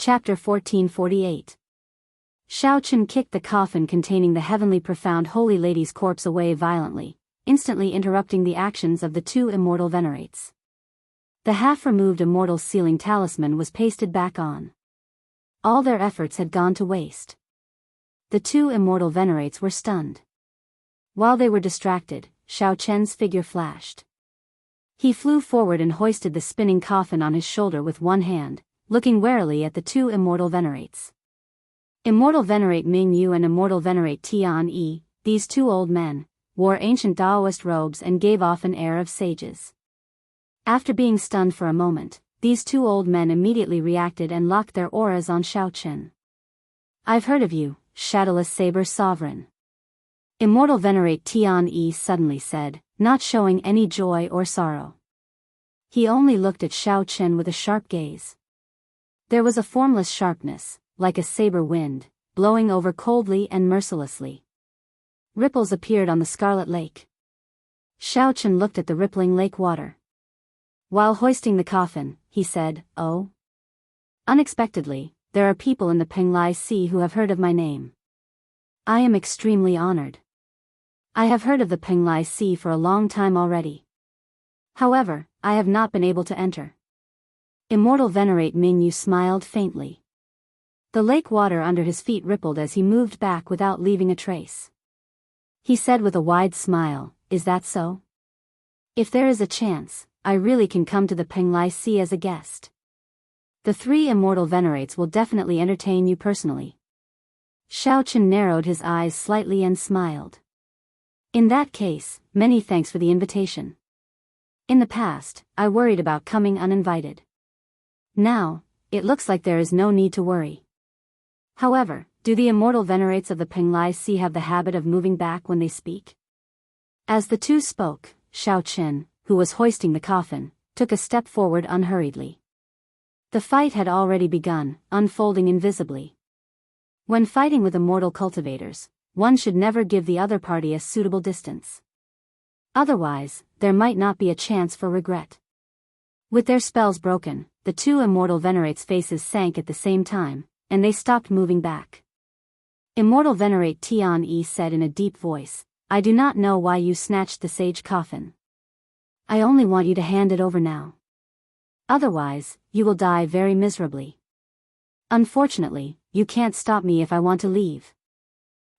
Chapter 1448. Xiao Chen kicked the coffin containing the heavenly profound holy lady's corpse away violently, instantly interrupting the actions of the two immortal venerates. The half-removed immortal sealing talisman was pasted back on. All their efforts had gone to waste. The two immortal venerates were stunned. While they were distracted, Xiao Chen's figure flashed. He flew forward and hoisted the spinning coffin on his shoulder with one hand, looking warily at the two immortal venerates. Immortal venerate Ming Yu and immortal venerate Tian Yi, these two old men, wore ancient Daoist robes and gave off an air of sages. After being stunned for a moment, these two old men immediately reacted and locked their auras on Xiao Chen. "I've heard of you, shadowless saber sovereign." Immortal venerate Tian Yi suddenly said, not showing any joy or sorrow. He only looked at Xiao Chen with a sharp gaze. There was a formless sharpness, like a saber wind, blowing over coldly and mercilessly. Ripples appeared on the scarlet lake. Xiao Chen looked at the rippling lake water. While hoisting the coffin, he said, "Oh. Unexpectedly, there are people in the Penglai Sea who have heard of my name. I am extremely honored. I have heard of the Penglai Sea for a long time already. However, I have not been able to enter." Immortal venerate Ming Yu smiled faintly. The lake water under his feet rippled as he moved back without leaving a trace. He said with a wide smile, "Is that so? If there is a chance, I really can come to the Penglai Sea as a guest. The three immortal venerates will definitely entertain you personally." Xiao Chen narrowed his eyes slightly and smiled. "In that case, many thanks for the invitation. In the past, I worried about coming uninvited. Now, it looks like there is no need to worry. However, do the immortal venerates of the Penglai Sea have the habit of moving back when they speak?" As the two spoke, Xiao Chen, who was hoisting the coffin, took a step forward unhurriedly. The fight had already begun, unfolding invisibly. When fighting with immortal cultivators, one should never give the other party a suitable distance. Otherwise, there might not be a chance for regret. With their spells broken, the two immortal venerates' faces sank at the same time, and they stopped moving back. Immortal venerate Tian Yi said in a deep voice, "I do not know why you snatched the sage coffin. I only want you to hand it over now. Otherwise, you will die very miserably. Unfortunately, you can't stop me if I want to leave."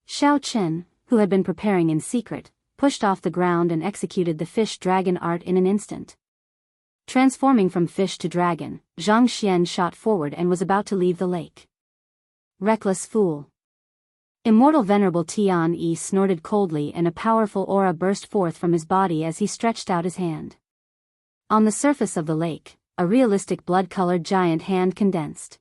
Xiao Chen, who had been preparing in secret, pushed off the ground and executed the fish-dragon art in an instant. Transforming from fish to dragon, Zhang Xian shot forward and was about to leave the lake. "Reckless fool." Immortal venerable Tian Yi snorted coldly and a powerful aura burst forth from his body as he stretched out his hand. On the surface of the lake, a realistic blood-colored giant hand condensed.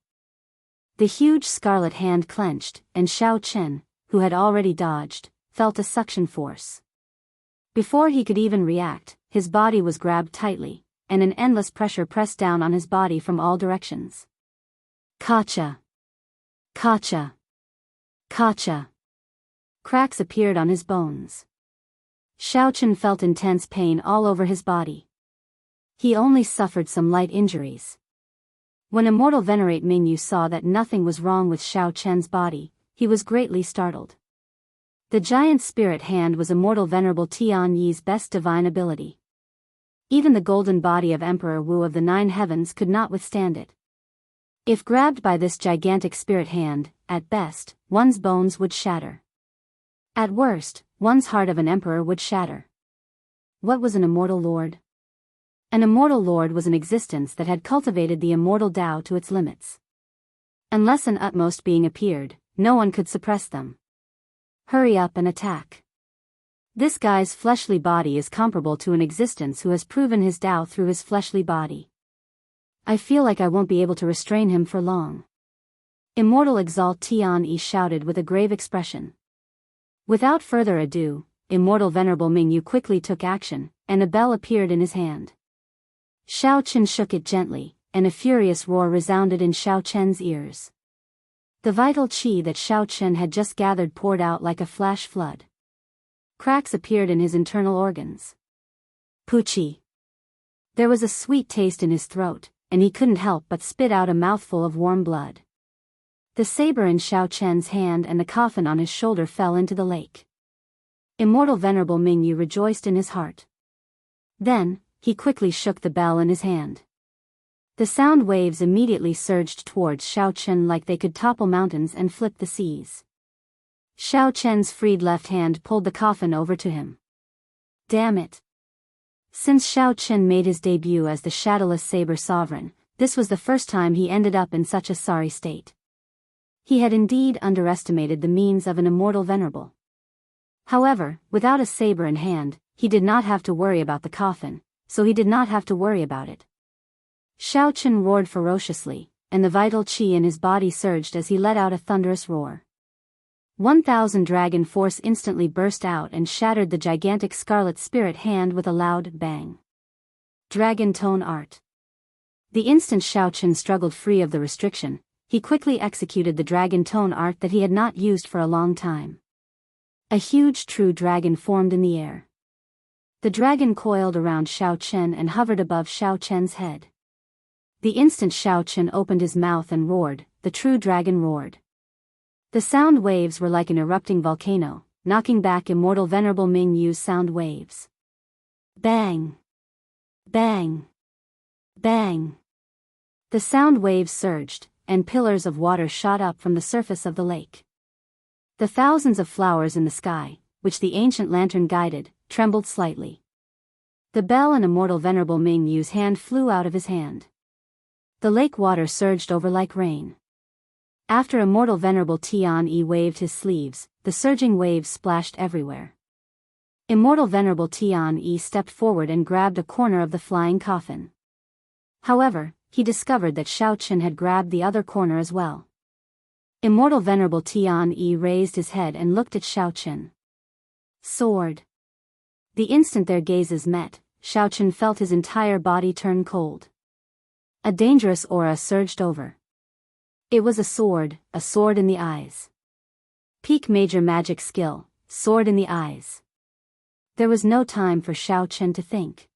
The huge scarlet hand clenched, and Xiao Chen, who had already dodged, felt a suction force. Before he could even react, his body was grabbed tightly, and an endless pressure pressed down on his body from all directions. Kacha! Kacha! Kacha! Cracks appeared on his bones. Xiao Chen felt intense pain all over his body. He only suffered some light injuries. When immortal venerate Ming Yu saw that nothing was wrong with Xiao Chen's body, he was greatly startled. The giant spirit hand was immortal venerable Tian Yi's best divine ability. Even the golden body of Emperor Wu of the Nine Heavens could not withstand it. If grabbed by this gigantic spirit hand, at best, one's bones would shatter. At worst, one's heart of an emperor would shatter. What was an immortal lord? An immortal lord was an existence that had cultivated the immortal Tao to its limits. Unless an utmost being appeared, no one could suppress them. Hurry up and attack. This guy's fleshly body is comparable to an existence who has proven his Tao through his fleshly body. I feel like I won't be able to restrain him for long. Immortal Exalt Tian Yi shouted with a grave expression. Without further ado, immortal venerable Ming Yu quickly took action, and a bell appeared in his hand. Xiao Chen shook it gently, and a furious roar resounded in Xiao Chen's ears. The vital qi that Xiao Chen had just gathered poured out like a flash flood. Cracks appeared in his internal organs. Puchi. There was a sweet taste in his throat, and he couldn't help but spit out a mouthful of warm blood. The saber in Xiao Chen's hand and the coffin on his shoulder fell into the lake. Immortal Venerable Mingyu rejoiced in his heart. Then, he quickly shook the bell in his hand. The sound waves immediately surged towards Xiao Chen like they could topple mountains and flip the seas. Xiao Chen's freed left hand pulled the coffin over to him. Damn it! Since Xiao Chen made his debut as the Shadowless Saber Sovereign, this was the first time he ended up in such a sorry state. He had indeed underestimated the means of an immortal venerable. However, without a saber in hand, he did not have to worry about the coffin, so he did not have to worry about it. Xiao Chen roared ferociously, and the vital qi in his body surged as he let out a thunderous roar. 1,000 dragon force instantly burst out and shattered the gigantic scarlet spirit hand with a loud bang. Dragon Tone Art. The instant Xiao Chen struggled free of the restriction, he quickly executed the dragon tone art that he had not used for a long time. A huge true dragon formed in the air. The dragon coiled around Xiao Chen and hovered above Xiao Chen's head. The instant Xiao Chen opened his mouth and roared, the true dragon roared. The sound waves were like an erupting volcano, knocking back Immortal Venerable Mingyu's sound waves. Bang! Bang! Bang! The sound waves surged, and pillars of water shot up from the surface of the lake. The thousands of flowers in the sky, which the ancient lantern guided, trembled slightly. The bell in Immortal Venerable Mingyu's hand flew out of his hand. The lake water surged over like rain. After Immortal Venerable Tian-Yi waved his sleeves, the surging waves splashed everywhere. Immortal Venerable Tian-Yi stepped forward and grabbed a corner of the flying coffin. However, he discovered that Xiao Chen had grabbed the other corner as well. Immortal Venerable Tian-Yi raised his head and looked at Xiao Chen. Sword. The instant their gazes met, Xiao Chen felt his entire body turn cold. A dangerous aura surged over. It was a sword in the eyes. Peak major magic skill, sword in the eyes. There was no time for Xiao Chen to think.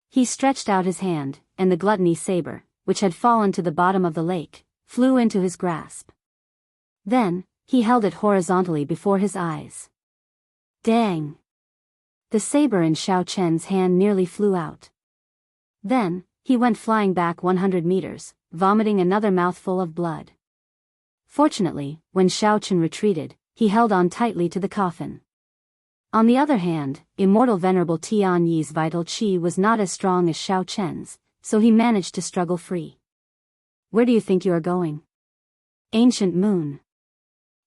He stretched out his hand, and the gluttony saber, which had fallen to the bottom of the lake, flew into his grasp. Then, he held it horizontally before his eyes. Dang! The saber in Xiao Chen's hand nearly flew out. Then, he went flying back 100 meters, vomiting another mouthful of blood. Fortunately, when Xiao Chen retreated, he held on tightly to the coffin. On the other hand, Immortal Venerable Tian-Yi's vital qi was not as strong as Xiao Chen's, so he managed to struggle free. Where do you think you are going? Ancient Moon.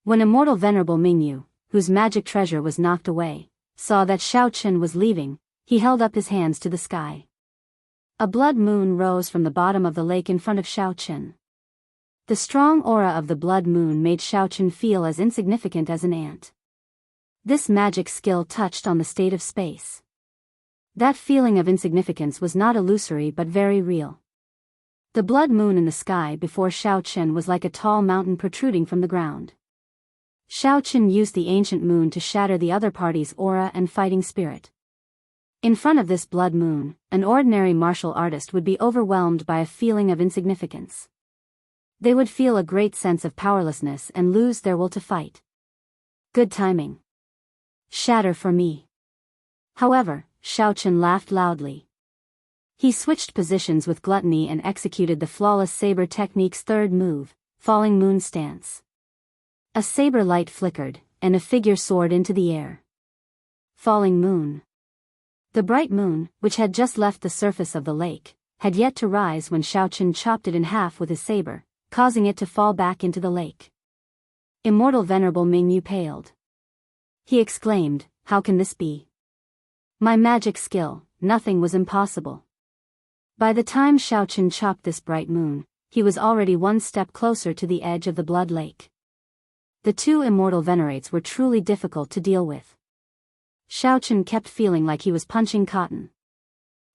When Immortal Venerable Mingyu, whose magic treasure was knocked away, saw that Xiao Chen was leaving, he held up his hands to the sky. A blood moon rose from the bottom of the lake in front of Xiao Chen. The strong aura of the blood moon made Xiao Chen feel as insignificant as an ant. This magic skill touched on the state of space. That feeling of insignificance was not illusory but very real. The blood moon in the sky before Xiao Chen was like a tall mountain protruding from the ground. Xiao Chen used the ancient moon to shatter the other party's aura and fighting spirit. In front of this blood moon, an ordinary martial artist would be overwhelmed by a feeling of insignificance. They would feel a great sense of powerlessness and lose their will to fight. Good timing. Shatter for me. However, Xiao Chen laughed loudly. He switched positions with gluttony and executed the flawless saber technique's third move, Falling Moon Stance. A saber light flickered, and a figure soared into the air. Falling Moon. The bright moon, which had just left the surface of the lake, had yet to rise when Xiao Chen chopped it in half with his saber, causing it to fall back into the lake. Immortal Venerable Mingyu paled. He exclaimed, "How can this be? My magic skill, nothing was impossible." By the time Xiao Chen chopped this bright moon, he was already one step closer to the edge of the blood lake. The two immortal venerates were truly difficult to deal with. Xiao Chen kept feeling like he was punching cotton.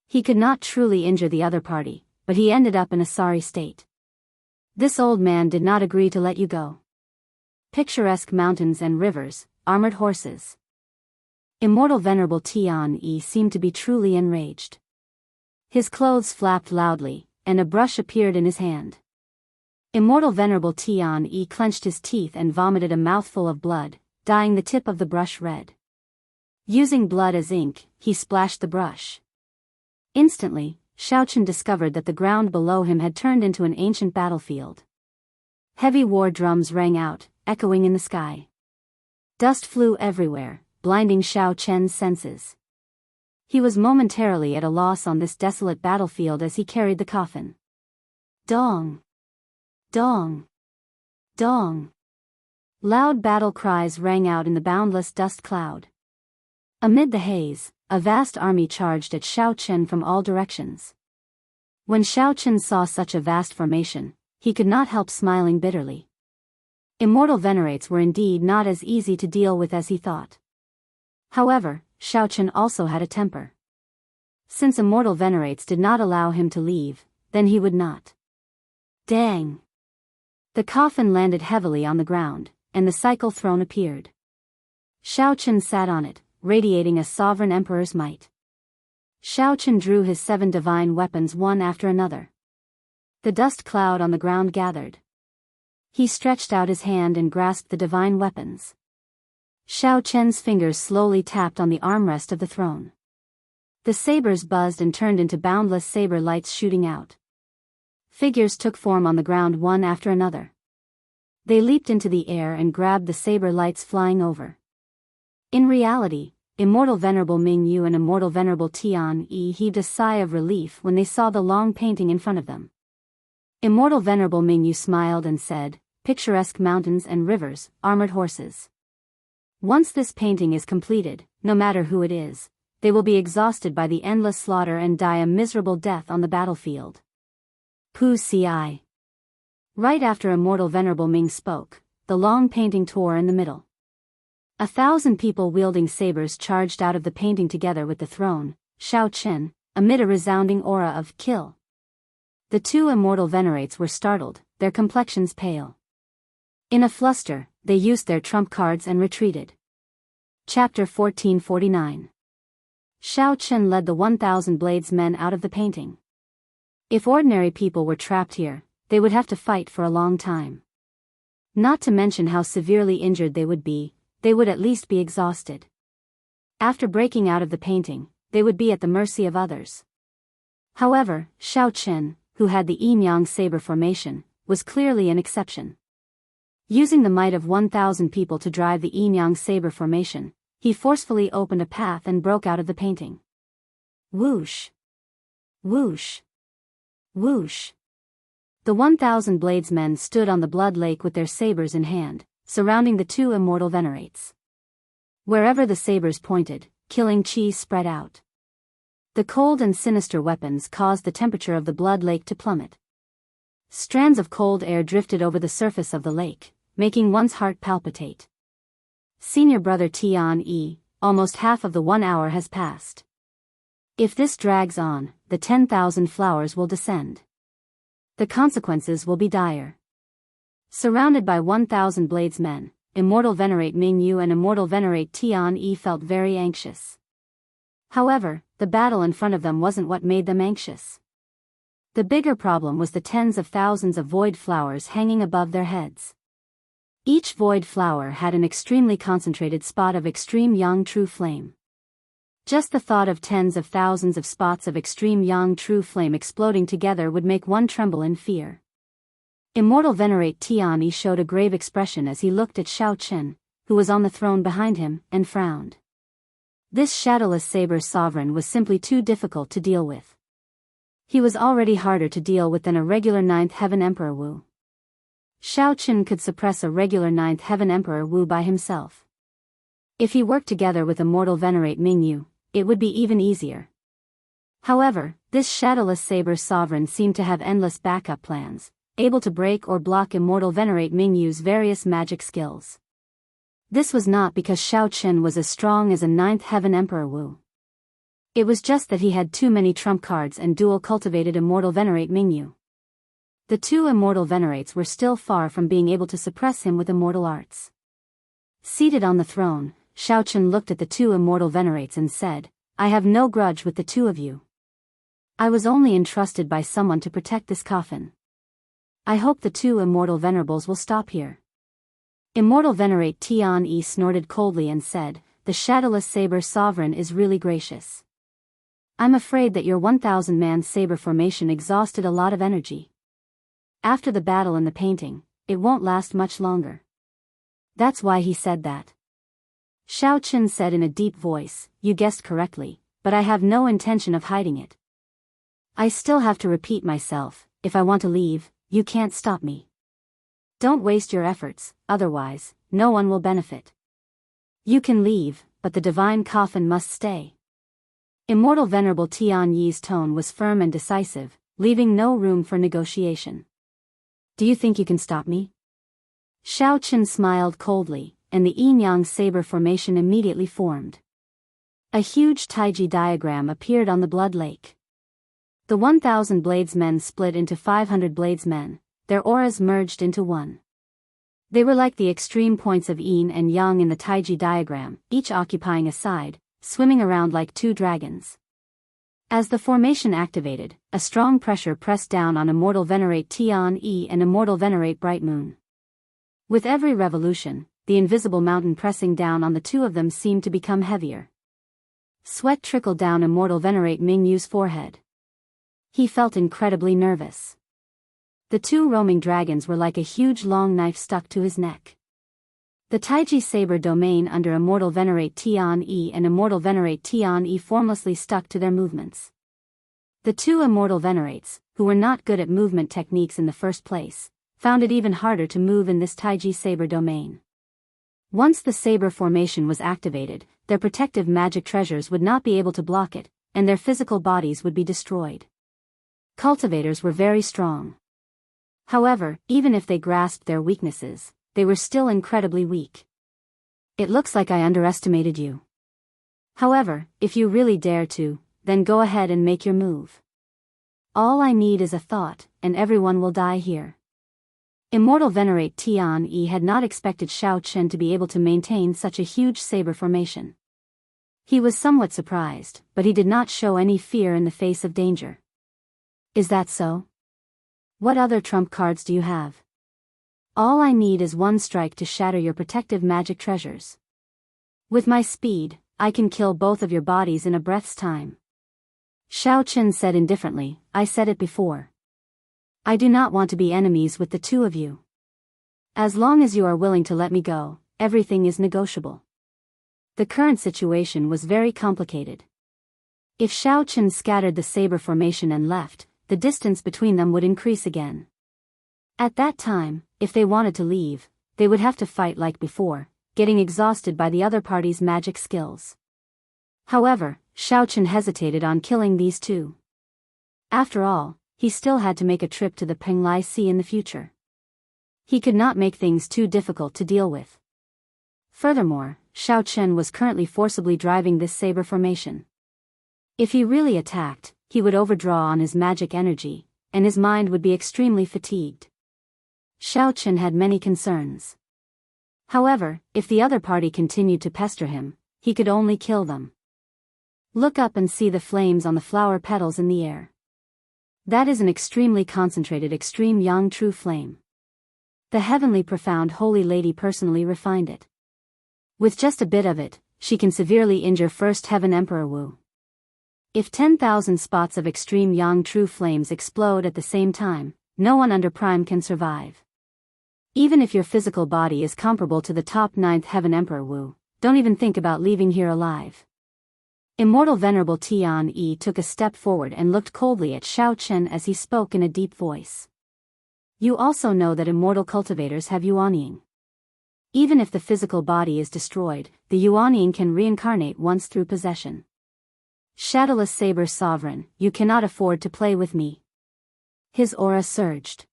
He could not truly injure the other party, but he ended up in a sorry state. This old man did not agree to let you go. Picturesque mountains and rivers, armored horses. Immortal Venerable Tian-Yi seemed to be truly enraged. His clothes flapped loudly, and a brush appeared in his hand. Immortal Venerable Tian clenched his teeth and vomited a mouthful of blood, dyeing the tip of the brush red. Using blood as ink, he splashed the brush. Instantly, Xiaochen discovered that the ground below him had turned into an ancient battlefield. Heavy war drums rang out, echoing in the sky. Dust flew everywhere, blinding Xiaochen's senses. He was momentarily at a loss on this desolate battlefield as he carried the coffin. Dong! Dong! Dong! Loud battle cries rang out in the boundless dust cloud. Amid the haze, a vast army charged at Xiaochen from all directions. When Xiaochen saw such a vast formation, he could not help smiling bitterly. Immortal Venerates were indeed not as easy to deal with as he thought. However, Xiaochen also had a temper. Since Immortal Venerates did not allow him to leave, then he would not. Dang! The coffin landed heavily on the ground, and the cycle throne appeared. Xiaochen sat on it, radiating a sovereign emperor's might. Xiaochen drew his 7 divine weapons one after another. The dust cloud on the ground gathered. He stretched out his hand and grasped the divine weapons. Xiaochen's fingers slowly tapped on the armrest of the throne. The sabers buzzed and turned into boundless saber lights shooting out. Figures took form on the ground one after another. They leaped into the air and grabbed the saber lights flying over. In reality, Immortal Venerable Mingyu and Immortal Venerable Tian heaved a sigh of relief when they saw the long painting in front of them. Immortal Venerable Mingyu smiled and said, "Picturesque mountains and rivers, armored horses. Once this painting is completed, no matter who it is, they will be exhausted by the endless slaughter and die a miserable death on the battlefield." Pu Ci. Right after Immortal Venerable Ming spoke, the long painting tore in the middle. 1,000 people wielding sabers charged out of the painting together with the throne, Xiaochen, amid a resounding aura of kill. The 2 Immortal Venerates were startled, their complexions pale. In a fluster, they used their trump cards and retreated. Chapter 1449. Xiaochen led the 1,000 Blades men out of the painting. If ordinary people were trapped here, they would have to fight for a long time. Not to mention how severely injured they would at least be exhausted. After breaking out of the painting, they would be at the mercy of others. However, Xiaochen, who had the yin-yang saber formation, was clearly an exception. Using the might of 1,000 people to drive the yin-yang saber formation, he forcefully opened a path and broke out of the painting. Whoosh! Whoosh! Whoosh! The 1,000 Bladesmen stood on the blood lake with their sabers in hand, surrounding the 2 Immortal Venerates. Wherever the sabers pointed, killing chi spread out. The cold and sinister weapons caused the temperature of the blood lake to plummet. Strands of cold air drifted over the surface of the lake, making one's heart palpitate. Senior brother Tian, almost half of the 1 hour has passed. If this drags on, the 10,000 flowers will descend. The consequences will be dire. Surrounded by 1,000 Bladesmen, Immortal Venerate Mingyu and Immortal Venerate Tian felt very anxious. However, the battle in front of them wasn't what made them anxious. The bigger problem was the tens of thousands of void flowers hanging above their heads. Each void flower had an extremely concentrated spot of extreme yang true flame. Just the thought of tens of thousands of spots of extreme yang true flame exploding together would make one tremble in fear. Immortal Venerate Tian showed a grave expression as he looked at Xiaochen, who was on the throne behind him, and frowned. This shadowless saber sovereign was simply too difficult to deal with. He was already harder to deal with than a regular 9th Heaven Emperor Wu. Xiaochen could suppress a regular 9th Heaven Emperor Wu by himself. If he worked together with Immortal Venerate Mingyu, it would be even easier. However, this shadowless saber sovereign seemed to have endless backup plans, able to break or block Immortal Venerate Mingyu's various magic skills. This was not because Xiaochen was as strong as a 9th Heaven Emperor Wu. It was just that he had too many trump cards and dual-cultivated Immortal Venerate Mingyu. The 2 Immortal Venerates were still far from being able to suppress him with immortal arts. Seated on the throne, Xiaochen looked at the 2 Immortal Venerates and said, "I have no grudge with the 2 of you. I was only entrusted by someone to protect this coffin. I hope the two immortal venerables will stop here. Immortal Venerate Tian Yi snorted coldly and said, "The shadowless saber sovereign is really gracious. I'm afraid that your 1,000-man saber formation exhausted a lot of energy. After the battle and the painting, it won't last much longer." That's why he said that. Xiao Chen said in a deep voice, "You guessed correctly, but I have no intention of hiding it. I still have to repeat myself, if I want to leave, you can't stop me. Don't waste your efforts, otherwise, no one will benefit. You can leave, but the divine coffin must stay." Immortal Venerable Tian Yi's tone was firm and decisive, leaving no room for negotiation. "Do you think you can stop me?" Xiao Chen smiled coldly, and the yin-yang saber formation immediately formed. A huge taiji diagram appeared on the blood lake. The 1,000 bladesmen split into 500 bladesmen, their auras merged into one. They were like the extreme points of yin and yang in the taiji diagram, each occupying a side, swimming around like two dragons. As the formation activated, a strong pressure pressed down on Immortal Venerate Tian Yi and Immortal Venerate Bright Moon. With every revolution, the invisible mountain pressing down on the two of them seemed to become heavier. Sweat trickled down Immortal Venerate Ming Yu's forehead. He felt incredibly nervous. The two roaming dragons were like a huge long knife stuck to his neck. The taiji saber domain under Immortal Venerate Tian Yi and Immortal Venerate Tian Yi formlessly stuck to their movements. The two Immortal Venerates, who were not good at movement techniques in the first place, found it even harder to move in this taiji saber domain. Once the saber formation was activated, their protective magic treasures would not be able to block it, and their physical bodies would be destroyed. Cultivators were very strong. However, even if they grasped their weaknesses, they were still incredibly weak. "It looks like I underestimated you. However, if you really dare to, then go ahead and make your move. All I need is a thought, and everyone will die here." Immortal Venerate Tian Yi had not expected Xiao Chen to be able to maintain such a huge saber formation. He was somewhat surprised, but he did not show any fear in the face of danger. "Is that so? What other trump cards do you have? All I need is one strike to shatter your protective magic treasures. With my speed, I can kill both of your bodies in a breath's time." Xiao Chen said indifferently, "I said it before. I do not want to be enemies with the two of you. As long as you are willing to let me go, everything is negotiable." The current situation was very complicated. If Xiao Chen scattered the saber formation and left, the distance between them would increase again. At that time, if they wanted to leave, they would have to fight like before, getting exhausted by the other party's magic skills. However, Xiao Chen hesitated on killing these two. After all, he still had to make a trip to the Penglai Sea in the future. He could not make things too difficult to deal with. Furthermore, Xiao Chen was currently forcibly driving this saber formation. If he really attacked, he would overdraw on his magic energy, and his mind would be extremely fatigued. Xiao Chen had many concerns. However, if the other party continued to pester him, he could only kill them. Look up and see the flames on the flower petals in the air. That is an extremely concentrated extreme yang true flame. The heavenly profound holy lady personally refined it. With just a bit of it, she can severely injure First Heaven Emperor Wu. If 10,000 spots of extreme yang true flames explode at the same time, no one under prime can survive. Even if your physical body is comparable to the top 9th Heaven Emperor Wu, don't even think about leaving here alive. Immortal Venerable Tian Yi took a step forward and looked coldly at Xiao Chen as he spoke in a deep voice. "You also know that immortal cultivators have yuanying. Even if the physical body is destroyed, the yuanying can reincarnate once through possession. Shadowless Saber Sovereign, you cannot afford to play with me." His aura surged.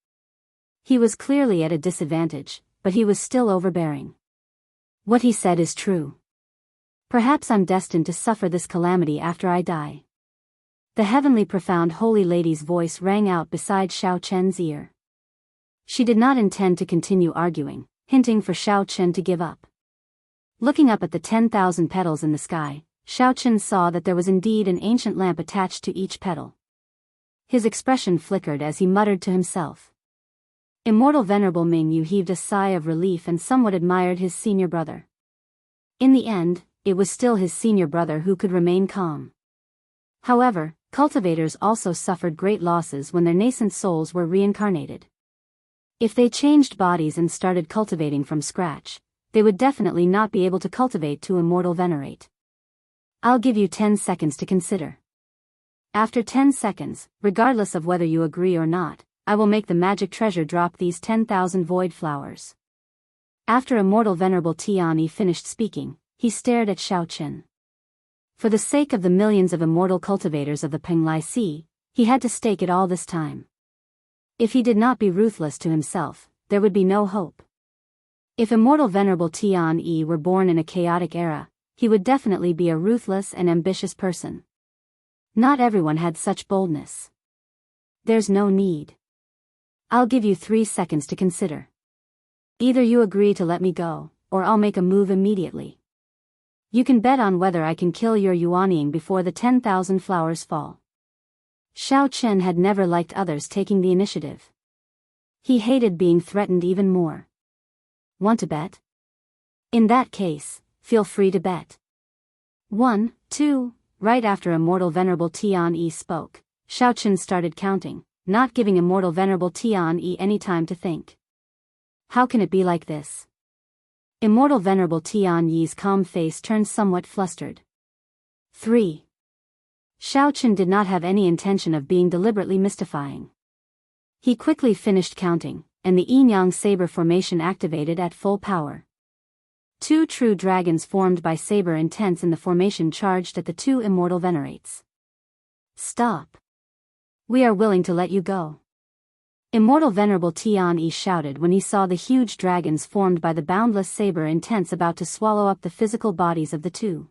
He was clearly at a disadvantage, but he was still overbearing. What he said is true. Perhaps I'm destined to suffer this calamity after I die. The heavenly profound holy lady's voice rang out beside Xiao Chen's ear. She did not intend to continue arguing, hinting for Xiao Chen to give up. Looking up at the 10,000 petals in the sky, Xiao Chen saw that there was indeed an ancient lamp attached to each petal. His expression flickered as he muttered to himself. Immortal Venerable Ming Yu heaved a sigh of relief and somewhat admired his senior brother. In the end, it was still his senior brother who could remain calm. However, cultivators also suffered great losses when their nascent souls were reincarnated. If they changed bodies and started cultivating from scratch, they would definitely not be able to cultivate to immortal venerate. I'll give you 10 seconds to consider. After 10 seconds, regardless of whether you agree or not, I will make the magic treasure drop these 10,000 void flowers. After Immortal Venerable Tianyi finished speaking, he stared at Xiaochen. For the sake of the millions of immortal cultivators of the Penglai Sea, he had to stake it all this time. If he did not be ruthless to himself, there would be no hope. If Immortal Venerable Tianyi were born in a chaotic era, he would definitely be a ruthless and ambitious person. Not everyone had such boldness. There's no need. I'll give you 3 seconds to consider. Either you agree to let me go, or I'll make a move immediately. You can bet on whether I can kill your Yuanying before the 10,000 flowers fall. Xiao Chen had never liked others taking the initiative. He hated being threatened even more. Want to bet? In that case, feel free to bet. 1, 2, right after Immortal Venerable Tianyi spoke, Xiao Chen started counting, not giving Immortal Venerable Tianyi any time to think. How can it be like this? Immortal Venerable Tianyi's calm face turned somewhat flustered. 3. Xiao Chen did not have any intention of being deliberately mystifying. He quickly finished counting, and the yin-yang saber formation activated at full power. 2 true dragons formed by saber intents in the formation charged at the 2 immortal venerates. Stop. We are willing to let you go. Immortal Venerable Tianyi shouted when he saw the huge dragons formed by the boundless saber intents about to swallow up the physical bodies of the 2.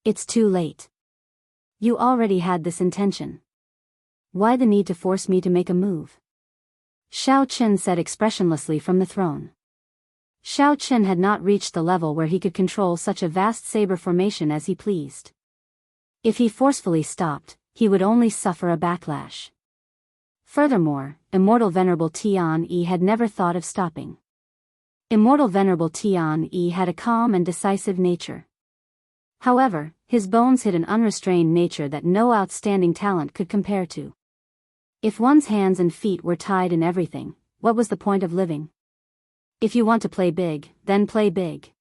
It's too late. You already had this intention. Why the need to force me to make a move? Xiao Chen said expressionlessly from the throne. Xiao Chen had not reached the level where he could control such a vast saber formation as he pleased. If he forcefully stopped, he would only suffer a backlash. Furthermore, Immortal Venerable Tianyi had never thought of stopping. Immortal Venerable Tianyi had a calm and decisive nature. However, his bones hid an unrestrained nature that no outstanding talent could compare to. If one's hands and feet were tied in everything, what was the point of living? If you want to play big, then play big.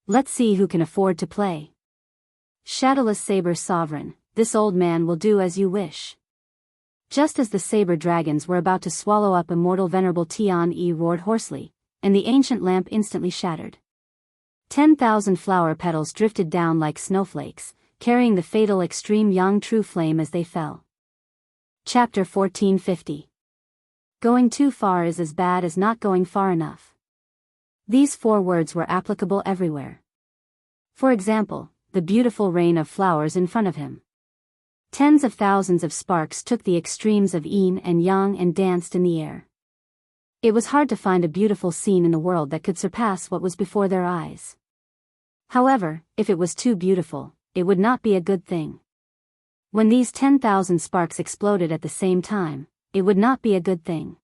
Let's see who can afford to play. Shadowless Saber Sovereign, this old man will do as you wish. Just as the saber dragons were about to swallow up Immortal Venerable Tianyi roared hoarsely, and the ancient lamp instantly shattered. 10,000 flower petals drifted down like snowflakes, carrying the fatal extreme yang true flame as they fell. Chapter 1450. Going too far is as bad as not going far enough. These 4 words were applicable everywhere. For example, the beautiful rain of flowers in front of him. Tens of thousands of sparks took the extremes of yin and yang and danced in the air. It was hard to find a beautiful scene in the world that could surpass what was before their eyes. However, if it was too beautiful, it would not be a good thing. When these 10,000 sparks exploded at the same time, it would not be a good thing.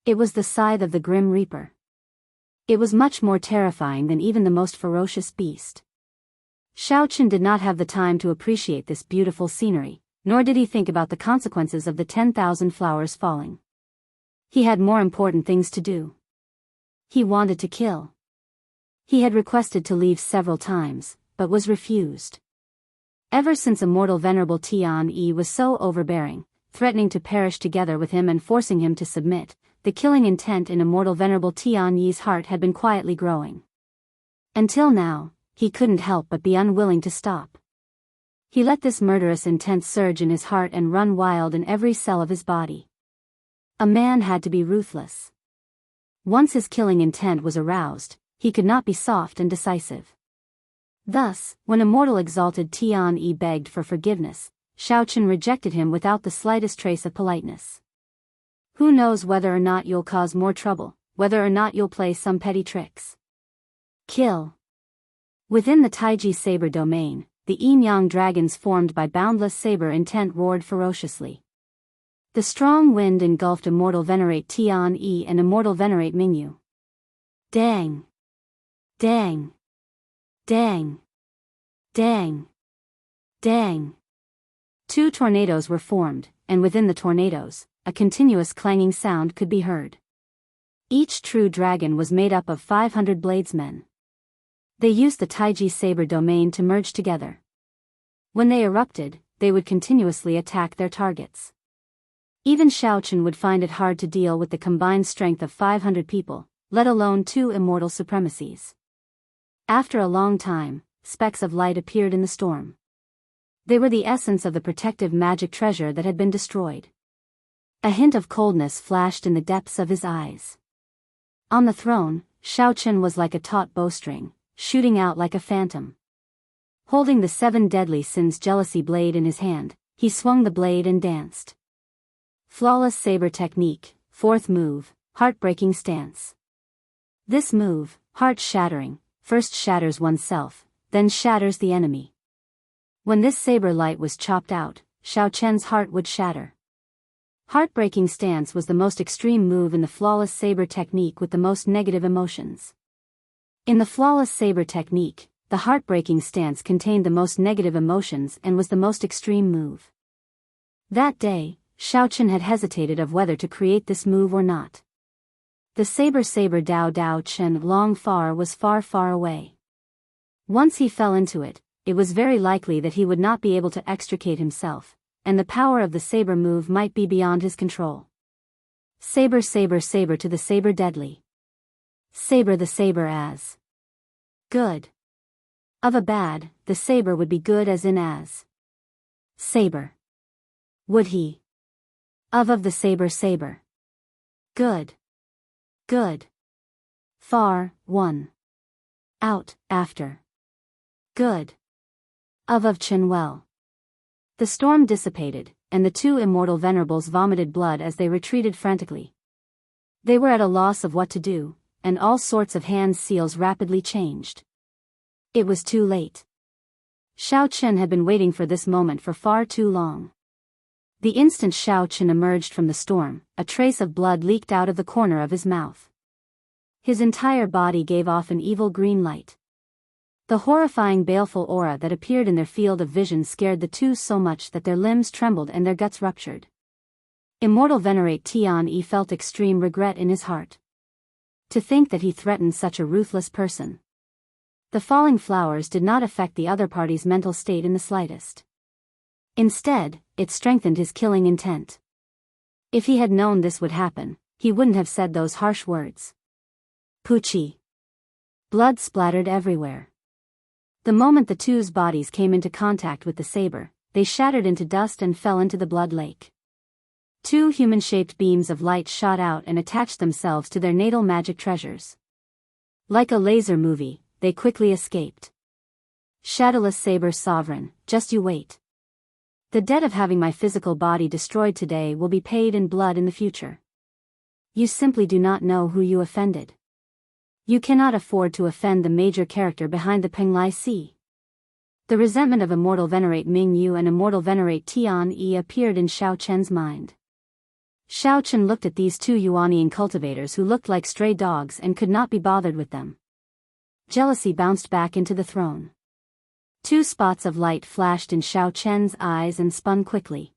It was the scythe of the Grim Reaper. It was much more terrifying than even the most ferocious beast. Xiao Chen did not have the time to appreciate this beautiful scenery, nor did he think about the consequences of the 10,000 flowers falling. He had more important things to do. He wanted to kill. He had requested to leave several times, but was refused. Ever since Immortal Venerable Tianyi was so overbearing, threatening to perish together with him and forcing him to submit, the killing intent in Immortal Venerable Tianyi's heart had been quietly growing. Until now, he couldn't help but be unwilling to stop. He let this murderous intent surge in his heart and run wild in every cell of his body. A man had to be ruthless. Once his killing intent was aroused, he could not be soft and decisive. Thus, when Immortal Exalted Tianyi begged for forgiveness, Xiao Chen rejected him without the slightest trace of politeness. Who knows whether or not you'll cause more trouble, whether or not you'll play some petty tricks. Kill. Within the Taiji saber domain, the yin-yang dragons formed by boundless saber intent roared ferociously. The strong wind engulfed Immortal Venerate Tian-Yi and Immortal Venerate Mingyu. Dang! Dang! Dang! Dang! Dang! Two tornadoes were formed, and within the tornadoes, a continuous clanging sound could be heard. Each true dragon was made up of 500 bladesmen. They used the Taiji saber domain to merge together. When they erupted, they would continuously attack their targets. Even Xiaochen would find it hard to deal with the combined strength of 500 people, let alone two immortal supremacies. After a long time, specks of light appeared in the storm. They were the essence of the protective magic treasure that had been destroyed. A hint of coldness flashed in the depths of his eyes. On the throne, Xiaochen was like a taut bowstring, shooting out like a phantom. Holding the 7 deadly sins jealousy blade in his hand, he swung the blade and danced. Flawless saber technique, 4th move, heartbreaking stance. This move, heart-shattering, first shatters oneself, then shatters the enemy. When this saber light was chopped out, Xiaochen's heart would shatter. Heartbreaking stance was the most extreme move in the flawless saber technique with the most negative emotions. In the flawless saber technique, the heartbreaking stance contained the most negative emotions and was the most extreme move. That day, Xiaochen had hesitated of whether to create this move or not. The saber Dao Dao Chen long far was far far away. Once he fell into it, it was very likely that he would not be able to extricate himself, and the power of the saber move might be beyond his control. Saber to the saber deadly. Saber the saber as good. Of a bad, the saber would be good as in as saber. Would he? Of the saber. Good. Good. Far, 1. Out, after. Good. Of Chen well. The storm dissipated, and the two immortal venerables vomited blood as they retreated frantically. They were at a loss of what to do, and all sorts of hand seals rapidly changed. It was too late. Xiaochen had been waiting for this moment for far too long. The instant Xiaochen emerged from the storm, a trace of blood leaked out of the corner of his mouth. His entire body gave off an evil green light. The horrifying baleful aura that appeared in their field of vision scared the two so much that their limbs trembled and their guts ruptured. Immortal Venerate Tian-Yi felt extreme regret in his heart. To think that he threatened such a ruthless person. The falling flowers did not affect the other party's mental state in the slightest. Instead, it strengthened his killing intent. If he had known this would happen, he wouldn't have said those harsh words. Poochie. Blood splattered everywhere. The moment the two's bodies came into contact with the saber, they shattered into dust and fell into the blood lake. Two human-shaped beams of light shot out and attached themselves to their natal magic treasures. Like a laser movie, they quickly escaped. Shadowless Saber Sovereign, just you wait. The debt of having my physical body destroyed today will be paid in blood in the future. You simply do not know who you offended. You cannot afford to offend the major character behind the Penglai Sea. The resentment of Immortal Venerate Mingyu and Immortal Venerate Tian-Yi appeared in Xiaochen's mind. Xiaochen looked at these two Yuanian cultivators who looked like stray dogs and could not be bothered with them. Jealousy bounced back into the throne. Two spots of light flashed in Xiaochen's eyes and spun quickly.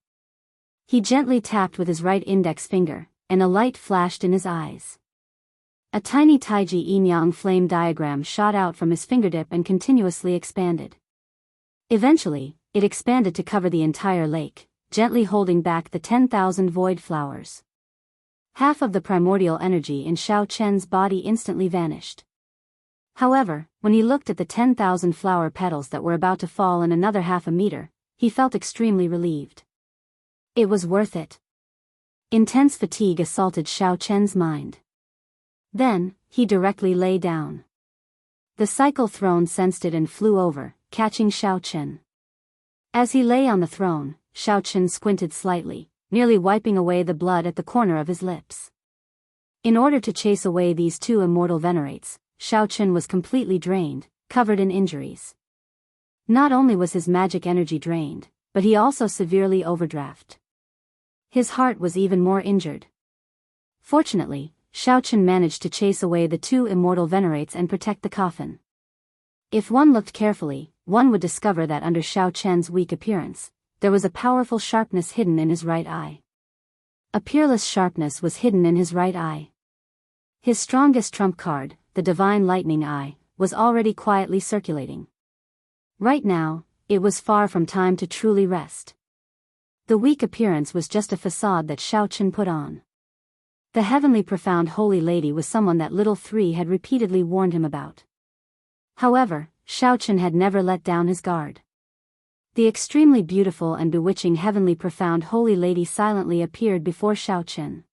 He gently tapped with his right index finger, and a light flashed in his eyes. A tiny Taiji yin-yang flame diagram shot out from his fingertip and continuously expanded. Eventually, it expanded to cover the entire lake, gently holding back the 10,000 void flowers. Half of the primordial energy in Xiaochen's body instantly vanished. However, when he looked at the 10,000 flower petals that were about to fall in another half a meter, he felt extremely relieved. It was worth it. Intense fatigue assaulted Xiaochen's mind. Then, he directly lay down. The cycle throne sensed it and flew over, catching Xiaochen. As he lay on the throne, Xiaochen squinted slightly, nearly wiping away the blood at the corner of his lips. In order to chase away these two immortal venerates, Xiaochen was completely drained, covered in injuries. Not only was his magic energy drained, but he also severely overdrafted. His heart was even more injured. Fortunately, Xiaochen managed to chase away the two immortal venerates and protect the coffin. If one looked carefully, one would discover that under Xiaochen's weak appearance, there was a powerful sharpness hidden in his right eye. A peerless sharpness was hidden in his right eye. His strongest trump card, the divine lightning eye, was already quietly circulating. Right now, it was far from time to truly rest. The weak appearance was just a facade that Xiaochen put on. The heavenly profound holy lady was someone that little three had repeatedly warned him about. However, Xiaochen had never let down his guard. The extremely beautiful and bewitching heavenly profound holy lady silently appeared before Xiaochen.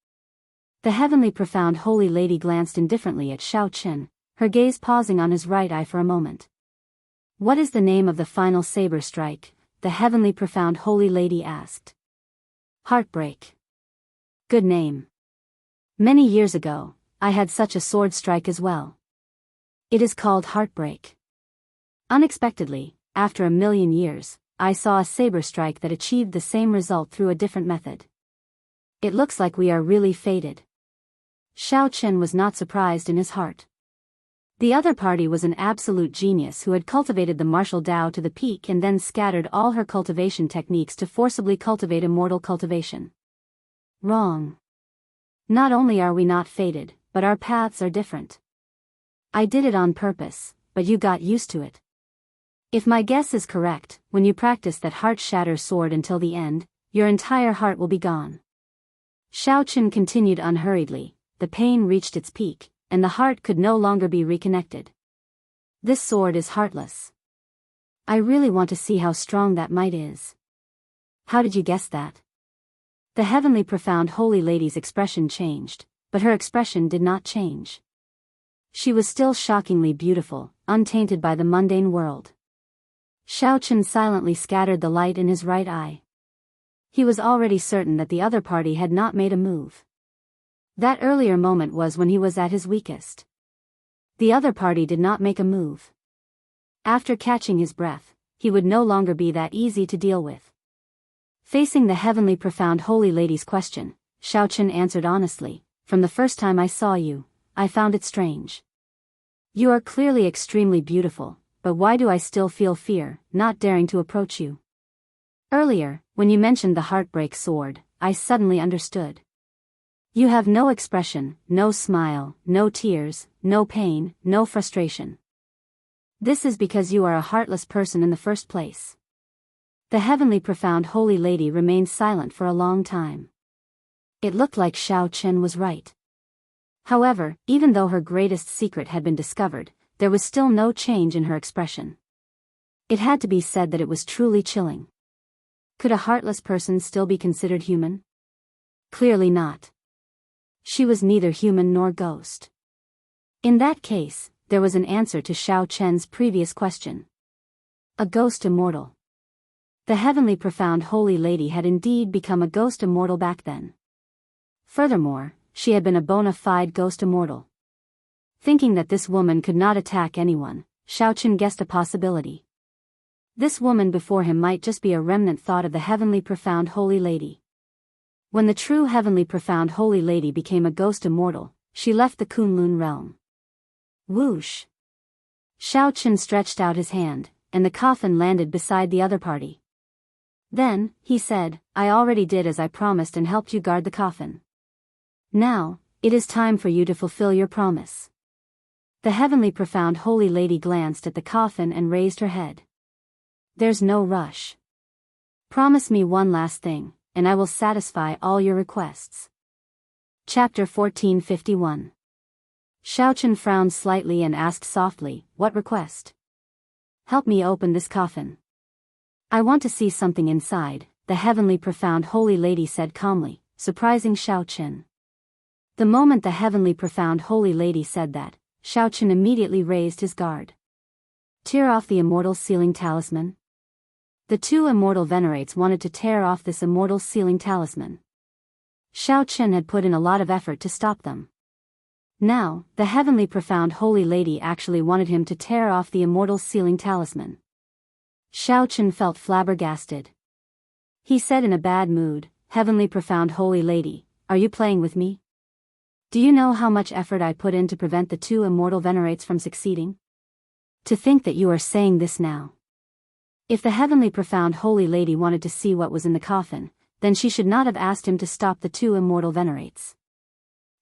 The heavenly profound holy lady glanced indifferently at Xiaochen, her gaze pausing on his right eye for a moment. "What is the name of the final saber strike?" the heavenly profound holy lady asked. "Heartbreak." "Good name. Many years ago, I had such a sword strike as well. It is called Heartbreak. Unexpectedly, after 1,000,000 years, I saw a saber strike that achieved the same result through a different method. It looks like we are really fated." Xiaochen was not surprised in his heart. The other party was an absolute genius who had cultivated the martial Dao to the peak and then scattered all her cultivation techniques to forcibly cultivate immortal cultivation. Wrong. Not only are we not fated, but our paths are different. I did it on purpose, but you got used to it. If my guess is correct, when you practice that heart-shatter sword until the end, your entire heart will be gone. Xiaochen continued unhurriedly. The pain reached its peak, and the heart could no longer be reconnected. This sword is heartless. I really want to see how strong that might is. How did you guess that? The heavenly profound holy lady's expression changed, but her expression did not change. She was still shockingly beautiful, untainted by the mundane world. Xiaochen silently scattered the light in his right eye. He was already certain that the other party had not made a move. That earlier moment was when he was at his weakest. The other party did not make a move. After catching his breath, he would no longer be that easy to deal with. Facing the heavenly profound holy lady's question, Xiaochen answered honestly, "From the first time I saw you, I found it strange. You are clearly extremely beautiful, but why do I still feel fear, not daring to approach you? Earlier, when you mentioned the heartbreak sword, I suddenly understood. You have no expression, no smile, no tears, no pain, no frustration. This is because you are a heartless person in the first place." The heavenly profound holy lady remained silent for a long time. It looked like Xiaochen was right. However, even though her greatest secret had been discovered, there was still no change in her expression. It had to be said that it was truly chilling. Could a heartless person still be considered human? Clearly not. She was neither human nor ghost. In that case, there was an answer to Xiaochen's previous question. A ghost immortal. The heavenly profound holy lady had indeed become a ghost immortal back then. Furthermore, she had been a bona fide ghost immortal. Thinking that this woman could not attack anyone, Xiaochen guessed a possibility. This woman before him might just be a remnant thought of the heavenly profound holy lady. When the true heavenly profound holy lady became a ghost immortal, she left the Kunlun realm. Whoosh! Xiaochen stretched out his hand, and the coffin landed beside the other party. Then, he said, "I already did as I promised and helped you guard the coffin. Now, it is time for you to fulfill your promise." The heavenly profound holy lady glanced at the coffin and raised her head. "There's no rush. Promise me one last thing, and I will satisfy all your requests." Chapter 1451. Xiaochen frowned slightly and asked softly, "What request?" "Help me open this coffin. I want to see something inside," the heavenly profound holy lady said calmly, surprising Xiaochen. The moment the heavenly profound holy lady said that, Xiaochen immediately raised his guard. Tear off the immortal sealing talisman? The two immortal venerates wanted to tear off this immortal sealing talisman. Xiaochen had put in a lot of effort to stop them. Now, the heavenly profound holy lady actually wanted him to tear off the immortal sealing talisman. Xiaochen felt flabbergasted. He said in a bad mood, Heavenly Profound Holy Lady, are you playing with me? Do you know how much effort I put in to prevent the two immortal venerates from succeeding? To think that you are saying this now. If the Heavenly Profound Holy Lady wanted to see what was in the coffin, then she should not have asked him to stop the two immortal venerates.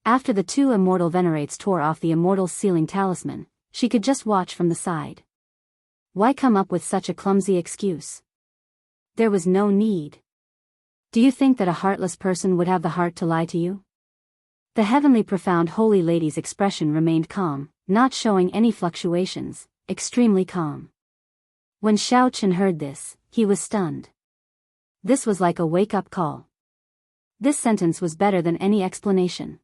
After the two immortal venerates tore off the immortal sealing talisman, she could just watch from the side. Why come up with such a clumsy excuse? There was no need. Do you think that a heartless person would have the heart to lie to you? The Heavenly Profound Holy Lady's expression remained calm, not showing any fluctuations, extremely calm. When Xiaochen heard this, he was stunned. This was like a wake-up call. This sentence was better than any explanation.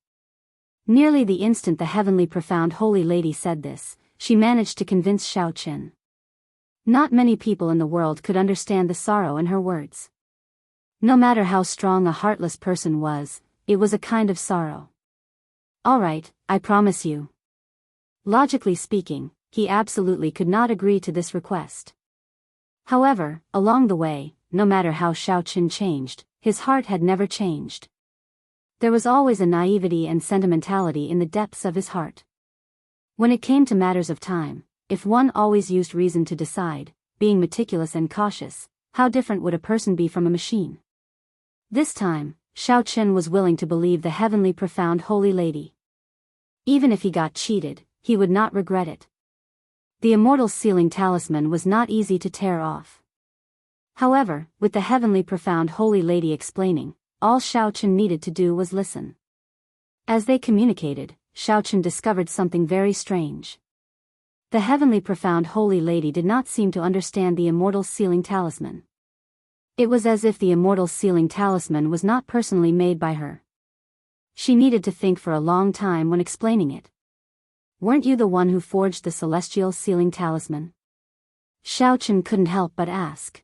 Nearly the instant the Heavenly Profound Holy Lady said this, she managed to convince Xiaochen. Not many people in the world could understand the sorrow in her words. No matter how strong a heartless person was, it was a kind of sorrow. All right, I promise you. Logically speaking, he absolutely could not agree to this request. However, along the way, no matter how Xiaochen changed, his heart had never changed. There was always a naivety and sentimentality in the depths of his heart. When it came to matters of time, if one always used reason to decide, being meticulous and cautious, how different would a person be from a machine? This time, Xiaochen was willing to believe the Heavenly Profound Holy Lady. Even if he got cheated, he would not regret it. The immortal sealing talisman was not easy to tear off. However, with the Heavenly Profound Holy Lady explaining, all Xiaochen needed to do was listen. As they communicated, Xiaochen discovered something very strange. The Heavenly Profound Holy Lady did not seem to understand the immortal sealing talisman. It was as if the immortal sealing talisman was not personally made by her. She needed to think for a long time when explaining it. Weren't you the one who forged the celestial sealing talisman? Xiaochen couldn't help but ask.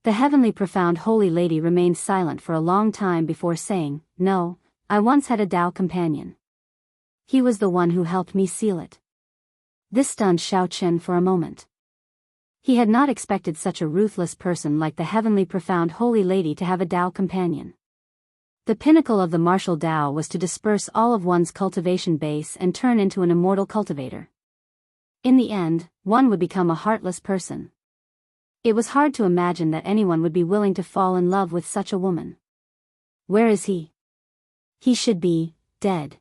The Heavenly Profound Holy Lady remained silent for a long time before saying, No, I once had a Dao companion. He was the one who helped me seal it. This stunned Xiaochen for a moment. He had not expected such a ruthless person like the Heavenly Profound Holy Lady to have a Dao companion. The pinnacle of the martial Dao was to disperse all of one's cultivation base and turn into an immortal cultivator. In the end, one would become a heartless person. It was hard to imagine that anyone would be willing to fall in love with such a woman. Where is he? He should be dead.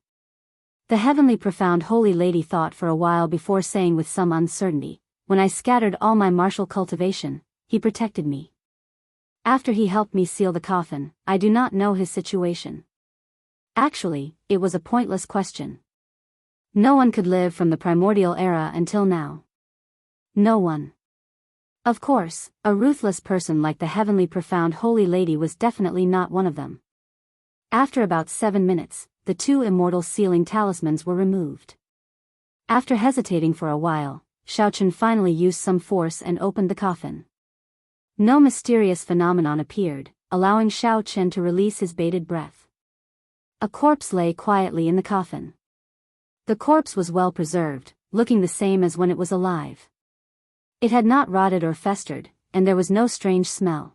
The Heavenly Profound Holy Lady thought for a while before saying with some uncertainty, When I scattered all my martial cultivation, he protected me. After he helped me seal the coffin, I do not know his situation. Actually, it was a pointless question. No one could live from the primordial era until now. No one. Of course, a ruthless person like the Heavenly Profound Holy Lady was definitely not one of them. After about 7 minutes, the two immortal sealing talismans were removed. After hesitating for a while, Xiaochen finally used some force and opened the coffin. No mysterious phenomenon appeared, allowing Xiaochen to release his bated breath. A corpse lay quietly in the coffin. The corpse was well preserved, looking the same as when it was alive. It had not rotted or festered, and there was no strange smell.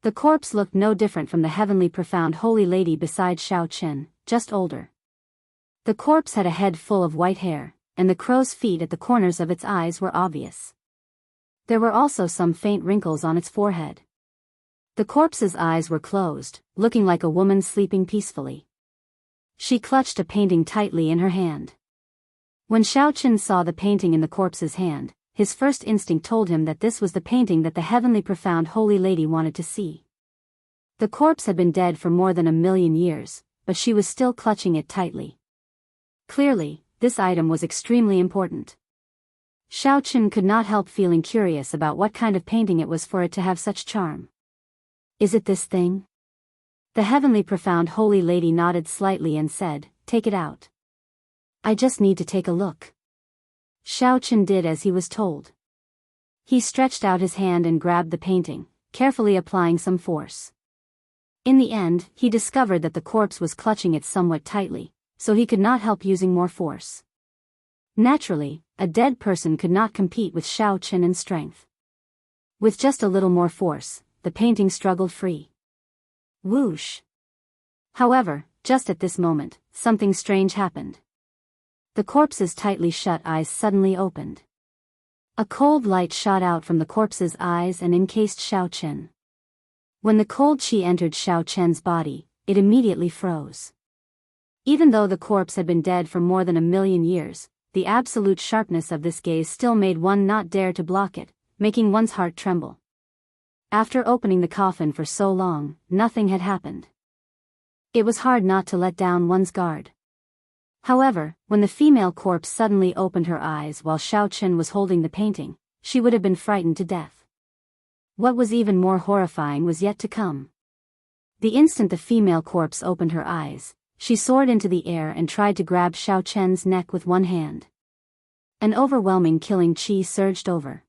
The corpse looked no different from the Heavenly Profound Holy Lady beside Xiaochen, just older. The corpse had a head full of white hair, and the crow's feet at the corners of its eyes were obvious. There were also some faint wrinkles on its forehead. The corpse's eyes were closed, looking like a woman sleeping peacefully. She clutched a painting tightly in her hand. When Xiaochen saw the painting in the corpse's hand, his first instinct told him that this was the painting that the Heavenly Profound Holy Lady wanted to see. The corpse had been dead for more than 1,000,000 years, but she was still clutching it tightly. Clearly, this item was extremely important. Xiaochen could not help feeling curious about what kind of painting it was for it to have such charm. Is it this thing? The Heavenly Profound Holy Lady nodded slightly and said, Take it out. I just need to take a look. Xiaochen did as he was told. He stretched out his hand and grabbed the painting, carefully applying some force. In the end, he discovered that the corpse was clutching it somewhat tightly, so he could not help using more force. Naturally, a dead person could not compete with Xiaochen in strength. With just a little more force, the painting struggled free. Whoosh! However, just at this moment, something strange happened. The corpse's tightly shut eyes suddenly opened. A cold light shot out from the corpse's eyes and encased Xiaochen. When the cold qi entered Xiaochen's body, it immediately froze. Even though the corpse had been dead for more than 1,000,000 years, the absolute sharpness of this gaze still made one not dare to block it, making one's heart tremble. After opening the coffin for so long, nothing had happened. It was hard not to let down one's guard. However, when the female corpse suddenly opened her eyes while Xiaochen was holding the painting, she would have been frightened to death. What was even more horrifying was yet to come. The instant the female corpse opened her eyes, she soared into the air and tried to grab Xiaochen's neck with one hand. An overwhelming killing qi surged over.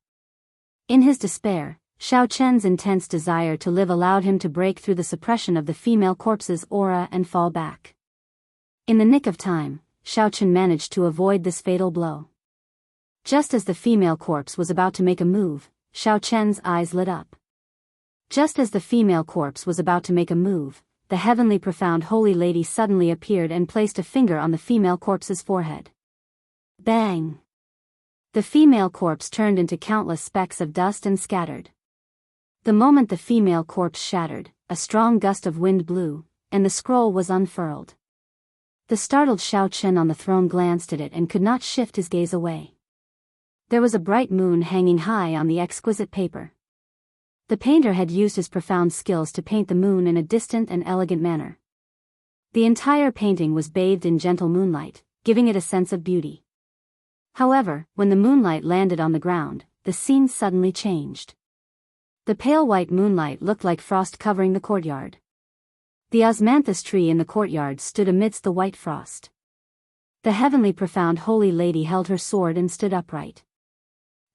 In his despair, Xiaochen's intense desire to live allowed him to break through the suppression of the female corpse's aura and fall back. In the nick of time, Xiaochen managed to avoid this fatal blow. Just as the female corpse was about to make a move, Xiaochen's eyes lit up. Just as the female corpse was about to make a move, the heavenly profound holy lady suddenly appeared and placed a finger on the female corpse's forehead. Bang! The female corpse turned into countless specks of dust and scattered. The moment the female corpse shattered, a strong gust of wind blew, and the scroll was unfurled. The startled Xiaochen on the throne glanced at it and could not shift his gaze away. There was a bright moon hanging high on the exquisite paper. The painter had used his profound skills to paint the moon in a distant and elegant manner. The entire painting was bathed in gentle moonlight, giving it a sense of beauty. However, when the moonlight landed on the ground, the scene suddenly changed. The pale white moonlight looked like frost covering the courtyard. The osmanthus tree in the courtyard stood amidst the white frost. The heavenly profound holy lady held her sword and stood upright.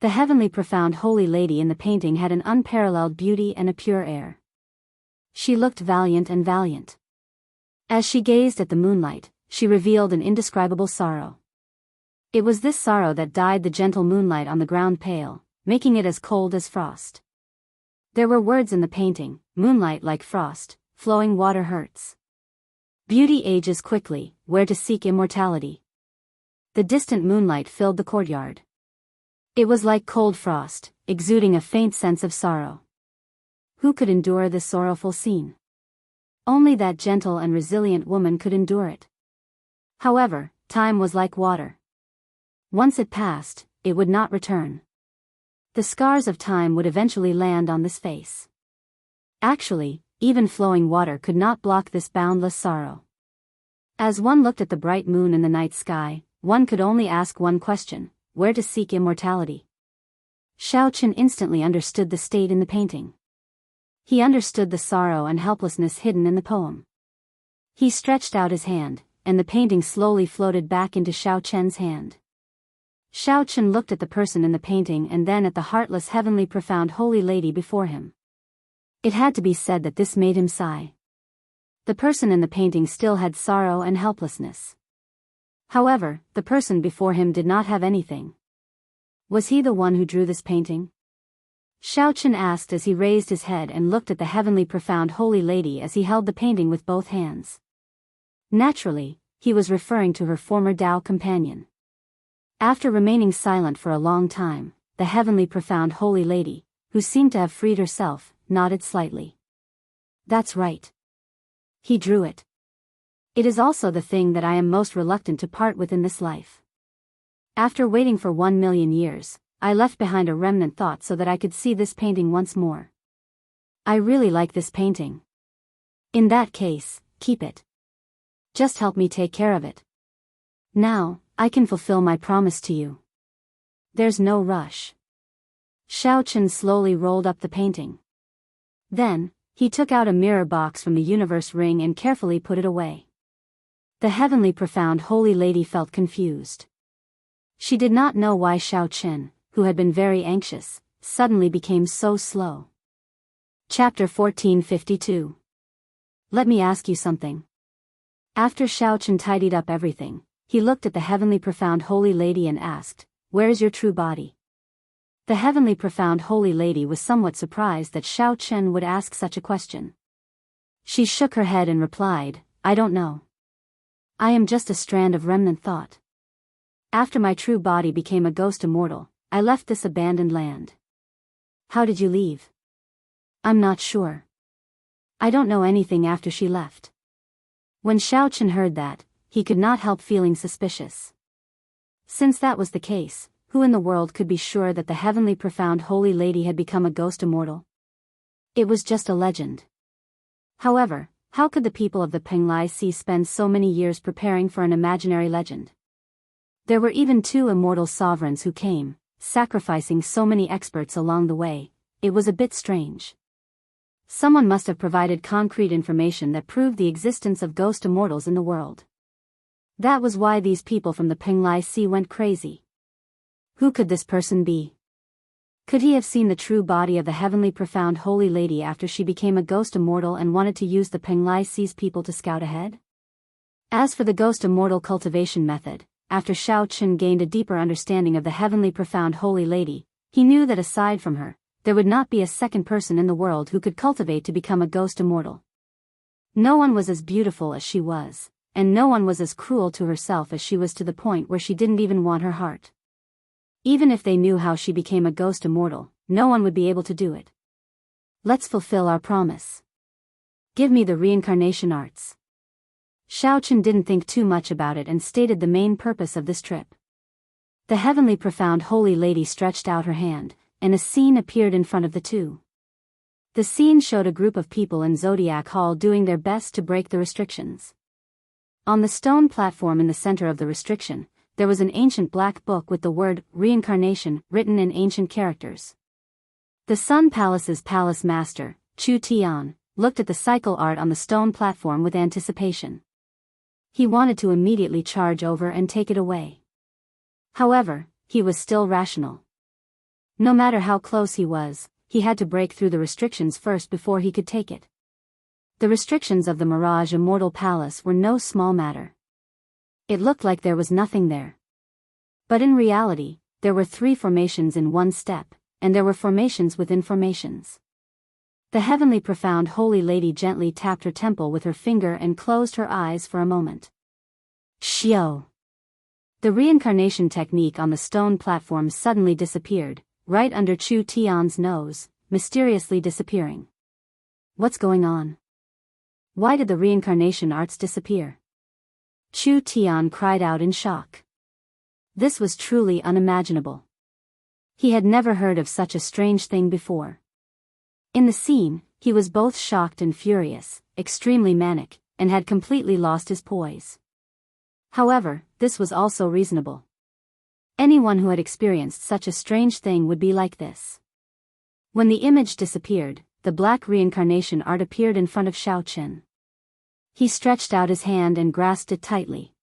The heavenly profound holy lady in the painting had an unparalleled beauty and a pure air. She looked valiant and valiant. As she gazed at the moonlight, she revealed an indescribable sorrow. It was this sorrow that dyed the gentle moonlight on the ground pale, making it as cold as frost. There were words in the painting: moonlight like frost, flowing water hurts. Beauty ages quickly, where to seek immortality? The distant moonlight filled the courtyard. It was like cold frost, exuding a faint sense of sorrow. Who could endure this sorrowful scene? Only that gentle and resilient woman could endure it. However, time was like water. Once it passed, it would not return. The scars of time would eventually land on this face. Actually, even flowing water could not block this boundless sorrow. As one looked at the bright moon in the night sky, one could only ask one question: where to seek immortality? Xiaochen instantly understood the state in the painting. He understood the sorrow and helplessness hidden in the poem. He stretched out his hand, and the painting slowly floated back into Xiaochen's hand. Xiaochen looked at the person in the painting and then at the heartless heavenly profound holy lady before him. It had to be said that this made him sigh. The person in the painting still had sorrow and helplessness. However, the person before him did not have anything. Was he the one who drew this painting? Xiaochen asked as he raised his head and looked at the heavenly profound holy lady as he held the painting with both hands. Naturally, he was referring to her former Dao companion. After remaining silent for a long time, the heavenly profound holy lady, who seemed to have freed herself, nodded slightly. That's right. He drew it. It is also the thing that I am most reluctant to part with in this life. After waiting for 1,000,000 years, I left behind a remnant thought so that I could see this painting once more. I really like this painting. In that case, keep it. Just help me take care of it. Now, I can fulfill my promise to you. There's no rush. Xiaochen slowly rolled up the painting. Then, he took out a mirror box from the universe ring and carefully put it away. The heavenly profound holy lady felt confused. She did not know why Xiaochen, who had been very anxious, suddenly became so slow. Chapter 1452. Let me ask you something. After Xiaochen tidied up everything, he looked at the heavenly profound holy lady and asked, "Where is your true body?" The heavenly profound holy lady was somewhat surprised that Xiaochen would ask such a question. She shook her head and replied, I don't know. I am just a strand of remnant thought. After my true body became a ghost immortal, I left this abandoned land. How did you leave? I'm not sure. I don't know anything after she left. When Xiaochen heard that, he could not help feeling suspicious. Since that was the case, who in the world could be sure that the heavenly profound holy lady had become a ghost immortal? It was just a legend. However, how could the people of the Penglai Sea spend so many years preparing for an imaginary legend? There were even 2 immortal sovereigns who came, sacrificing so many experts along the way. It was a bit strange. Someone must have provided concrete information that proved the existence of ghost immortals in the world. That was why these people from the Penglai Sea went crazy. Who could this person be? Could he have seen the true body of the heavenly profound holy lady after she became a ghost immortal and wanted to use the Penglai Sea's people to scout ahead? As for the ghost immortal cultivation method, after Xiaochen gained a deeper understanding of the heavenly profound holy lady, he knew that aside from her, there would not be a second person in the world who could cultivate to become a ghost immortal. No one was as beautiful as she was, and no one was as cruel to herself as she was, to the point where she didn't even want her heart. Even if they knew how she became a ghost immortal, no one would be able to do it. Let's fulfill our promise. Give me the reincarnation arts. Xiaochen didn't think too much about it and stated the main purpose of this trip. The heavenly profound holy lady stretched out her hand, and a scene appeared in front of the 2. The scene showed a group of people in Zodiac Hall doing their best to break the restrictions. On the stone platform in the center of the restriction, there was an ancient black book with the word reincarnation written in ancient characters. The Sun Palace's palace master, Chu Tian, looked at the cycle art on the stone platform with anticipation. He wanted to immediately charge over and take it away. However, he was still rational. No matter how close he was, he had to break through the restrictions first before he could take it. The restrictions of the Mirage Immortal Palace were no small matter. It looked like there was nothing there. But in reality, there were 3 formations in one step, and there were formations within formations. The heavenly profound holy lady gently tapped her temple with her finger and closed her eyes for a moment. Xiao! The reincarnation technique on the stone platform suddenly disappeared, right under Chu Tian's nose, mysteriously disappearing. What's going on? Why did the reincarnation arts disappear? Chu Tian cried out in shock. This was truly unimaginable. He had never heard of such a strange thing before. In the scene, he was both shocked and furious, extremely manic, and had completely lost his poise. However, this was also reasonable. Anyone who had experienced such a strange thing would be like this. When the image disappeared, the black reincarnation art appeared in front of Xiaochen. He stretched out his hand and grasped it tightly.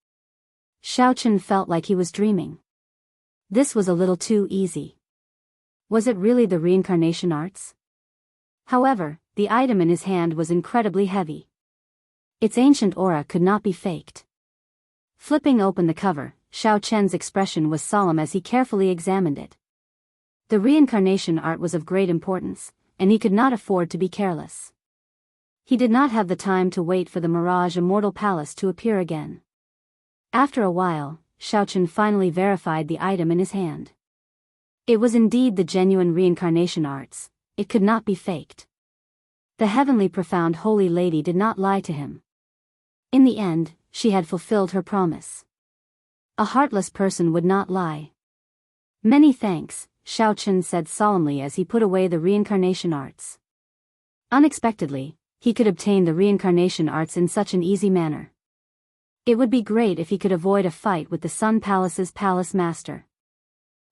Xiaochen felt like he was dreaming. This was a little too easy. Was it really the reincarnation arts? However, the item in his hand was incredibly heavy. Its ancient aura could not be faked. Flipping open the cover, Xiaochen's expression was solemn as he carefully examined it. The reincarnation art was of great importance, and he could not afford to be careless. He did not have the time to wait for the Mirage Immortal Palace to appear again. After a while, Xiaochen finally verified the item in his hand. It was indeed the genuine reincarnation arts. It could not be faked. The heavenly profound holy lady did not lie to him. In the end, she had fulfilled her promise. A heartless person would not lie. Many thanks, Xiaochen said solemnly as he put away the reincarnation arts. Unexpectedly, he could obtain the reincarnation arts in such an easy manner. It would be great if he could avoid a fight with the Sun Palace's palace master.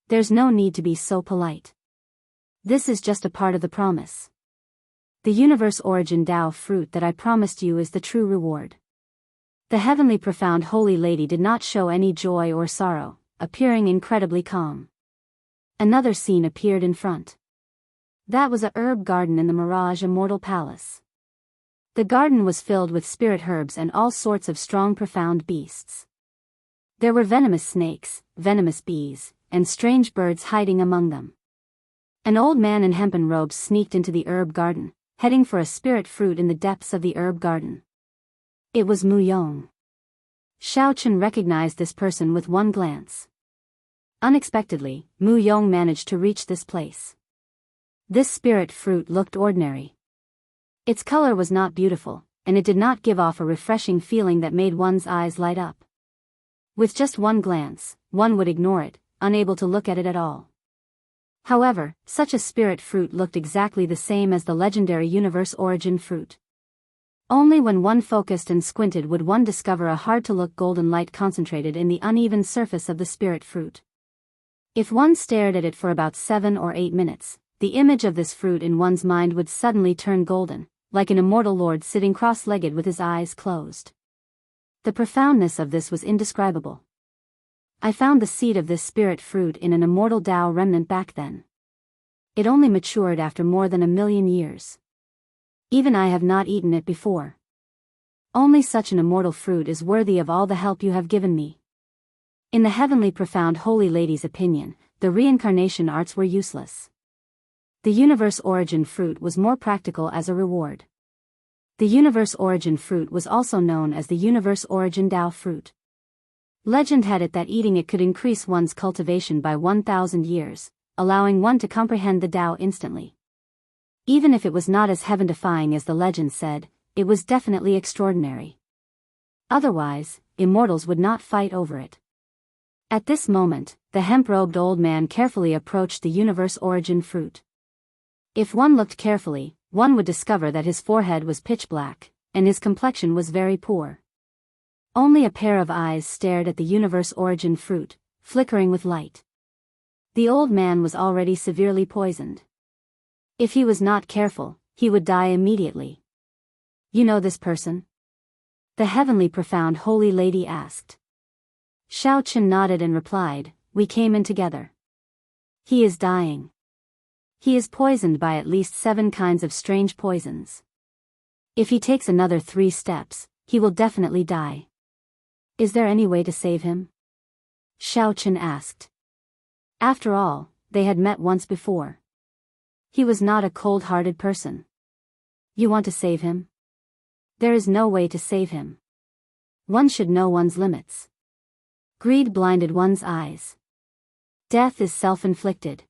There's no need to be so polite. This is just a part of the promise. The universe origin Tao fruit that I promised you is the true reward. The heavenly profound holy lady did not show any joy or sorrow, appearing incredibly calm. Another scene appeared in front. That was a herb garden in the Mirage Immortal Palace. The garden was filled with spirit herbs and all sorts of strong profound beasts. There were venomous snakes, venomous bees, and strange birds hiding among them. An old man in hempen robes sneaked into the herb garden, heading for a spirit fruit in the depths of the herb garden. It was Mu Yong. Xiaochen recognized this person with one glance. Unexpectedly, Mu Yong managed to reach this place. This spirit fruit looked ordinary. Its color was not beautiful, and it did not give off a refreshing feeling that made one's eyes light up. With just one glance, one would ignore it, unable to look at it at all. However, such a spirit fruit looked exactly the same as the legendary universe origin fruit. Only when one focused and squinted would one discover a hard-to-look golden light concentrated in the uneven surface of the spirit fruit. If one stared at it for about 7 or 8 minutes, the image of this fruit in one's mind would suddenly turn golden, like an immortal lord sitting cross-legged with his eyes closed. The profoundness of this was indescribable. I found the seed of this spirit fruit in an immortal Tao remnant back then. It only matured after more than 1,000,000 years. Even I have not eaten it before. Only such an immortal fruit is worthy of all the help you have given me. In the heavenly profound holy lady's opinion, the reincarnation arts were useless. The universe origin fruit was more practical as a reward. The universe origin fruit was also known as the universe origin Tao fruit. Legend had it that eating it could increase one's cultivation by 1,000 years, allowing one to comprehend the Tao instantly. Even if it was not as heaven-defying as the legend said, it was definitely extraordinary. Otherwise, immortals would not fight over it. At this moment, the hemp-robed old man carefully approached the universe origin fruit. If one looked carefully, one would discover that his forehead was pitch black, and his complexion was very poor. Only a pair of eyes stared at the universe origin fruit, flickering with light. The old man was already severely poisoned. If he was not careful, he would die immediately. You know this person? The heavenly profound holy lady asked. Xiaochen nodded and replied, we came in together. He is dying. He is poisoned by at least 7 kinds of strange poisons. If he takes another 3 steps, he will definitely die. Is there any way to save him? Xiaochen asked. After all, they had met once before. He was not a cold-hearted person. You want to save him? There is no way to save him. One should know one's limits. Greed blinded one's eyes. Death is self-inflicted.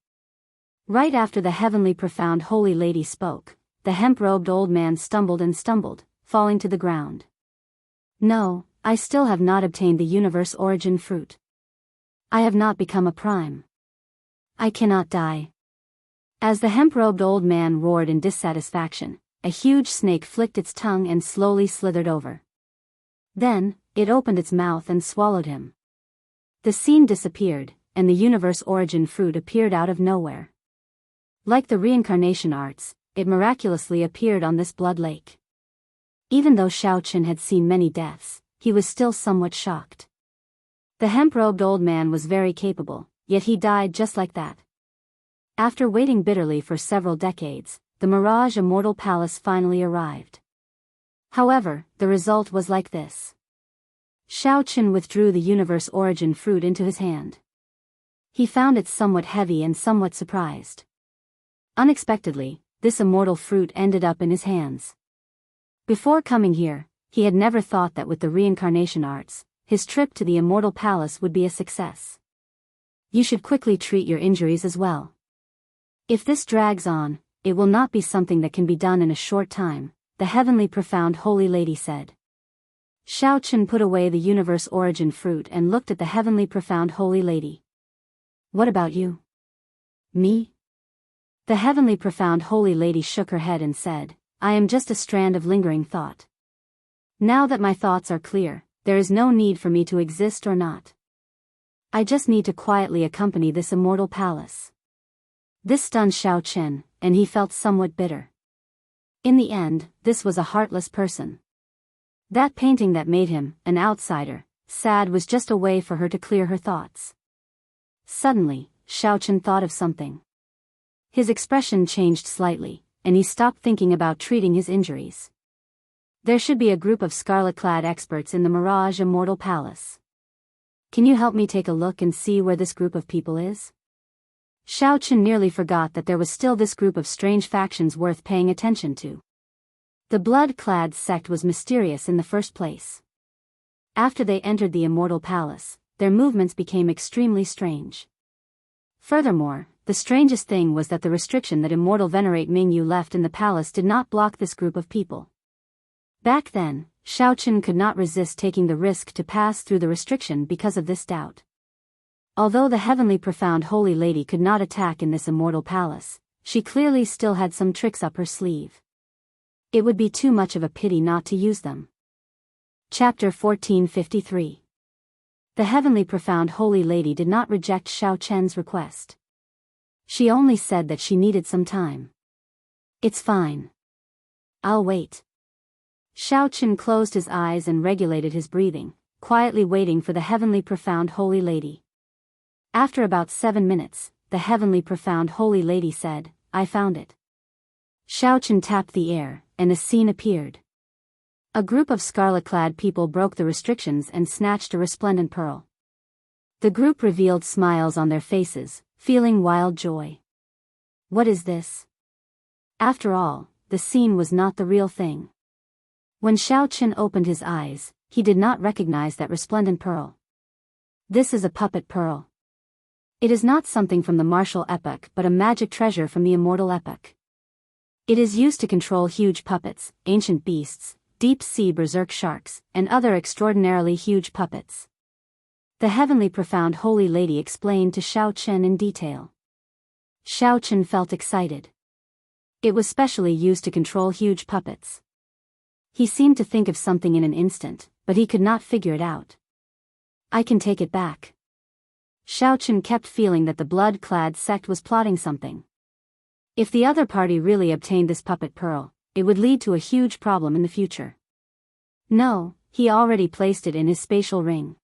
Right after the heavenly profound holy lady spoke, the hemp-robed old man stumbled, falling to the ground. No, I still have not obtained the universe origin fruit. I have not become a prime. I cannot die. As the hemp-robed old man roared in dissatisfaction, a huge snake flicked its tongue and slowly slithered over. Then, it opened its mouth and swallowed him. The scene disappeared, and the universe origin fruit appeared out of nowhere. Like the reincarnation arts, it miraculously appeared on this blood lake. Even though Xiaochen had seen many deaths, he was still somewhat shocked. The hemp-robed old man was very capable, yet he died just like that. After waiting bitterly for several decades, the Mirage Immortal Palace finally arrived. However, the result was like this. Xiaochen withdrew the universe origin fruit into his hand. He found it somewhat heavy and somewhat surprised. Unexpectedly, this immortal fruit ended up in his hands. Before coming here, he had never thought that with the reincarnation arts, his trip to the Immortal Palace would be a success. You should quickly treat your injuries as well. If this drags on, it will not be something that can be done in a short time, the heavenly profound holy lady said. Xiaochen put away the universe origin fruit and looked at the heavenly profound holy lady. What about you? Me? The heavenly profound holy lady shook her head and said, I am just a strand of lingering thought. Now that my thoughts are clear, there is no need for me to exist or not. I just need to quietly accompany this immortal palace. This stunned Xiaochen, and he felt somewhat bitter. In the end, this was a heartless person. That painting that made him, an outsider, sad was just a way for her to clear her thoughts. Suddenly, Xiaochen thought of something. His expression changed slightly, and he stopped thinking about treating his injuries. There should be a group of scarlet-clad experts in the Mirage Immortal Palace. Can you help me take a look and see where this group of people is? Xiao nearly forgot that there was still this group of strange factions worth paying attention to. The blood-clad sect was mysterious in the first place. After they entered the Immortal Palace, their movements became extremely strange. Furthermore, the strangest thing was that the restriction that Immortal Venerate Mingyu left in the palace did not block this group of people. Back then, Xiao could not resist taking the risk to pass through the restriction because of this doubt. Although the heavenly profound holy lady could not attack in this immortal palace, she clearly still had some tricks up her sleeve. It would be too much of a pity not to use them. Chapter 1453. The heavenly profound holy lady did not reject Xiao request. She only said that she needed some time. It's fine. I'll wait. Xiao closed his eyes and regulated his breathing, quietly waiting for the heavenly profound holy lady. After about 7 minutes, the heavenly profound holy lady said, I found it. Xiao tapped the air, and a scene appeared. A group of scarlet-clad people broke the restrictions and snatched a resplendent pearl. The group revealed smiles on their faces, feeling wild joy. What is this? After all, the scene was not the real thing. When Xiao opened his eyes, he did not recognize that resplendent pearl. This is a puppet pearl. It is not something from the martial epoch but a magic treasure from the immortal epoch. It is used to control huge puppets, ancient beasts, deep-sea berserk sharks, and other extraordinarily huge puppets. The heavenly profound holy lady explained to Xiao in detail. Xiao felt excited. It was specially used to control huge puppets. He seemed to think of something in an instant, but he could not figure it out. I can take it back. Xiao kept feeling that the blood-clad sect was plotting something. If the other party really obtained this puppet pearl, it would lead to a huge problem in the future. No, he already placed it in his spatial ring.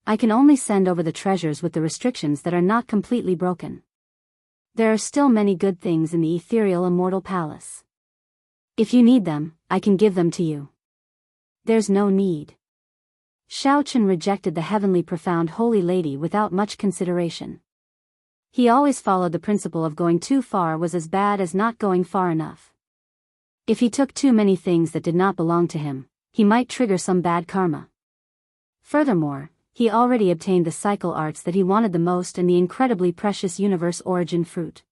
I can only send over the treasures with the restrictions that are not completely broken. There are still many good things in the ethereal immortal palace. If you need them, I can give them to you. There's no need. Xiao rejected the heavenly profound holy lady without much consideration. He always followed the principle of going too far was as bad as not going far enough. If he took too many things that did not belong to him, he might trigger some bad karma. Furthermore, he already obtained the cycle arts that he wanted the most and the incredibly precious universe origin fruit.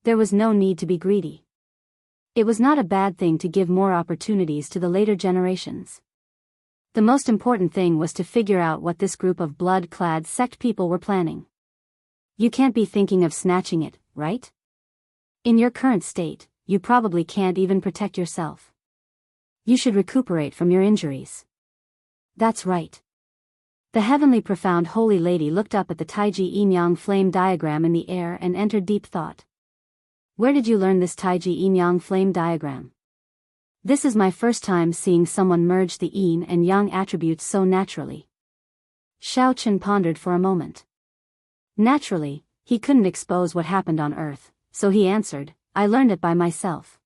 There was no need to be greedy. It was not a bad thing to give more opportunities to the later generations. The most important thing was to figure out what this group of blood-clad sect people were planning. You can't be thinking of snatching it, right? In your current state, you probably can't even protect yourself. You should recuperate from your injuries. That's right. The heavenly profound holy lady looked up at the Taiji yin-yang flame diagram in the air and entered deep thought. Where did you learn this Taiji yin-yang flame diagram? This is my first time seeing someone merge the yin and yang attributes so naturally. Xiao pondered for a moment. Naturally, he couldn't expose what happened on Earth, so he answered, I learned it by myself.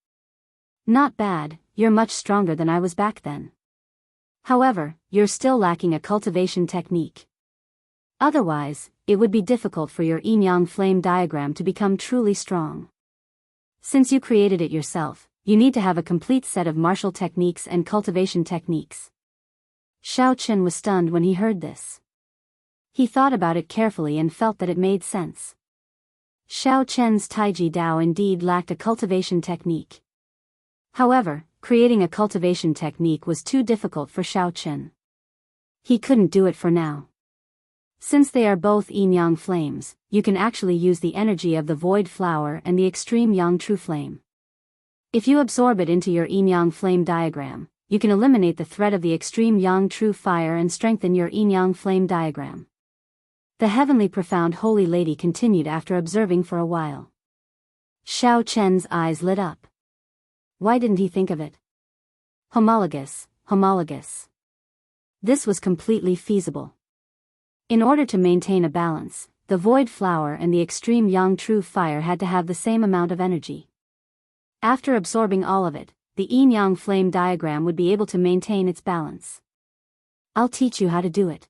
Not bad, you're much stronger than I was back then. However, you're still lacking a cultivation technique. Otherwise, it would be difficult for your yin-yang flame diagram to become truly strong. Since you created it yourself, you need to have a complete set of martial techniques and cultivation techniques. Xiao was stunned when he heard this. He thought about it carefully and felt that it made sense. Xiao Chen's Taiji Dao indeed lacked a cultivation technique. However, creating a cultivation technique was too difficult for Xiao Chen. He couldn't do it for now. Since they are both yin-yang flames, you can actually use the energy of the void flower and the extreme yang true flame. If you absorb it into your yin-yang flame diagram, you can eliminate the threat of the extreme yang true fire and strengthen your yin-yang flame diagram. The heavenly profound holy lady continued after observing for a while. Xiao Chen's eyes lit up. Why didn't he think of it? Homologous. This was completely feasible. In order to maintain a balance, the void flower and the extreme yang true fire had to have the same amount of energy. After absorbing all of it, the yin-yang flame diagram would be able to maintain its balance. I'll teach you how to do it.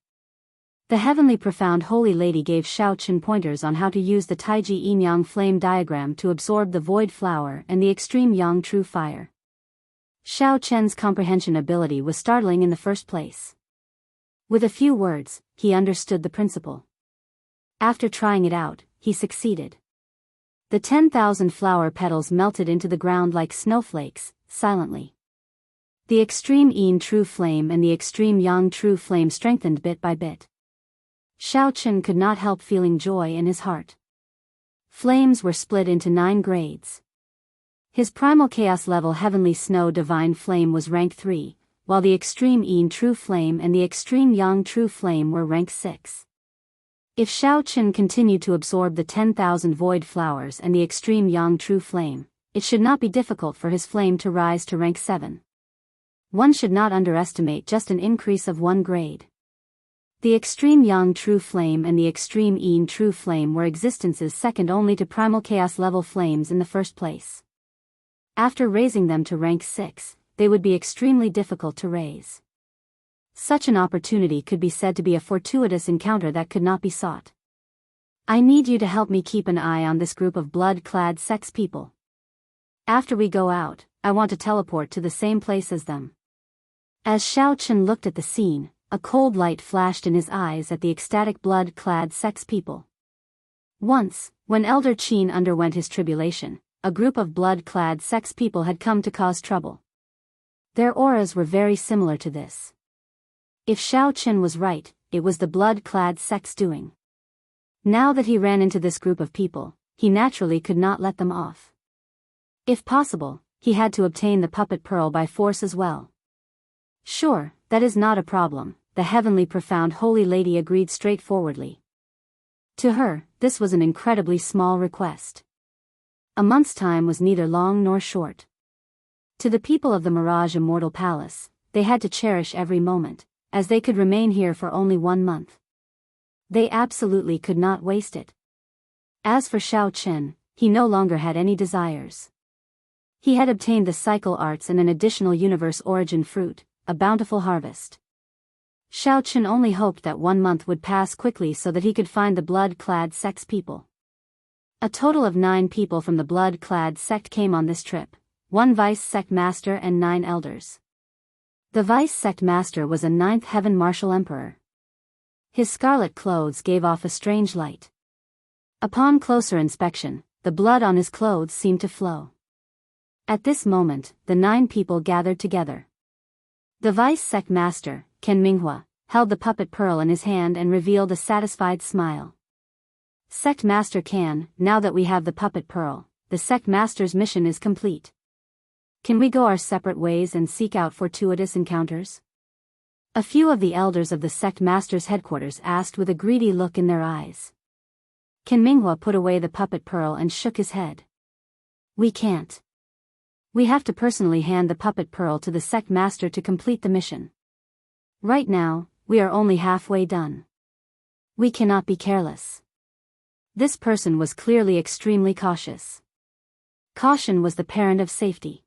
The heavenly profound holy lady gave Xiao Chen pointers on how to use the Taiji yin-yang flame diagram to absorb the void flower and the extreme yang true fire. Xiao Chen's comprehension ability was startling in the first place. With a few words, he understood the principle. After trying it out, he succeeded. The 10,000 flower petals melted into the ground like snowflakes, silently. The extreme yin true flame and the extreme yang true flame strengthened bit by bit. Xiao Chen could not help feeling joy in his heart. Flames were split into 9 grades. His primal chaos level heavenly snow divine flame was rank 3, while the extreme yin true flame and the extreme yang true flame were rank 6. If Xiao Chen continued to absorb the 10,000 void flowers and the extreme yang true flame, it should not be difficult for his flame to rise to rank 7. One should not underestimate just an increase of 1 grade. The extreme yang true flame and the extreme yin true flame were existences second only to primal chaos level flames in the first place. After raising them to rank 6, they would be extremely difficult to raise. Such an opportunity could be said to be a fortuitous encounter that could not be sought. I need you to help me keep an eye on this group of blood-clad sex people. After we go out, I want to teleport to the same place as them. As Xiao Chen looked at the scene, a cold light flashed in his eyes at the ecstatic blood-clad sex people. Once, when Elder Qin underwent his tribulation, a group of blood-clad sex people had come to cause trouble. Their auras were very similar to this. If Xiao Chen was right, it was the blood-clad sex doing. Now that he ran into this group of people, he naturally could not let them off. If possible, he had to obtain the puppet pearl by force as well. Sure, that is not a problem, the heavenly profound holy lady agreed straightforwardly. To her, this was an incredibly small request. A month's time was neither long nor short. To the people of the Mirage Immortal Palace, they had to cherish every moment, as they could remain here for only 1 month. They absolutely could not waste it. As for Xiao Chen, he no longer had any desires. He had obtained the cycle arts and an additional universe origin fruit, a bountiful harvest. Xiao Chen only hoped that 1 month would pass quickly so that he could find the blood-clad sex people. A total of 9 people from the blood-clad sect came on this trip, 1 vice sect master and 9 elders. The vice sect master was a 9th heaven martial emperor. His scarlet clothes gave off a strange light. Upon closer inspection, the blood on his clothes seemed to flow. At this moment, the 9 people gathered together. The vice sect master, Ken Minghua, held the puppet pearl in his hand and revealed a satisfied smile. Sect Master Can, now that we have the puppet pearl, the sect master's mission is complete. Can we go our separate ways and seek out fortuitous encounters? A few of the elders of the sect master's headquarters asked with a greedy look in their eyes. Ken Minghua put away the puppet pearl and shook his head. We can't. We have to personally hand the puppet pearl to the sect master to complete the mission. Right now, we are only halfway done. We cannot be careless. This person was clearly extremely cautious. Caution was the parent of safety.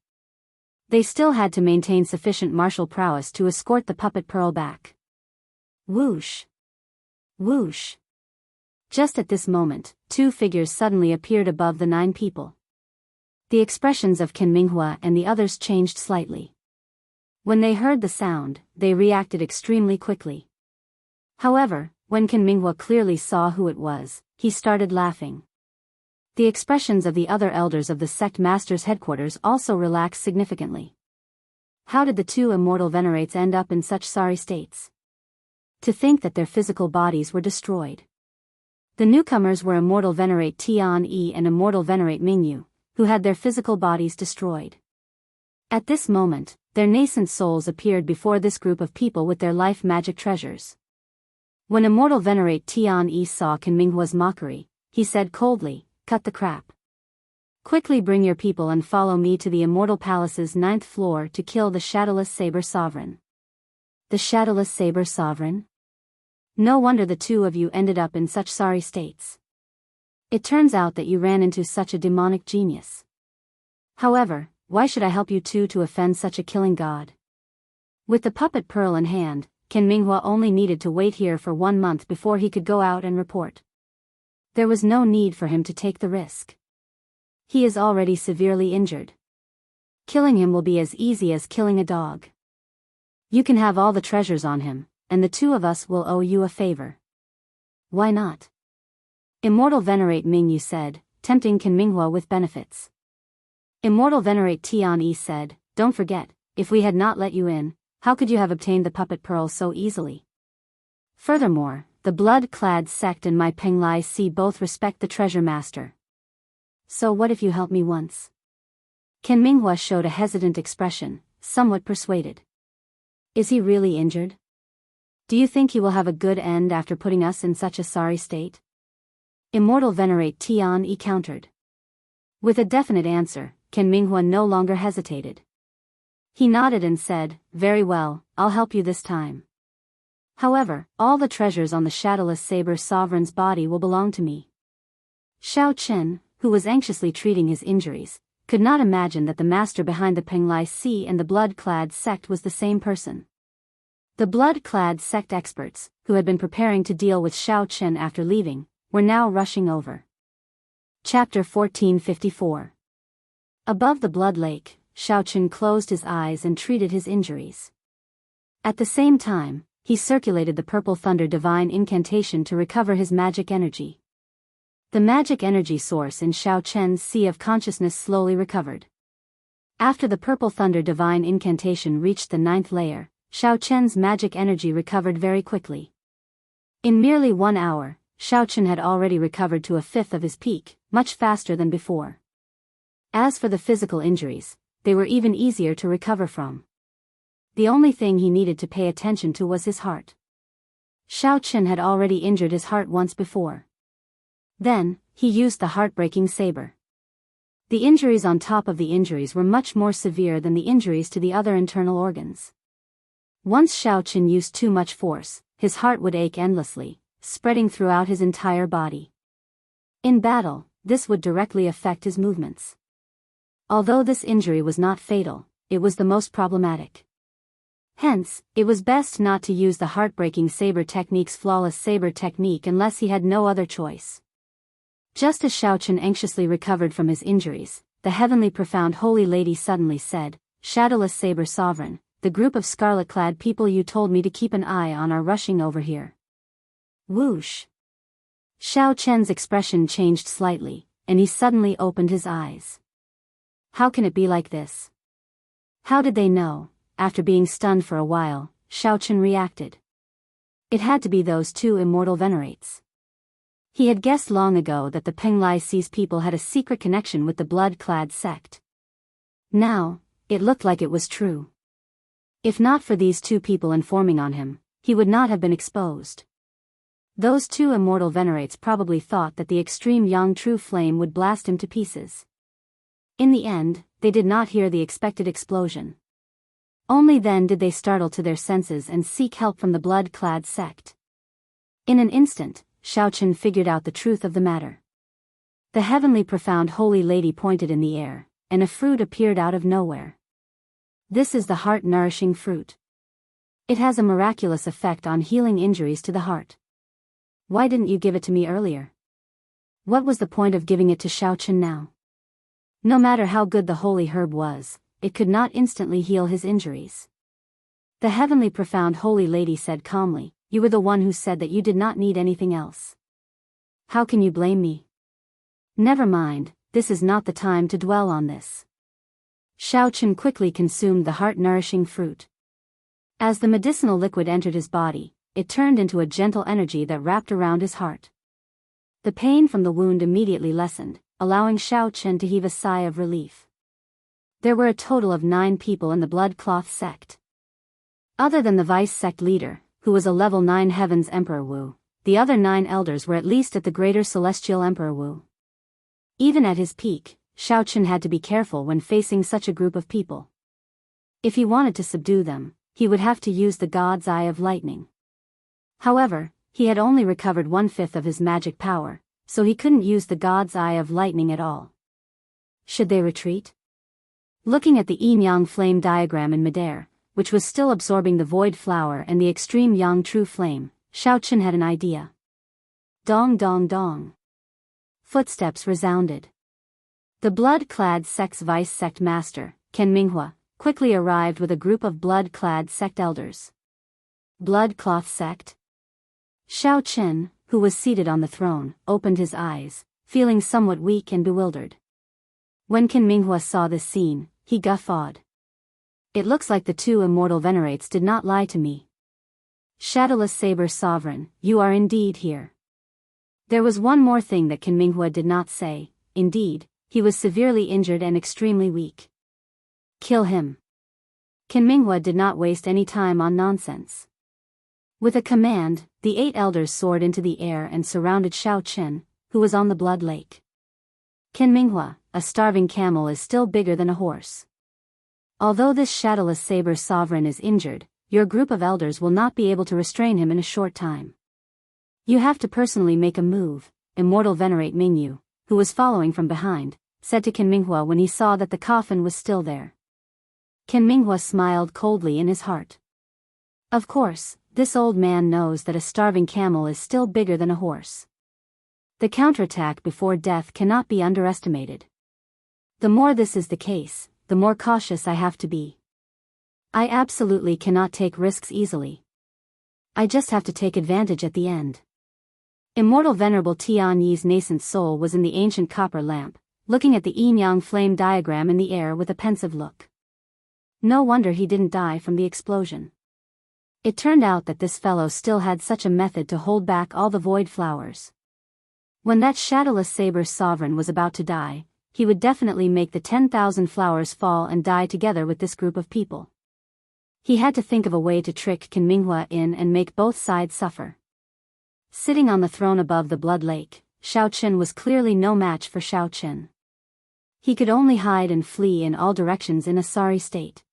They still had to maintain sufficient martial prowess to escort the puppet pearl back. Whoosh! Whoosh! Just at this moment, 2 figures suddenly appeared above the 9 people. The expressions of Ken Minghua and the others changed slightly. When they heard the sound, they reacted extremely quickly. However, when Ken Minghua clearly saw who it was, he started laughing. The expressions of the other elders of the sect master's headquarters also relaxed significantly. How did the 2 immortal venerates end up in such sorry states? To think that their physical bodies were destroyed. The newcomers were Immortal Venerate Tian Yi and Immortal Venerate Mingyu, who had their physical bodies destroyed. At this moment, their nascent souls appeared before this group of people with their life magic treasures. When Immortal Venerate Tian Yi saw Ken Minghua's mockery, he said coldly, "Cut the crap. Quickly bring your people and follow me to the Immortal Palace's 9th floor to kill the Shadowless Saber Sovereign." The Shadowless Saber Sovereign? No wonder the 2 of you ended up in such sorry states. It turns out that you ran into such a demonic genius. However, why should I help you 2 to offend such a killing god? With the puppet pearl in hand, Ken Minghua only needed to wait here for 1 month before he could go out and report. There was no need for him to take the risk. He is already severely injured. Killing him will be as easy as killing a dog. You can have all the treasures on him, and the two of us will owe you a favor. Why not? Immortal Venerate Mingyu said, tempting Ken Minghua with benefits. Immortal Venerate Tianyi said, don't forget, if we had not let you in, how could you have obtained the puppet pearl so easily? Furthermore, the blood-clad sect and my Penglai Si both respect the treasure master. So what if you help me once? Ken Minghua showed a hesitant expression, somewhat persuaded. Is he really injured? Do you think he will have a good end after putting us in such a sorry state? Immortal Venerate Tianyi countered. With a definite answer, Ken Minghua no longer hesitated. He nodded and said, very well, I'll help you this time. However, all the treasures on the shadowless saber sovereign's body will belong to me. Xiao Chen, who was anxiously treating his injuries, could not imagine that the master behind the Penglai Si and the blood-clad sect was the same person. The blood-clad sect experts, who had been preparing to deal with Xiao Chen after leaving, were now rushing over. Chapter 1454. Above the blood lake, Xiao Chen closed his eyes and treated his injuries. At the same time, he circulated the purple thunder divine incantation to recover his magic energy. The magic energy source in Xiao Chen's sea of consciousness slowly recovered. After the purple thunder divine incantation reached the 9th layer, Xiao Chen's magic energy recovered very quickly. In merely 1 hour, Xiao Chen had already recovered to 1/5 of his peak, much faster than before. As for the physical injuries, they were even easier to recover from. The only thing he needed to pay attention to was his heart. Xiao Chen had already injured his heart once before. Then, he used the heartbreaking saber. The injuries on top of the injuries were much more severe than the injuries to the other internal organs. Once Xiao Chen used too much force, his heart would ache endlessly, spreading throughout his entire body. In battle, this would directly affect his movements. Although this injury was not fatal, it was the most problematic. Hence, it was best not to use the heartbreaking saber technique's flawless saber technique unless he had no other choice. Just as Xiao Chen anxiously recovered from his injuries, the heavenly profound holy lady suddenly said, Shadowless Saber Sovereign, the group of scarlet-clad people you told me to keep an eye on are rushing over here. Whoosh! Xiao Chen's expression changed slightly, and he suddenly opened his eyes. How can it be like this? How did they know? After being stunned for a while, Xiao Chen reacted. It had to be those two immortal venerates. He had guessed long ago that the Penglai Si's people had a secret connection with the blood-clad sect. Now, it looked like it was true. If not for these two people informing on him, he would not have been exposed. Those two immortal venerates probably thought that the extreme Yang True Flame would blast him to pieces. In the end, they did not hear the expected explosion. Only then did they startle to their senses and seek help from the blood-clad sect. In an instant, Xiao Chen figured out the truth of the matter. The heavenly profound holy lady pointed in the air, and a fruit appeared out of nowhere. This is the heart-nourishing fruit. It has a miraculous effect on healing injuries to the heart. Why didn't you give it to me earlier? What was the point of giving it to Xiao Chen now? No matter how good the holy herb was, it could not instantly heal his injuries. The heavenly profound holy lady said calmly, You were the one who said that you did not need anything else. How can you blame me? Never mind, this is not the time to dwell on this. Xiao Chen quickly consumed the heart-nourishing fruit. As the medicinal liquid entered his body, it turned into a gentle energy that wrapped around his heart. The pain from the wound immediately lessened, allowing Xiao Chen to heave a sigh of relief. There were a total of 9 people in the blood cloth sect. Other than the vice sect leader, who was a level 9 Heavens Emperor Wu, the other 9 elders were at least at the greater celestial Emperor Wu. Even at his peak, Xiao Chen had to be careful when facing such a group of people. If he wanted to subdue them, he would have to use the God's Eye of Lightning. However, he had only recovered 1/5 of his magic power, so he couldn't use the God's Eye of Lightning at all. Should they retreat? Looking at the yin-yang flame diagram in midair, which was still absorbing the void flower and the extreme yang true flame, Xiaochen had an idea. Dong dong dong. Footsteps resounded. The blood-clad sect's vice sect master, Ken Minghua, quickly arrived with a group of blood-clad sect elders. Blood cloth sect? Xiaochen, who was seated on the throne, opened his eyes, feeling somewhat weak and bewildered. When Ken Minghua saw this scene, he guffawed. It looks like the two immortal venerates did not lie to me. Shadowless Saber Sovereign, you are indeed here. There was one more thing that Ken Minghua did not say. Indeed, he was severely injured and extremely weak. Kill him. Ken Minghua did not waste any time on nonsense. With a command, the 8 elders soared into the air and surrounded Xiaochen, who was on the blood lake. Ken Minghua, a starving camel is still bigger than a horse. Although this shadowless saber sovereign is injured, your group of elders will not be able to restrain him in a short time. You have to personally make a move, Immortal Venerate Mingyu, who was following from behind, said to Ken Minghua when he saw that the coffin was still there. Ken Minghua smiled coldly in his heart. Of course, this old man knows that a starving camel is still bigger than a horse. The counterattack before death cannot be underestimated. The more this is the case, the more cautious I have to be. I absolutely cannot take risks easily. I just have to take advantage at the end. Immortal Venerable Tian Yi's nascent soul was in the ancient copper lamp, looking at the yin-yang flame diagram in the air with a pensive look. No wonder he didn't die from the explosion. It turned out that this fellow still had such a method to hold back all the void flowers. When that shadowless saber sovereign was about to die, he would definitely make the 10,000 flowers fall and die together with this group of people. He had to think of a way to trick Ken Minghua in and make both sides suffer. Sitting on the throne above the blood lake, Xiaochen was clearly no match for Xiaochen. He could only hide and flee in all directions in a sorry state.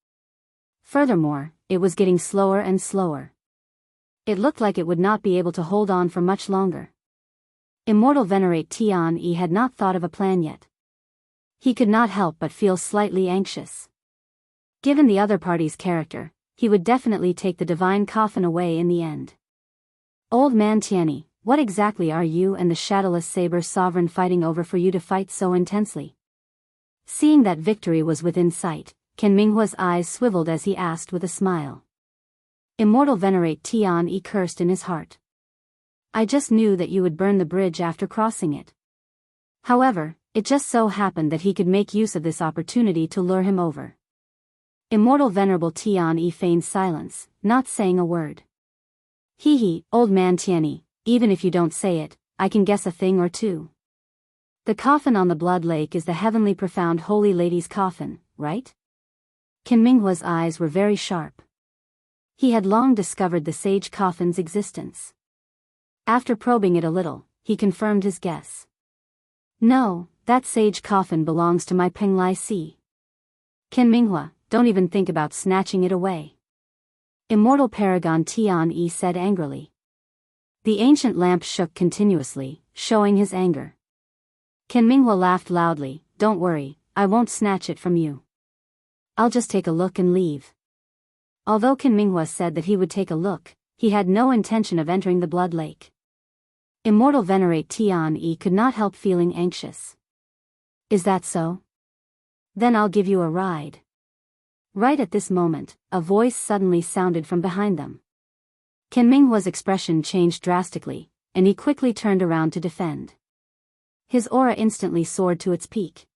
Furthermore, it was getting slower and slower. It looked like it would not be able to hold on for much longer. Immortal Venerate Tian Yi had not thought of a plan yet. He could not help but feel slightly anxious. Given the other party's character, he would definitely take the divine coffin away in the end. Old man Tianyi, what exactly are you and the shadowless saber sovereign fighting over for you to fight so intensely? Seeing that victory was within sight, Ken Minghua's eyes swiveled as he asked with a smile. Immortal Venerate Tian Yi cursed in his heart. I just knew that you would burn the bridge after crossing it. However, it just so happened that he could make use of this opportunity to lure him over. Immortal Venerable Tian Yi feigned silence, not saying a word. Hee, old man Tianyi, even if you don't say it, I can guess a thing or two. The coffin on the blood lake is the heavenly profound holy lady's coffin, right? Ken Minghua's eyes were very sharp. He had long discovered the sage coffin's existence. After probing it a little, he confirmed his guess. No, that sage coffin belongs to my Penglai Si. Ken Minghua, don't even think about snatching it away. Immortal Paragon Tian Yi said angrily. The ancient lamp shook continuously, showing his anger. Ken Minghua laughed loudly, don't worry, I won't snatch it from you. I'll just take a look and leave. Although Ken Minghua said that he would take a look, he had no intention of entering the blood lake. Immortal Venerate Tian Yi could not help feeling anxious. Is that so? Then I'll give you a ride. Right at this moment, a voice suddenly sounded from behind them. Ken Minghua's expression changed drastically, and he quickly turned around to defend. His aura instantly soared to its peak.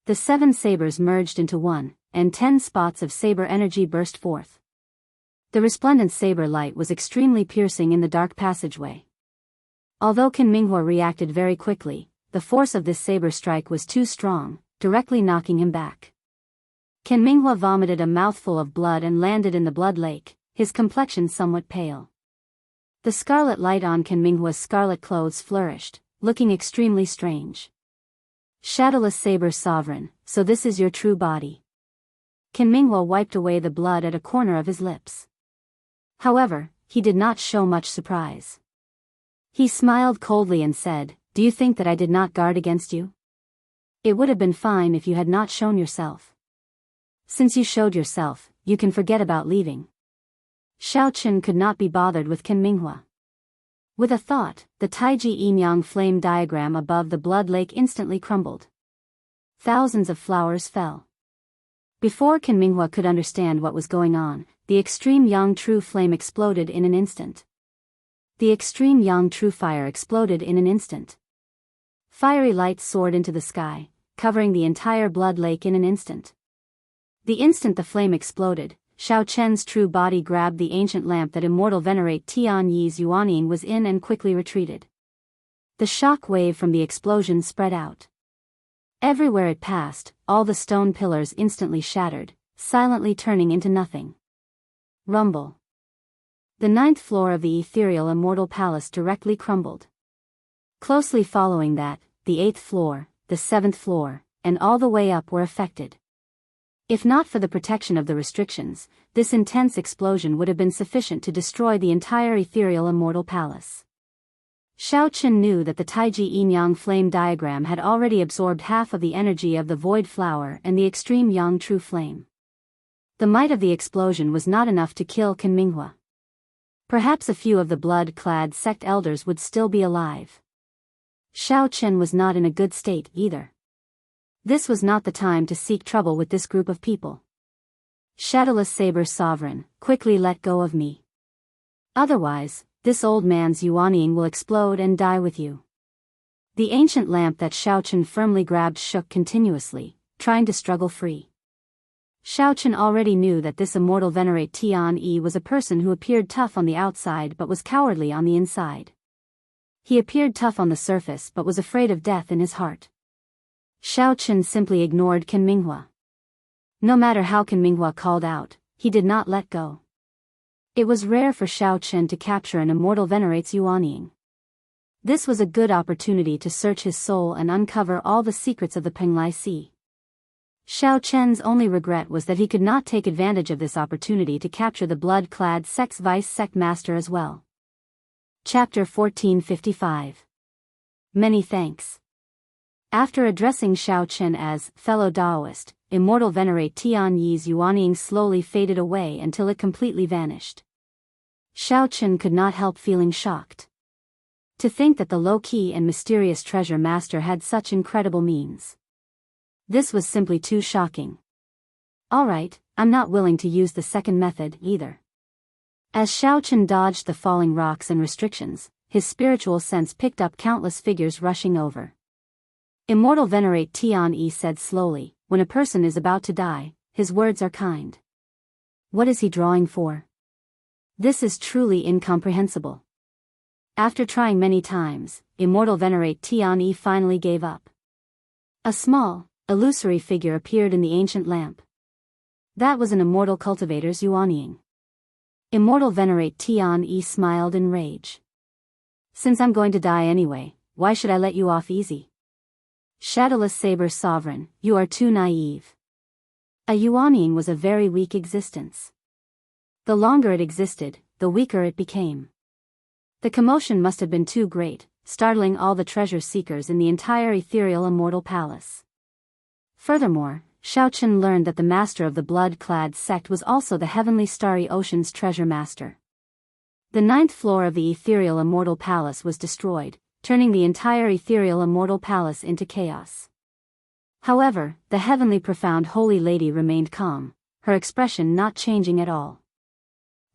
The 7 sabers merged into one, and 10 spots of saber energy burst forth. The resplendent saber light was extremely piercing in the dark passageway. Although Ken Minghua reacted very quickly, the force of this saber strike was too strong, directly knocking him back. Ken Minghua vomited a mouthful of blood and landed in the blood lake, his complexion somewhat pale. The scarlet light on Ken Minghua's scarlet clothes flourished, looking extremely strange. Shadowless Saber Sovereign, so this is your true body. Ken Minghua wiped away the blood at a corner of his lips. However, he did not show much surprise. He smiled coldly and said, do you think that I did not guard against you? It would have been fine if you had not shown yourself. Since you showed yourself, you can forget about leaving. Xiaochen could not be bothered with Qin Minghua. With a thought, the Taiji Yin-Yang flame diagram above the blood lake instantly crumbled. Thousands of flowers fell. Before Qin Minghua could understand what was going on, the extreme Yang True flame exploded in an instant. The extreme Yang True fire exploded in an instant. Fiery light soared into the sky, covering the entire blood lake in an instant. The instant the flame exploded, Xiaochen's true body grabbed the ancient lamp that Immortal Venerate Tian Yi's Yuanying was in and quickly retreated. The shock wave from the explosion spread out. Everywhere it passed, all the stone pillars instantly shattered, silently turning into nothing. Rumble. The 9th floor of the ethereal immortal palace directly crumbled. Closely following that, the 8th floor, the 7th floor, and all the way up were affected. If not for the protection of the restrictions, this intense explosion would have been sufficient to destroy the entire ethereal immortal palace. Xiaochen knew that the Taiji Yin-Yang flame diagram had already absorbed half of the energy of the void flower and the extreme Yang True flame. The might of the explosion was not enough to kill Qin Minghua. Perhaps a few of the blood-clad sect elders would still be alive. Xiaochen was not in a good state either. This was not the time to seek trouble with this group of people. Shadowless Saber Sovereign, quickly let go of me. Otherwise, this old man's Yuanying will explode and die with you. The ancient lamp that Xiaochen firmly grabbed shook continuously, trying to struggle free. Xiaochen already knew that this Immortal Venerate Tian Yi was a person who appeared tough on the outside but was cowardly on the inside. He appeared tough on the surface but was afraid of death in his heart. Xiaochen simply ignored Qin Minghua. No matter how Qin Minghua called out, he did not let go. It was rare for Xiaochen to capture an Immortal Venerate's Yuanying. This was a good opportunity to search his soul and uncover all the secrets of the Penglai Sea. Xiaochen's only regret was that he could not take advantage of this opportunity to capture the blood-clad sect's vice-sect master as well. Chapter 1455. Many thanks. After addressing Xiaochen as fellow Daoist, Immortal Venerate Tian Yi's Yuanying slowly faded away until it completely vanished. Xiaochen could not help feeling shocked. To think that the low-key and mysterious treasure master had such incredible means. This was simply too shocking. Alright, I'm not willing to use the second method either. As Xiaochen dodged the falling rocks and restrictions, his spiritual sense picked up countless figures rushing over. Immortal Venerate Tian Yi said slowly, when a person is about to die, his words are kind. What is he drawing for? This is truly incomprehensible. After trying many times, Immortal Venerate Tian Yi finally gave up. A small, illusory figure appeared in the ancient lamp. That was an immortal cultivator's Yuanying. Immortal Venerate Tian Yi smiled in rage. Since I'm going to die anyway, why should I let you off easy? Shadowless Saber Sovereign, you are too naive. A Yuanying was a very weak existence. The longer it existed, the weaker it became. The commotion must have been too great, startling all the treasure seekers in the entire ethereal immortal palace. Furthermore, Xiaochen learned that the master of the blood-clad sect was also the heavenly starry ocean's treasure master. The 9th floor of the ethereal immortal palace was destroyed, turning the entire ethereal immortal palace into chaos. However, the heavenly profound holy lady remained calm, her expression not changing at all.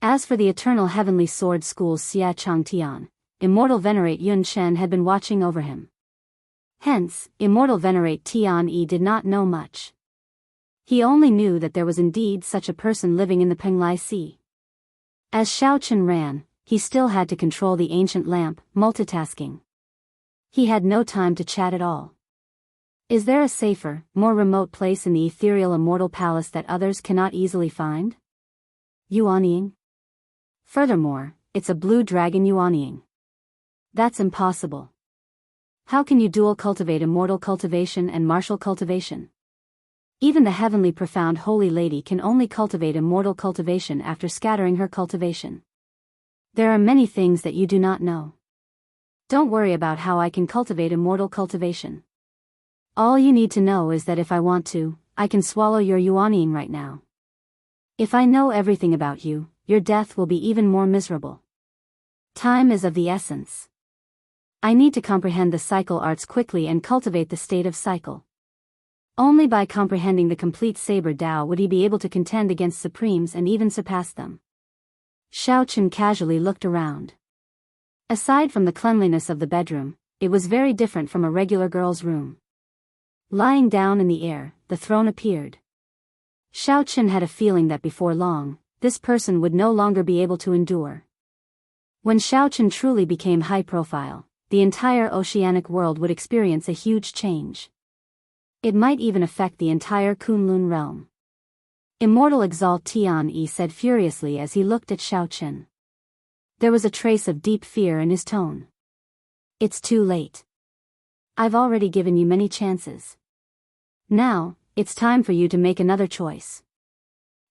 As for the eternal heavenly sword school's Xia Changtian, Immortal Venerate Yun Shen had been watching over him. Hence, Immortal Venerate Tian Yi did not know much. He only knew that there was indeed such a person living in the Penglai Sea. As Xiaochen ran, he still had to control the ancient lamp, multitasking. He had no time to chat at all. Is there a safer, more remote place in the ethereal immortal palace that others cannot easily find? Yuanying? Furthermore, it's a blue dragon Yuanying. That's impossible. How can you dual cultivate immortal cultivation and martial cultivation? Even the heavenly profound holy lady can only cultivate immortal cultivation after scattering her cultivation. There are many things that you do not know. Don't worry about how I can cultivate immortal cultivation. All you need to know is that if I want to, I can swallow your Yuanying right now. If I know everything about you, your death will be even more miserable. Time is of the essence. I need to comprehend the cycle arts quickly and cultivate the state of cycle. Only by comprehending the complete Saber Tao would he be able to contend against supremes and even surpass them. Xiaochen casually looked around. Aside from the cleanliness of the bedroom, it was very different from a regular girl's room. Lying down in the air, the throne appeared. Xiaochen had a feeling that before long, this person would no longer be able to endure. When Xiaochen truly became high profile, the entire oceanic world would experience a huge change. It might even affect the entire Kunlun realm. Immortal Exalt Tian-Yi said furiously as he looked at Xiaochen. There was a trace of deep fear in his tone. It's too late. I've already given you many chances. Now, it's time for you to make another choice.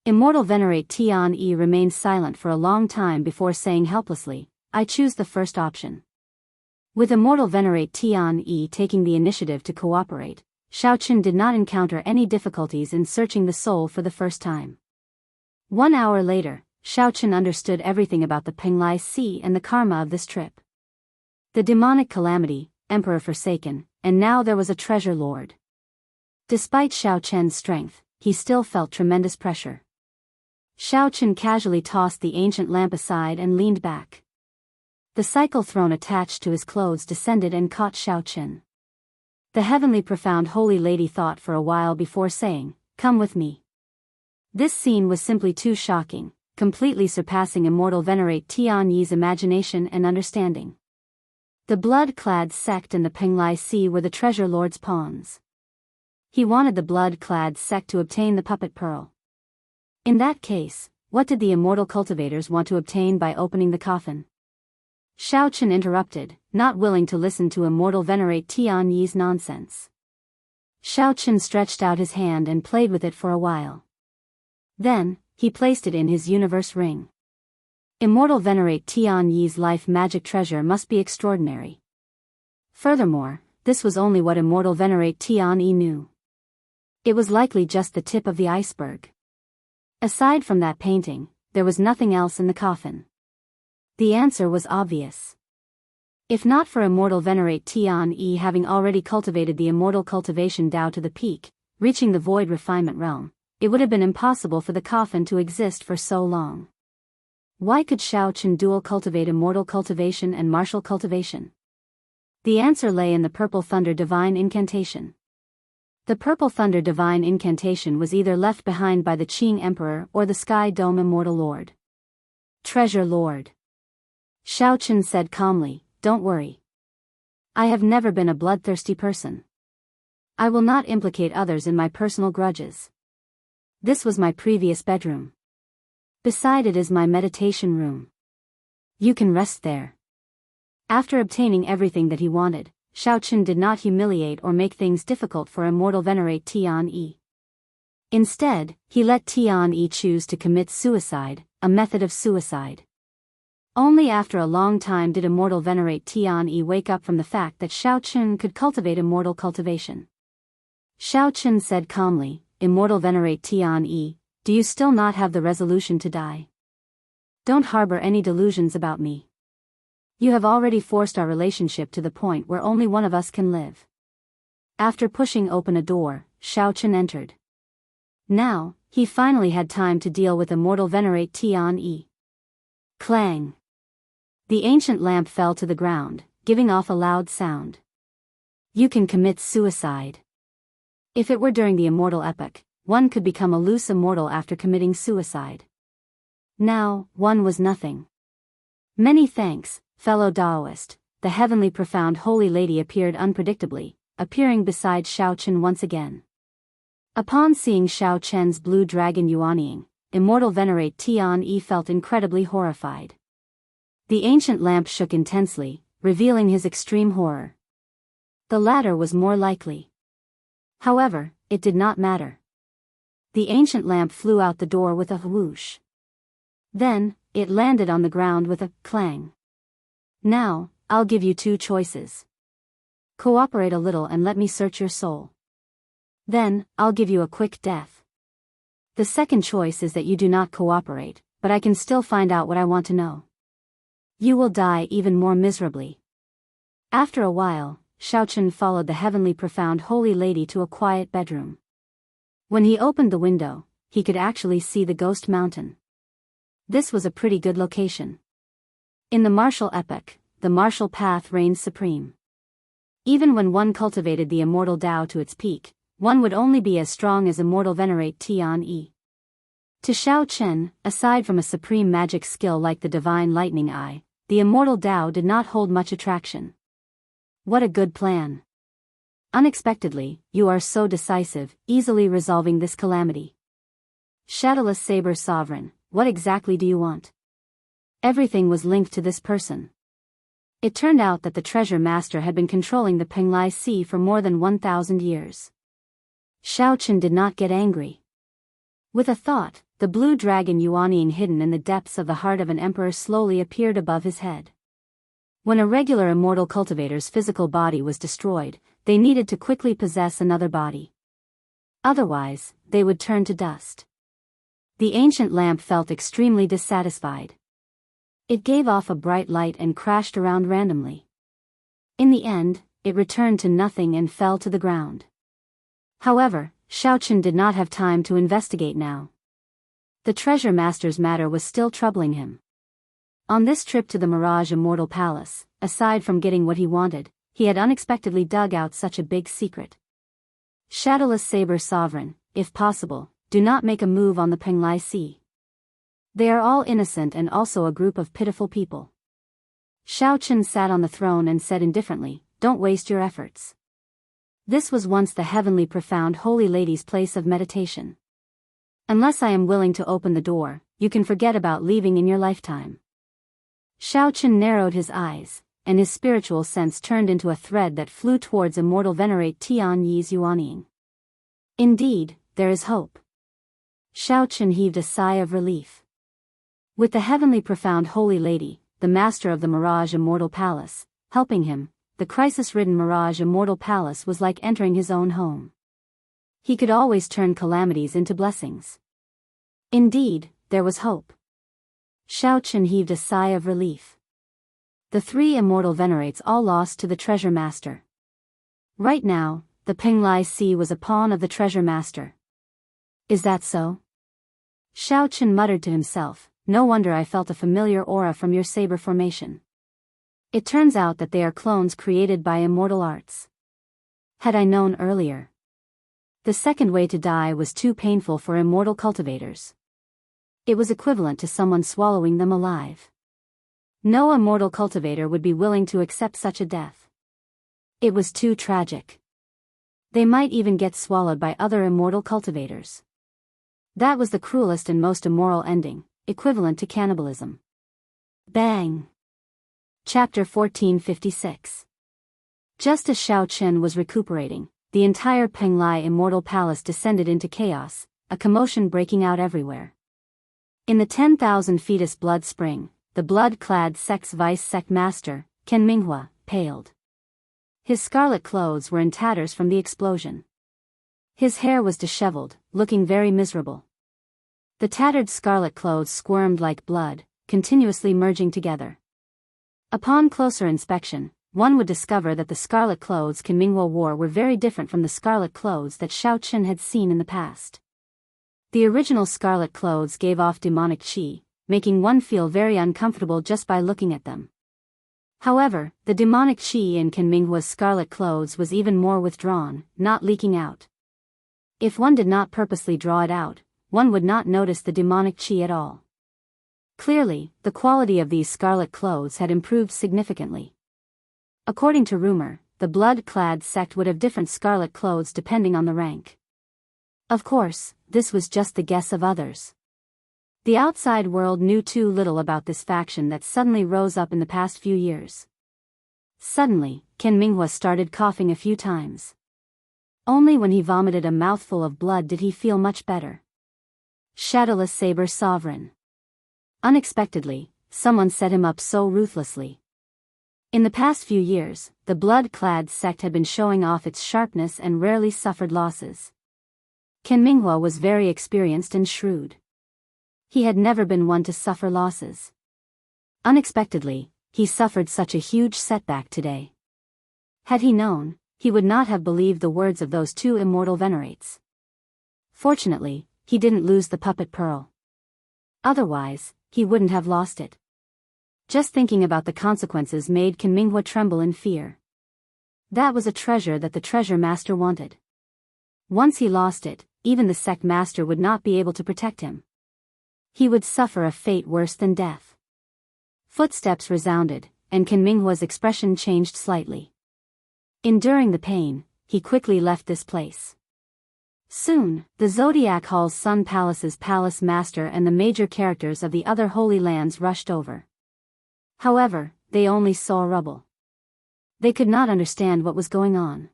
Immortal Venerate Tian-Yi remained silent for a long time before saying helplessly, I choose the first option. With Immortal Venerate Tian-Yi taking the initiative to cooperate, Xiaochen did not encounter any difficulties in searching the soul for the first time. 1 hour later, Xiaochen understood everything about the Penglai Sea and the karma of this trip. The demonic calamity, Emperor Forsaken, and now there was a treasure lord. Despite Xiaochen's strength, he still felt tremendous pressure. Xiaochen casually tossed the ancient lamp aside and leaned back. The cycle throne attached to his clothes descended and caught Xiaochen. The heavenly profound holy lady thought for a while before saying, come with me. This scene was simply too shocking, completely surpassing Immortal Venerate Tian-Yi's imagination and understanding. The blood-clad sect and the Penglai Sea were the treasure lord's pawns. He wanted the blood-clad sect to obtain the puppet pearl. In that case, what did the immortal cultivators want to obtain by opening the coffin? Xiaochen interrupted, not willing to listen to Immortal Venerate Tian-Yi's nonsense. Xiaochen stretched out his hand and played with it for a while. Then, he placed it in his universe ring. Immortal Venerate Tian-Yi's life magic treasure must be extraordinary. Furthermore, this was only what Immortal Venerate Tian-Yi knew. It was likely just the tip of the iceberg. Aside from that painting, there was nothing else in the coffin. The answer was obvious. If not for Immortal Venerate Tian-Yi having already cultivated the immortal cultivation Tao to the peak, reaching the void refinement realm, it would have been impossible for the coffin to exist for so long. Why could Xiaochen dual cultivate immortal cultivation and martial cultivation? The answer lay in the Purple Thunder Divine Incantation. The Purple Thunder Divine Incantation was either left behind by the Qing Emperor or the Sky Dome Immortal Lord. Treasure Lord. Xiaochen said calmly, don't worry. I have never been a bloodthirsty person. I will not implicate others in my personal grudges. This was my previous bedroom. Beside it is my meditation room. You can rest there. After obtaining everything that he wanted, Xiaochen did not humiliate or make things difficult for Immortal Venerate Tian-Yi. Instead, he let Tian-Yi choose to commit suicide, a method of suicide. Only after a long time did Immortal Venerate Tian-Yi wake up from the fact that Xiaochen could cultivate immortal cultivation. Xiaochen said calmly, Immortal Venerate Tian-Yi, do you still not have the resolution to die? Don't harbor any delusions about me. You have already forced our relationship to the point where only one of us can live. After pushing open a door, Xiaochen entered. Now, he finally had time to deal with Immortal Venerate Tian-Yi. Clang. The ancient lamp fell to the ground, giving off a loud sound. You can commit suicide. If it were during the immortal epoch, one could become a loose immortal after committing suicide. Now, one was nothing. Many thanks, fellow Daoist. The heavenly profound holy lady appeared unpredictably, appearing beside Xiaochen once again. Upon seeing Xiaochen's blue dragon yuanying, Immortal Venerate Tian-Yi felt incredibly horrified. The ancient lamp shook intensely, revealing his extreme horror. The latter was more likely. However, it did not matter. The ancient lamp flew out the door with a whoosh. Then, it landed on the ground with a clang. Now, I'll give you two choices. Cooperate a little and let me search your soul. Then, I'll give you a quick death. The second choice is that you do not cooperate, but I can still find out what I want to know. You will die even more miserably. After a while, Xiaochen followed the heavenly profound holy lady to a quiet bedroom. When he opened the window, he could actually see the ghost mountain. This was a pretty good location. In the martial epoch, the martial path reigned supreme. Even when one cultivated the immortal Tao to its peak, one would only be as strong as immortal venerate Tian-yi. To Xiaochen, aside from a supreme magic skill like the divine lightning eye, the immortal Tao did not hold much attraction. What a good plan. Unexpectedly, you are so decisive, easily resolving this calamity. Shadowless Saber Sovereign, what exactly do you want? Everything was linked to this person. It turned out that the treasure master had been controlling the Penglai Sea for more than 1,000 years. Xiaochen did not get angry. With a thought, the blue dragon Yuanying hidden in the depths of the heart of an emperor slowly appeared above his head. When a regular immortal cultivator's physical body was destroyed, they needed to quickly possess another body. Otherwise, they would turn to dust. The ancient lamp felt extremely dissatisfied. It gave off a bright light and crashed around randomly. In the end, it returned to nothing and fell to the ground. However, Xiaochen did not have time to investigate now. The treasure master's matter was still troubling him. On this trip to the Mirage Immortal Palace, aside from getting what he wanted, he had unexpectedly dug out such a big secret. Shadowless Saber Sovereign, if possible, do not make a move on the Penglai Sea. They are all innocent and also a group of pitiful people. Xiaochen sat on the throne and said indifferently, don't waste your efforts. This was once the heavenly profound holy lady's place of meditation. Unless I am willing to open the door, you can forget about leaving in your lifetime. Xiaochen narrowed his eyes, and his spiritual sense turned into a thread that flew towards immortal venerate Tian-yi's Yuanying. Indeed, there is hope. Xiaochen heaved a sigh of relief. With the heavenly profound holy lady, the master of the Mirage Immortal Palace, helping him, the crisis-ridden Mirage Immortal Palace was like entering his own home. He could always turn calamities into blessings. Indeed, there was hope. Xiaochen heaved a sigh of relief. The three immortal venerates all lost to the treasure master. Right now, the Penglai Sea was a pawn of the treasure master. Is that so? Xiaochen muttered to himself, no wonder I felt a familiar aura from your saber formation. It turns out that they are clones created by immortal arts. Had I known earlier. The second way to die was too painful for immortal cultivators. It was equivalent to someone swallowing them alive. No immortal cultivator would be willing to accept such a death. It was too tragic. They might even get swallowed by other immortal cultivators. That was the cruelest and most immoral ending, equivalent to cannibalism. Bang! Chapter 1456. Just as Xiaochen was recuperating, the entire Penglai Immortal Palace descended into chaos, a commotion breaking out everywhere. In the 10,000 fetus blood spring, the blood-clad sect's vice-sect master, Ken Minghua, paled. His scarlet clothes were in tatters from the explosion. His hair was disheveled, looking very miserable. The tattered scarlet clothes squirmed like blood, continuously merging together. Upon closer inspection, one would discover that the scarlet clothes Ken Minghua wore were very different from the scarlet clothes that Xiaochen had seen in the past. The original scarlet clothes gave off demonic qi, making one feel very uncomfortable just by looking at them. However, the demonic qi in Ken Minghua's scarlet clothes was even more withdrawn, not leaking out. If one did not purposely draw it out, one would not notice the demonic qi at all. Clearly, the quality of these scarlet clothes had improved significantly. According to rumor, the blood-clad sect would have different scarlet clothes depending on the rank. Of course, this was just the guess of others. The outside world knew too little about this faction that suddenly rose up in the past few years. Suddenly, Ken Minghua started coughing a few times. Only when he vomited a mouthful of blood did he feel much better. Shadowless Saber Sovereign. Unexpectedly, someone set him up so ruthlessly. In the past few years, the blood-clad sect had been showing off its sharpness and rarely suffered losses. Ken Minghua was very experienced and shrewd. He had never been one to suffer losses. Unexpectedly, he suffered such a huge setback today. Had he known, he would not have believed the words of those two immortal venerates. Fortunately, he didn't lose the puppet pearl. Otherwise, he wouldn't have lost it. Just thinking about the consequences made Ken Minghua tremble in fear. That was a treasure that the treasure master wanted. Once he lost it, even the sect master would not be able to protect him. He would suffer a fate worse than death. Footsteps resounded, and Ken Minghua's expression changed slightly. Enduring the pain, he quickly left this place. Soon, the Zodiac Hall's Sun Palace's palace master and the major characters of the other holy lands rushed over. However, they only saw rubble. They could not understand what was going on.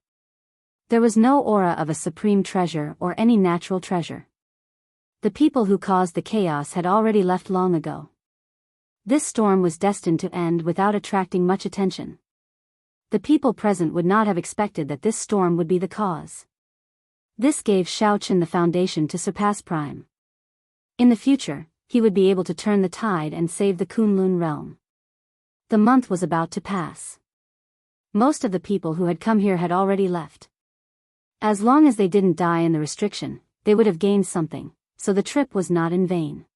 There was no aura of a supreme treasure or any natural treasure. The people who caused the chaos had already left long ago. This storm was destined to end without attracting much attention. The people present would not have expected that this storm would be the cause. This gave Xiaochen the foundation to surpass Prime. In the future, he would be able to turn the tide and save the Kunlun realm. The month was about to pass. Most of the people who had come here had already left. As long as they didn't die in the restriction, they would have gained something, so the trip was not in vain.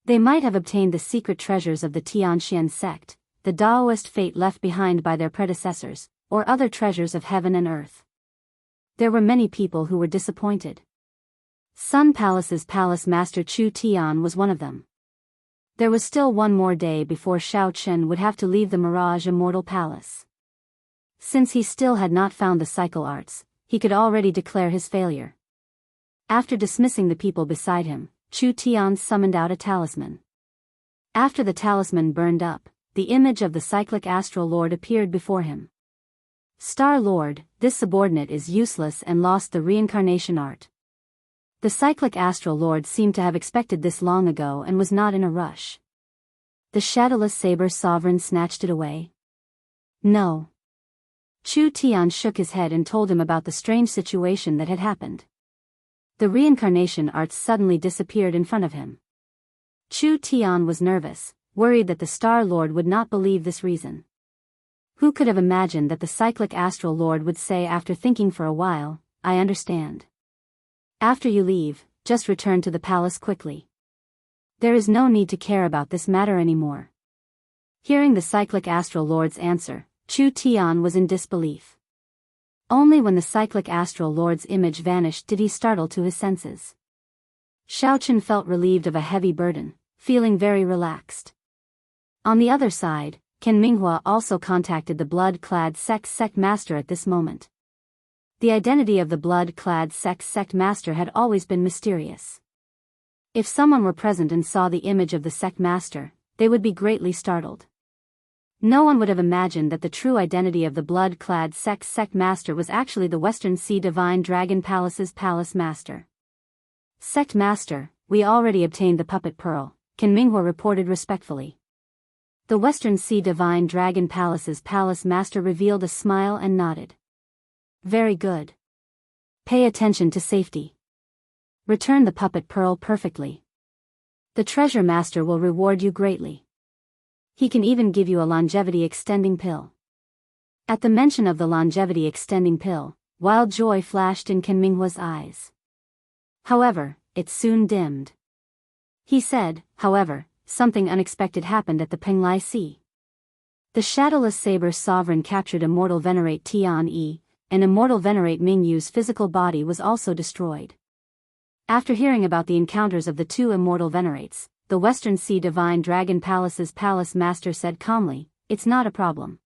They might have obtained the secret treasures of the Tianxian sect, the Daoist fate left behind by their predecessors, or other treasures of heaven and earth. There were many people who were disappointed. Sun Palace's palace master Chu Tian was one of them. There was still one more day before Xiao Chen would have to leave the Mirage Immortal Palace. Since he still had not found the cycle arts, he could already declare his failure. After dismissing the people beside him, Chu Tian summoned out a talisman. After the talisman burned up, the image of the cyclic astral lord appeared before him. Star Lord, this subordinate is useless and lost the reincarnation art. The cyclic astral lord seemed to have expected this long ago and was not in a rush. The shadowless saber sovereign snatched it away. No. Chu Tian shook his head and told him about the strange situation that had happened. The reincarnation arts suddenly disappeared in front of him. Chu Tian was nervous, worried that the Star Lord would not believe this reason. Who could have imagined that the cyclic astral lord would say after thinking for a while, "I understand. After you leave, just return to the palace quickly. There is no need to care about this matter anymore." Hearing the cyclic astral lord's answer, Chu Tian was in disbelief. Only when the cyclic astral lord's image vanished did he startle to his senses. Xiaochen felt relieved of a heavy burden, feeling very relaxed. On the other side, Ken Minghua also contacted the blood-clad sect master at this moment. The identity of the blood-clad sect master had always been mysterious. If someone were present and saw the image of the sect master, they would be greatly startled. No one would have imagined that the true identity of the blood-clad sect master was actually the Western Sea Divine Dragon Palace's palace master. "Sect master, we already obtained the puppet pearl," Ken Minghua reported respectfully. The Western Sea Divine Dragon Palace's palace master revealed a smile and nodded. "Very good. Pay attention to safety. Return the puppet pearl perfectly. The treasure master will reward you greatly. He can even give you a longevity extending pill." At the mention of the longevity extending pill, wild joy flashed in Ken Minghua's eyes. However, it soon dimmed. He said, however, something unexpected happened at the Penglai Sea. The shadowless saber sovereign captured Immortal Venerate Tian Yi, and Immortal Venerate Mingyu's physical body was also destroyed. After hearing about the encounters of the two Immortal Venerates, the Western Sea Divine Dragon Palace's palace master said calmly, "It's not a problem.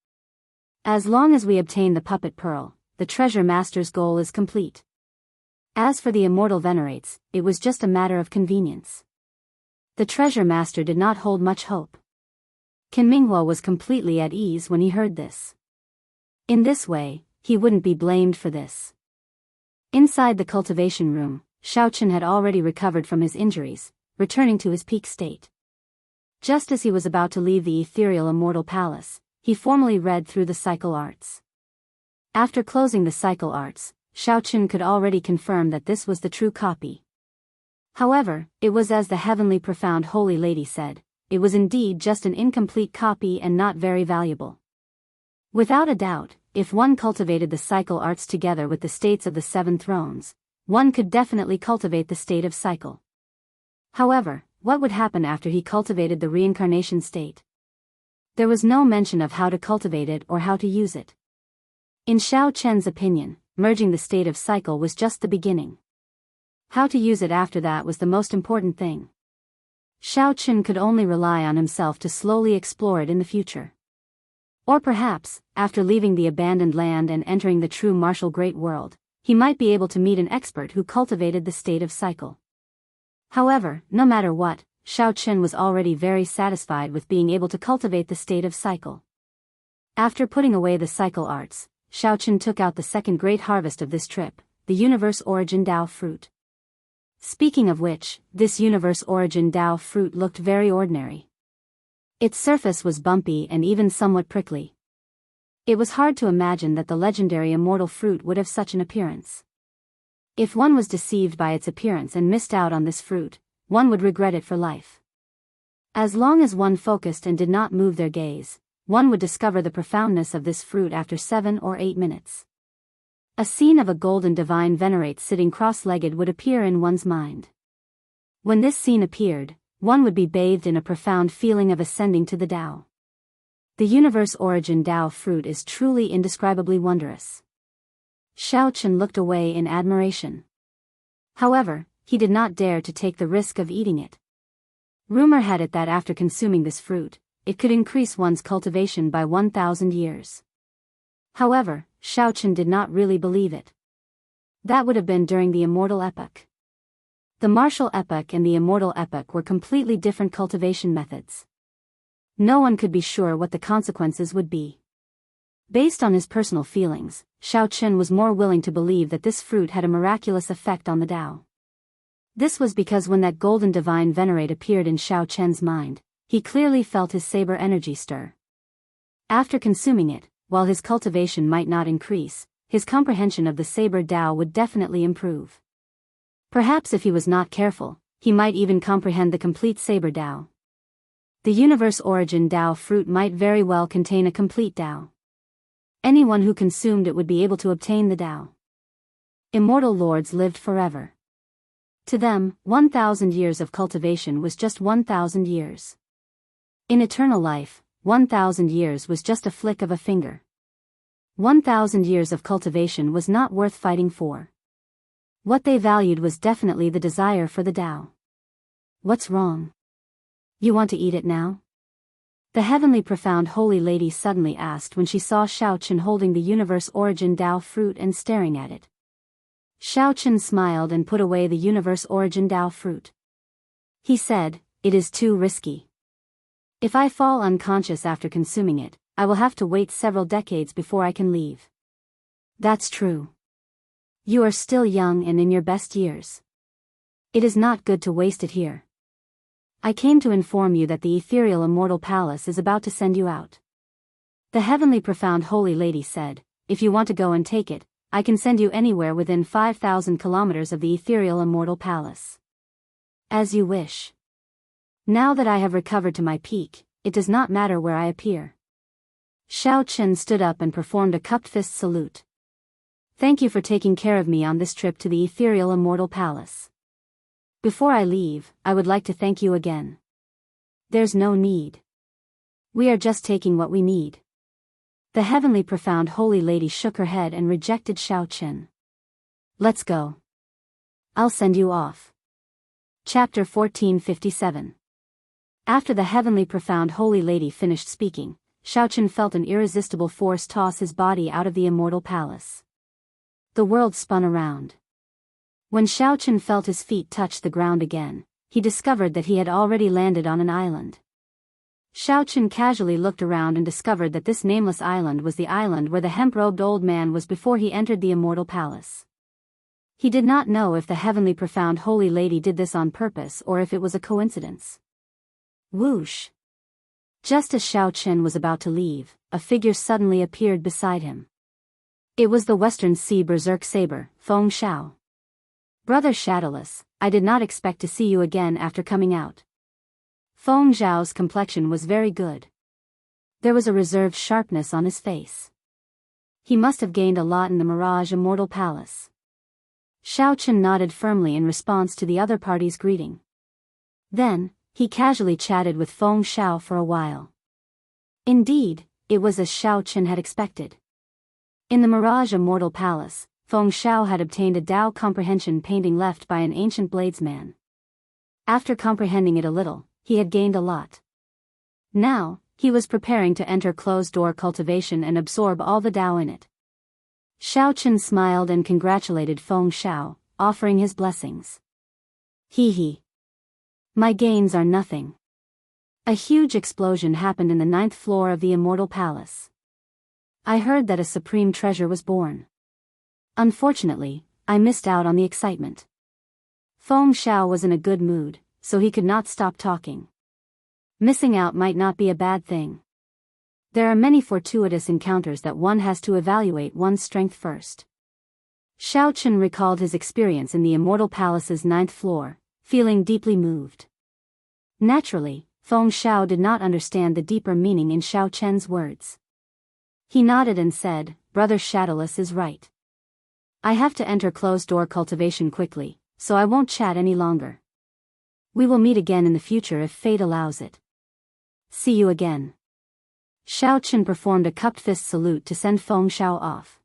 As long as we obtain the puppet pearl, the treasure master's goal is complete. As for the Immortal Venerates, it was just a matter of convenience." The treasure master did not hold much hope. Ken Minghua was completely at ease when he heard this. In this way, he wouldn't be blamed for this. Inside the cultivation room, Xiaochen had already recovered from his injuries, returning to his peak state. Just as he was about to leave the ethereal immortal palace, he formally read through the cycle arts. After closing the cycle arts, Xiao could already confirm that this was the true copy. However, it was as the heavenly profound holy lady said, it was indeed just an incomplete copy and not very valuable. Without a doubt, if one cultivated the cycle arts together with the states of the seven thrones, one could definitely cultivate the state of cycle. However, what would happen after he cultivated the reincarnation state? There was no mention of how to cultivate it or how to use it. In Xiao Chen's opinion, merging the state of cycle was just the beginning. How to use it after that was the most important thing. Xiao Chen could only rely on himself to slowly explore it in the future. Or perhaps, after leaving the abandoned land and entering the true martial great world, he might be able to meet an expert who cultivated the state of cycle. However, no matter what, Xiao Chen was already very satisfied with being able to cultivate the state of cycle. After putting away the cycle arts, Xiao Chen took out the second great harvest of this trip, the universe origin Dao fruit. Speaking of which, this universe origin Dao fruit looked very ordinary. Its surface was bumpy and even somewhat prickly. It was hard to imagine that the legendary immortal fruit would have such an appearance. If one was deceived by its appearance and missed out on this fruit, one would regret it for life. As long as one focused and did not move their gaze, one would discover the profoundness of this fruit after 7 or 8 minutes. A scene of a golden divine venerate sitting cross-legged would appear in one's mind. When this scene appeared, one would be bathed in a profound feeling of ascending to the Tao. The universe origin Tao fruit is truly indescribably wondrous. Xiao Chen looked away in admiration. However, he did not dare to take the risk of eating it. Rumor had it that after consuming this fruit, it could increase one's cultivation by 1,000 years. However, Xiao Chen did not really believe it. That would have been during the immortal epoch. The martial epoch and the immortal epoch were completely different cultivation methods. No one could be sure what the consequences would be. Based on his personal feelings, Xiao Chen was more willing to believe that this fruit had a miraculous effect on the Tao. This was because when that golden divine venerate appeared in Xiao Chen's mind, he clearly felt his saber energy stir. After consuming it, while his cultivation might not increase, his comprehension of the saber Tao would definitely improve. Perhaps if he was not careful, he might even comprehend the complete saber Tao. The universe origin Tao fruit might very well contain a complete Tao. Anyone who consumed it would be able to obtain the Tao. Immortal lords lived forever. To them, 1,000 years of cultivation was just 1,000 years. In eternal life, 1,000 years was just a flick of a finger. 1,000 years of cultivation was not worth fighting for. What they valued was definitely the desire for the Tao. What's wrong? You want to eat it now? The heavenly profound holy lady suddenly asked when she saw Xiao Chen holding the universe origin Tao fruit and staring at it. Xiao Chen smiled and put away the universe origin Tao fruit. He said, "It is too risky. If I fall unconscious after consuming it, I will have to wait several decades before I can leave." That's true. You are still young and in your best years. It is not good to waste it here. I came to inform you that the ethereal immortal palace is about to send you out. The heavenly profound holy lady said, "If you want to go and take it, I can send you anywhere within 5,000 kilometers of the ethereal immortal palace. As you wish. Now that I have recovered to my peak, it does not matter where I appear." Xiao Chen stood up and performed a cupped fist salute. "Thank you for taking care of me on this trip to the ethereal immortal palace. Before I leave, I would like to thank you again." "There's no need. We are just taking what we need." The heavenly profound holy lady shook her head and rejected Xiao Chen. "Let's go. I'll send you off." Chapter 1457. After the heavenly profound holy lady finished speaking, Xiao Chen felt an irresistible force toss his body out of the immortal palace. The world spun around. When Xiao Chen felt his feet touch the ground again, he discovered that he had already landed on an island. Xiao Chen casually looked around and discovered that this nameless island was the island where the hemp-robed old man was before he entered the immortal palace. He did not know if the heavenly profound holy lady did this on purpose or if it was a coincidence. Whoosh! Just as Xiao Chen was about to leave, a figure suddenly appeared beside him. It was the Western Sea Berserk Saber, Feng Shao. Brother Shadowless, I did not expect to see you again after coming out. Feng Zhao's complexion was very good. There was a reserved sharpness on his face. He must have gained a lot in the Mirage Immortal Palace. Xiao Chen nodded firmly in response to the other party's greeting. Then, he casually chatted with Feng Shao for a while. Indeed, it was as Xiao Chen had expected. In the Mirage Immortal Palace, Feng Shao had obtained a Dao comprehension painting left by an ancient bladesman. After comprehending it a little, he had gained a lot. Now, he was preparing to enter closed-door cultivation and absorb all the Dao in it. Xiao Chen smiled and congratulated Feng Shao, offering his blessings. Hee. My gains are nothing. A huge explosion happened in the 9th floor of the Immortal Palace. I heard that a supreme treasure was born. Unfortunately, I missed out on the excitement. Feng Shao was in a good mood, so he could not stop talking. Missing out might not be a bad thing. There are many fortuitous encounters that one has to evaluate one's strength first. Xiao Chen recalled his experience in the Immortal Palace's 9th floor, feeling deeply moved. Naturally, Feng Shao did not understand the deeper meaning in Xiao Chen's words. He nodded and said, Brother Shadowless is right. I have to enter closed-door cultivation quickly, so I won't chat any longer. We will meet again in the future if fate allows it. See you again. Xiao Chen performed a cupped fist salute to send Feng Shao off.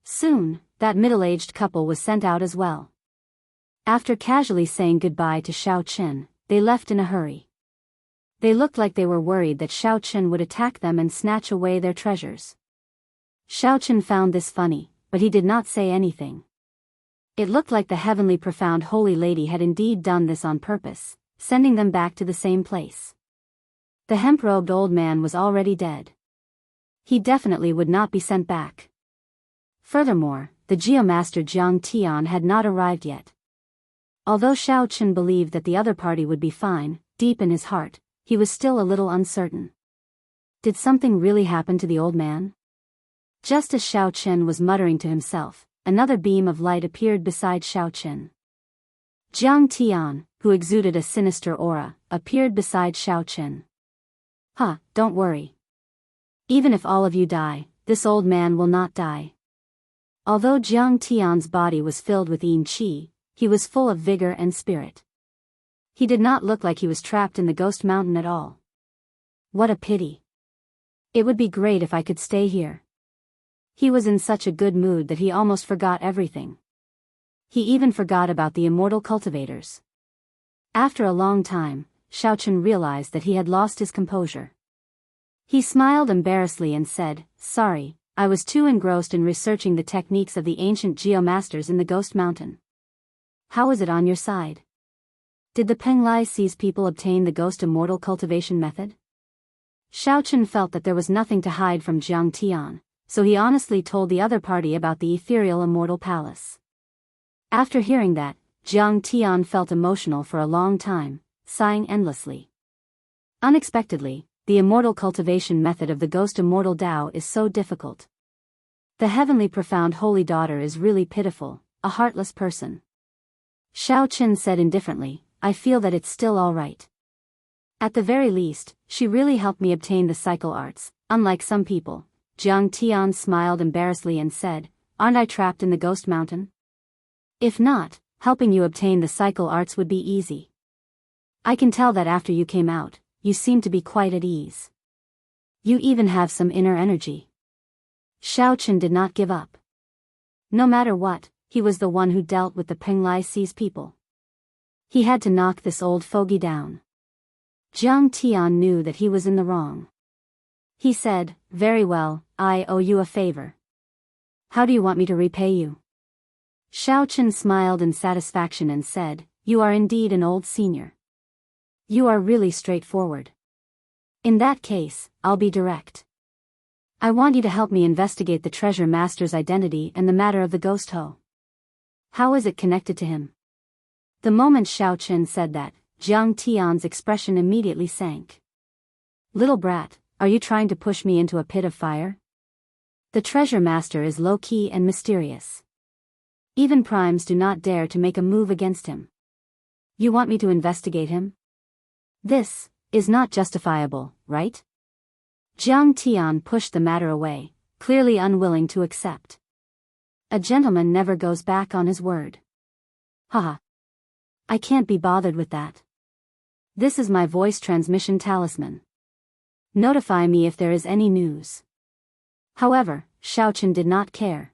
Soon, that middle-aged couple was sent out as well. After casually saying goodbye to Xiao Chen, they left in a hurry. They looked like they were worried that Xiao Chen would attack them and snatch away their treasures. Xiao Chen found this funny, but he did not say anything. It looked like the heavenly profound holy lady had indeed done this on purpose, sending them back to the same place. The hemp-robed old man was already dead. He definitely would not be sent back. Furthermore, the Geomaster Jiang Tian had not arrived yet. Although Xiao Chen believed that the other party would be fine, deep in his heart, he was still a little uncertain. Did something really happen to the old man? Just as Xiao Chen was muttering to himself, another beam of light appeared beside Xiao Chen. Jiang Tian, who exuded a sinister aura, appeared beside Xiao Chen. Don't worry. Even if all of you die, this old man will not die. Although Jiang Tian's body was filled with yin qi, he was full of vigor and spirit. He did not look like he was trapped in the ghost mountain at all. What a pity. It would be great if I could stay here. He was in such a good mood that he almost forgot everything. He even forgot about the immortal cultivators. After a long time, Xiao Chen realized that he had lost his composure. He smiled embarrassedly and said, Sorry, I was too engrossed in researching the techniques of the ancient geomasters in the Ghost Mountain. How is it on your side? Did the Penglai Sea's people obtain the Ghost Immortal cultivation method? Xiao Chen felt that there was nothing to hide from Jiang Tian, so he honestly told the other party about the ethereal Immortal Palace. After hearing that, Jiang Tian felt emotional for a long time, sighing endlessly. Unexpectedly, the immortal cultivation method of the Ghost Immortal Dao is so difficult. The heavenly profound holy daughter is really pitiful, a heartless person. Xiao Chen said indifferently, I feel that it's still all right. At the very least, she really helped me obtain the cycle arts, unlike some people. Jiang Tian smiled embarrassedly and said, Aren't I trapped in the Ghost Mountain? If not, helping you obtain the cycle arts would be easy. I can tell that after you came out, you seem to be quite at ease. You even have some inner energy. Xiao Chen did not give up. No matter what, he was the one who dealt with the Penglai Sea's people. He had to knock this old fogey down. Jiang Tian knew that he was in the wrong. He said, Very well, I owe you a favor. How do you want me to repay you? Xiao Chen smiled in satisfaction and said, You are indeed an old senior. You are really straightforward. In that case, I'll be direct. I want you to help me investigate the treasure master's identity and the matter of the ghost hoe. How is it connected to him? The moment Xiao Chen said that, Jiang Tian's expression immediately sank. Little brat, are you trying to push me into a pit of fire? The treasure master is low-key and mysterious. Even primes do not dare to make a move against him. You want me to investigate him? This is not justifiable, right? Jiang Tian pushed the matter away, clearly unwilling to accept. A gentleman never goes back on his word. Haha. I can't be bothered with that. This is my voice transmission talisman. Notify me if there is any news. However, Xiaochen did not care.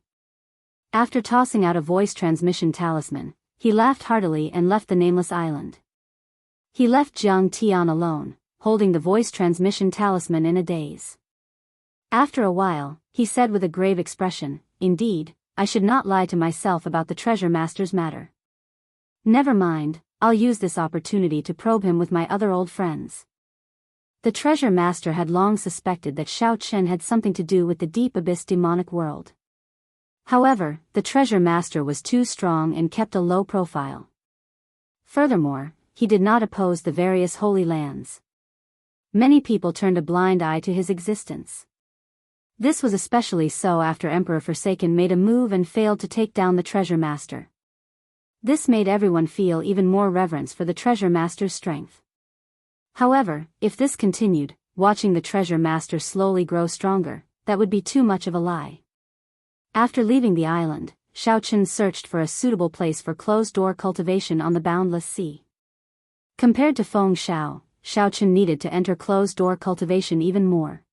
After tossing out a voice transmission talisman, he laughed heartily and left the nameless island. He left Jiang Tian alone, holding the voice transmission talisman in a daze. After a while, he said with a grave expression, "Indeed, I should not lie to myself about the treasure master's matter. Never mind, I'll use this opportunity to probe him with my other old friends." The treasure master had long suspected that Xiaochen had something to do with the deep abyss demonic world. However, the treasure master was too strong and kept a low profile. Furthermore, he did not oppose the various holy lands. Many people turned a blind eye to his existence. This was especially so after Emperor Forsaken made a move and failed to take down the treasure master. This made everyone feel even more reverence for the treasure master's strength. However, if this continued, watching the treasure master slowly grow stronger, that would be too much of a lie. After leaving the island, Xiaochen searched for a suitable place for closed-door cultivation on the boundless sea. Compared to Feng Xiao, Xiaochen needed to enter closed-door cultivation even more.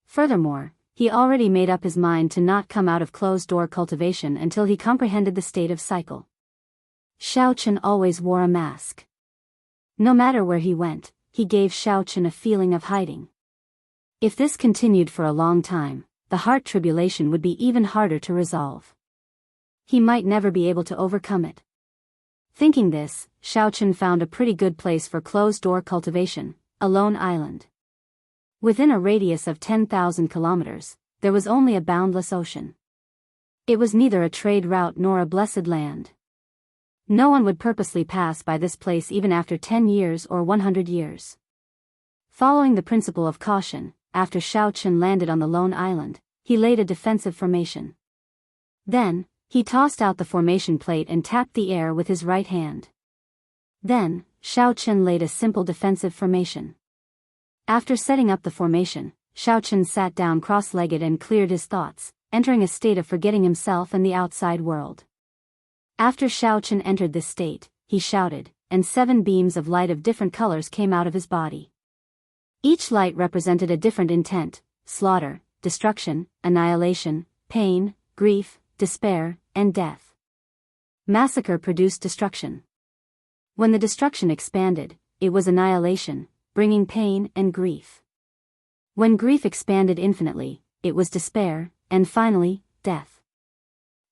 Furthermore, he already made up his mind to not come out of closed-door cultivation until he comprehended the state of cycle. Xiaochen always wore a mask. No matter where he went, he gave Xiaochen a feeling of hiding. If this continued for a long time, the heart tribulation would be even harder to resolve. He might never be able to overcome it. Thinking this, Xiaochen found a pretty good place for closed-door cultivation, a lone island. Within a radius of 10,000 kilometers, there was only a boundless ocean. It was neither a trade route nor a blessed land. No one would purposely pass by this place even after 10 years or 100 years. Following the principle of caution, after Xiaochen landed on the lone island, he laid a defensive formation. Then, he tossed out the formation plate and tapped the air with his right hand. Then, Xiaochen laid a simple defensive formation. After setting up the formation, Xiaochen sat down cross-legged and cleared his thoughts, entering a state of forgetting himself and the outside world. After Xiaochen entered this state, he shouted, and 7 beams of light of different colors came out of his body. Each light represented a different intent: slaughter, destruction, annihilation, pain, grief, despair, and death. Massacre produced destruction. When the destruction expanded, it was annihilation, bringing pain and grief. When grief expanded infinitely, it was despair, and finally, death.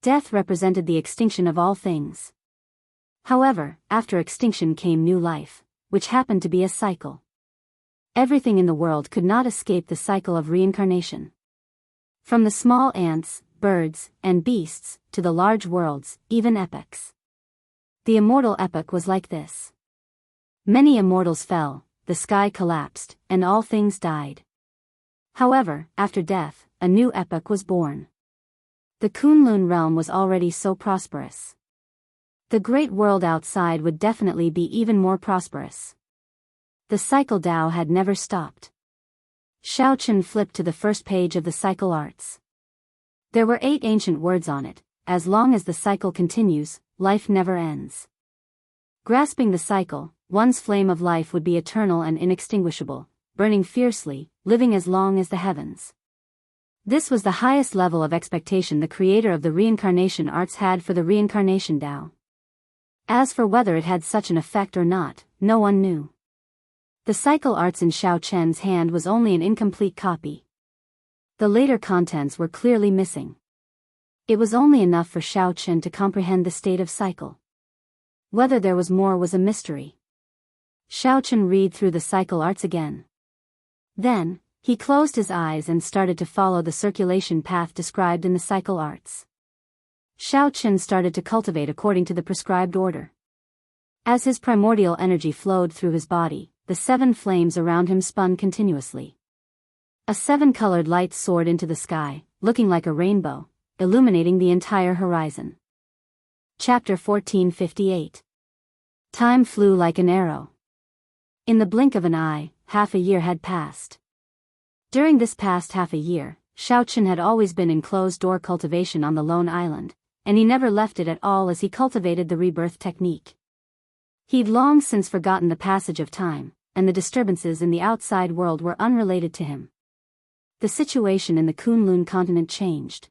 Death represented the extinction of all things. However, after extinction came new life, which happened to be a cycle. Everything in the world could not escape the cycle of reincarnation. From the small ants, birds, and beasts, to the large worlds, even epochs. The immortal epoch was like this. Many immortals fell, the sky collapsed, and all things died. However, after death, a new epoch was born. The Kunlun realm was already so prosperous. The great world outside would definitely be even more prosperous. The cycle Tao had never stopped. Xiaochen flipped to the first page of the cycle arts. There were 8 ancient words on it: as long as the cycle continues, life never ends. Grasping the cycle, one's flame of life would be eternal and inextinguishable, burning fiercely, living as long as the heavens. This was the highest level of expectation the creator of the reincarnation arts had for the reincarnation Tao. As for whether it had such an effect or not, no one knew. The cycle arts in Xiaochen's hand was only an incomplete copy. The later contents were clearly missing. It was only enough for Xiaochen to comprehend the state of cycle. Whether there was more was a mystery. Xiaochen read through the cycle arts again. Then, he closed his eyes and started to follow the circulation path described in the cycle arts. Xiaochen started to cultivate according to the prescribed order. As his primordial energy flowed through his body, the 7 flames around him spun continuously. A 7-colored light soared into the sky, looking like a rainbow, illuminating the entire horizon. Chapter 1458. Time flew like an arrow. In the blink of an eye, half a year had passed. During this past half a year, Xiaochen had always been in closed-door cultivation on the lone island, and he never left it at all as he cultivated the rebirth technique. He'd long since forgotten the passage of time, and the disturbances in the outside world were unrelated to him. The situation in the Kunlun continent changed.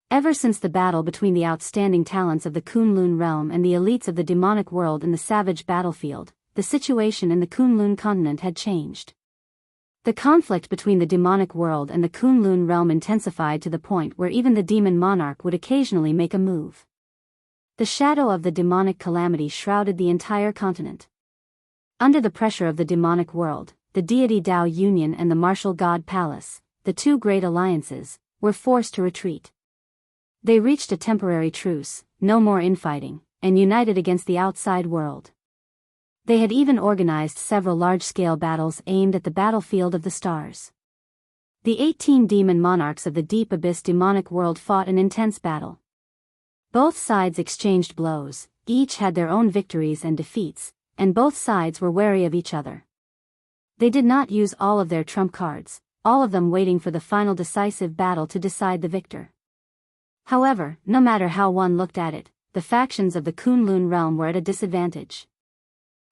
Ever since the battle between the outstanding talents of the Kunlun realm and the elites of the demonic world in the savage battlefield, the situation in the Kunlun continent had changed. The conflict between the demonic world and the Kunlun realm intensified to the point where even the demon monarch would occasionally make a move. The shadow of the demonic calamity shrouded the entire continent. Under the pressure of the demonic world, the deity Dao Union and the martial god Palace, the two great alliances, were forced to retreat. They reached a temporary truce, no more infighting, and united against the outside world. They had even organized several large-scale battles aimed at the battlefield of the stars. The 18 demon monarchs of the deep abyss demonic world fought an intense battle. Both sides exchanged blows, each had their own victories and defeats, and both sides were wary of each other. They did not use all of their trump cards, all of them waiting for the final decisive battle to decide the victor. However, no matter how one looked at it, the factions of the Kunlun realm were at a disadvantage.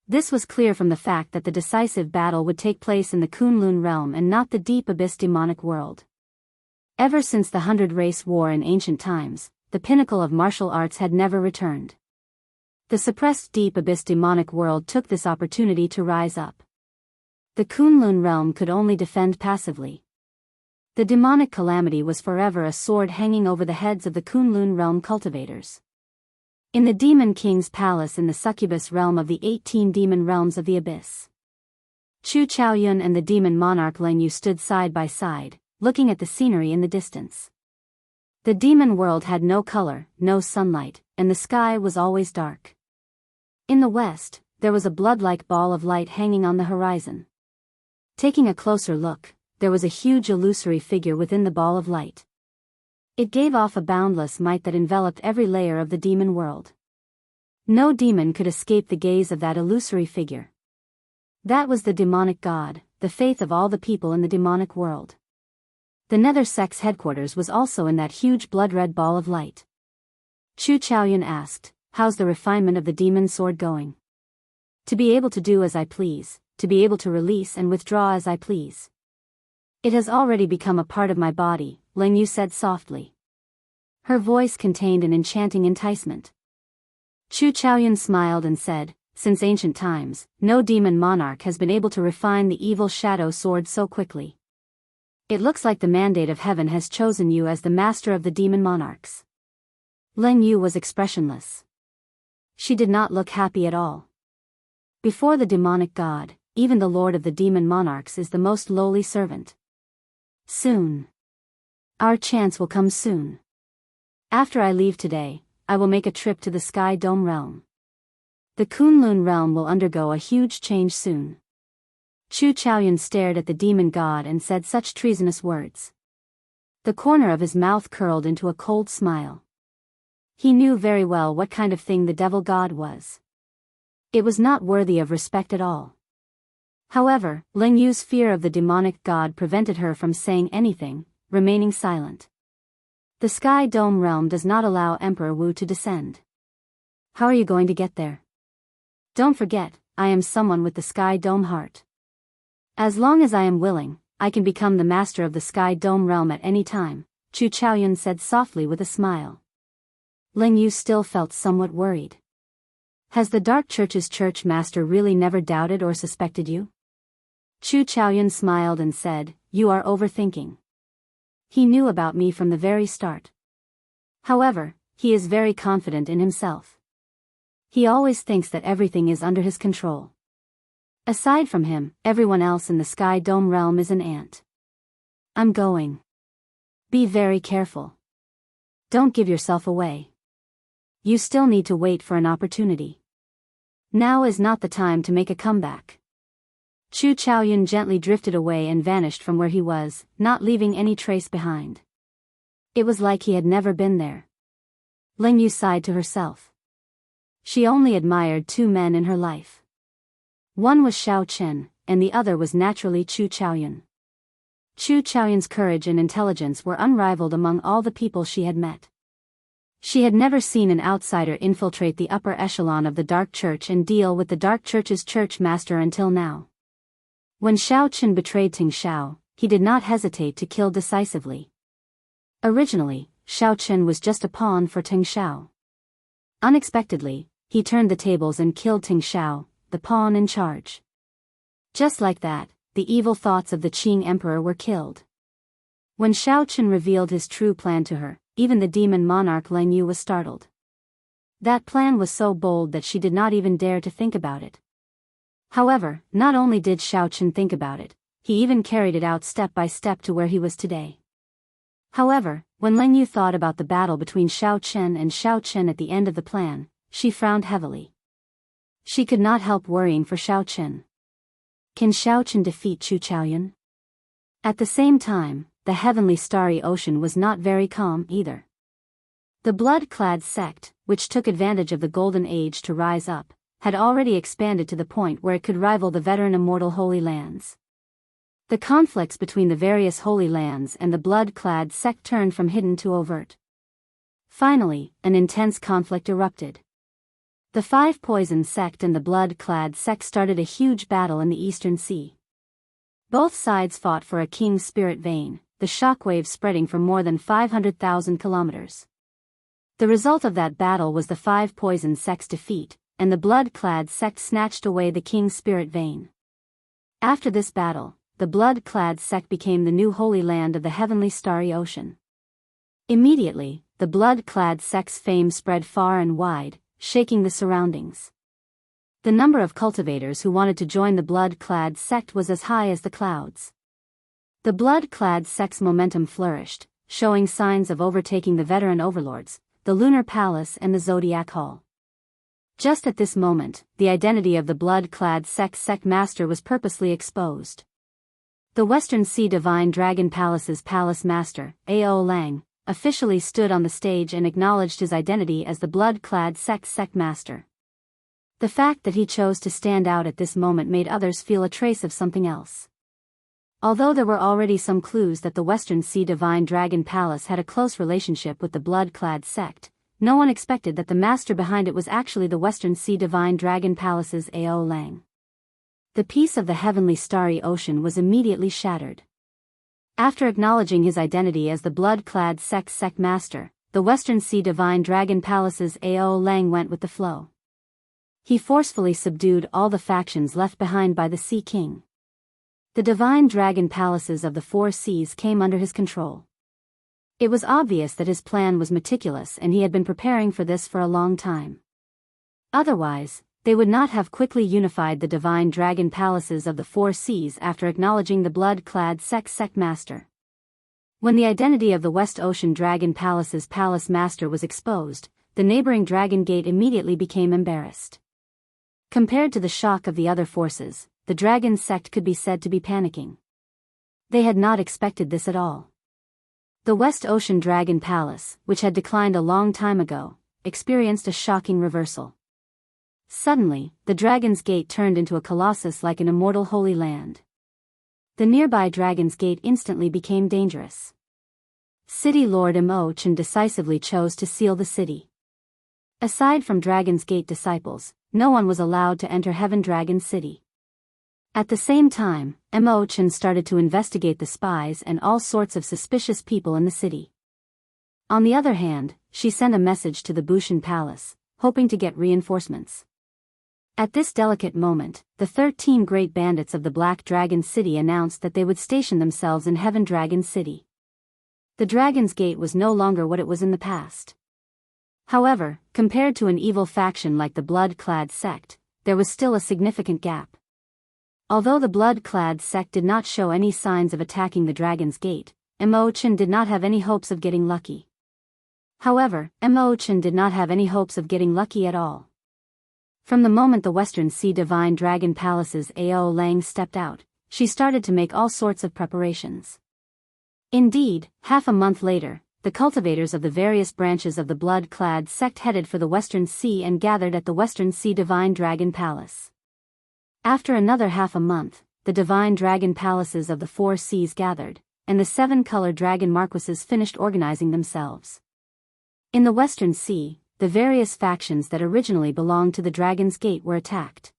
This was clear from the fact that the decisive battle would take place in the Kunlun realm and not the deep abyss demonic world. Ever since the 100-Race War in ancient times, the pinnacle of martial arts had never returned. The suppressed deep abyss demonic world took this opportunity to rise up. The Kunlun realm could only defend passively. The demonic calamity was forever a sword hanging over the heads of the Kunlun realm cultivators. In the Demon King's palace in the succubus realm of the 18 demon realms of the abyss, Chu Chaoyun and the demon monarch Len Yu stood side by side, looking at the scenery in the distance. The demon world had no color, no sunlight, and the sky was always dark. In the west, there was a blood-like ball of light hanging on the horizon. Taking a closer look, there was a huge illusory figure within the ball of light. It gave off a boundless might that enveloped every layer of the demon world. No demon could escape the gaze of that illusory figure. That was the demonic god, the faith of all the people in the demonic world. The Nether Sect's headquarters was also in that huge blood-red ball of light. Chu Chaoyun asked, "How's the refinement of the demon sword going?" "To be able to do as I please, to be able to release and withdraw as I please. It has already become a part of my body," Len Yu said softly. Her voice contained an enchanting enticement. Chu Chaoyun smiled and said, "Since ancient times, no demon monarch has been able to refine the evil shadow sword so quickly. It looks like the mandate of heaven has chosen you as the master of the demon monarchs." Len Yu was expressionless. She did not look happy at all. Before the demonic god, even the lord of the demon monarchs is the most lowly servant. Soon. Our chance will come soon. After I leave today, I will make a trip to the Sky Dome realm. The Kunlun realm will undergo a huge change soon. Chu Chaoyun stared at the demon god and said such treasonous words. The corner of his mouth curled into a cold smile. He knew very well what kind of thing the devil god was. It was not worthy of respect at all. However, Ling Yu's fear of the demonic god prevented her from saying anything, remaining silent. The Sky Dome realm does not allow Emperor Wu to descend. How are you going to get there? Don't forget, I am someone with the Sky Dome heart. As long as I am willing, I can become the master of the Sky Dome realm at any time, Chu Chaoyun said softly with a smile. Ling Yu still felt somewhat worried. Has the Dark Church's church master really never doubted or suspected you? Chu Chaoyun smiled and said, "You are overthinking. He knew about me from the very start. However, he is very confident in himself. He always thinks that everything is under his control. Aside from him, everyone else in the Sky Dome realm is an ant. I'm going. Be very careful. Don't give yourself away. You still need to wait for an opportunity. Now is not the time to make a comeback." Chu Chaoyun gently drifted away and vanished from where he was, not leaving any trace behind. It was like he had never been there. Ling Yu sighed to herself. She only admired two men in her life. One was Xiao Chen, and the other was naturally Chu Chaoyun. Chu Chaoyun's courage and intelligence were unrivaled among all the people she had met. She had never seen an outsider infiltrate the upper echelon of the Dark Church and deal with the Dark Church's church master until now. When Xiao Chen betrayed Ting Xiao, he did not hesitate to kill decisively. Originally, Xiao Chen was just a pawn for Ting Xiao. Unexpectedly, he turned the tables and killed Ting Xiao, the pawn in charge. Just like that, the evil thoughts of the Qing emperor were killed. When Xiao Chen revealed his true plan to her, even the demon monarch Ling Yu was startled. That plan was so bold that she did not even dare to think about it. However, not only did Xiao Chen think about it, he even carried it out step by step to where he was today. However, when Ling Yu thought about the battle between Xiao Chen and Xiao Chen at the end of the plan, she frowned heavily. She could not help worrying for Xiao Chen. Can Xiao Chen defeat Chu Chaoyun? At the same time, the heavenly starry ocean was not very calm either. The blood-clad sect, which took advantage of the Golden Age to rise up, had already expanded to the point where it could rival the veteran immortal Holy Lands. The conflicts between the various Holy Lands and the blood-clad sect turned from hidden to overt. Finally, an intense conflict erupted. The Five Poison sect and the blood-clad sect started a huge battle in the Eastern Sea. Both sides fought for a king's spirit vein, the shockwaves spreading for more than 500,000 kilometers. The result of that battle was the Five Poison sect's defeat, and the blood-clad sect snatched away the king's spirit vein. After this battle, the blood-clad sect became the new holy land of the heavenly starry ocean. Immediately, the blood-clad sect's fame spread far and wide, shaking the surroundings. The number of cultivators who wanted to join the blood-clad sect was as high as the clouds. The blood-clad sect's momentum flourished, showing signs of overtaking the veteran overlords, the Lunar Palace and the Zodiac Hall. Just at this moment, the identity of the blood-clad sect master was purposely exposed. The Western Sea Divine Dragon Palace's palace master, Ao Lang, officially stood on the stage and acknowledged his identity as the blood-clad sect master. The fact that he chose to stand out at this moment made others feel a trace of something else. Although there were already some clues that the Western Sea Divine Dragon Palace had a close relationship with the blood-clad sect, no one expected that the master behind it was actually the Western Sea Divine Dragon Palace's Ao Lang. The peace of the heavenly starry ocean was immediately shattered. After acknowledging his identity as the blood-clad sect master, the Western Sea Divine Dragon Palace's Ao Lang went with the flow. He forcefully subdued all the factions left behind by the Sea King. The Divine Dragon Palaces of the Four Seas came under his control. It was obvious that his plan was meticulous and he had been preparing for this for a long time. Otherwise, they would not have quickly unified the Divine Dragon Palaces of the Four Seas after acknowledging the blood-clad sect master. When the identity of the West Ocean Dragon Palace's palace master was exposed, the neighboring Dragon Gate immediately became embarrassed. Compared to the shock of the other forces, the Dragon sect could be said to be panicking. They had not expected this at all. The West Ocean Dragon Palace, which had declined a long time ago, experienced a shocking reversal. Suddenly, the Dragon's Gate turned into a colossus like an immortal holy land. The nearby Dragon's Gate instantly became dangerous. City Lord Mo Chen decisively chose to seal the city. Aside from Dragon's Gate disciples, no one was allowed to enter Heaven Dragon City. At the same time, Mo Chen started to investigate the spies and all sorts of suspicious people in the city. On the other hand, she sent a message to the Bushan Palace, hoping to get reinforcements. At this delicate moment, the 13 great bandits of the Black Dragon City announced that they would station themselves in Heaven Dragon City. The Dragon's Gate was no longer what it was in the past. However, compared to an evil faction like the blood-clad sect, there was still a significant gap. Although the blood-clad sect did not show any signs of attacking the Dragon's Gate, Mo Chen did not have any hopes of getting lucky. However, Mo Chen did not have any hopes of getting lucky at all. From the moment the Western Sea Divine Dragon Palace's Ao Lang stepped out, she started to make all sorts of preparations. Indeed, half a month later, the cultivators of the various branches of the blood-clad sect headed for the Western Sea and gathered at the Western Sea Divine Dragon Palace. After another half a month, the Divine Dragon Palaces of the four seas gathered, and the 7-color dragon marquises finished organizing themselves. In the Western Sea, the various factions that originally belonged to the Dragon's Gate were attacked.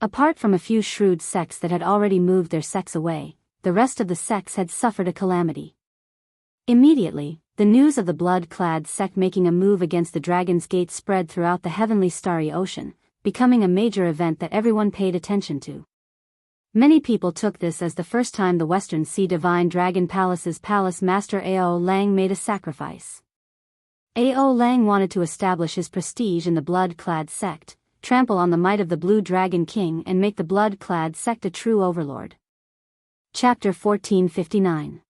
Apart from a few shrewd sects that had already moved their sects away, the rest of the sects had suffered a calamity. Immediately, the news of the blood-clad sect making a move against the Dragon's Gate spread throughout the heavenly starry ocean, becoming a major event that everyone paid attention to. Many people took this as the first time the Western Sea Divine Dragon Palace's palace master Ao Lang made a sacrifice. Ao Lang wanted to establish his prestige in the blood-clad sect, trample on the might of the Blue Dragon King and make the blood-clad sect a true overlord. Chapter 1459.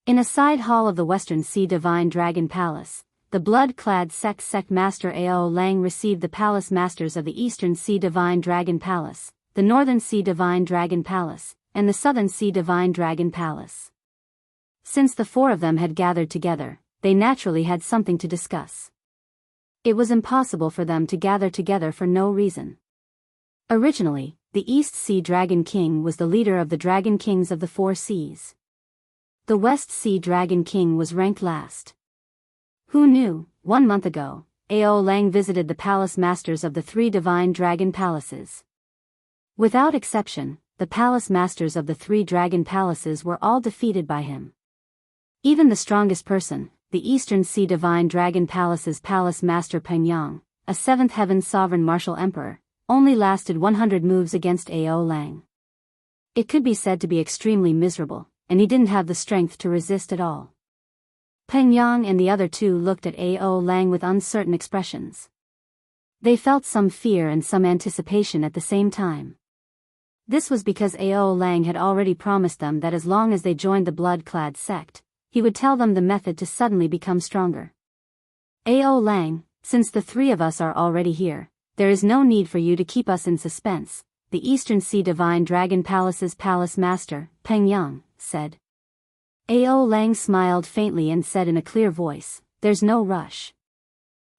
In a side hall of the Western Sea Divine Dragon Palace, the blood-clad sect master Ao Lang received the palace masters of the Eastern Sea Divine Dragon Palace, the Northern Sea Divine Dragon Palace, and the Southern Sea Divine Dragon Palace. Since the four of them had gathered together, they naturally had something to discuss. It was impossible for them to gather together for no reason. Originally, the East Sea Dragon King was the leader of the Dragon Kings of the Four Seas. The West Sea Dragon King was ranked last. Who knew, 1 month ago, Ao Lang visited the palace masters of the 3 Divine Dragon Palaces. Without exception, the palace masters of the 3 Dragon Palaces were all defeated by him. Even the strongest person, the Eastern Sea Divine Dragon Palace's palace master Peng Yang, a 7th Heaven Sovereign Martial Emperor, only lasted 100 moves against Ao Lang. It could be said to be extremely miserable, and he didn't have the strength to resist at all. Peng Yang and the other two looked at Ao Lang with uncertain expressions. They felt some fear and some anticipation at the same time. This was because Ao Lang had already promised them that as long as they joined the blood-clad sect, he would tell them the method to suddenly become stronger. Ao Lang, since the 3 of us are already here, there is no need for you to keep us in suspense, the Eastern Sea Divine Dragon Palace's palace master, Peng Yang, said. Ao Lang smiled faintly and said in a clear voice, "There's no rush.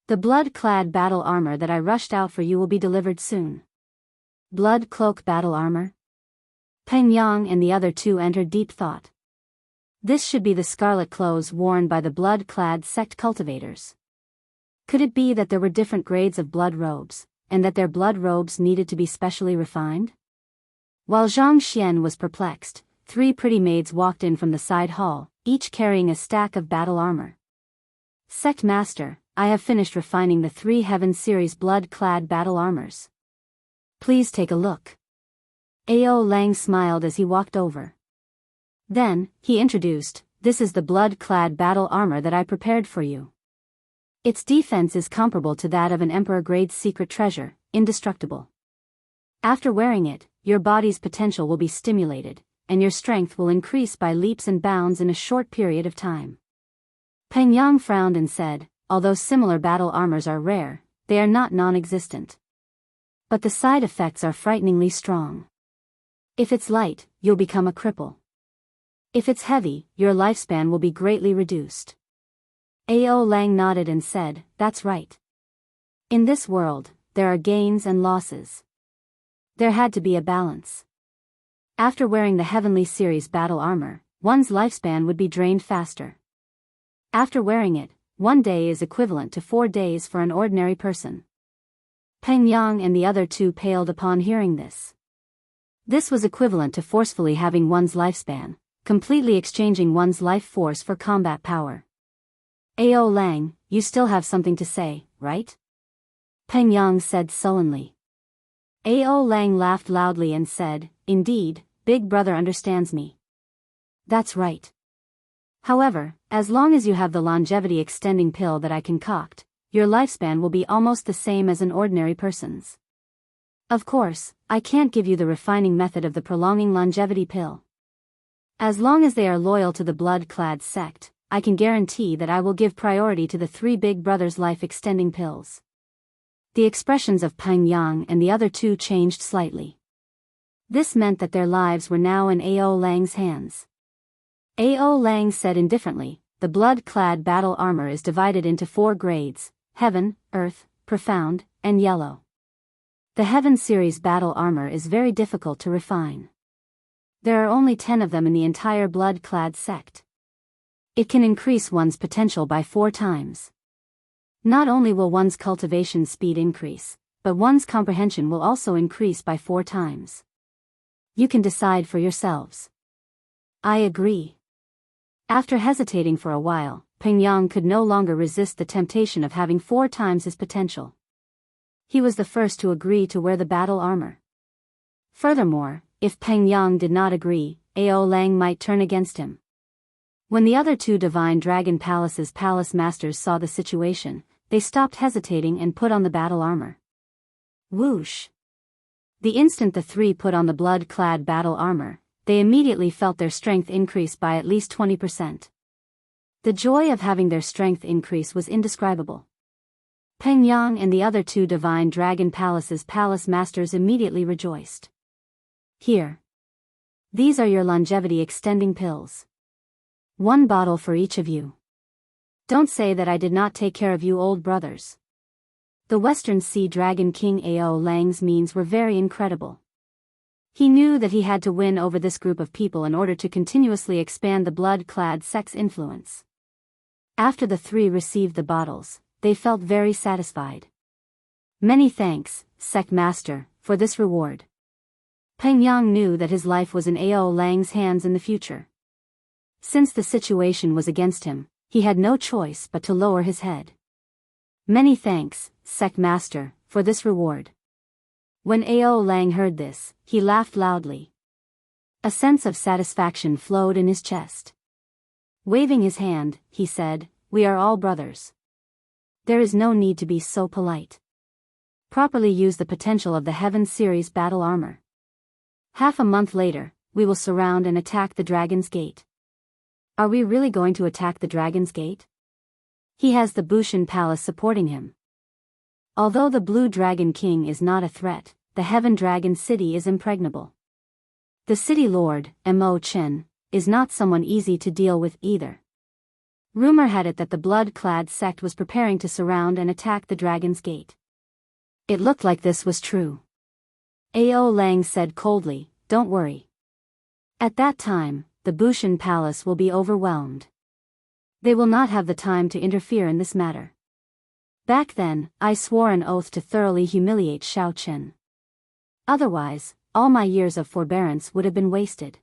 The blood-clad battle armor that I rushed out for you will be delivered soon." Blood cloak battle armor? Peng Yang and the other two entered deep thought. This should be the scarlet clothes worn by the blood-clad sect cultivators. Could it be that there were different grades of blood robes, and that their blood robes needed to be specially refined? While Zhang Xian was perplexed, 3 pretty maids walked in from the side hall, each carrying a stack of battle armor. "Sect Master, I have finished refining the 3 Heaven Series blood-clad battle armors. Please take a look." Ao Lang smiled as he walked over. Then, he introduced, "This is the blood-clad battle armor that I prepared for you. Its defense is comparable to that of an Emperor-grade secret treasure, indestructible. After wearing it, your body's potential will be stimulated, and your strength will increase by leaps and bounds in a short period of time." Peng Yang frowned and said, "Although similar battle armors are rare, they are not non-existent. But the side effects are frighteningly strong. If it's light, you'll become a cripple. If it's heavy, your lifespan will be greatly reduced." Ao Lang nodded and said, "That's right. In this world, there are gains and losses. There had to be a balance. After wearing the Heavenly Series battle armor, one's lifespan would be drained faster. After wearing it, 1 day is equivalent to 4 days for an ordinary person." Peng Yang and the other two paled upon hearing this. This was equivalent to forcefully having one's lifespan, completely exchanging one's life force for combat power. "Ao Lang, you still have something to say, right?" Peng Yang said sullenly. Ao Lang laughed loudly and said, "Indeed, Big Brother understands me. That's right. However, as long as you have the longevity extending pill that I concoct, your lifespan will be almost the same as an ordinary person's. Of course, I can't give you the refining method of the prolonging longevity pill. As long as they are loyal to the blood-clad sect, I can guarantee that I will give priority to the 3 Big Brothers life-extending pills." The expressions of Peng Yang and the other two changed slightly. This meant that their lives were now in Ao Lang's hands. Ao Lang said indifferently, the blood-clad battle armor is divided into 4 grades: Heaven, Earth, Profound, and Yellow. The Heaven series battle armor is very difficult to refine. There are only 10 of them in the entire blood-clad sect. It can increase one's potential by 4 times. Not only will one's cultivation speed increase, but one's comprehension will also increase by 4 times. You can decide for yourselves. I agree. After hesitating for a while, Peng Yang could no longer resist the temptation of having 4 times his potential. He was the first to agree to wear the battle armor. Furthermore, if Peng Yang did not agree, Ao Lang might turn against him. When the other 2 Divine Dragon Palace's palace masters saw the situation, they stopped hesitating and put on the battle armor. Whoosh! The instant the 3 put on the blood-clad battle armor, they immediately felt their strength increase by at least 20%. The joy of having their strength increase was indescribable. Peng Yang and the other 2 Divine Dragon Palace's palace masters immediately rejoiced. Here. These are your longevity extending pills. 1 bottle for each of you. Don't say that I did not take care of you old brothers. The Western Sea Dragon King Ao Lang's means were very incredible. He knew that he had to win over this group of people in order to continuously expand the blood-clad sect's influence. After the 3 received the bottles, they felt very satisfied. Many thanks, sect master, for this reward. Peng Yang knew that his life was in Ao Lang's hands in the future. Since the situation was against him, he had no choice but to lower his head. Many thanks, sect master, for this reward. When Ao Lang heard this, he laughed loudly. A sense of satisfaction flowed in his chest. Waving his hand, he said, "We are all brothers. There is no need to be so polite. Properly use the potential of the Heaven series battle armor. Half a month later, we will surround and attack the Dragon's Gate." Are we really going to attack the Dragon's Gate? He has the Bushan Palace supporting him. Although the Blue Dragon King is not a threat, the Heaven Dragon City is impregnable. The city lord, Mo Chen, is not someone easy to deal with either. Rumor had it that the blood-clad sect was preparing to surround and attack the Dragon's Gate. It looked like this was true. Ao Lang said coldly, "Don't worry. At that time, the Bushan Palace will be overwhelmed. They will not have the time to interfere in this matter. Back then, I swore an oath to thoroughly humiliate Xiao Chen. Otherwise, all my years of forbearance would have been wasted."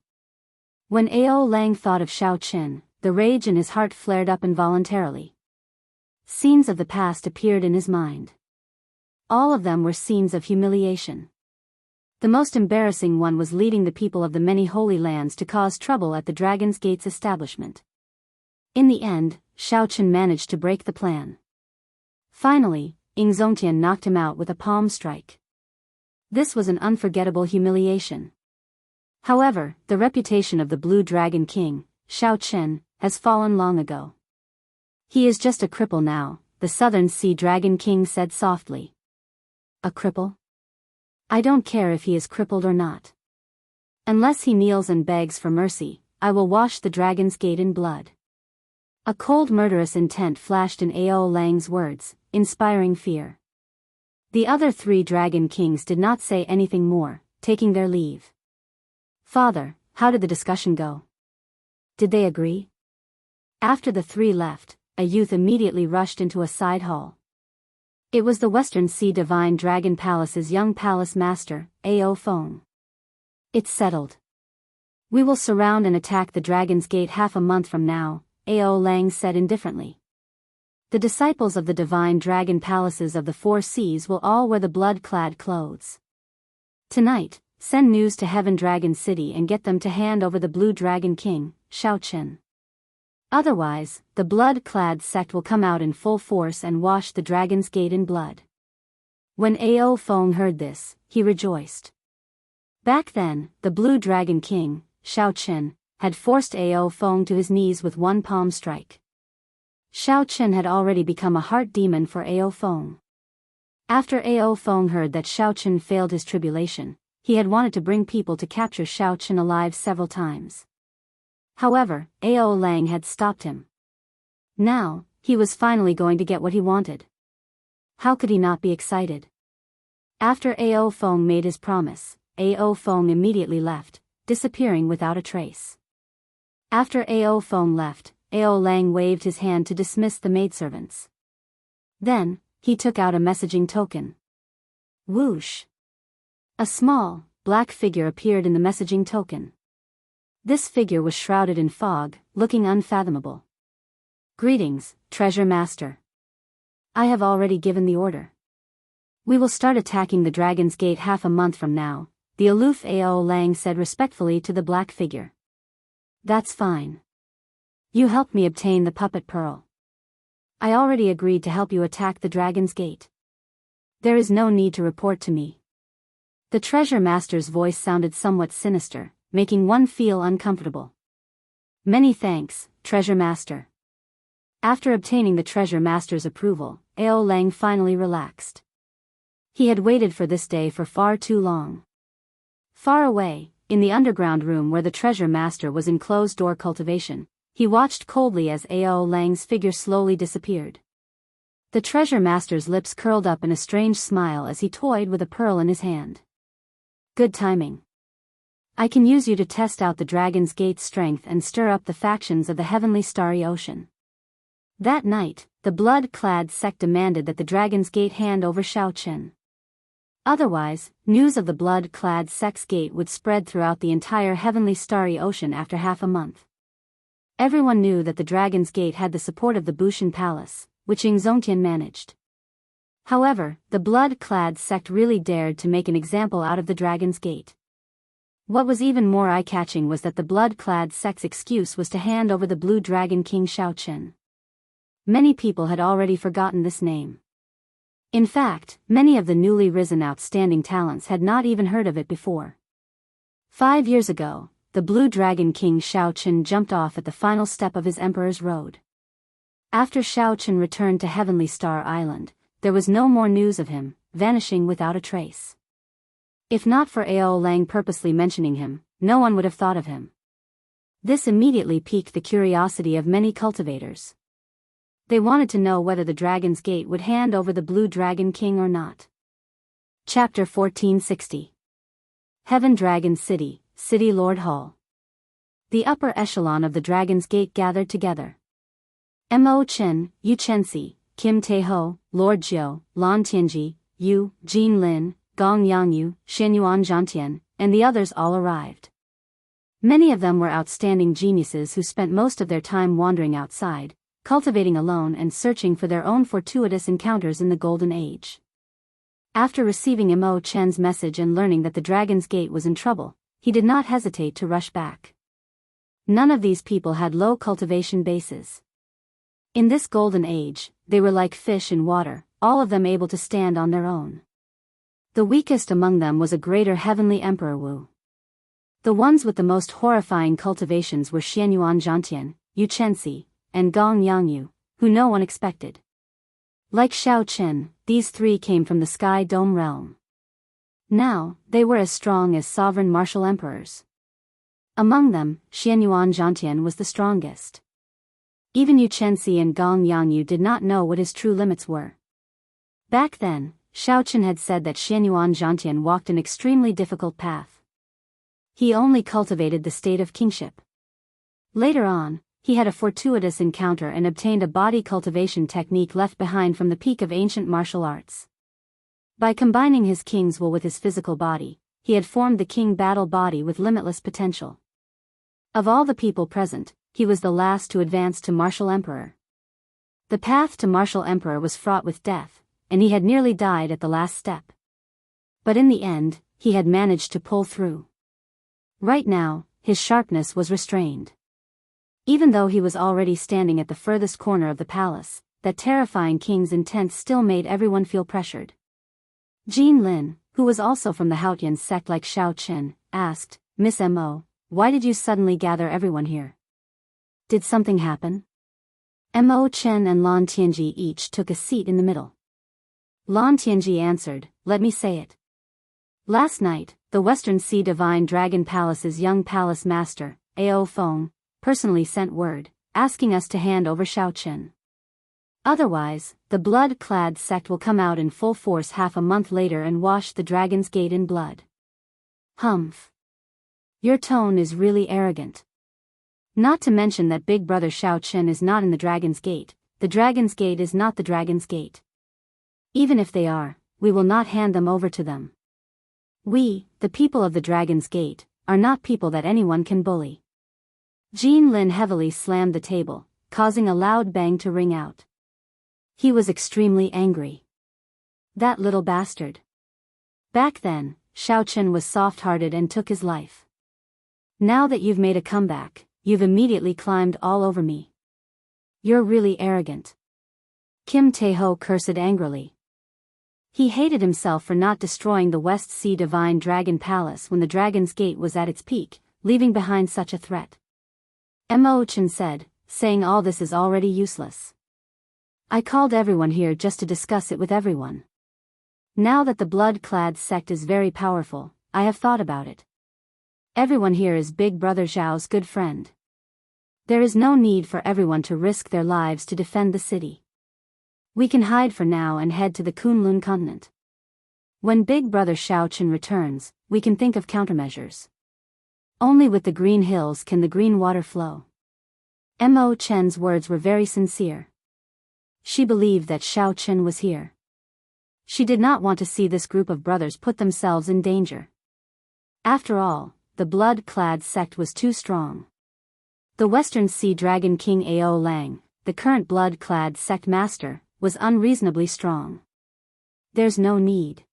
When Ao Lang thought of Xiao Chen, the rage in his heart flared up involuntarily. Scenes of the past appeared in his mind. All of them were scenes of humiliation. The most embarrassing one was leading the people of the many holy lands to cause trouble at the Dragon's Gate's establishment. In the end, Xiao Chen managed to break the plan. Finally, Ying Zongtian knocked him out with a palm strike. This was an unforgettable humiliation. However, the reputation of the Blue Dragon King, Xiao Chen, has fallen long ago. He is just a cripple now, the Southern Sea Dragon King said softly. A cripple? I don't care if he is crippled or not. Unless he kneels and begs for mercy, I will wash the Dragon's Gate in blood. A cold murderous intent flashed in Ao Lang's words, inspiring fear. The other 3 Dragon Kings did not say anything more, taking their leave. "Father, how did the discussion go? Did they agree?" After the 3 left, a youth immediately rushed into a side hall. It was the Western Sea Divine Dragon Palace's young palace master, Ao Feng. "It's settled. We will surround and attack the Dragon's Gate half a month from now," Ao Lang said indifferently. "The disciples of the Divine Dragon Palaces of the 4 seas will all wear the blood-clad clothes. Tonight, send news to Heaven Dragon City and get them to hand over the Blue Dragon King, Xiao Chen. Otherwise, the blood-clad sect will come out in full force and wash the Dragon's Gate in blood." When Ao Feng heard this, he rejoiced. Back then, the Blue Dragon King, Xiao Chen, had forced Ao Feng to his knees with 1 palm strike. Xiao Chen had already become a heart demon for Ao Feng. After Ao Feng heard that Xiao Chen failed his tribulation, he had wanted to bring people to capture Xiao Chen alive several times. However, Ao Lang had stopped him. Now, he was finally going to get what he wanted. How could he not be excited? After Ao Feng made his promise, Ao Feng immediately left, disappearing without a trace. After Ao Feng left, Ao Lang waved his hand to dismiss the maidservants. Then, he took out a messaging token. Whoosh! A small, black figure appeared in the messaging token. This figure was shrouded in fog, looking unfathomable. Greetings, Treasure Master. I have already given the order. We will start attacking the Dragon's Gate half a month from now, the aloof Ao Lang said respectfully to the black figure. That's fine. You helped me obtain the puppet pearl. I already agreed to help you attack the Dragon's Gate. There is no need to report to me. The Treasure Master's voice sounded somewhat sinister, making one feel uncomfortable. Many thanks, Treasure Master. After obtaining the Treasure Master's approval, Ao Lang finally relaxed. He had waited for this day for far too long. Far away, in the underground room where the Treasure Master was in closed-door cultivation, he watched coldly as Ao Lang's figure slowly disappeared. The Treasure Master's lips curled up in a strange smile as he toyed with a pearl in his hand. Good timing. I can use you to test out the Dragon's Gate's strength and stir up the factions of the heavenly starry ocean. That night, the blood-clad sect demanded that the Dragon's Gate hand over Xiaochen. Otherwise, news of the blood-clad sect's gate would spread throughout the entire heavenly starry ocean after half a month. Everyone knew that the Dragon's Gate had the support of the Bushan Palace, which Ying Zongtian managed. However, the blood-clad sect really dared to make an example out of the Dragon's Gate. What was even more eye-catching was that the blood-clad sect's excuse was to hand over the Blue Dragon King Xiaochen. Many people had already forgotten this name. In fact, many of the newly risen outstanding talents had not even heard of it before. 5 years ago, the Blue Dragon King Xiaochen jumped off at the final step of his Emperor's Road. After Xiaochen returned to Heavenly Star Island, there was no more news of him, vanishing without a trace. If not for Ao Lang purposely mentioning him, no one would have thought of him. This immediately piqued the curiosity of many cultivators. They wanted to know whether the Dragon's Gate would hand over the Blue Dragon King or not. Chapter 1460. Heaven Dragon City, City Lord Hall. The upper echelon of the Dragon's Gate gathered together. Mo Chen, Yu Chenxi, Kim Taeho, Lord Jiu, Lan Tianji, Yu, Jin Lin, Gong Yangyu, Xianyuan Zhantian, and the others all arrived. Many of them were outstanding geniuses who spent most of their time wandering outside, cultivating alone and searching for their own fortuitous encounters in the Golden Age. After receiving Mo Chen's message and learning that the Dragon's Gate was in trouble, he did not hesitate to rush back. None of these people had low cultivation bases. In this Golden Age, they were like fish in water, all of them able to stand on their own. The weakest among them was a greater heavenly Emperor Wu. The ones with the most horrifying cultivations were Xianyuan Zhantian, Yu Chenxi, and Gong Yangyu, who no one expected. Like Xiao Chen, these three came from the Sky Dome realm. Now, they were as strong as sovereign martial emperors. Among them, Xianyuan Zhantian was the strongest. Even Yu Chenxi and Gong Yangyu did not know what his true limits were. Back then, Xiaochen had said that Xianyuan Zhantian walked an extremely difficult path. He only cultivated the state of kingship. Later on, he had a fortuitous encounter and obtained a body cultivation technique left behind from the peak of ancient martial arts. By combining his king's will with his physical body, he had formed the king battle body with limitless potential. Of all the people present, he was the last to advance to martial emperor. The path to martial emperor was fraught with death, and he had nearly died at the last step. But in the end, he had managed to pull through. Right now, his sharpness was restrained. Even though he was already standing at the furthest corner of the palace, that terrifying king's intent still made everyone feel pressured. Jin Lin, who was also from the Haotian sect like Xiao Chen, asked, Miss Mo, why did you suddenly gather everyone here? Did something happen? Mo Chen and Lan Tianji each took a seat in the middle. Lan Tianji answered, let me say it. Last night, the Western Sea Divine Dragon Palace's young palace master, Ao Feng, personally sent word, asking us to hand over Xiaochen. Otherwise, the blood-clad sect will come out in full force half a month later and wash the Dragon's Gate in blood. Humph. Your tone is really arrogant. Not to mention that Big Brother Xiaochen is not in the Dragon's Gate. The Dragon's Gate is not the Dragon's Gate. Even if they are, we will not hand them over to them. We, the people of the Dragon's Gate, are not people that anyone can bully. Jean Lin heavily slammed the table, causing a loud bang to ring out. He was extremely angry. That little bastard. Back then, Xiaochen was soft-hearted and took his life. Now that you've made a comeback, you've immediately climbed all over me. You're really arrogant. Kim Tae-ho cursed angrily. He hated himself for not destroying the West Sea Divine Dragon Palace when the Dragon's Gate was at its peak, leaving behind such a threat. Chen said, saying all this is already useless. I called everyone here just to discuss it with everyone. Now that the blood-clad sect is very powerful, I have thought about it. Everyone here is Big Brother Zhao's good friend. There is no need for everyone to risk their lives to defend the city. We can hide for now and head to the Kunlun continent. When Big Brother Xiaochen returns, we can think of countermeasures. Only with the green hills can the green water flow. Chen's words were very sincere. She believed that Xiaochen was here. She did not want to see this group of brothers put themselves in danger. After all, the blood-clad sect was too strong. The Western Sea Dragon King Ao Lang, the current blood-clad sect master, was unreasonably strong. There's no need.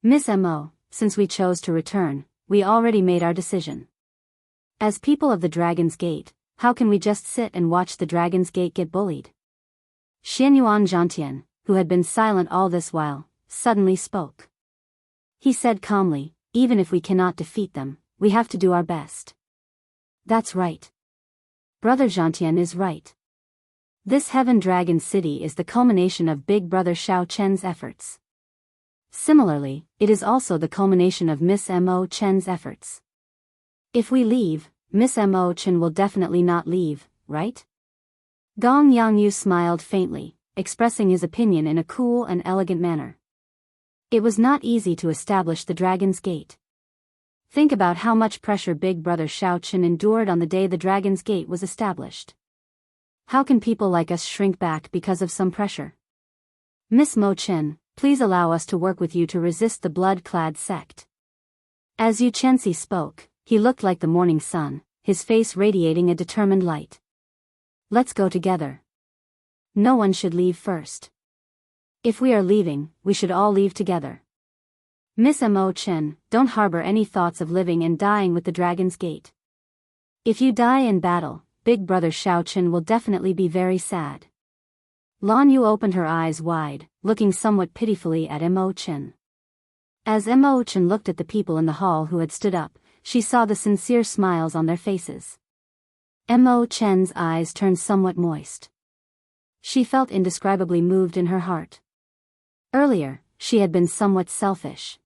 Miss Mo, since we chose to return, we already made our decision. As people of the Dragon's Gate, how can we just sit and watch the Dragon's Gate get bullied? Xianyuan Zhantian, who had been silent all this while, suddenly spoke. He said calmly, even if we cannot defeat them, we have to do our best. That's right. Brother Zhantian is right. This Heaven Dragon City is the culmination of Big Brother Xiaochen's efforts. Similarly, it is also the culmination of Miss Chen's efforts. If we leave, Miss Chen will definitely not leave, right? Gong Yangyu smiled faintly, expressing his opinion in a cool and elegant manner. It was not easy to establish the Dragon's Gate. Think about how much pressure Big Brother Xiaochen endured on the day the Dragon's Gate was established. How can people like us shrink back because of some pressure? Miss Mo Chen, please allow us to work with you to resist the blood-clad sect. As Yu Chenxi spoke, he looked like the morning sun, his face radiating a determined light. Let's go together. No one should leave first. If we are leaving, we should all leave together. Miss Mo Chen, don't harbor any thoughts of living and dying with the Dragon's Gate. If you die in battle, Big Brother Xiaochen will definitely be very sad. Lan Yu opened her eyes wide, looking somewhat pitifully at Mo Chen. As Mo Chen looked at the people in the hall who had stood up, she saw the sincere smiles on their faces. Mo Chen's eyes turned somewhat moist. She felt indescribably moved in her heart. Earlier, she had been somewhat selfish.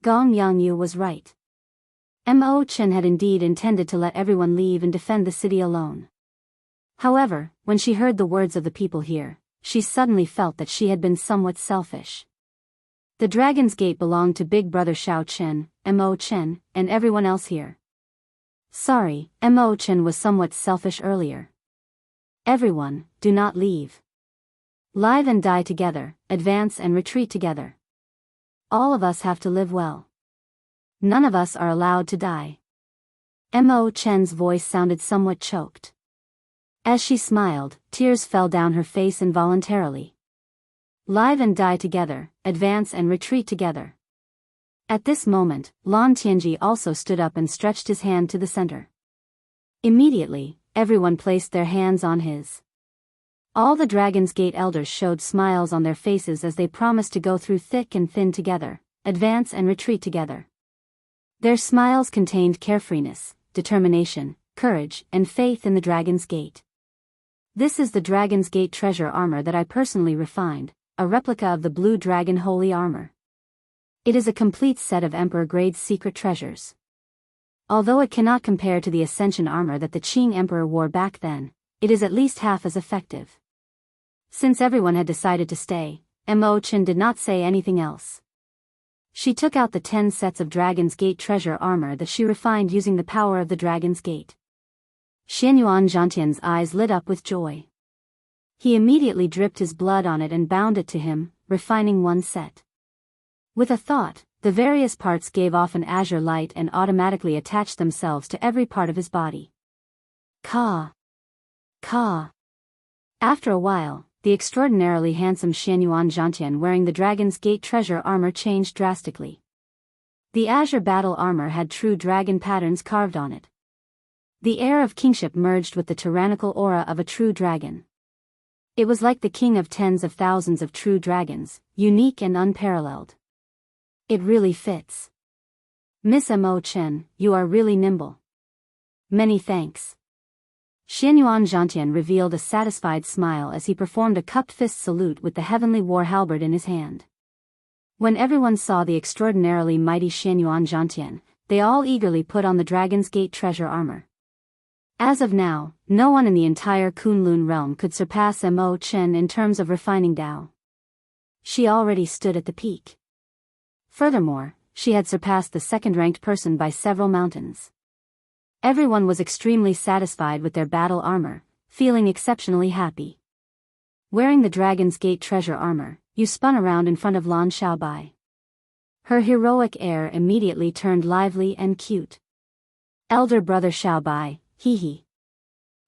Gong Yangyu was right. Mo Chen had indeed intended to let everyone leave and defend the city alone. However, when she heard the words of the people here, she suddenly felt that she had been somewhat selfish. The Dragon's Gate belonged to Big Brother Xiaochen, Mo Chen, and everyone else here. Sorry, Mo Chen was somewhat selfish earlier. Everyone, do not leave. Live and die together, advance and retreat together. All of us have to live well. None of us are allowed to die. Mo Chen's voice sounded somewhat choked. As she smiled, tears fell down her face involuntarily. Live and die together, advance and retreat together. At this moment, Lan Tianji also stood up and stretched his hand to the center. Immediately, everyone placed their hands on his. All the Dragon's Gate elders showed smiles on their faces as they promised to go through thick and thin together, advance and retreat together. Their smiles contained carefreeness, determination, courage, and faith in the Dragon's Gate. This is the Dragon's Gate treasure armor that I personally refined, a replica of the Blue Dragon Holy Armor. It is a complete set of Emperor-grade secret treasures. Although it cannot compare to the Ascension armor that the Qing Emperor wore back then, it is at least half as effective. Since everyone had decided to stay, Mo Chen did not say anything else. She took out the 10 sets of Dragon's Gate treasure armor that she refined using the power of the Dragon's Gate. Xianyuan Zhantian's eyes lit up with joy. He immediately dripped his blood on it and bound it to him, refining one set. With a thought, the various parts gave off an azure light and automatically attached themselves to every part of his body. Ka! Ka! After a while, the extraordinarily handsome Xianyuan Zhantian wearing the Dragon's Gate treasure armor changed drastically. The azure battle armor had true dragon patterns carved on it. The air of kingship merged with the tyrannical aura of a true dragon. It was like the king of tens of thousands of true dragons, unique and unparalleled. It really fits. Miss Mo Chen, you are really nimble. Many thanks. Xianyuan Zhantian revealed a satisfied smile as he performed a cupped fist salute with the heavenly war halberd in his hand. When everyone saw the extraordinarily mighty Xianyuan Zhantian, they all eagerly put on the Dragon's Gate treasure armor. As of now, no one in the entire Kunlun realm could surpass Mo Chen in terms of refining Dao. She already stood at the peak. Furthermore, she had surpassed the second-ranked person by several mountains. Everyone was extremely satisfied with their battle armor, feeling exceptionally happy. Wearing the Dragon's Gate treasure armor, you spun around in front of Lan Xiaobai. Her heroic air immediately turned lively and cute. Elder brother Xiaobai, hee.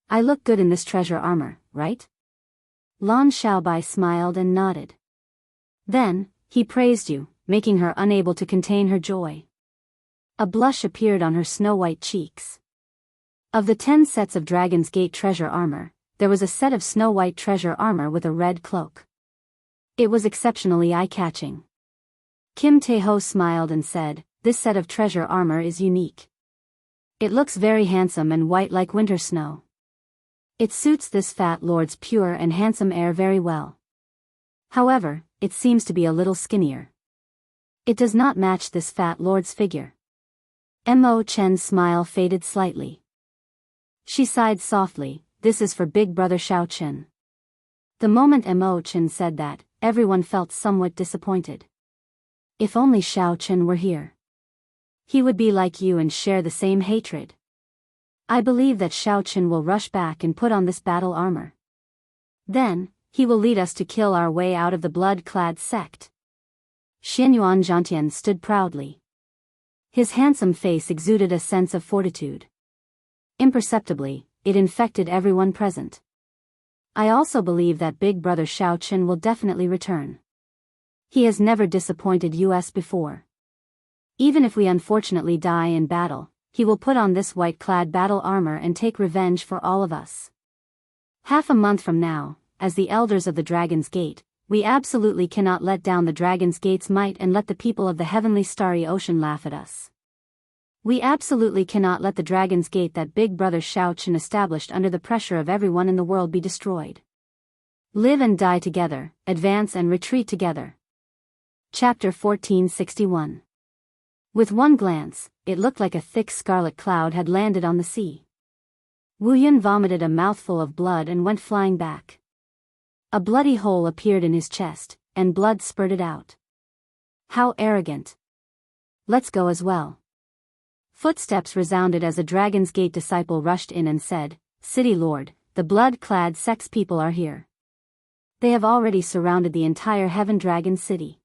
I look good in this treasure armor, right? Lan Xiaobai smiled and nodded. Then, he praised you, making her unable to contain her joy. A blush appeared on her snow-white cheeks. Of the 10 sets of Dragon's Gate treasure armor, there was a set of snow-white treasure armor with a red cloak. It was exceptionally eye-catching. Kim Taeho smiled and said, "This set of treasure armor is unique. It looks very handsome and white like winter snow. It suits this fat lord's pure and handsome air very well. However, it seems to be a little skinnier. It does not match this fat lord's figure." Mo Chen's smile faded slightly. She sighed softly, "This is for big brother Xiaochen." The moment Mo Chen said that, everyone felt somewhat disappointed. If only Xiaochen were here. He would be like you and share the same hatred. I believe that Xiaochen will rush back and put on this battle armor. Then, he will lead us to kill our way out of the blood-clad sect. Xianyuan Zhantian stood proudly. His handsome face exuded a sense of fortitude. Imperceptibly, it infected everyone present. I also believe that big brother Xiaochen will definitely return. He has never disappointed us before. Even if we unfortunately die in battle, he will put on this white-clad battle armor and take revenge for all of us. Half a month from now, as the elders of the Dragon's Gate, we absolutely cannot let down the Dragon's Gate's might and let the people of the heavenly starry ocean laugh at us. We absolutely cannot let the Dragon's Gate that big brother Xiaochen established under the pressure of everyone in the world be destroyed. Live and die together, advance and retreat together. Chapter 1461. With one glance, it looked like a thick scarlet cloud had landed on the sea. Wu Yun vomited a mouthful of blood and went flying back. A bloody hole appeared in his chest, and blood spurted out. How arrogant. Let's go as well. Footsteps resounded as a Dragon's Gate disciple rushed in and said, "City Lord, the blood-clad sex people are here. They have already surrounded the entire Heaven Dragon City.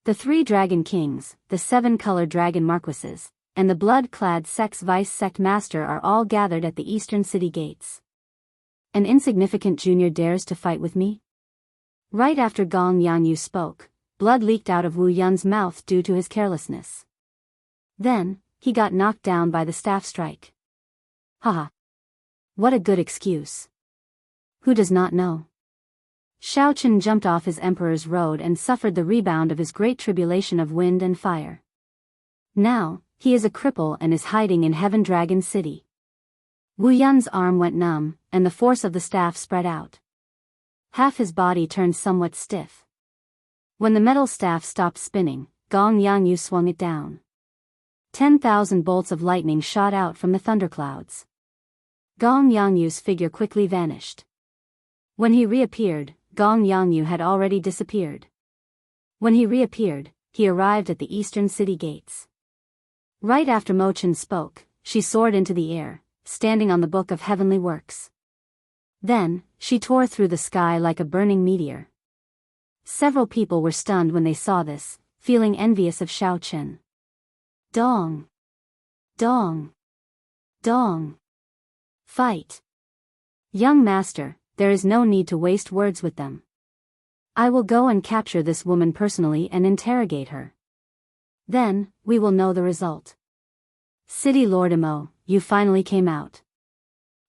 The 3 Dragon Kings, the 7 Colored Dragon Marquises, and the blood-clad sex vice-sect master are all gathered at the eastern city gates. An insignificant junior dares to fight with me?" Right after Gong Yangyu spoke, blood leaked out of Wu Yun's mouth due to his carelessness. Then, he got knocked down by the staff strike. Haha. What a good excuse. Who does not know? Xiaochen jumped off his emperor's road and suffered the rebound of his great tribulation of wind and fire. Now, he is a cripple and is hiding in Heaven Dragon City. Wu Yun's arm went numb, and the force of the staff spread out. Half his body turned somewhat stiff. When the metal staff stopped spinning, Gong Yangyu swung it down. 10,000 bolts of lightning shot out from the thunderclouds. Gong Yangyu's figure quickly vanished. When he reappeared, Gong Yangyu had already disappeared. When he reappeared, he arrived at the eastern city gates. Right after Mo Chen spoke, she soared into the air, standing on the Book of Heavenly Works. Then, she tore through the sky like a burning meteor. Several people were stunned when they saw this, feeling envious of Xiao Chen. Dong! Dong! Dong! Fight! Young master, there is no need to waste words with them. I will go and capture this woman personally and interrogate her. Then, we will know the result. City Lord Imo, you finally came out.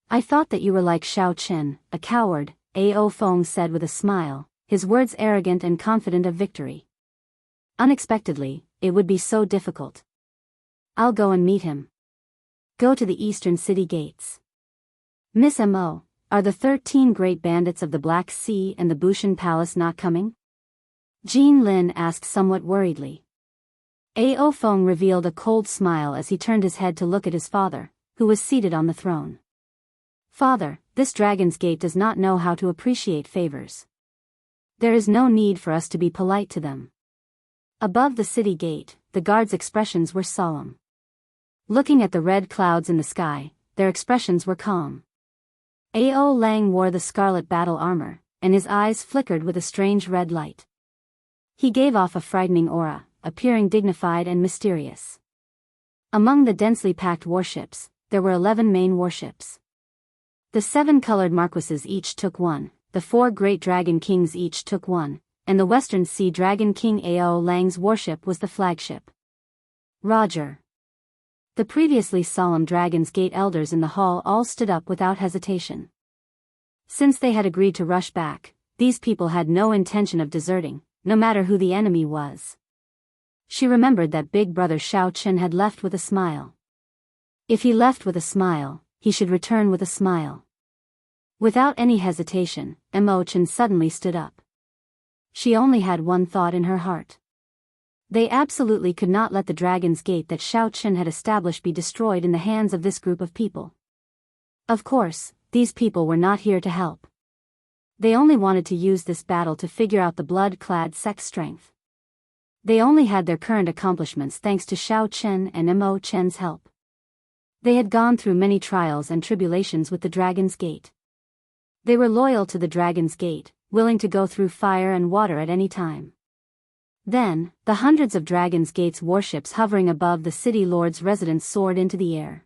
I thought that you were like Xiao Chen, a coward, Ao Feng said with a smile, his words arrogant and confident of victory. Unexpectedly, it would be so difficult. I'll go and meet him. Go to the eastern city gates. Miss Mo, are the 13 great bandits of the Black Sea and the Bushan Palace not coming? Jean Lin asked somewhat worriedly. Ao Feng revealed a cold smile as he turned his head to look at his father, who was seated on the throne. Father, this Dragon's Gate does not know how to appreciate favors. There is no need for us to be polite to them. Above the city gate, the guards' expressions were solemn. Looking at the red clouds in the sky, their expressions were calm. Ao Lang wore the scarlet battle armor, and his eyes flickered with a strange red light. He gave off a frightening aura, appearing dignified and mysterious. Among the densely packed warships, there were 11 main warships. The 7 colored marquises each took one, the 4 great dragon kings each took one, and the Western Sea Dragon King Ao Lang's warship was the flagship. Roger. The previously solemn Dragon's Gate elders in the hall all stood up without hesitation. Since they had agreed to rush back, these people had no intention of deserting, no matter who the enemy was. She remembered that big brother Xiao Chen had left with a smile. If he left with a smile, he should return with a smile. Without any hesitation, Mo Chen suddenly stood up. She only had one thought in her heart. They absolutely could not let the Dragon's Gate that Xiao Chen had established be destroyed in the hands of this group of people. Of course, these people were not here to help. They only wanted to use this battle to figure out the blood-clad sect's strength. They only had their current accomplishments thanks to Xiao Chen and Mo Chen's help. They had gone through many trials and tribulations with the Dragon's Gate. They were loyal to the Dragon's Gate, willing to go through fire and water at any time. Then, the hundreds of Dragon's Gate's warships hovering above the city lord's residence soared into the air.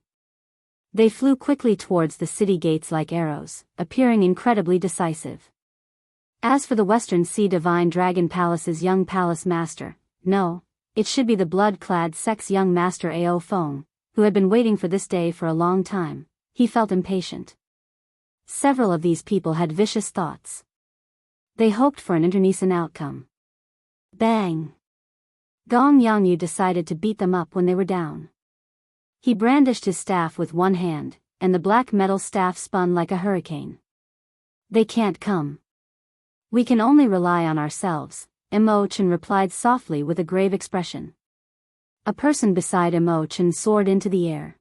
They flew quickly towards the city gates like arrows, appearing incredibly decisive. As for the Western Sea Divine Dragon Palace's young palace master, no, it should be the blood-clad sect's young master Ao Feng, who had been waiting for this day for a long time. He felt impatient. Several of these people had vicious thoughts. They hoped for an internecine outcome. Bang! Gong Yangyu decided to beat them up when they were down. He brandished his staff with one hand, and the black metal staff spun like a hurricane. They can't come. We can only rely on ourselves, Mo Chen replied softly with a grave expression. A person beside Mo Chen soared into the air.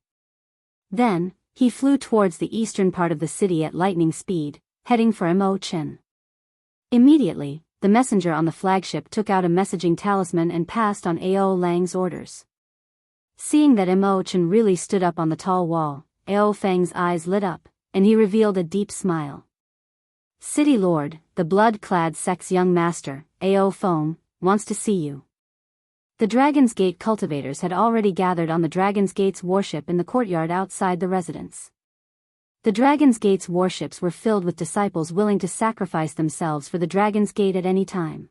Then, he flew towards the eastern part of the city at lightning speed, heading for Mo Chen. Immediately, the messenger on the flagship took out a messaging talisman and passed on Ao Lang's orders. Seeing that Mo Chen really stood up on the tall wall, Ao Feng's eyes lit up, and he revealed a deep smile. City Lord, the blood-clad sect's young master, Ao Feng, wants to see you. The Dragon's Gate cultivators had already gathered on the Dragon's Gate's warship in the courtyard outside the residence. The Dragon's Gate's warships were filled with disciples willing to sacrifice themselves for the Dragon's Gate at any time.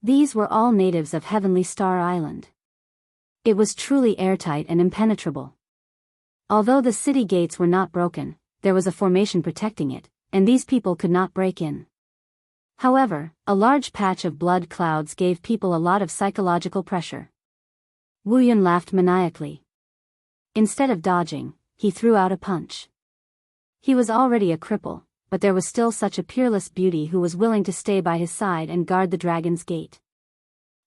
These were all natives of Heavenly Star Island. It was truly airtight and impenetrable. Although the city gates were not broken, there was a formation protecting it, and these people could not break in. However, a large patch of blood clouds gave people a lot of psychological pressure. Wu Yun laughed maniacally. Instead of dodging, he threw out a punch. He was already a cripple, but there was still such a peerless beauty who was willing to stay by his side and guard the Dragon's Gate.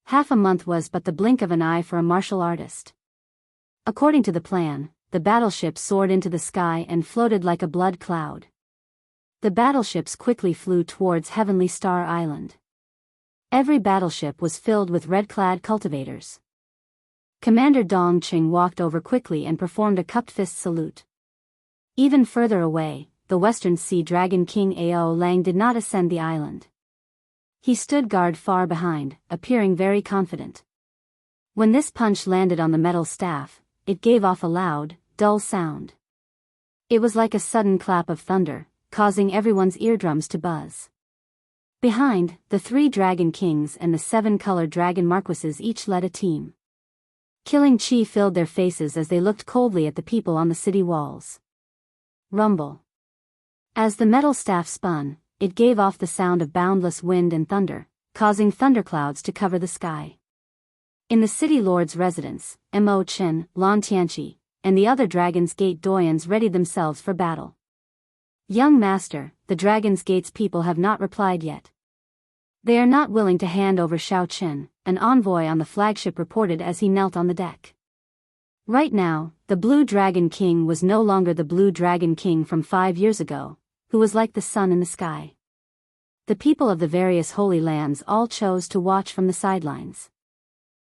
Half a month was but the blink of an eye for a martial artist. According to the plan, the battleship soared into the sky and floated like a blood cloud. The battleships quickly flew towards Heavenly Star Island. Every battleship was filled with red-clad cultivators. Commander Dong Qing walked over quickly and performed a cupped fist salute. Even further away, the Western Sea Dragon King Ao Lang did not ascend the island. He stood guard far behind, appearing very confident. When this punch landed on the metal staff, it gave off a loud, dull sound. It was like a sudden clap of thunder, causing everyone's eardrums to buzz. Behind, the 3 Dragon Kings and the 7-colored Dragon Marquises each led a team. Killing chi filled their faces as they looked coldly at the people on the city walls. Rumble. As the metal staff spun, it gave off the sound of boundless wind and thunder, causing thunderclouds to cover the sky. In the city lord's residence, Mo Chen, Lan Tianqi, and the other Dragon's Gate doyens readied themselves for battle. Young master, the Dragon's Gate's people have not replied yet. They are not willing to hand over Xiao Qin, an envoy on the flagship reported as he knelt on the deck. Right now, the Blue Dragon King was no longer the Blue Dragon King from 5 years ago, who was like the sun in the sky. The people of the various holy lands all chose to watch from the sidelines.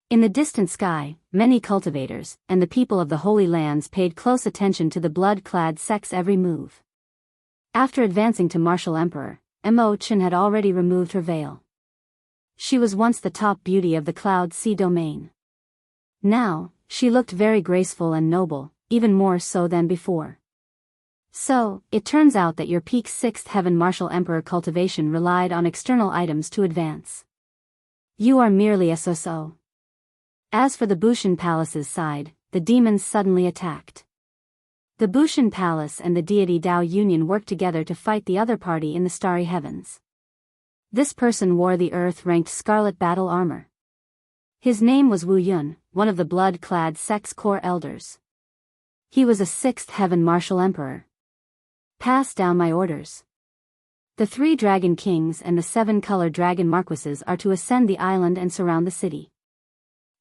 In the distant sky, many cultivators and the people of the holy lands paid close attention to the blood-clad sect's every move. After advancing to Martial Emperor, Mo Chen had already removed her veil. She was once the top beauty of the Cloud Sea domain. Now, she looked very graceful and noble, even more so than before. So, it turns out that your peak 6th Heaven Martial Emperor Cultivation relied on external items to advance. You are merely a so-so. As for the Bushan Palace's side, the demons suddenly attacked. The Bushan Palace and the deity Dao Union worked together to fight the other party in the starry heavens. This person wore the earth-ranked scarlet battle armor. His name was Wu Yun, one of the blood-clad sect's core elders. He was a 6th Heaven Martial Emperor. Pass down my orders. The 3 Dragon Kings and the 7-color Dragon Marquises are to ascend the island and surround the city.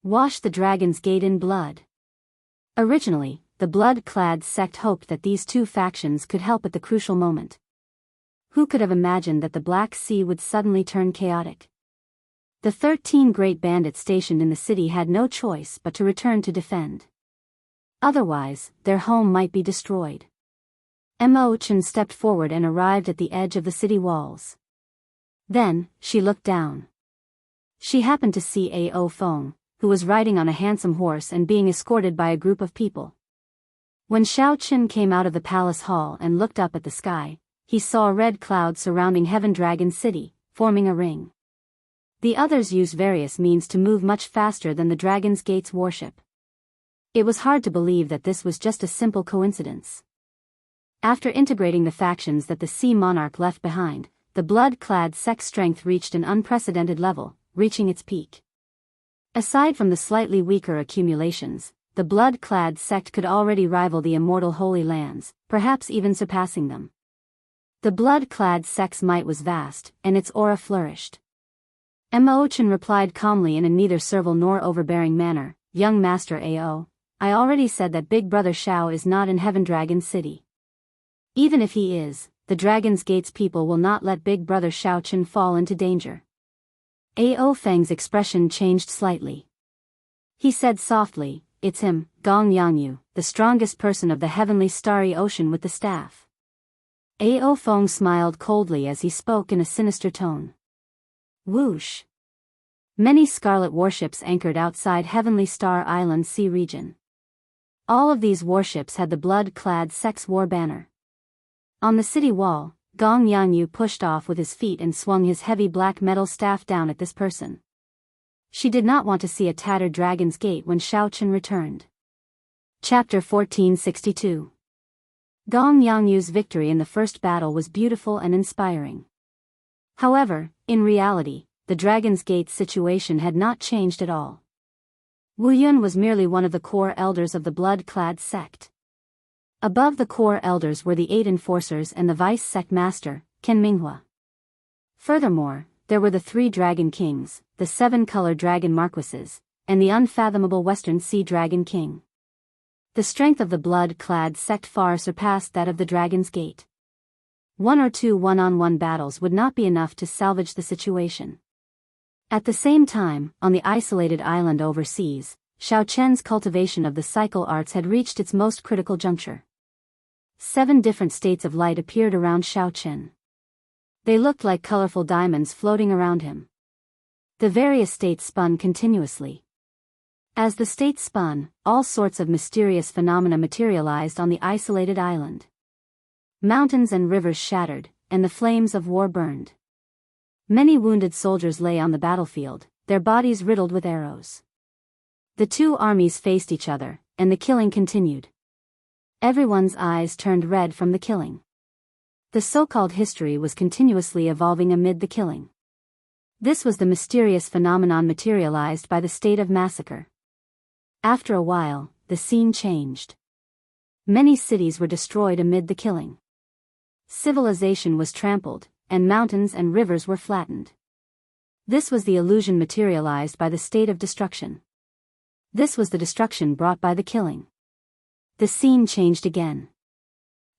Wash the Dragon's Gate in blood. Originally, the blood-clad sect hoped that these 2 factions could help at the crucial moment. Who could have imagined that the Black Sea would suddenly turn chaotic? The 13 great bandits stationed in the city had no choice but to return to defend. Otherwise, their home might be destroyed. Mo Chen stepped forward and arrived at the edge of the city walls. Then, she looked down. She happened to see Ao Feng, who was riding on a handsome horse and being escorted by a group of people. When Xiao Qin came out of the palace hall and looked up at the sky, he saw a red cloud surrounding Heaven Dragon City, forming a ring. The others used various means to move much faster than the Dragon's Gate's warship. It was hard to believe that this was just a simple coincidence. After integrating the factions that the Sea Monarch left behind, the blood-clad sect's strength reached an unprecedented level, reaching its peak. Aside from the slightly weaker accumulations, the blood-clad sect could already rival the immortal Holy Lands, perhaps even surpassing them. The blood-clad sect's might was vast, and its aura flourished. Mo Chen replied calmly in a neither servile nor overbearing manner, "Young Master Ao, I already said that Big Brother Xiao is not in Heaven Dragon City. Even if he is, the Dragon's Gate's people will not let Big Brother Xiao Qin fall into danger." Ao Feng's expression changed slightly. He said softly, "It's him, Gong Yangyu, the strongest person of the heavenly starry ocean with the staff." Ao Feng smiled coldly as he spoke in a sinister tone. Whoosh! Many scarlet warships anchored outside Heavenly Star Island Sea region. All of these warships had the blood-clad sect's war banner. On the city wall, Gong Yangyu pushed off with his feet and swung his heavy black metal staff down at this person. She did not want to see a tattered Dragon's Gate when Xiao Qin returned. Chapter 1462. Gong Yangyu's victory in the first battle was beautiful and inspiring. However, in reality, the Dragon's Gate situation had not changed at all. Wu Yun was merely one of the core elders of the blood-clad sect. Above the core elders were the 8 enforcers and the vice sect master, Ken Minghua. Furthermore, there were the 3 Dragon Kings, the 7-color Dragon Marquises, and the unfathomable Western Sea Dragon King. The strength of the blood-clad sect far surpassed that of the Dragon's Gate. One or two one-on-one battles would not be enough to salvage the situation. At the same time, on the isolated island overseas, Xiaochen's cultivation of the cycle arts had reached its most critical juncture. 7 different states of light appeared around Xiaochen. They looked like colorful diamonds floating around him. The various states spun continuously. As the states spun, all sorts of mysterious phenomena materialized on the isolated island. Mountains and rivers shattered, and the flames of war burned. Many wounded soldiers lay on the battlefield, their bodies riddled with arrows. The two armies faced each other, and the killing continued. Everyone's eyes turned red from the killing. The so-called history was continuously evolving amid the killing. This was the mysterious phenomenon materialized by the state of massacre. After a while, the scene changed. Many cities were destroyed amid the killing. Civilization was trampled, and mountains and rivers were flattened. This was the illusion materialized by the state of destruction. This was the destruction brought by the killing. The scene changed again.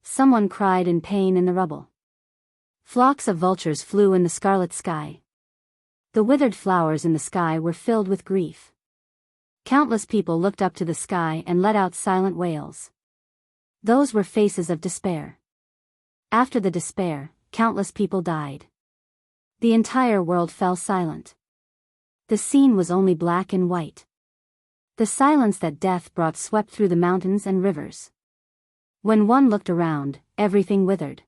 Someone cried in pain in the rubble. Flocks of vultures flew in the scarlet sky. The withered flowers in the sky were filled with grief. Countless people looked up to the sky and let out silent wails. Those were faces of despair. After the despair, countless people died. The entire world fell silent. The scene was only black and white. The silence that death brought swept through the mountains and rivers. When one looked around, everything withered.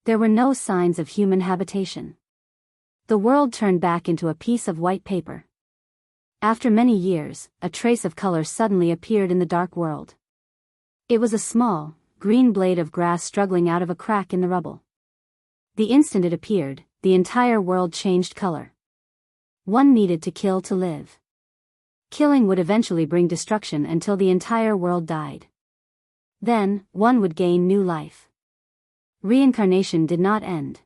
There were no signs of human habitation. The world turned back into a piece of white paper. After many years, a trace of color suddenly appeared in the dark world. It was a small, green blade of grass struggling out of a crack in the rubble. The instant it appeared, the entire world changed color. One needed to kill to live. Killing would eventually bring destruction until the entire world died. Then, one would gain new life. Reincarnation did not end.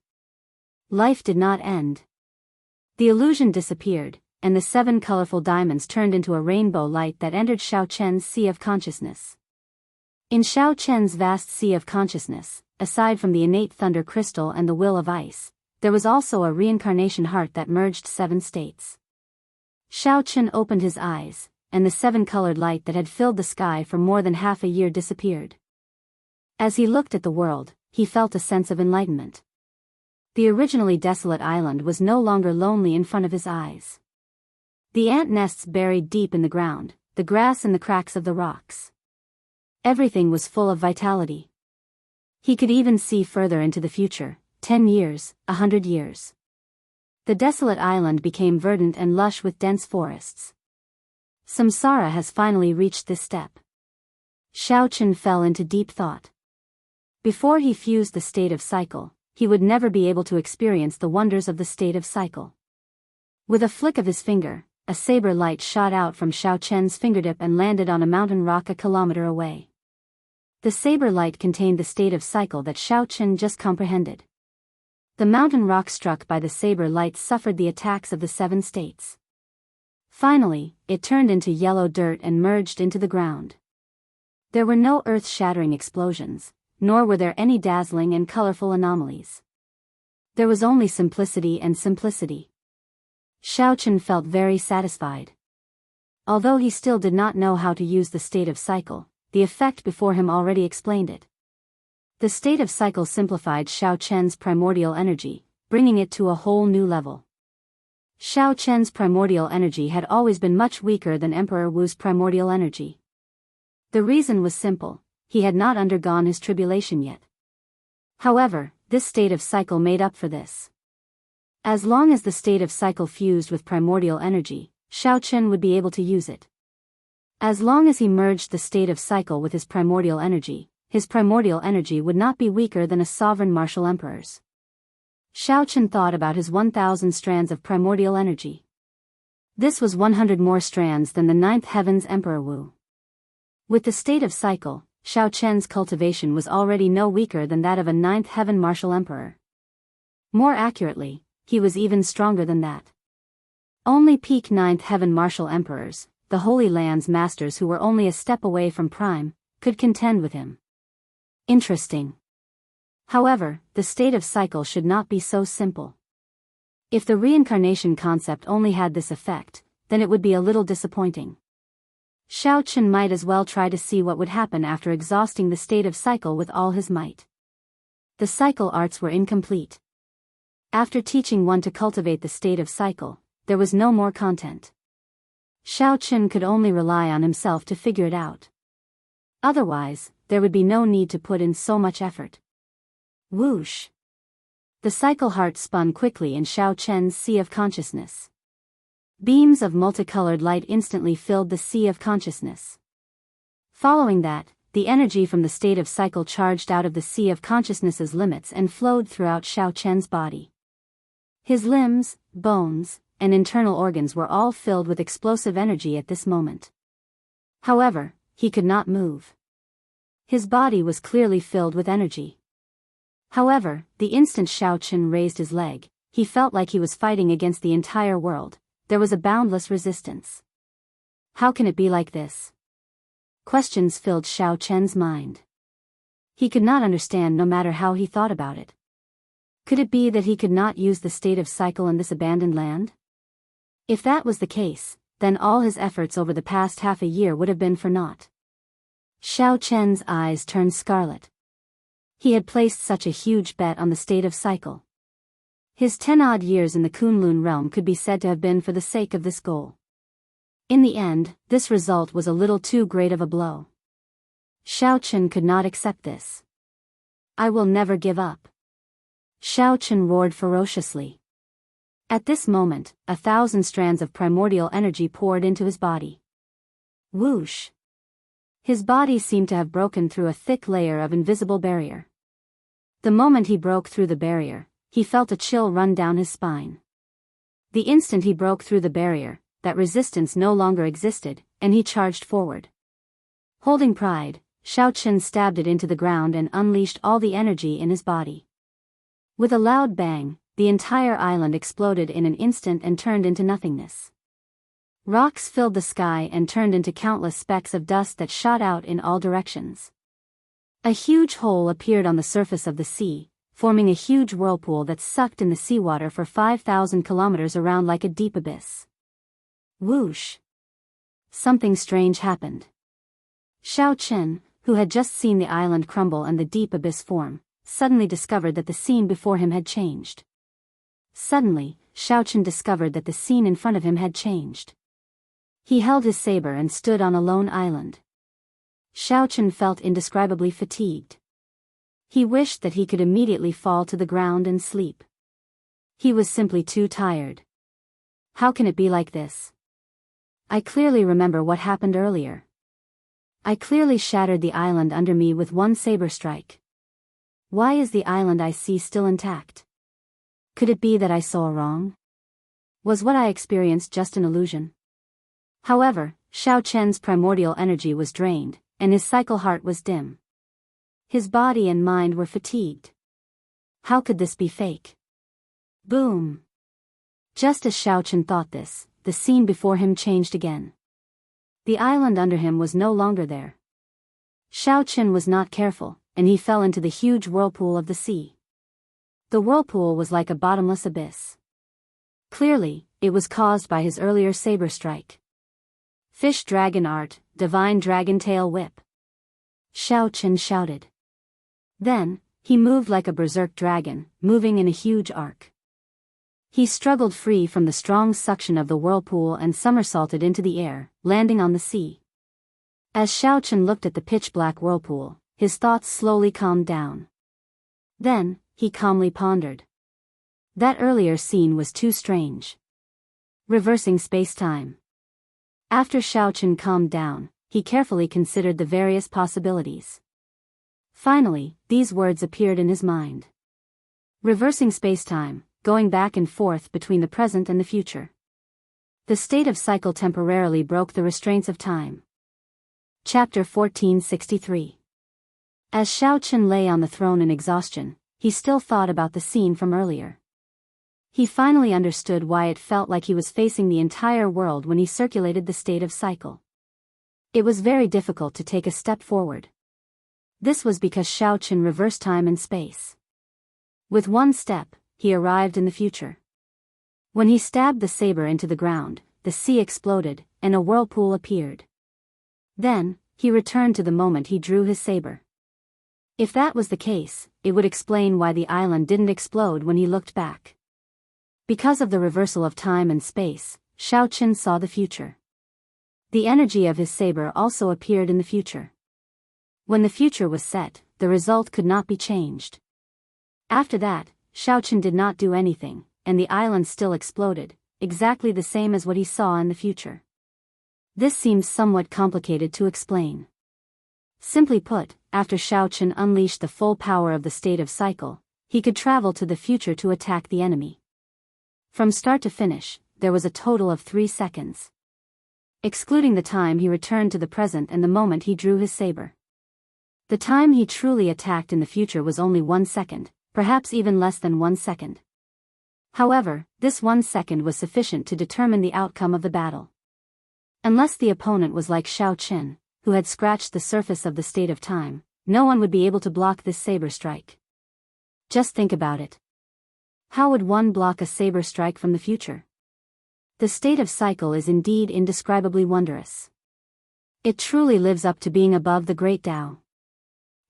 Life did not end. The illusion disappeared, and the 7 colorful diamonds turned into a rainbow light that entered Xiaochen's sea of consciousness. In Xiaochen's vast sea of consciousness, aside from the innate thunder crystal and the will of ice, there was also a reincarnation heart that merged 7 states. Xiaochen opened his eyes, and the 7-colored light that had filled the sky for more than half a year disappeared. As he looked at the world, he felt a sense of enlightenment. The originally desolate island was no longer lonely in front of his eyes. The ant nests buried deep in the ground, the grass in the cracks of the rocks. Everything was full of vitality. He could even see further into the future, 10 years, 100 years. The desolate island became verdant and lush with dense forests. Samsara has finally reached this step. Xiaochen fell into deep thought. Before he fused the state of cycle, he would never be able to experience the wonders of the state of cycle. With a flick of his finger, a saber light shot out from Xiaochen's fingertip and landed on a mountain rock a kilometer away. The saber light contained the state of cycle that Xiaochen just comprehended. The mountain rock struck by the saber light suffered the attacks of the 7 states. Finally, it turned into yellow dirt and merged into the ground. There were no earth-shattering explosions, nor were there any dazzling and colorful anomalies. There was only simplicity and simplicity. Xiaochen felt very satisfied. Although he still did not know how to use the state of cycle, the effect before him already explained it. The state of cycle simplified Xiaochen's primordial energy, bringing it to a whole new level. Xiaochen's primordial energy had always been much weaker than Emperor Wu's primordial energy. The reason was simple: he had not undergone his tribulation yet. However, this state of cycle made up for this. As long as the state of cycle fused with primordial energy, Xiaochen would be able to use it. As long as he merged the state of cycle with his primordial energy would not be weaker than a sovereign martial emperor's. Xiaochen thought about his 1,000 strands of primordial energy. This was 100 more strands than the 9th heaven's Emperor Wu. With the state of cycle, Xiaochen's cultivation was already no weaker than that of a 9th heaven martial emperor. More accurately, he was even stronger than that. Only peak 9th heaven martial emperors, the Holy Land's masters who were only a step away from Prime, could contend with him. Interesting. However, the state of cycle should not be so simple. If the reincarnation concept only had this effect, then it would be a little disappointing. Xiaochen might as well try to see what would happen after exhausting the state of cycle with all his might. The cycle arts were incomplete. After teaching one to cultivate the state of cycle, there was no more content. Xiaochen could only rely on himself to figure it out. Otherwise, there would be no need to put in so much effort. Whoosh! The cycle heart spun quickly in Xiaochen's sea of consciousness. Beams of multicolored light instantly filled the sea of consciousness. Following that, the energy from the state of cycle charged out of the sea of consciousness's limits and flowed throughout Xiaochen's body. His limbs, bones, and internal organs were all filled with explosive energy at this moment. However, he could not move. His body was clearly filled with energy. However, the instant Xiaochen raised his leg, he felt like he was fighting against the entire world. There was a boundless resistance. How can it be like this? Questions filled Xiaochen's mind. He could not understand no matter how he thought about it. Could it be that he could not use the state of cycle in this abandoned land? If that was the case, then all his efforts over the past half a year would have been for naught. Xiaochen's eyes turned scarlet. He had placed such a huge bet on the state of cycle. His 10-odd years in the Kunlun realm could be said to have been for the sake of this goal. In the end, this result was a little too great of a blow. Xiaochen could not accept this. I will never give up. Xiaochen roared ferociously. At this moment, 1,000 strands of primordial energy poured into his body. Whoosh! His body seemed to have broken through a thick layer of invisible barrier. The moment he broke through the barrier, he felt a chill run down his spine. The instant he broke through the barrier, that resistance no longer existed, and he charged forward. Holding pride, Xiaochen stabbed it into the ground and unleashed all the energy in his body. With a loud bang, the entire island exploded in an instant and turned into nothingness. Rocks filled the sky and turned into countless specks of dust that shot out in all directions. A huge hole appeared on the surface of the sea, forming a huge whirlpool that sucked in the seawater for 5,000 kilometers around like a deep abyss. Whoosh! Something strange happened. Xiaochen, who had just seen the island crumble and the deep abyss form, suddenly discovered that the scene before him had changed. Suddenly, Xiaochen discovered that the scene in front of him had changed. He held his saber and stood on a lone island. Xiaochen felt indescribably fatigued. He wished that he could immediately fall to the ground and sleep. He was simply too tired. How can it be like this? I clearly remember what happened earlier. I clearly shattered the island under me with one saber strike. Why is the island I see still intact? Could it be that I saw wrong? Was what I experienced just an illusion? However, Xiaochen's primordial energy was drained, and his cycle heart was dim. His body and mind were fatigued. How could this be fake? Boom! Just as Xiaochen thought this, the scene before him changed again. The island under him was no longer there. Xiaochen was not careful, and he fell into the huge whirlpool of the sea. The whirlpool was like a bottomless abyss. Clearly, it was caused by his earlier saber strike. Fish dragon art, divine dragon tail whip. Xiaochen shouted. Then, he moved like a berserk dragon, moving in a huge arc. He struggled free from the strong suction of the whirlpool and somersaulted into the air, landing on the sea. As Xiaochen looked at the pitch-black whirlpool, his thoughts slowly calmed down. Then, he calmly pondered. That earlier scene was too strange. Reversing space-time. After Xiaochen calmed down, he carefully considered the various possibilities. Finally, these words appeared in his mind. Reversing space-time, going back and forth between the present and the future. The state of cycle temporarily broke the restraints of time. Chapter 1463. As Xiaochen lay on the throne in exhaustion, he still thought about the scene from earlier. He finally understood why it felt like he was facing the entire world when he circulated the state of cycle. It was very difficult to take a step forward. This was because Xiaoqin reversed time and space. With one step, he arrived in the future. When he stabbed the saber into the ground, the sea exploded, and a whirlpool appeared. Then, he returned to the moment he drew his saber. If that was the case, it would explain why the island didn't explode when he looked back. Because of the reversal of time and space, Xiaoqin saw the future. The energy of his saber also appeared in the future. When the future was set, the result could not be changed. After that, Xiaoqin did not do anything, and the island still exploded, exactly the same as what he saw in the future. This seems somewhat complicated to explain. Simply put, after Xiaoqin unleashed the full power of the state of cycle, he could travel to the future to attack the enemy. From start to finish, there was a total of 3 seconds. Excluding the time he returned to the present and the moment he drew his saber. The time he truly attacked in the future was only 1 second, perhaps even less than 1 second. However, this 1 second was sufficient to determine the outcome of the battle. Unless the opponent was like Xiaoqin, who had scratched the surface of the state of time, no one would be able to block this saber strike. Just think about it. How would one block a saber strike from the future? The state of cycle is indeed indescribably wondrous. It truly lives up to being above the great Tao.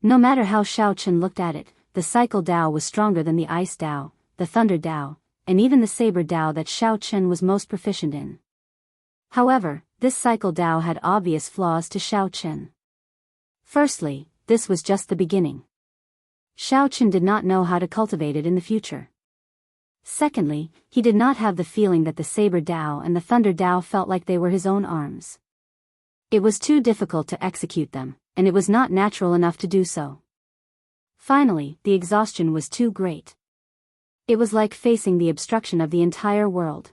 No matter how Xiaoqin looked at it, the cycle Tao was stronger than the ice Tao, the thunder Tao, and even the saber Tao that Xiaoqin was most proficient in. However, this cycle Tao had obvious flaws to Xiaoqin. Firstly, this was just the beginning. Xiaoqin did not know how to cultivate it in the future. Secondly, he did not have the feeling that the saber Tao and the thunder Tao felt like they were his own arms. It was too difficult to execute them, and it was not natural enough to do so. Finally, the exhaustion was too great. It was like facing the obstruction of the entire world.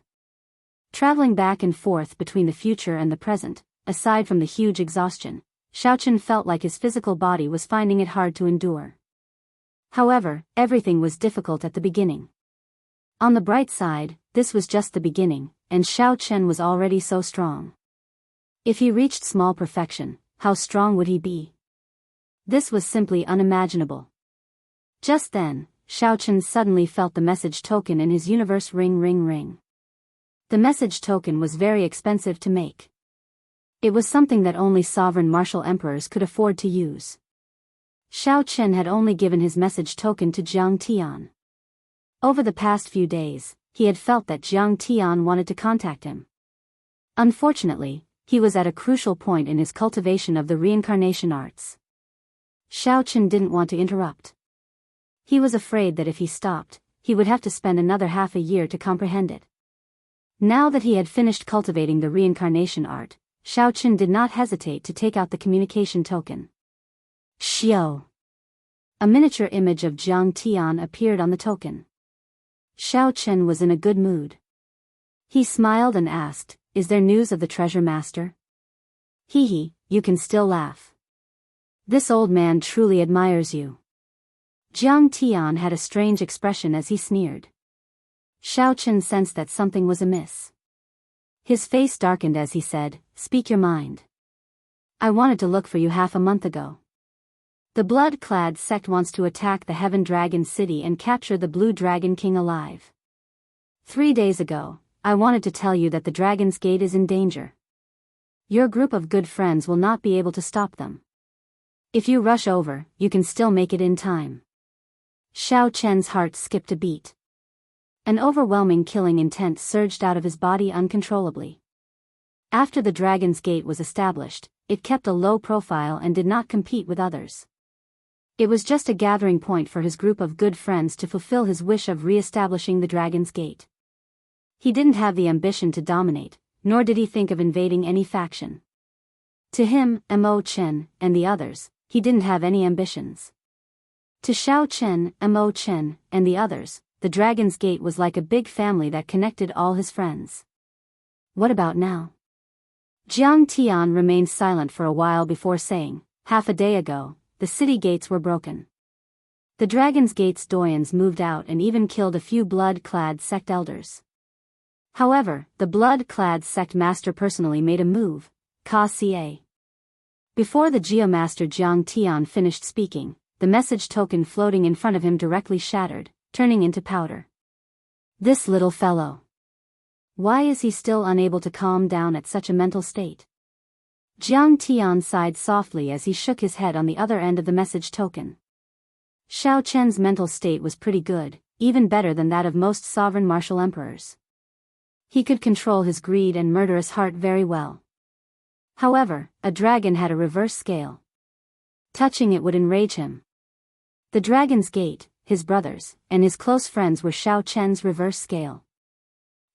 Traveling back and forth between the future and the present, aside from the huge exhaustion, Xiaoqin felt like his physical body was finding it hard to endure. However, everything was difficult at the beginning. On the bright side, this was just the beginning, and Xiaoqin was already so strong. If he reached small perfection, how strong would he be? This was simply unimaginable. Just then, Xiaoqin suddenly felt the message token in his universe ring ring ring. The message token was very expensive to make. It was something that only sovereign martial emperors could afford to use. Xiaoqin had only given his message token to Jiang Tian. Over the past few days, he had felt that Jiang Tian wanted to contact him. Unfortunately, he was at a crucial point in his cultivation of the reincarnation arts. Xiaoqin didn't want to interrupt. He was afraid that if he stopped, he would have to spend another half a year to comprehend it. Now that he had finished cultivating the reincarnation art, Xiaoqin did not hesitate to take out the communication token. Xiao. A miniature image of Jiang Tian appeared on the token. Xiaoqin was in a good mood. He smiled and asked, "Is there news of the treasure master?" "Hee, you can still laugh. This old man truly admires you." Jiang Tian had a strange expression as he sneered. Xiaoqin sensed that something was amiss. His face darkened as he said, "Speak your mind. I wanted to look for you half a month ago. The blood-clad sect wants to attack the Heaven Dragon City and capture the Blue Dragon King alive. 3 days ago, I wanted to tell you that the Dragon's Gate is in danger. Your group of good friends will not be able to stop them. If you rush over, you can still make it in time." Xiaoqian's heart skipped a beat. An overwhelming killing intent surged out of his body uncontrollably. After the Dragon's Gate was established, it kept a low profile and did not compete with others. It was just a gathering point for his group of good friends to fulfill his wish of re-establishing the Dragon's Gate. He didn't have the ambition to dominate, nor did he think of invading any faction. To him, Mo Chen, and the others, he didn't have any ambitions. To Xiaoqin, Mo Chen, and the others, the Dragon's Gate was like a big family that connected all his friends. What about now? Jiang Tian remained silent for a while before saying, "Half a day ago, the city gates were broken. The Dragon's Gate's doyens moved out and even killed a few blood-clad sect elders. However, the blood-clad sect master personally made a move, Ka-ca. Before the Geomaster Jiang Tian finished speaking, the message token floating in front of him directly shattered, turning into powder. This little fellow. Why is he still unable to calm down at such a mental state? Jiang Tian sighed softly as he shook his head on the other end of the message token. Xiao Chen's mental state was pretty good, even better than that of most sovereign martial emperors. He could control his greed and murderous heart very well. However, a dragon had a reverse scale. Touching it would enrage him. The Dragon's Gate, his brothers, and his close friends were Xiao Chen's reverse scale.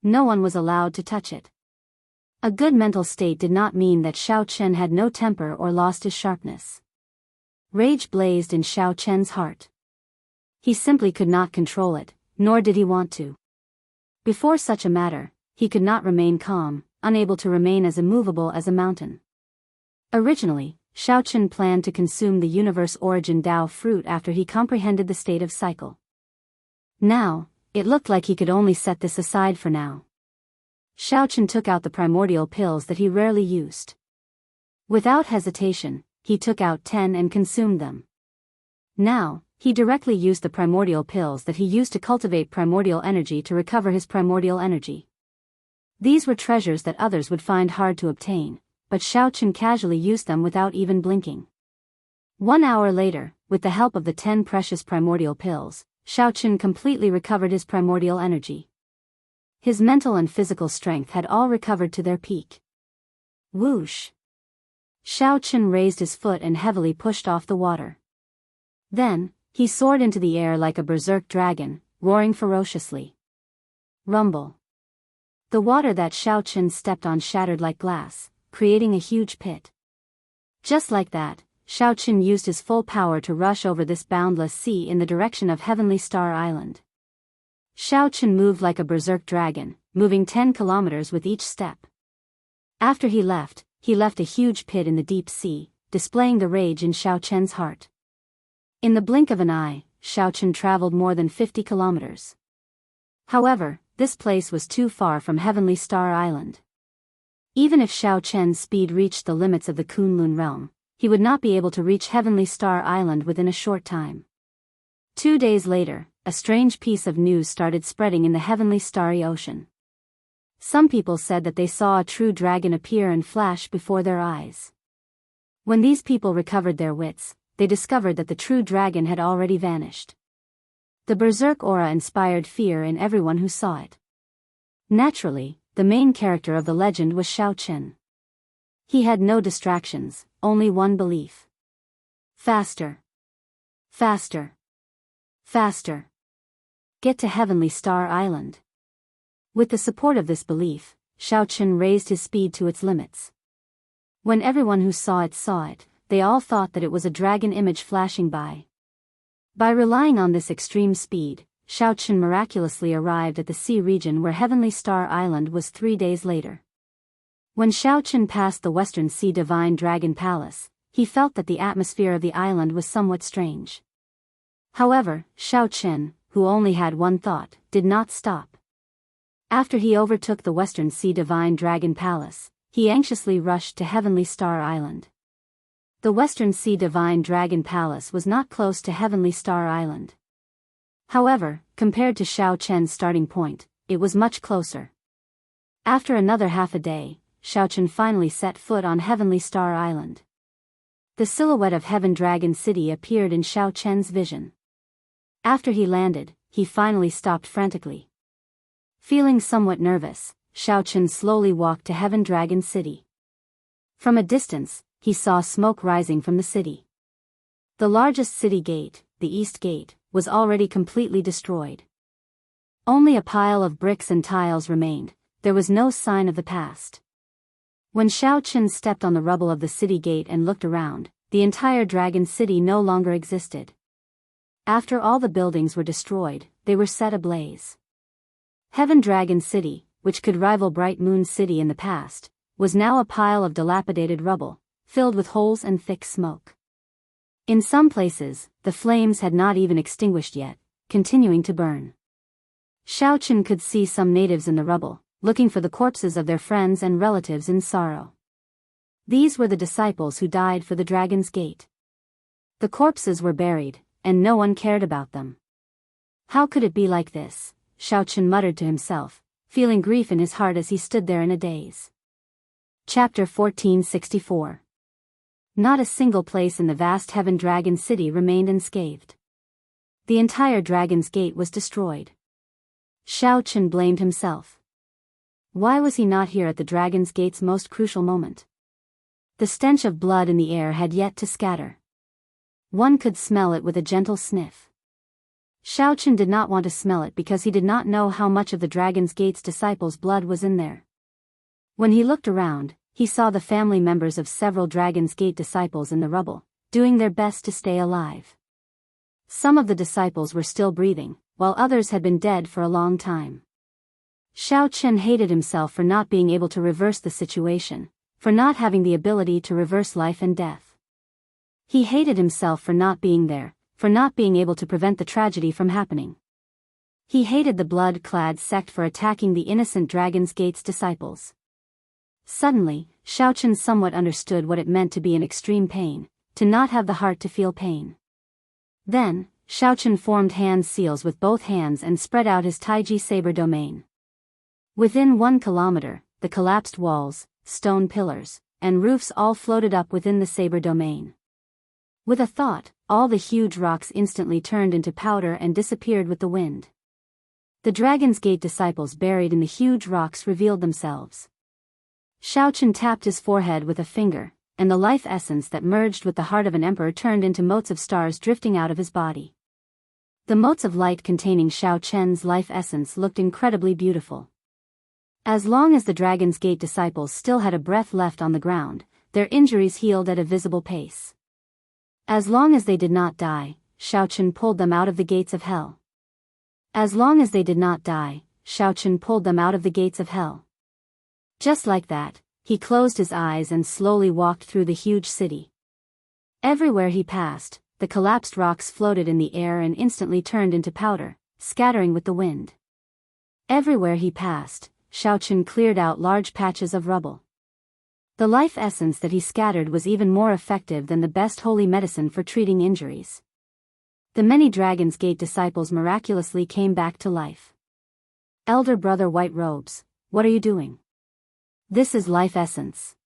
No one was allowed to touch it. A good mental state did not mean that Xiao Chen had no temper or lost his sharpness. Rage blazed in Xiao Chen's heart. He simply could not control it, nor did he want to. Before such a matter, he could not remain calm, unable to remain as immovable as a mountain. Originally, Xiao Chen planned to consume the universe origin Dao fruit after he comprehended the state of cycle. Now, it looked like he could only set this aside for now. Xiao Chen took out the primordial pills that he rarely used. Without hesitation, he took out 10 and consumed them. Now, he directly used the primordial pills that he used to cultivate primordial energy to recover his primordial energy. These were treasures that others would find hard to obtain, but Xiao Chen casually used them without even blinking. 1 hour later, with the help of the 10 precious primordial pills, Xiao Chen completely recovered his primordial energy. His mental and physical strength had all recovered to their peak. Whoosh! Xiao Chen raised his foot and heavily pushed off the water. Then, he soared into the air like a berserk dragon, roaring ferociously. Rumble. The water that Xiao Chen stepped on shattered like glass, creating a huge pit. Just like that, Xiao Chen used his full power to rush over this boundless sea in the direction of Heavenly Star Island. Xiao Chen moved like a berserk dragon, moving 10 kilometers with each step. After he left a huge pit in the deep sea, displaying the rage in Xiao Chen's heart. In the blink of an eye, Xiao Chen traveled more than 50 kilometers. However, this place was too far from Heavenly Star Island. Even if Xiao Chen's speed reached the limits of the Kunlun realm, he would not be able to reach Heavenly Star Island within a short time. 2 days later, a strange piece of news started spreading in the Heavenly Starry Ocean. Some people said that they saw a true dragon appear and flash before their eyes. When these people recovered their wits, they discovered that the true dragon had already vanished. The berserk aura inspired fear in everyone who saw it. Naturally, the main character of the legend was Xiao Chen. He had no distractions, only one belief. Faster. Faster. Faster. Get to Heavenly Star Island. With the support of this belief, Xiao Chen raised his speed to its limits. When everyone who saw it, they all thought that it was a dragon image flashing by. By relying on this extreme speed, Xiao Chen miraculously arrived at the sea region where Heavenly Star Island was 3 days later. When Xiao Chen passed the Western Sea Divine Dragon Palace, he felt that the atmosphere of the island was somewhat strange. However, Xiao Chen, who only had one thought, did not stop. After he overtook the Western Sea Divine Dragon Palace, he anxiously rushed to Heavenly Star Island. The Western Sea Divine Dragon Palace was not close to Heavenly Star Island. However, compared to Xiao Chen's starting point, it was much closer. After another half a day, Xiao Chen finally set foot on Heavenly Star Island. The silhouette of Heaven Dragon City appeared in Xiao Chen's vision. After he landed, he finally stopped frantically. Feeling somewhat nervous, Xiao Chen slowly walked to Heaven Dragon City. From a distance, he saw smoke rising from the city. The largest city gate, the East Gate, was already completely destroyed. Only a pile of bricks and tiles remained, there was no sign of the past. When Xiao Chen stepped on the rubble of the city gate and looked around, the entire Dragon City no longer existed. After all the buildings were destroyed, they were set ablaze. Heaven Dragon City, which could rival Bright Moon City in the past, was now a pile of dilapidated rubble, filled with holes and thick smoke. In some places, the flames had not even extinguished yet, continuing to burn. Xiaochen could see some natives in the rubble, looking for the corpses of their friends and relatives in sorrow. These were the disciples who died for the Dragon's Gate. The corpses were buried, and no one cared about them. How could it be like this? Xiaochen muttered to himself, feeling grief in his heart as he stood there in a daze. Chapter 1464. Not a single place in the vast Heaven Dragon City remained unscathed. The entire Dragon's Gate was destroyed. Xiaochen blamed himself. Why was he not here at the Dragon's Gate's most crucial moment? The stench of blood in the air had yet to scatter. One could smell it with a gentle sniff. Xiaochen did not want to smell it because he did not know how much of the Dragon's Gate's disciples' blood was in there. When he looked around, he saw the family members of several Dragon's Gate disciples in the rubble, doing their best to stay alive. Some of the disciples were still breathing, while others had been dead for a long time. Xiaochen hated himself for not being able to reverse the situation, for not having the ability to reverse life and death. He hated himself for not being there, for not being able to prevent the tragedy from happening. He hated the blood-clad sect for attacking the innocent Dragon's Gate's disciples. Suddenly, Xiaochen somewhat understood what it meant to be in extreme pain, to not have the heart to feel pain. Then, Xiaochen formed hand seals with both hands and spread out his Taiji saber domain. Within 1 kilometer, the collapsed walls, stone pillars, and roofs all floated up within the saber domain. With a thought, all the huge rocks instantly turned into powder and disappeared with the wind. The Dragon's Gate disciples buried in the huge rocks revealed themselves. Xiaochen tapped his forehead with a finger, and the life essence that merged with the heart of an emperor turned into motes of stars drifting out of his body. The motes of light containing Xiaochen's life essence looked incredibly beautiful. As long as the Dragon's Gate disciples still had a breath left on the ground, their injuries healed at a visible pace. As long as they did not die, Xiaochen pulled them out of the gates of hell. As long as they did not die, Xiaochen pulled them out of the gates of hell. Just like that, he closed his eyes and slowly walked through the huge city. Everywhere he passed, the collapsed rocks floated in the air and instantly turned into powder, scattering with the wind. Everywhere he passed, Xiaochen cleared out large patches of rubble. The life essence that he scattered was even more effective than the best holy medicine for treating injuries. The many Dragon's Gate disciples miraculously came back to life. Elder brother White Robes, what are you doing? This is life essence.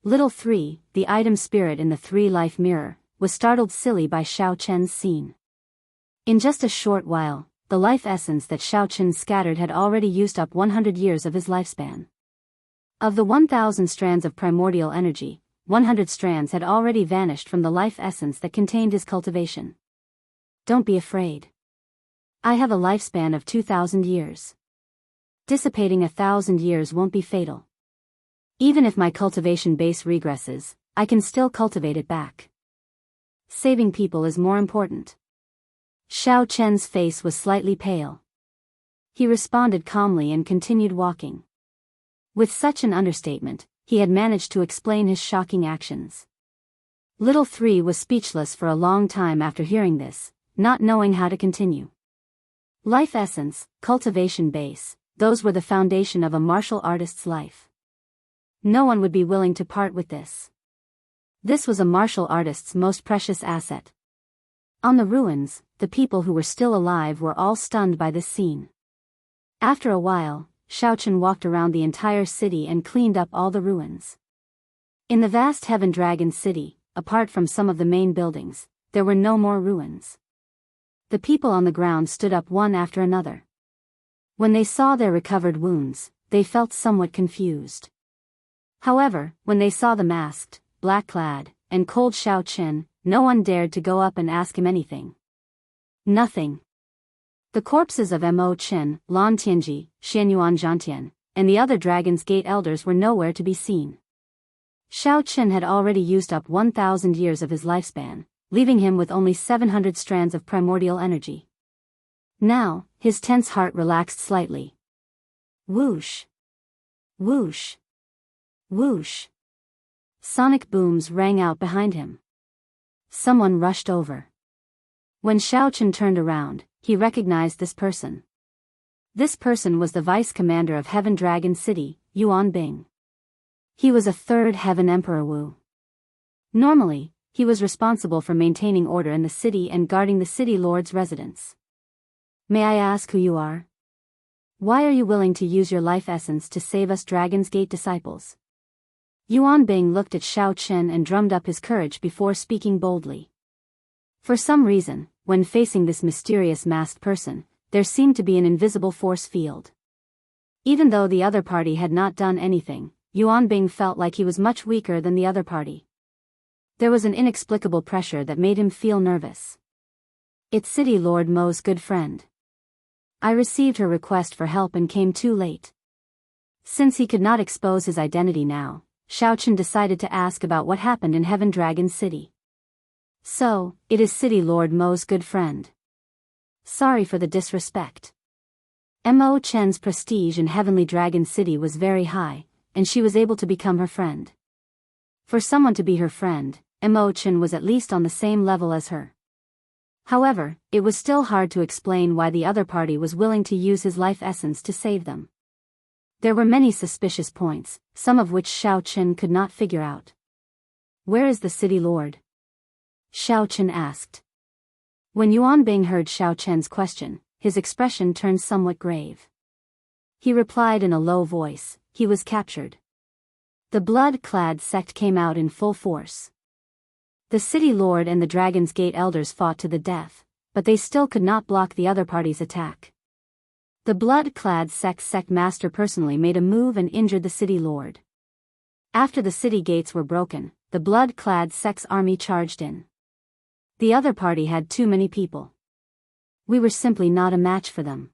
Little 3, the item spirit in the 3-life mirror, was startled silly by Xiaochen's scene. In just a short while, the life essence that Xiaochen scattered had already used up 100 years of his lifespan. Of the 1,000 strands of primordial energy, 100 strands had already vanished from the life essence that contained his cultivation. Don't be afraid. I have a lifespan of 2,000 years. Dissipating 1,000 years won't be fatal. Even if my cultivation base regresses, I can still cultivate it back. Saving people is more important. Xiaochen's face was slightly pale. He responded calmly and continued walking. With such an understatement, he had managed to explain his shocking actions. Little 3 was speechless for a long time after hearing this, not knowing how to continue. Life essence, cultivation base, those were the foundation of a martial artist's life. No one would be willing to part with this. This was a martial artist's most precious asset. On the ruins, the people who were still alive were all stunned by this scene. After a while, Xiaochen walked around the entire city and cleaned up all the ruins. In the vast Heaven Dragon City, apart from some of the main buildings, there were no more ruins. The people on the ground stood up one after another. When they saw their recovered wounds, they felt somewhat confused. However, when they saw the masked, black-clad, and cold Xiaochen, no one dared to go up and ask him anything. Nothing. The corpses of Mo Chen, Lan Tianji, Xianyuan Zhantian, and the other Dragon's Gate elders were nowhere to be seen. Xiaochen had already used up 1,000 years of his lifespan, leaving him with only 700 strands of primordial energy. Now, his tense heart relaxed slightly. Whoosh! Whoosh! Whoosh! Sonic booms rang out behind him. Someone rushed over. When Xiaochen turned around, he recognized this person. This person was the vice commander of Heaven Dragon City, Yuan Bing. He was a third Heaven Emperor Wu. Normally, he was responsible for maintaining order in the city and guarding the city lord's residence. May I ask who you are? Why are you willing to use your life essence to save us Dragon's Gate disciples? Yuan Bing looked at Xiaochen and drummed up his courage before speaking boldly. For some reason, when facing this mysterious masked person, there seemed to be an invisible force field. Even though the other party had not done anything, Yuan Bing felt like he was much weaker than the other party. There was an inexplicable pressure that made him feel nervous. It's City Lord Mo's good friend. I received her request for help and came too late. Since he could not expose his identity now, Xiaochen decided to ask about what happened in Heaven Dragon City. So, it is City Lord Mo's good friend. Sorry for the disrespect. Mo Chen's prestige in Heavenly Dragon City was very high, and she was able to become her friend. For someone to be her friend, Mo Chen was at least on the same level as her. However, it was still hard to explain why the other party was willing to use his life essence to save them. There were many suspicious points, some of which Xiaochen could not figure out. Where is the city lord? Xiaochen asked. When Yuan Bing heard Xiaochen's question, his expression turned somewhat grave. He replied in a low voice, he was captured. The blood-clad sect came out in full force. The city lord and the Dragon's Gate elders fought to the death, but they still could not block the other party's attack. The blood-clad sect master personally made a move and injured the city lord. After the city gates were broken, the blood-clad sect's army charged in. The other party had too many people. We were simply not a match for them.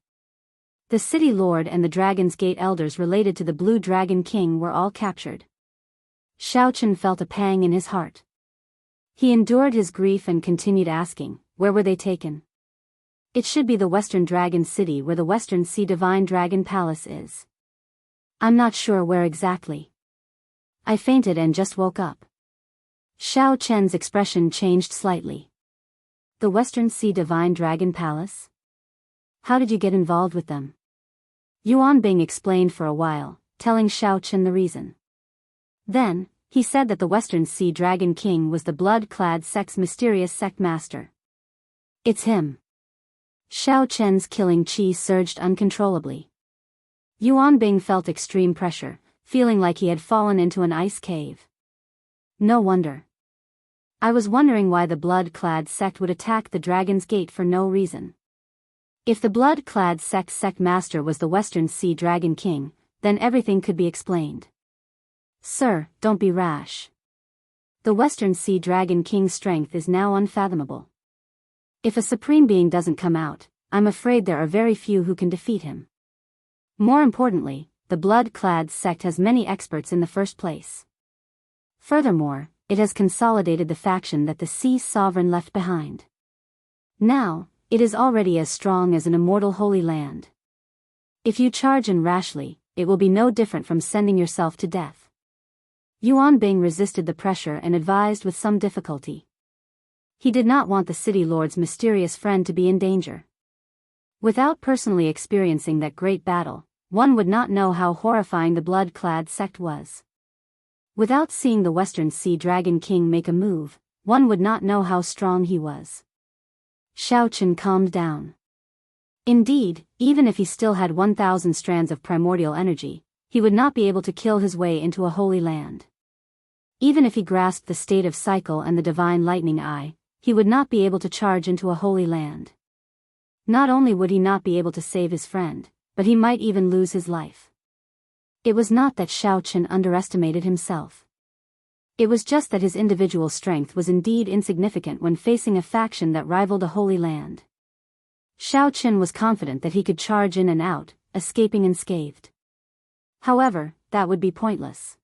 The city lord and the Dragon's Gate elders related to the Blue Dragon King were all captured. Xiaochen felt a pang in his heart. He endured his grief and continued asking, where were they taken? It should be the Western Dragon City where the Western Sea Divine Dragon Palace is. I'm not sure where exactly. I fainted and just woke up. Xiaochen's expression changed slightly. The Western Sea Divine Dragon Palace? How did you get involved with them? Yuan Bing explained for a while, telling Xiaochen the reason. Then, he said that the Western Sea Dragon King was the blood-clad sect's mysterious sect master. It's him. Xiaochen's killing chi surged uncontrollably. Yuan Bing felt extreme pressure, feeling like he had fallen into an ice cave. No wonder. I was wondering why the blood-clad sect would attack the Dragon's Gate for no reason. If the blood-clad sect master was the Western Sea Dragon King, then everything could be explained. Sir, don't be rash. The Western Sea Dragon King's strength is now unfathomable. If a supreme being doesn't come out, I'm afraid there are very few who can defeat him. More importantly, the blood-clad sect has many experts in the first place. Furthermore, it has consolidated the faction that the Sea Sovereign left behind. Now, it is already as strong as an immortal holy land. If you charge in rashly, it will be no different from sending yourself to death. Yuan Bing resisted the pressure and advised with some difficulty. He did not want the city lord's mysterious friend to be in danger. Without personally experiencing that great battle, one would not know how horrifying the blood-clad sect was. Without seeing the Western Sea Dragon King make a move, one would not know how strong he was. Xiaochen calmed down. Indeed, even if he still had 1,000 strands of primordial energy, he would not be able to kill his way into a holy land. Even if he grasped the state of cycle and the divine lightning eye, he would not be able to charge into a holy land. Not only would he not be able to save his friend, but he might even lose his life. It was not that Xiaochen underestimated himself. It was just that his individual strength was indeed insignificant when facing a faction that rivaled a holy land. Xiaochen was confident that he could charge in and out, escaping unscathed. However, that would be pointless.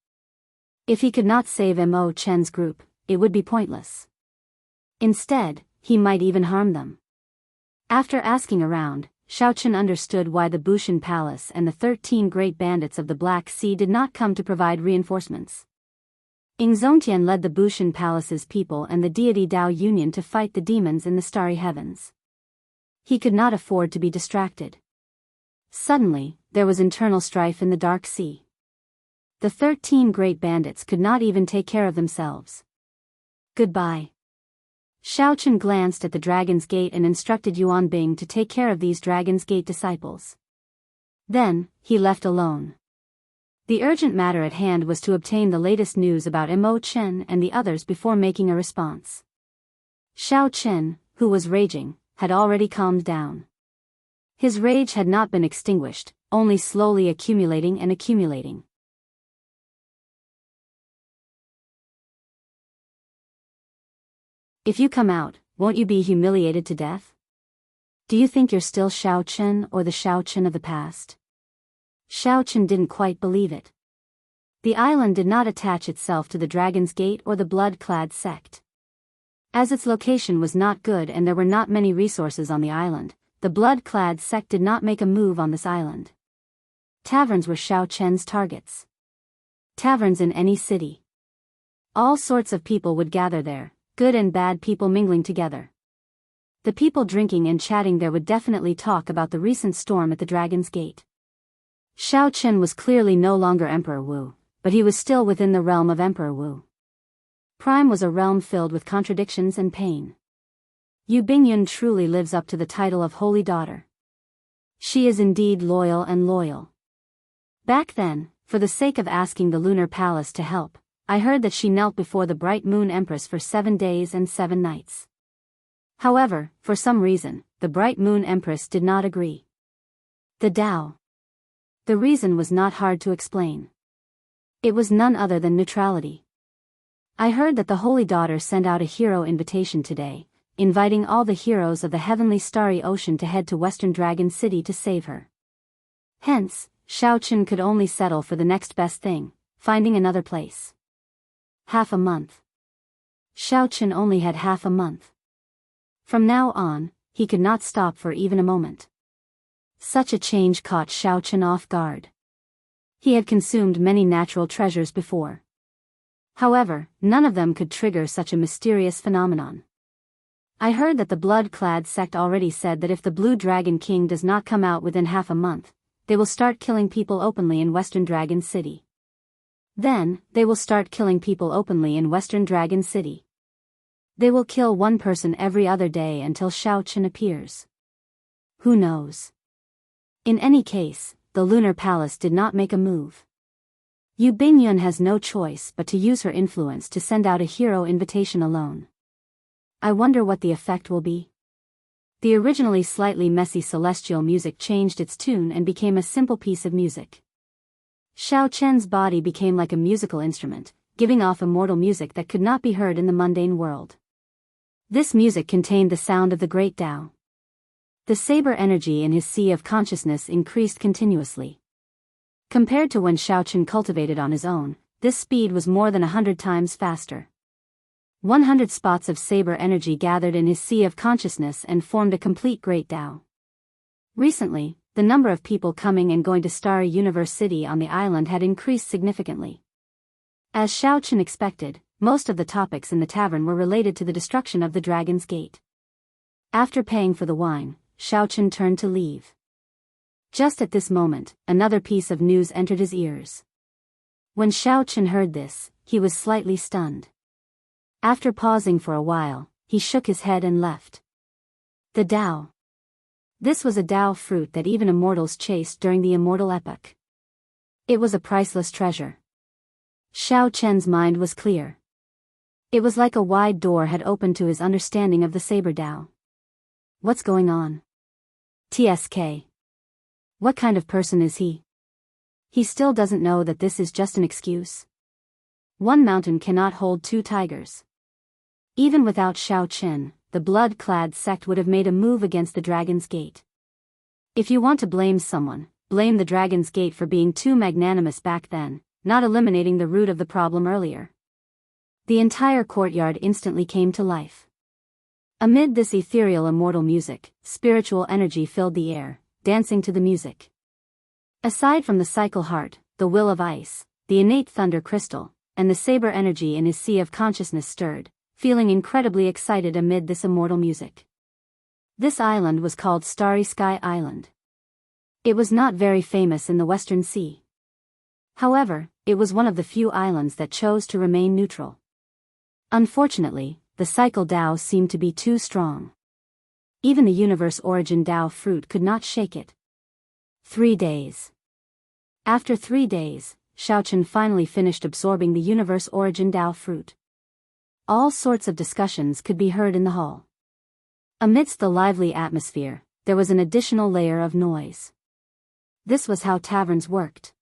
If he could not save Mo Chen's group, it would be pointless. Instead, he might even harm them. After asking around, Xiaochen understood why the Bushan Palace and the 13 great bandits of the Black Sea did not come to provide reinforcements. Ingzongtian led the Bushan Palace's people and the deity Dao Union to fight the demons in the starry heavens. He could not afford to be distracted. Suddenly, there was internal strife in the Dark Sea. The 13 great bandits could not even take care of themselves. Goodbye. Xiaochen glanced at the Dragon's Gate and instructed Yuan Bing to take care of these Dragon's Gate disciples. Then, he left alone. The urgent matter at hand was to obtain the latest news about Imo Chen and the others before making a response. Xiao Chen, who was raging, had already calmed down. His rage had not been extinguished, only slowly accumulating and accumulating. If you come out, won't you be humiliated to death? Do you think you're still Xiao Chen or the Xiao Chen of the past? Xiao Chen didn't quite believe it. The island did not attach itself to the Dragon's Gate or the blood-clad sect. As its location was not good and there were not many resources on the island, the blood-clad sect did not make a move on this island. Taverns were Xiao Chen's targets. Taverns in any city. All sorts of people would gather there, good and bad people mingling together. The people drinking and chatting there would definitely talk about the recent storm at the Dragon's Gate. Xiao Chen was clearly no longer Emperor Wu, but he was still within the realm of Emperor Wu. Prime was a realm filled with contradictions and pain. Yu Bingyun truly lives up to the title of Holy Daughter. She is indeed loyal and loyal. Back then, for the sake of asking the Lunar Palace to help, I heard that she knelt before the Bright Moon Empress for 7 days and 7 nights. However, for some reason, the Bright Moon Empress did not agree. The Tao. The reason was not hard to explain. It was none other than neutrality. I heard that the Holy Daughter sent out a hero invitation today, inviting all the heroes of the heavenly starry ocean to head to Western Dragon City to save her. Hence, Xiao Chen could only settle for the next best thing, finding another place. Half a month. Xiao Chen only had half a month. From now on, he could not stop for even a moment. Such a change caught Xiao Chen off guard. He had consumed many natural treasures before. However, none of them could trigger such a mysterious phenomenon. I heard that the blood-clad sect already said that if the Blue Dragon King does not come out within half a month, they will start killing people openly in Western Dragon City. Then, they will start killing people openly in Western Dragon City. They will kill one person every other day until Xiao Chen appears. Who knows? In any case, the Lunar Palace did not make a move. Yu Bingyun has no choice but to use her influence to send out a hero invitation alone. I wonder what the effect will be. The originally slightly messy celestial music changed its tune and became a simple piece of music. Xiao Chen's body became like a musical instrument, giving off immortal music that could not be heard in the mundane world. This music contained the sound of the great Tao. The saber energy in his sea of consciousness increased continuously. Compared to when Xiao Chen cultivated on his own, this speed was more than 100 times faster. 100 spots of saber energy gathered in his sea of consciousness and formed a complete great Tao. Recently, the number of people coming and going to Starry Universe City on the island had increased significantly. As Xiao Chen expected, most of the topics in the tavern were related to the destruction of the Dragon's Gate. After paying for the wine, Xiao Chen turned to leave. Just at this moment, another piece of news entered his ears. When Xiao Chen heard this, he was slightly stunned. After pausing for a while, he shook his head and left. The Tao. This was a Tao fruit that even immortals chased during the immortal epoch. It was a priceless treasure. Xiao Chen's mind was clear. It was like a wide door had opened to his understanding of the Saber Tao. What's going on? TSK. What kind of person is he? He still doesn't know that this is just an excuse. One mountain cannot hold 2 tigers. Even without Xiao Chen, the blood-clad sect would have made a move against the Dragon's Gate. If you want to blame someone, blame the Dragon's Gate for being too magnanimous back then, not eliminating the root of the problem earlier. The entire courtyard instantly came to life. Amid this ethereal immortal music, spiritual energy filled the air, dancing to the music. Aside from the cycle heart, the will of ice, the innate thunder crystal, and the saber energy in his sea of consciousness stirred, feeling incredibly excited amid this immortal music. This island was called Starry Sky Island. It was not very famous in the Western Sea. However, it was one of the few islands that chose to remain neutral. Unfortunately, the cycle Tao seemed to be too strong. Even the universe origin Tao fruit could not shake it. 3 days. After 3 days, Xiaochen finally finished absorbing the universe origin Tao fruit. All sorts of discussions could be heard in the hall. Amidst the lively atmosphere, there was an additional layer of noise. This was how taverns worked.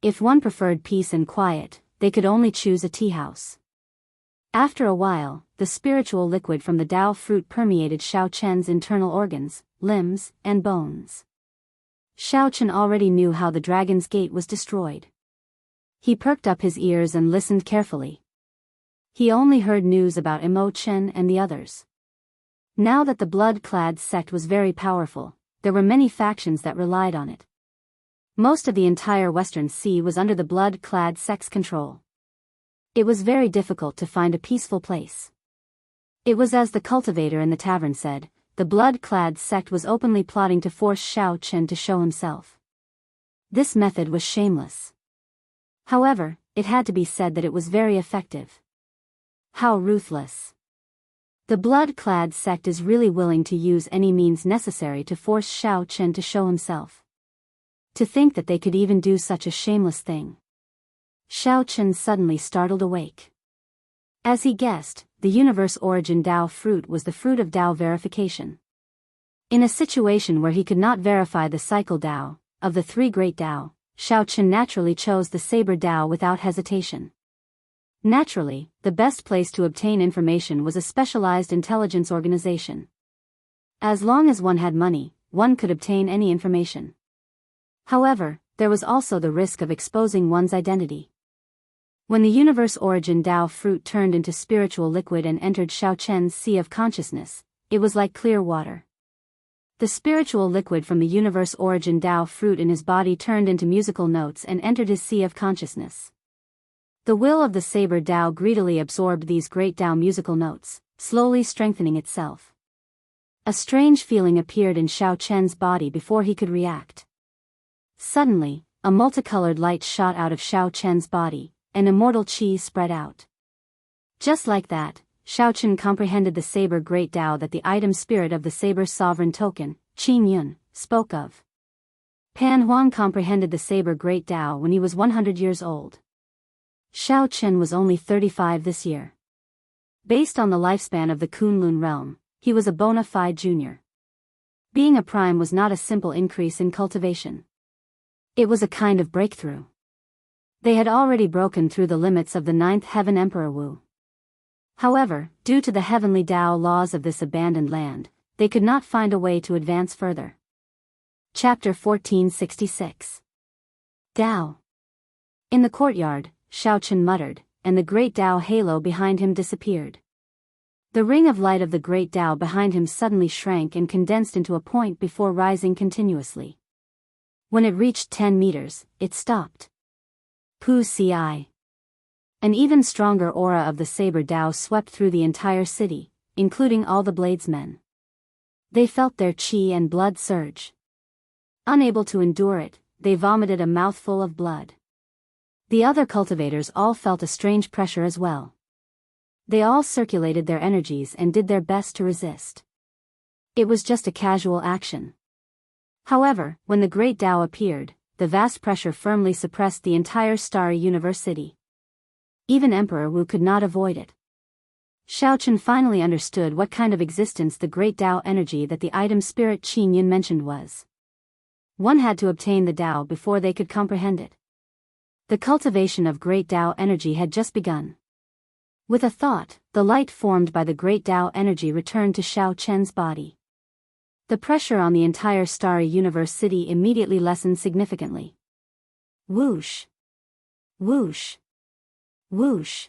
If one preferred peace and quiet, they could only choose a tea house. After a while, the spiritual liquid from the Tao fruit permeated Xiaochen's internal organs, limbs, and bones. Xiaochen already knew how the Dragon's Gate was destroyed. He perked up his ears and listened carefully. He only heard news about Imochen and the others. Now that the blood-clad sect was very powerful, there were many factions that relied on it. Most of the entire Western Sea was under the blood-clad sect's control. It was very difficult to find a peaceful place. It was as the cultivator in the tavern said, the blood-clad sect was openly plotting to force Xiaochen to show himself. This method was shameless. However, it had to be said that it was very effective. How ruthless. The blood-clad sect is really willing to use any means necessary to force Xiaochen to show himself. To think that they could even do such a shameless thing. Xiaochen suddenly startled awake. As he guessed, the universe origin Tao fruit was the fruit of Tao verification. In a situation where he could not verify the cycle Tao, of the 3 great Tao, Xiaochen naturally chose the saber Tao without hesitation. Naturally, the best place to obtain information was a specialized intelligence organization. As long as one had money, one could obtain any information. However, there was also the risk of exposing one's identity. When the universe origin Tao fruit turned into spiritual liquid and entered Xiaochen's sea of consciousness, it was like clear water. The spiritual liquid from the universe origin Tao fruit in his body turned into musical notes and entered his sea of consciousness. The will of the saber Tao greedily absorbed these great Tao musical notes, slowly strengthening itself. A strange feeling appeared in Xiaochen's body before he could react. Suddenly, a multicolored light shot out of Xiaochen's body, and immortal qi spread out. Just like that, Xiaochen comprehended the saber great Tao that the item spirit of the saber sovereign token, Qin Yun, spoke of. Pan Huang comprehended the saber great Tao when he was 100 years old. Xiaochen was only 35 this year. Based on the lifespan of the Kunlun realm, he was a bona fide junior. Being a prime was not a simple increase in cultivation. It was a kind of breakthrough. They had already broken through the limits of the 9th heaven Emperor Wu. However, due to the heavenly Tao laws of this abandoned land, they could not find a way to advance further. Chapter 1466. Tao. In the courtyard, Xiaochen muttered, and the great Tao halo behind him disappeared. The ring of light of the great Tao behind him suddenly shrank and condensed into a point before rising continuously. When it reached 10 meters, it stopped. Pu Ci. An even stronger aura of the saber Tao swept through the entire city, including all the bladesmen. They felt their qi and blood surge. Unable to endure it, they vomited a mouthful of blood. The other cultivators all felt a strange pressure as well. They all circulated their energies and did their best to resist. It was just a casual action. However, when the great Tao appeared, the vast pressure firmly suppressed the entire starry university. Even Emperor Wu could not avoid it. Xiaochen finally understood what kind of existence the great Tao energy that the item spirit Qin Yun mentioned was. One had to obtain the Tao before they could comprehend it. The cultivation of great Tao energy had just begun. With a thought, the light formed by the great Tao energy returned to Xiaochen's body. The pressure on the entire starry universe city immediately lessened significantly. Whoosh! Whoosh! Whoosh!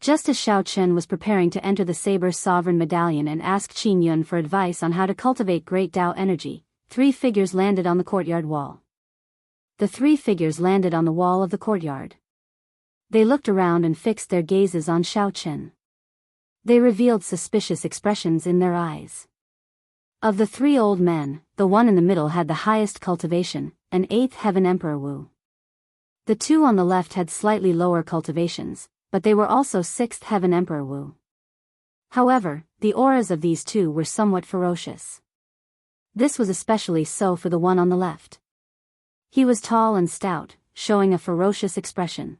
Just as Xiaochen was preparing to enter the Saber Sovereign Medallion and ask Qin Yun for advice on how to cultivate great Tao energy, 3 figures landed on the courtyard wall. The 3 figures landed on the wall of the courtyard. They looked around and fixed their gazes on Xiaochen. They revealed suspicious expressions in their eyes. Of the three old men, the one in the middle had the highest cultivation, an 8th heaven Emperor Wu. The two on the left had slightly lower cultivations, but they were also 6th heaven Emperor Wu. However, the auras of these two were somewhat ferocious. This was especially so for the one on the left. He was tall and stout, showing a ferocious expression.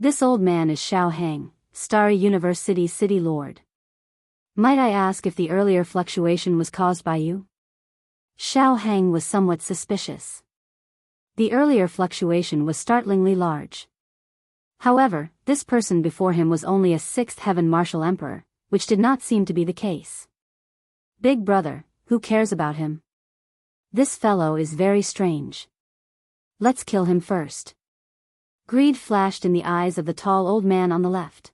This old man is Xiao Hang, Starry Universe City's city lord. Might I ask if the earlier fluctuation was caused by you? Xiao Hang was somewhat suspicious. The earlier fluctuation was startlingly large. However, this person before him was only a 6th heaven martial emperor, which did not seem to be the case. Big brother, who cares about him? This fellow is very strange. Let's kill him first. Greed flashed in the eyes of the tall old man on the left.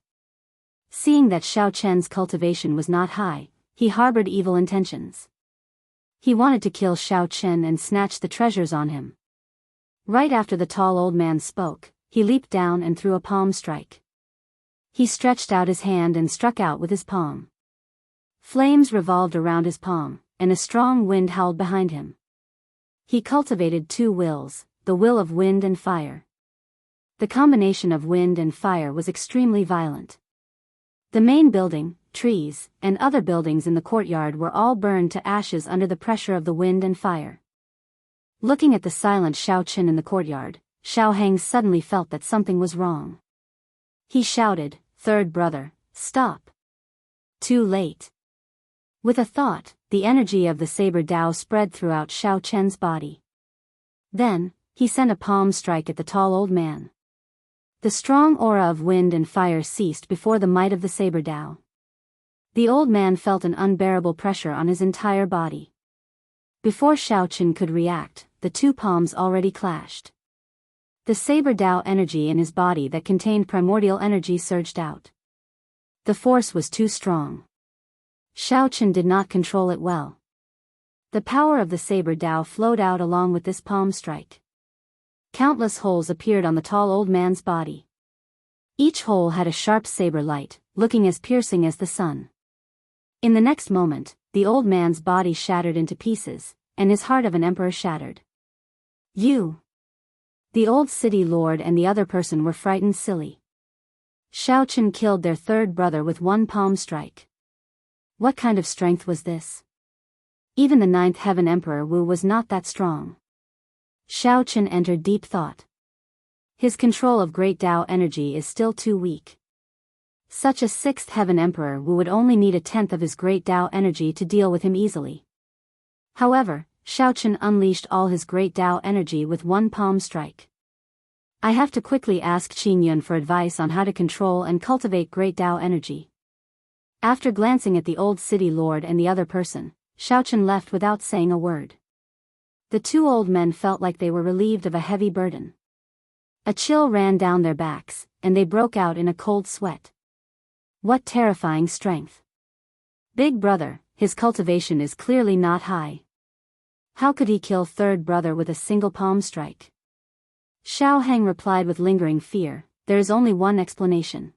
Seeing that Xiaochen's cultivation was not high, he harbored evil intentions. He wanted to kill Xiaochen and snatch the treasures on him. Right after the tall old man spoke, he leaped down and threw a palm strike. He stretched out his hand and struck out with his palm. Flames revolved around his palm, and a strong wind howled behind him. He cultivated two wills, the will of wind and fire. The combination of wind and fire was extremely violent. The main building, trees, and other buildings in the courtyard were all burned to ashes under the pressure of the wind and fire. Looking at the silent Xiaochen in the courtyard, Xiao Hang suddenly felt that something was wrong. He shouted, "Third brother, stop!" Too late. With a thought, the energy of the saber Dao spread throughout Xiaochen's body. Then, he sent a palm strike at the tall old man. The strong aura of wind and fire ceased before the might of the saber Dao. The old man felt an unbearable pressure on his entire body. Before Xiaochen could react, the two palms already clashed. The saber Dao energy in his body that contained primordial energy surged out. The force was too strong. Xiaochen did not control it well. The power of the saber Dao flowed out along with this palm strike. Countless holes appeared on the tall old man's body. Each hole had a sharp saber light, looking as piercing as the sun. In the next moment, the old man's body shattered into pieces, and his heart of an emperor shattered. You! The old city lord and the other person were frightened silly. Xiaochen killed their third brother with one palm strike. What kind of strength was this? Even the 9th heaven emperor Wu was not that strong. Xiaochen entered deep thought. His control of great Dao energy is still too weak. Such a 6th heaven emperor Wu would only need a tenth of his great Dao energy to deal with him easily. However, Xiaochen unleashed all his great Dao energy with one palm strike. I have to quickly ask Qingyun for advice on how to control and cultivate great Dao energy. After glancing at the old city lord and the other person, Xiaochen left without saying a word. The two old men felt like they were relieved of a heavy burden. A chill ran down their backs, and they broke out in a cold sweat. What terrifying strength! Big brother, his cultivation is clearly not high. How could he kill third brother with a single palm strike? Xiao Hang replied with lingering fear, there is only one explanation.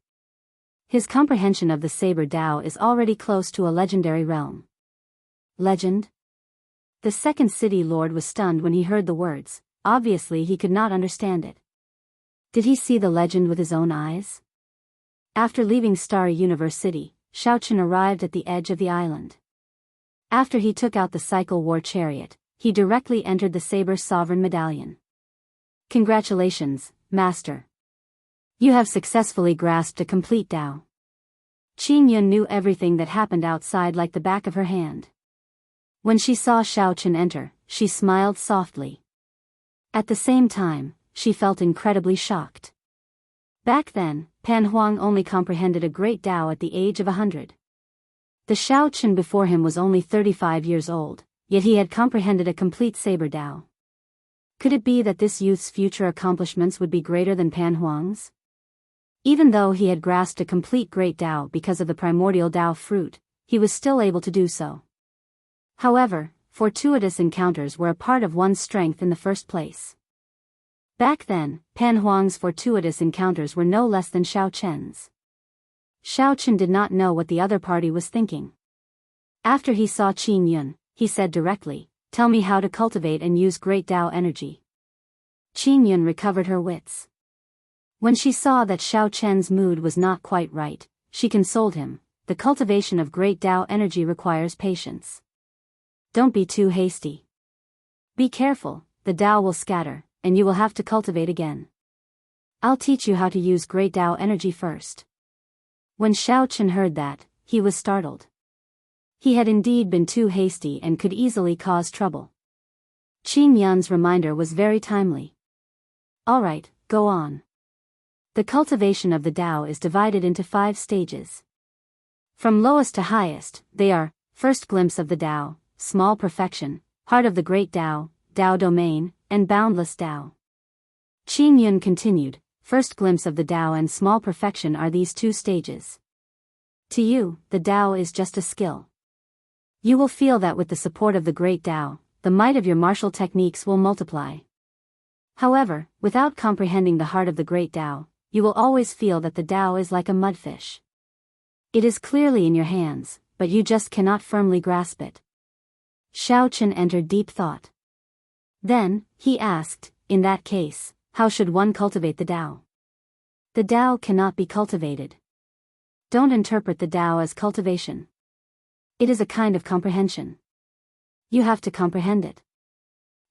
His comprehension of the saber Dao is already close to a legendary realm. Legend? The second city lord was stunned when he heard the words. Obviously he could not understand it. Did he see the legend with his own eyes? After leaving Starry Universe City, Xiaochen arrived at the edge of the island. After he took out the cycle war chariot, he directly entered the Saber Sovereign Medallion. Congratulations, Master. You have successfully grasped a complete Dao. Qingyun knew everything that happened outside like the back of her hand. When she saw Xiaochen enter, she smiled softly. At the same time, she felt incredibly shocked. Back then, Pan Huang only comprehended a great Dao at the age of 100. The Xiaochen before him was only 35 years old, yet he had comprehended a complete saber Dao. Could it be that this youth's future accomplishments would be greater than Pan Huang's? Even though he had grasped a complete great Dao because of the primordial Dao fruit, he was still able to do so. However, fortuitous encounters were a part of one's strength in the first place. Back then, Pan Huang's fortuitous encounters were no less than Xiao Chen's. Xiao Chen did not know what the other party was thinking. After he saw Qin Yun, he said directly, "Tell me how to cultivate and use great Tao energy." Qin Yun recovered her wits. When she saw that Xiao Chen's mood was not quite right, she consoled him. The cultivation of great Tao energy requires patience. Don't be too hasty. Be careful, the Tao will scatter, and you will have to cultivate again. I'll teach you how to use great Tao energy first. When Xiao Chen heard that, he was startled. He had indeed been too hasty and could easily cause trouble. Qin Yun's reminder was very timely. All right, go on. The cultivation of the Tao is divided into 5 stages. From lowest to highest, they are, first glimpse of the Tao, small perfection, heart of the great Tao, Tao domain, and boundless Tao. Qin Yun continued, first glimpse of the Tao and small perfection are these 2 stages. To you, the Tao is just a skill. You will feel that with the support of the great Tao, the might of your martial techniques will multiply. However, without comprehending the heart of the great Tao, you will always feel that the Tao is like a mudfish. It is clearly in your hands, but you just cannot firmly grasp it. Xiao Chen entered deep thought. Then, he asked, in that case, how should one cultivate the Tao? The Tao cannot be cultivated. Don't interpret the Tao as cultivation. It is a kind of comprehension. You have to comprehend it.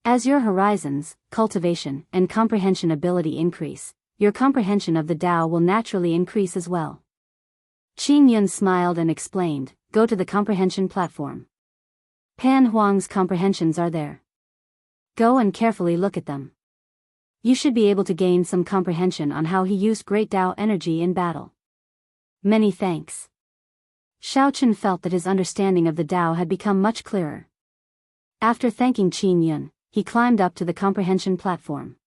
As your horizons, cultivation, and comprehension ability increase, your comprehension of the Tao will naturally increase as well. Qin Yun smiled and explained, go to the comprehension platform. Pan Huang's comprehensions are there. Go and carefully look at them. You should be able to gain some comprehension on how he used great Tao energy in battle. Many thanks. Xiao Chen felt that his understanding of the Tao had become much clearer. After thanking Qin Yun, he climbed up to the comprehension platform.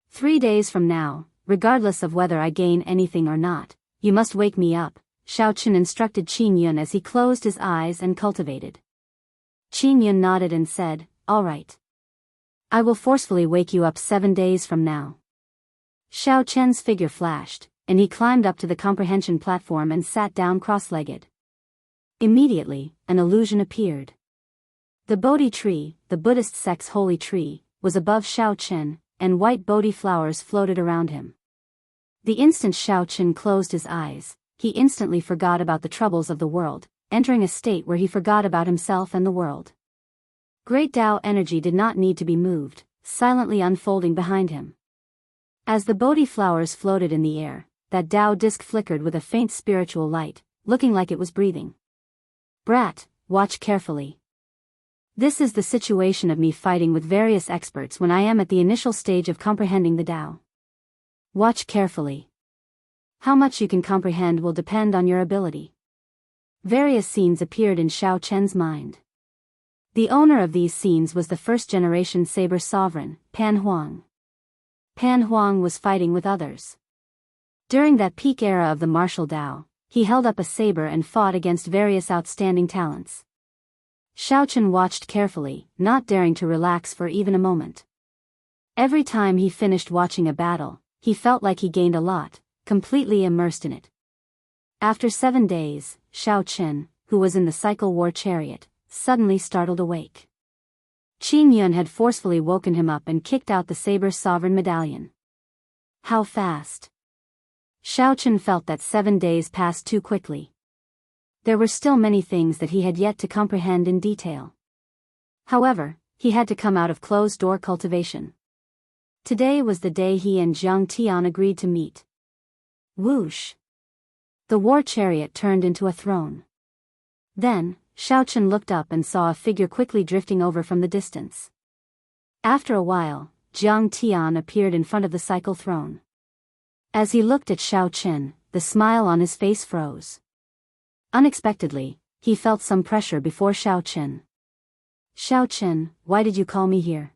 3 days from now, regardless of whether I gain anything or not, you must wake me up, Xiao Chen instructed Qin Yun as he closed his eyes and cultivated. Qin Yun nodded and said, all right. I will forcefully wake you up 7 days from now. Xiao Chen's figure flashed, and he climbed up to the comprehension platform and sat down cross-legged. Immediately, an illusion appeared. The Bodhi tree, the Buddhist sect's holy tree, was above Xiao Chen, and white Bodhi flowers floated around him. The instant Xiao Chen closed his eyes, he instantly forgot about the troubles of the world, entering a state where he forgot about himself and the world. Great Tao energy did not need to be moved, silently unfolding behind him. As the Bodhi flowers floated in the air, that Tao disc flickered with a faint spiritual light, looking like it was breathing. Brat, watch carefully. This is the situation of me fighting with various experts when I am at the initial stage of comprehending the Tao. Watch carefully. How much you can comprehend will depend on your ability. Various scenes appeared in Xiao Chen's mind. The owner of these scenes was the first-generation saber sovereign, Pan Huang. Pan Huang was fighting with others. During that peak era of the martial Tao, he held up a saber and fought against various outstanding talents. Xiao Chen watched carefully, not daring to relax for even a moment. Every time he finished watching a battle, he felt like he gained a lot, completely immersed in it. After 7 days, Xiao Chen, who was in the cycle war chariot, suddenly startled awake. Qin Yun had forcefully woken him up and kicked out the saber sovereign medallion. How fast! Xiao Chen felt that 7 days passed too quickly. There were still many things that he had yet to comprehend in detail. However, he had to come out of closed-door cultivation. Today was the day he and Jiang Tian agreed to meet. Whoosh! The war chariot turned into a throne. Then, Xiao Chen looked up and saw a figure quickly drifting over from the distance. After a while, Jiang Tian appeared in front of the cycle throne. As he looked at Xiao Chen, the smile on his face froze. Unexpectedly, he felt some pressure before Xiao Chen. Xiao Chen, why did you call me here?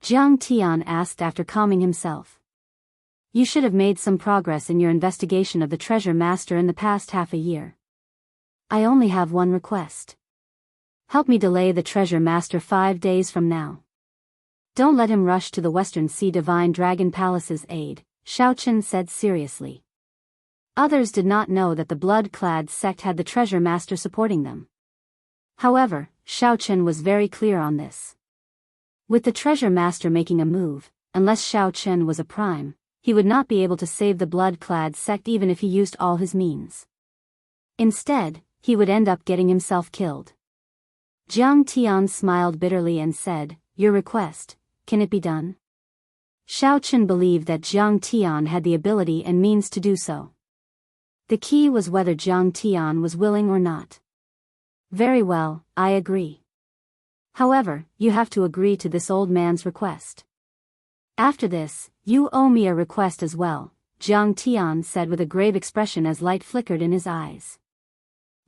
Jiang Tian asked after calming himself. You should have made some progress in your investigation of the treasure master in the past half a year. I only have one request. Help me delay the treasure master 5 days from now. Don't let him rush to the Western Sea Divine Dragon Palace's aid, Xiaochen said seriously. Others did not know that the blood-clad sect had the treasure master supporting them. However, Xiaochen was very clear on this. With the treasure master making a move, unless Xiaochen was a prime, he would not be able to save the blood-clad sect even if he used all his means. Instead, he would end up getting himself killed. Jiang Tian smiled bitterly and said, "Your request, can it be done?" Xiaochen believed that Jiang Tian had the ability and means to do so. The key was whether Jiang Tian was willing or not. "Very well, I agree. However, you have to agree to this old man's request. After this, you owe me a request as well," Jiang Tian said with a grave expression as light flickered in his eyes.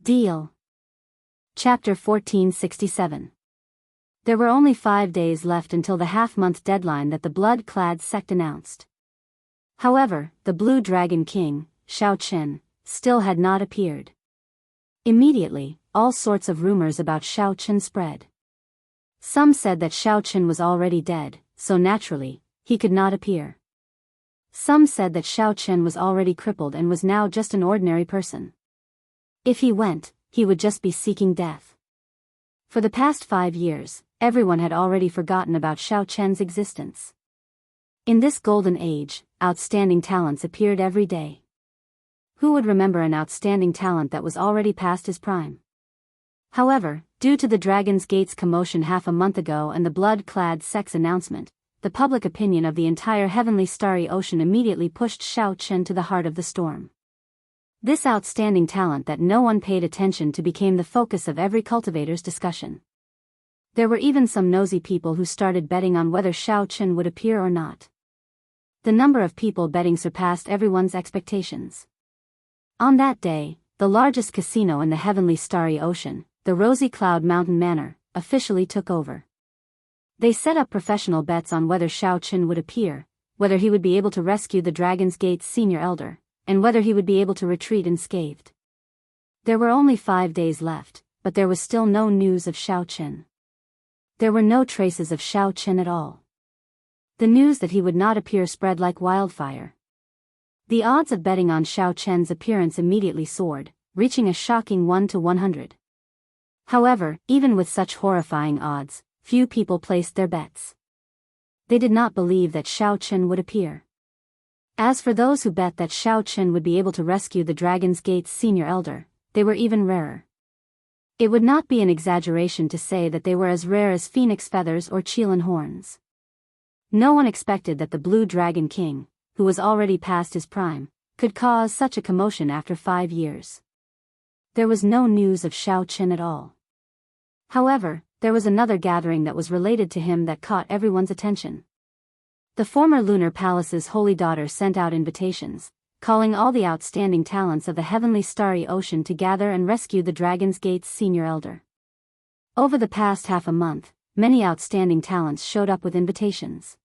Deal. Chapter 1467. There were only 5 days left until the half-month deadline that the blood-clad sect announced. However, the Blue Dragon King, Xiaochen, still had not appeared. Immediately, all sorts of rumors about Xiaochen spread. Some said that Xiaochen was already dead, so naturally, he could not appear. Some said that Xiaochen was already crippled and was now just an ordinary person. If he went, he would just be seeking death. For the past 5 years, everyone had already forgotten about Xiaochen's existence. In this golden age, outstanding talents appeared every day. Who would remember an outstanding talent that was already past his prime? However, due to the Dragon's Gate's commotion half a month ago and the blood-clad sect's announcement, the public opinion of the entire heavenly starry ocean immediately pushed Xiaochen to the heart of the storm. This outstanding talent that no one paid attention to became the focus of every cultivator's discussion. There were even some nosy people who started betting on whether Xiaochen would appear or not. The number of people betting surpassed everyone's expectations. On that day, the largest casino in the heavenly starry ocean, the Rosy Cloud Mountain Manor, officially took over. They set up professional bets on whether Xiaochen would appear, whether he would be able to rescue the Dragon's Gate's senior elder, and whether he would be able to retreat unscathed. There were only 5 days left, but there was still no news of Xiaochen. There were no traces of Xiaochen at all. The news that he would not appear spread like wildfire. The odds of betting on Xiaochen's appearance immediately soared, reaching a shocking 1 to 100. However, even with such horrifying odds, few people placed their bets. They did not believe that Xiaochen would appear. As for those who bet that Xiaochen would be able to rescue the Dragon's Gate's senior elder, they were even rarer. It would not be an exaggeration to say that they were as rare as phoenix feathers or Qilin horns. No one expected that the Blue Dragon King, who was already past his prime, could cause such a commotion after 5 years. There was no news of Xiaochen at all. However, there was another gathering that was related to him that caught everyone's attention. The former Lunar Palace's holy daughter sent out invitations, calling all the outstanding talents of the heavenly starry ocean to gather and rescue the Dragon's Gate's senior elder. Over the past half a month, many outstanding talents showed up with invitations.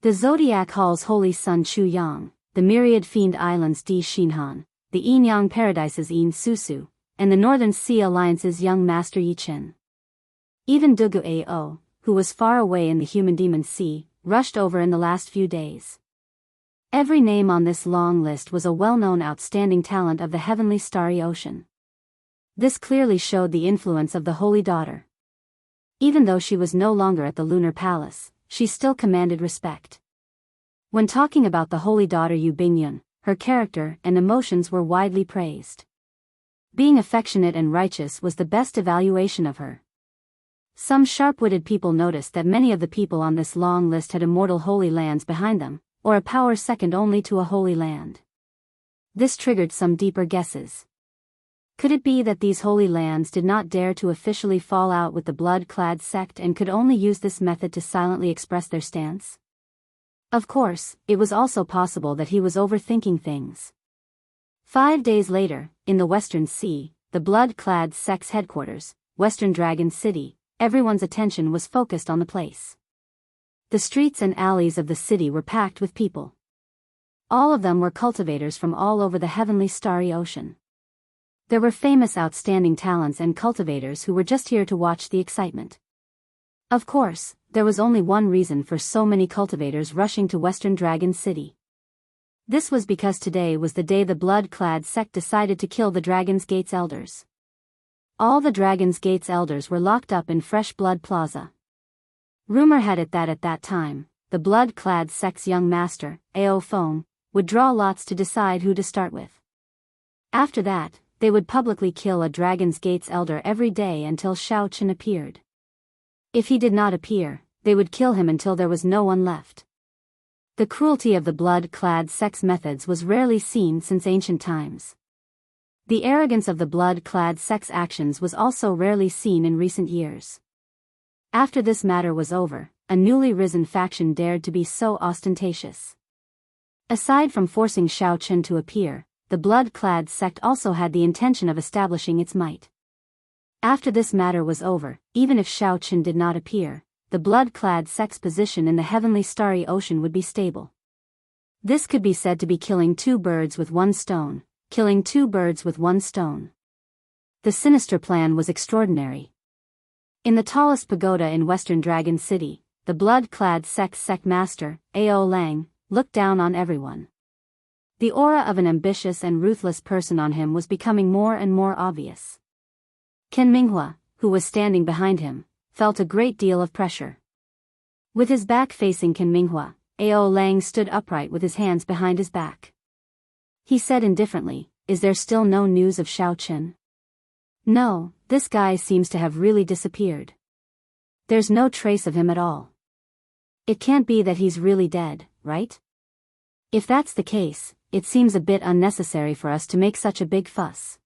The Zodiac Hall's holy son Chu Yang, the Myriad Fiend Islands Di Xinhan, the Yin-Yang Paradise's Yin Susu, and the Northern Sea Alliance's young master Yi Chen. Even Dugu Ao, who was far away in the Human Demon Sea, rushed over in the last few days. Every name on this long list was a well-known outstanding talent of the heavenly starry ocean. This clearly showed the influence of the holy daughter. Even though she was no longer at the Lunar Palace, she still commanded respect. When talking about the holy daughter Yu Bingyun, her character and emotions were widely praised. Being affectionate and righteous was the best evaluation of her. Some sharp-witted people noticed that many of the people on this long list had immortal holy lands behind them, or a power second only to a holy land. This triggered some deeper guesses. Could it be that these holy lands did not dare to officially fall out with the blood-clad sect and could only use this method to silently express their stance? Of course, it was also possible that he was overthinking things. 5 days later, in the Western Sea, the blood-clad sect's headquarters, Western Dragon City, everyone's attention was focused on the place. The streets and alleys of the city were packed with people. All of them were cultivators from all over the heavenly starry ocean. There were famous outstanding talents and cultivators who were just here to watch the excitement. Of course, there was only one reason for so many cultivators rushing to Western Dragon City. This was because today was the day the blood-clad sect decided to kill the Dragon's Gate's elders. All the Dragon's Gate's elders were locked up in Fresh Blood Plaza. Rumor had it that at that time, the blood-clad sect's young master, Ao Feng, would draw lots to decide who to start with. After that, they would publicly kill a Dragon's Gate's elder every day until Xiao Chen appeared. If he did not appear, they would kill him until there was no one left. The cruelty of the blood-clad sect's methods was rarely seen since ancient times. The arrogance of the blood-clad sect's actions was also rarely seen in recent years. After this matter was over, a newly risen faction dared to be so ostentatious. Aside from forcing Xiao Chen to appear, the blood-clad sect also had the intention of establishing its might. After this matter was over, even if Xiao Chen did not appear, the blood-clad sect's position in the heavenly starry ocean would be stable. This could be said to be killing two birds with one stone, killing two birds with one stone. The sinister plan was extraordinary. In the tallest pagoda in Western Dragon City, the blood-clad sect's sect master, Ao Lang, looked down on everyone. The aura of an ambitious and ruthless person on him was becoming more and more obvious. Ken Minghua, who was standing behind him, felt a great deal of pressure. With his back facing Ken Minghua, Ao Lang stood upright with his hands behind his back. He said indifferently, "Is there still no news of Xiao Chen?" "No, this guy seems to have really disappeared. There's no trace of him at all. It can't be that he's really dead, right? If that's the case, it seems a bit unnecessary for us to make such a big fuss,"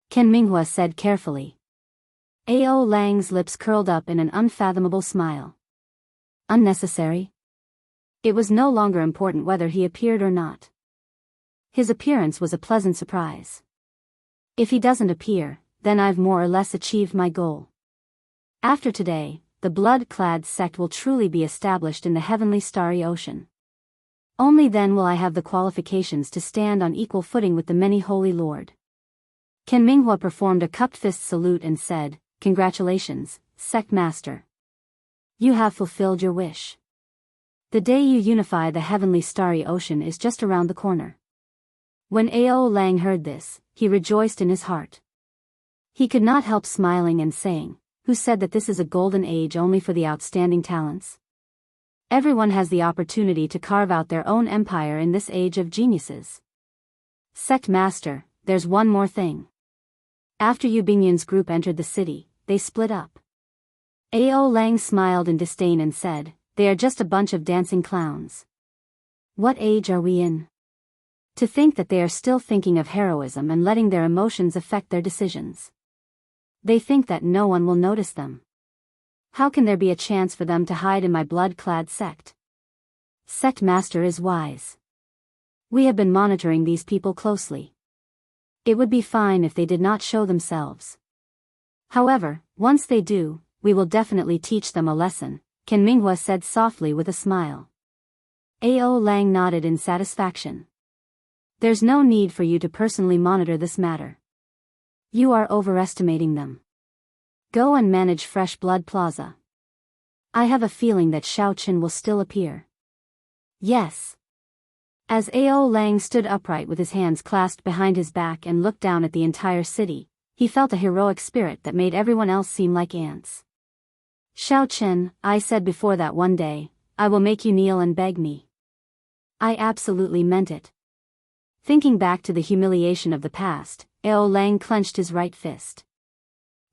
Ken Minghua said carefully. Ao Lang's lips curled up in an unfathomable smile. Unnecessary? It was no longer important whether he appeared or not. His appearance was a pleasant surprise. If he doesn't appear, then I've more or less achieved my goal. After today, the blood-clad sect will truly be established in the heavenly starry ocean. Only then will I have the qualifications to stand on equal footing with the many holy lord. Ken Minghua performed a cupped fist salute and said, "Congratulations, sect master. You have fulfilled your wish. The day you unify the heavenly starry ocean is just around the corner." When Ao Lang heard this, he rejoiced in his heart. He could not help smiling and saying, "Who said that this is a golden age only for the outstanding talents? Everyone has the opportunity to carve out their own empire in this age of geniuses. Sect master, there's one more thing. After Yu Bingyun's group entered the city, they split up." Ao Lang smiled in disdain and said, "They are just a bunch of dancing clowns. What age are we in? To think that they are still thinking of heroism and letting their emotions affect their decisions. They think that no one will notice them. How can there be a chance for them to hide in my blood-clad sect? Sect master is wise. We have been monitoring these people closely. It would be fine if they did not show themselves. However, once they do, we will definitely teach them a lesson," Ken Minghua said softly with a smile. Ao Lang nodded in satisfaction. "There's no need for you to personally monitor this matter. You are overestimating them. Go and manage Fresh Blood Plaza. I have a feeling that Xiao Chen will still appear." "Yes." As Ao Lang stood upright with his hands clasped behind his back and looked down at the entire city, he felt a heroic spirit that made everyone else seem like ants. "Xiao Chen, I said before that one day, I will make you kneel and beg me. I absolutely meant it." Thinking back to the humiliation of the past, Ao Lang clenched his right fist.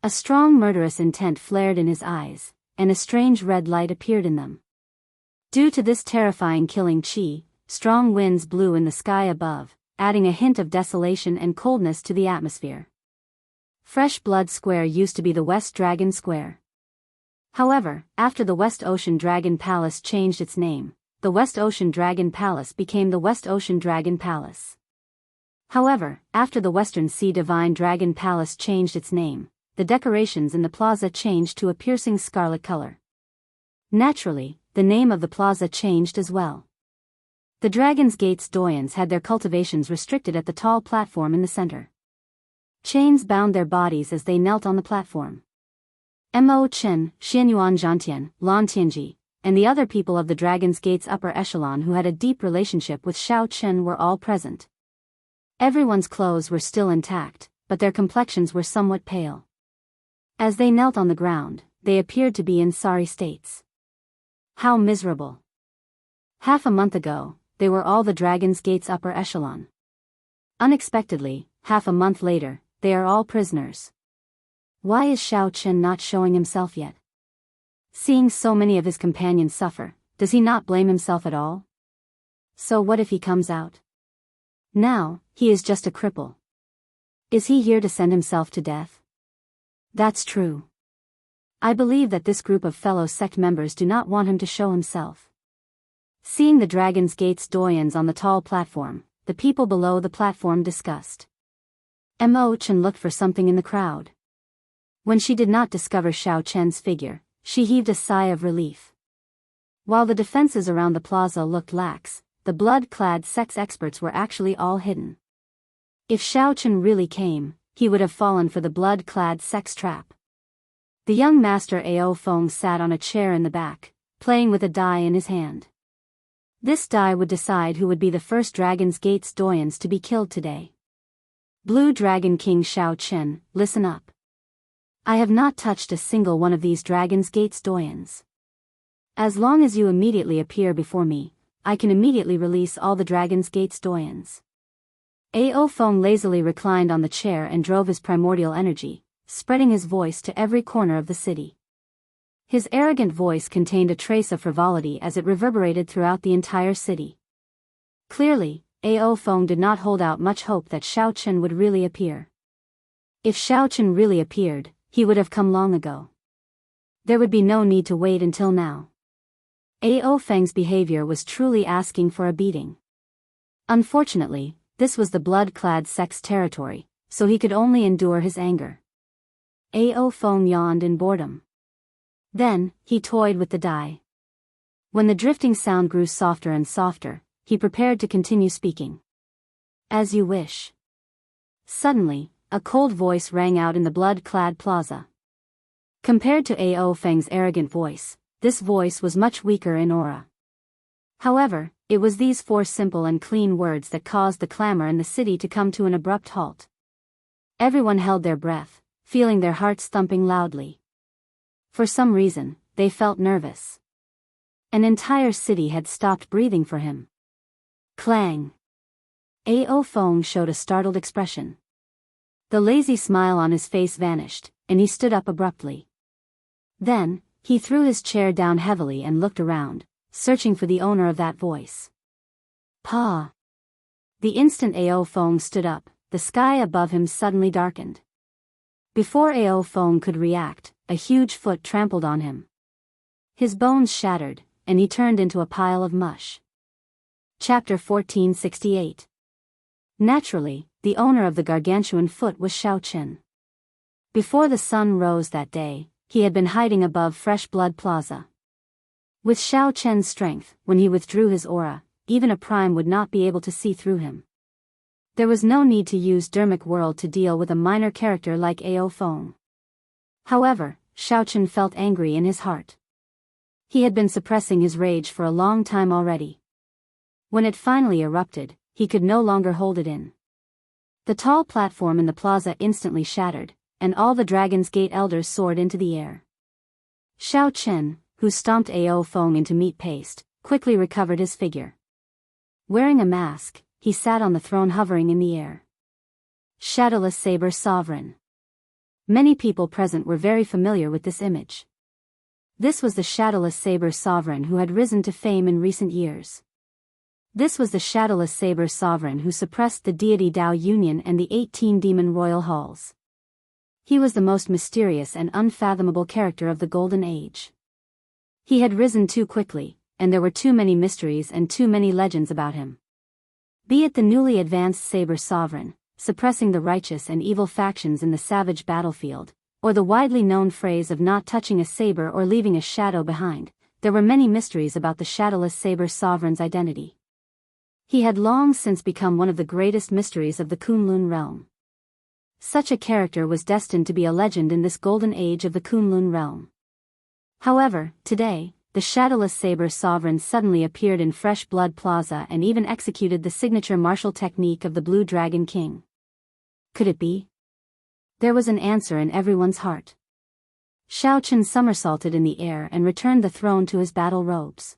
A strong murderous intent flared in his eyes, and a strange red light appeared in them. Due to this terrifying killing chi, strong winds blew in the sky above, adding a hint of desolation and coldness to the atmosphere. Fresh Blood Square used to be the West Dragon Square. However, after the West Ocean Dragon Palace changed its name, the West Ocean Dragon Palace became the West Ocean Dragon Palace. However, after the Western Sea Divine Dragon Palace changed its name, the decorations in the plaza changed to a piercing scarlet color. Naturally, the name of the plaza changed as well. The Dragon's Gate's doyens had their cultivations restricted at the tall platform in the center. Chains bound their bodies as they knelt on the platform. Mo Chen, Xianyuan Zhantian, Lan Tianji, and the other people of the Dragon's Gate's upper echelon who had a deep relationship with Xiao Chen were all present. Everyone's clothes were still intact, but their complexions were somewhat pale. As they knelt on the ground, they appeared to be in sorry states. How miserable. Half a month ago, they were all the Dragon's Gate's upper echelon. Unexpectedly, half a month later, they are all prisoners. Why is Xiao Chen not showing himself yet? Seeing so many of his companions suffer, does he not blame himself at all? So what if he comes out? Now, he is just a cripple. Is he here to send himself to death? That's true. I believe that this group of fellow sect members do not want him to show himself. Seeing the Dragon's Gate's doyens on the tall platform, the people below the platform discussed. Mo Chen looked for something in the crowd. When she did not discover Xiao Chen's figure, she heaved a sigh of relief. While the defenses around the plaza looked lax, the blood-clad sex experts were actually all hidden. If Xiao Chen really came, he would have fallen for the blood-clad sex trap. The young master Ao Feng sat on a chair in the back, playing with a die in his hand. This die would decide who would be the first Dragon's Gate's doyens to be killed today. Blue Dragon King Xiao Chen, listen up. I have not touched a single one of these Dragon's Gate's doyens. As long as you immediately appear before me, I can immediately release all the Dragon's Gate's doyens. Ao Feng lazily reclined on the chair and drove his primordial energy, spreading his voice to every corner of the city. His arrogant voice contained a trace of frivolity as it reverberated throughout the entire city. Clearly, Ao Feng did not hold out much hope that Xiao Chen would really appear. If Xiao Chen really appeared, he would have come long ago. There would be no need to wait until now. Ao Feng's behavior was truly asking for a beating. Unfortunately, this was the blood-clad sex territory, so he could only endure his anger. Ao Feng yawned in boredom. Then, he toyed with the die. When the drifting sound grew softer and softer, he prepared to continue speaking. As you wish. Suddenly, a cold voice rang out in the blood-clad plaza. Compared to Ao Feng's arrogant voice, this voice was much weaker in aura. However, it was these four simple and clean words that caused the clamor in the city to come to an abrupt halt. Everyone held their breath, feeling their hearts thumping loudly. For some reason, they felt nervous. An entire city had stopped breathing for him. Clang! Ao Feng showed a startled expression. The lazy smile on his face vanished, and he stood up abruptly. Then, he threw his chair down heavily and looked around, searching for the owner of that voice. Pa! The instant Ao Feng stood up, the sky above him suddenly darkened. Before Ao Feng could react, a huge foot trampled on him. His bones shattered, and he turned into a pile of mush. Chapter 1468. Naturally, the owner of the gargantuan foot was Xiao Chen. Before the sun rose that day, he had been hiding above Fresh Blood Plaza. With Xiao Chen's strength, when he withdrew his aura, even a prime would not be able to see through him. There was no need to use Dermic World to deal with a minor character like Ao Feng. However, Xiao Chen felt angry in his heart. He had been suppressing his rage for a long time already. When it finally erupted, he could no longer hold it in. The tall platform in the plaza instantly shattered, and all the Dragon's Gate elders soared into the air. Xiao Chen, who stomped Ao Feng into meat paste, quickly recovered his figure. Wearing a mask, he sat on the throne hovering in the air. Shadowless Saber Sovereign. Many people present were very familiar with this image. This was the Shadowless Saber Sovereign who had risen to fame in recent years. This was the Shadowless Saber Sovereign who suppressed the deity Dao Union and the 18 demon royal halls. He was the most mysterious and unfathomable character of the Golden Age. He had risen too quickly, and there were too many mysteries and too many legends about him. Be it the newly advanced Saber Sovereign, suppressing the righteous and evil factions in the savage battlefield, or the widely known phrase of not touching a saber or leaving a shadow behind, there were many mysteries about the Shadowless Saber Sovereign's identity. He had long since become one of the greatest mysteries of the Kunlun realm. Such a character was destined to be a legend in this golden age of the Kunlun realm. However, today, the shadowless saber sovereign suddenly appeared in Fresh Blood Plaza and even executed the signature martial technique of the Blue Dragon King. Could it be? There was an answer in everyone's heart. Xiaochen somersaulted in the air and returned the throne to his battle robes.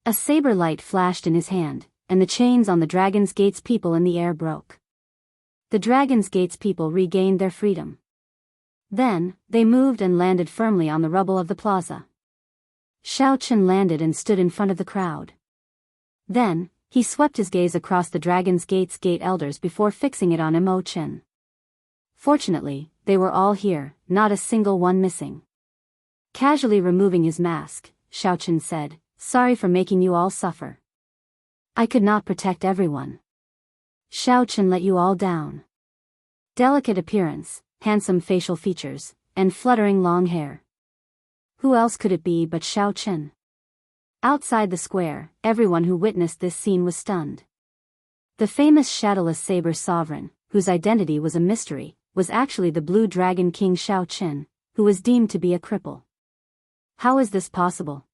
A saber light flashed in his hand, and the chains on the Dragon's Gate's people in the air broke. The Dragon's Gate's people regained their freedom. Then, they moved and landed firmly on the rubble of the plaza. Xiaochen landed and stood in front of the crowd. Then, he swept his gaze across the Dragon's Gate's gate elders before fixing it on Imochen. Fortunately, they were all here, not a single one missing. Casually removing his mask, Xiaochen said, "Sorry for making you all suffer. I could not protect everyone. Xiaochen let you all down." Delicate appearance, handsome facial features, and fluttering long hair. Who else could it be but Xiaochen? Outside the square, everyone who witnessed this scene was stunned. The famous shadowless saber sovereign, whose identity was a mystery, was actually the Blue Dragon King Xiaochen, who was deemed to be a cripple. How is this possible?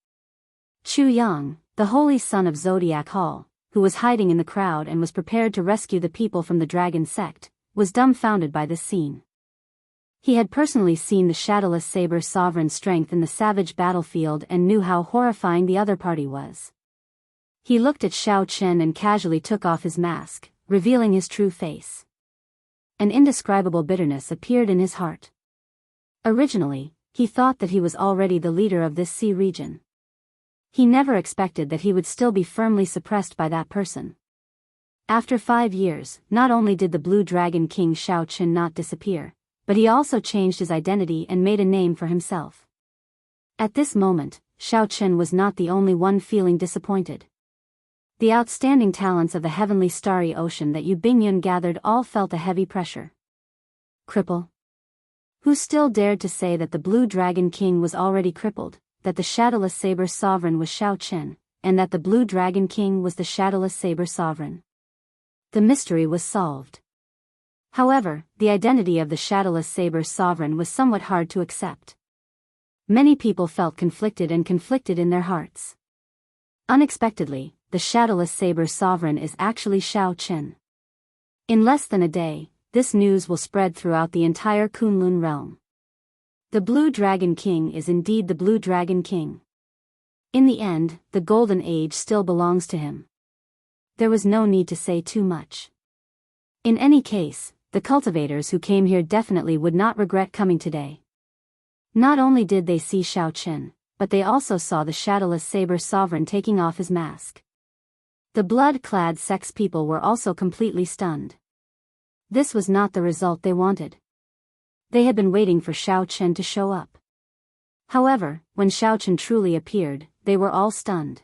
Chu Yang, the holy son of Zodiac Hall, who was hiding in the crowd and was prepared to rescue the people from the dragon sect, was dumbfounded by this scene. He had personally seen the shadowless saber sovereign's strength in the savage battlefield and knew how horrifying the other party was. He looked at Xiaochen and casually took off his mask, revealing his true face. An indescribable bitterness appeared in his heart. Originally, he thought that he was already the leader of this sea region. He never expected that he would still be firmly suppressed by that person. After 5 years, not only did the Blue Dragon King Xiaochen not disappear, but he also changed his identity and made a name for himself. At this moment, Xiaochen was not the only one feeling disappointed. The outstanding talents of the heavenly starry ocean that Yu Bingyun gathered all felt a heavy pressure. Cripple? Who still dared to say that the Blue Dragon King was already crippled, that the shadowless saber sovereign was Xiaochen, and that the Blue Dragon King was the shadowless saber sovereign? The mystery was solved. However, the identity of the shadowless saber sovereign was somewhat hard to accept. Many people felt conflicted in their hearts. Unexpectedly, the shadowless saber sovereign is actually Xiaochen. In less than a day, this news will spread throughout the entire Kunlun realm. The Blue Dragon King is indeed the Blue Dragon King. In the end, the Golden Age still belongs to him. There was no need to say too much. In any case, the cultivators who came here definitely would not regret coming today. Not only did they see Xiaochen, but they also saw the shadowless saber sovereign taking off his mask. The blood-clad sex people were also completely stunned. This was not the result they wanted. They had been waiting for Xiaochen to show up. However, when Xiaochen truly appeared, they were all stunned.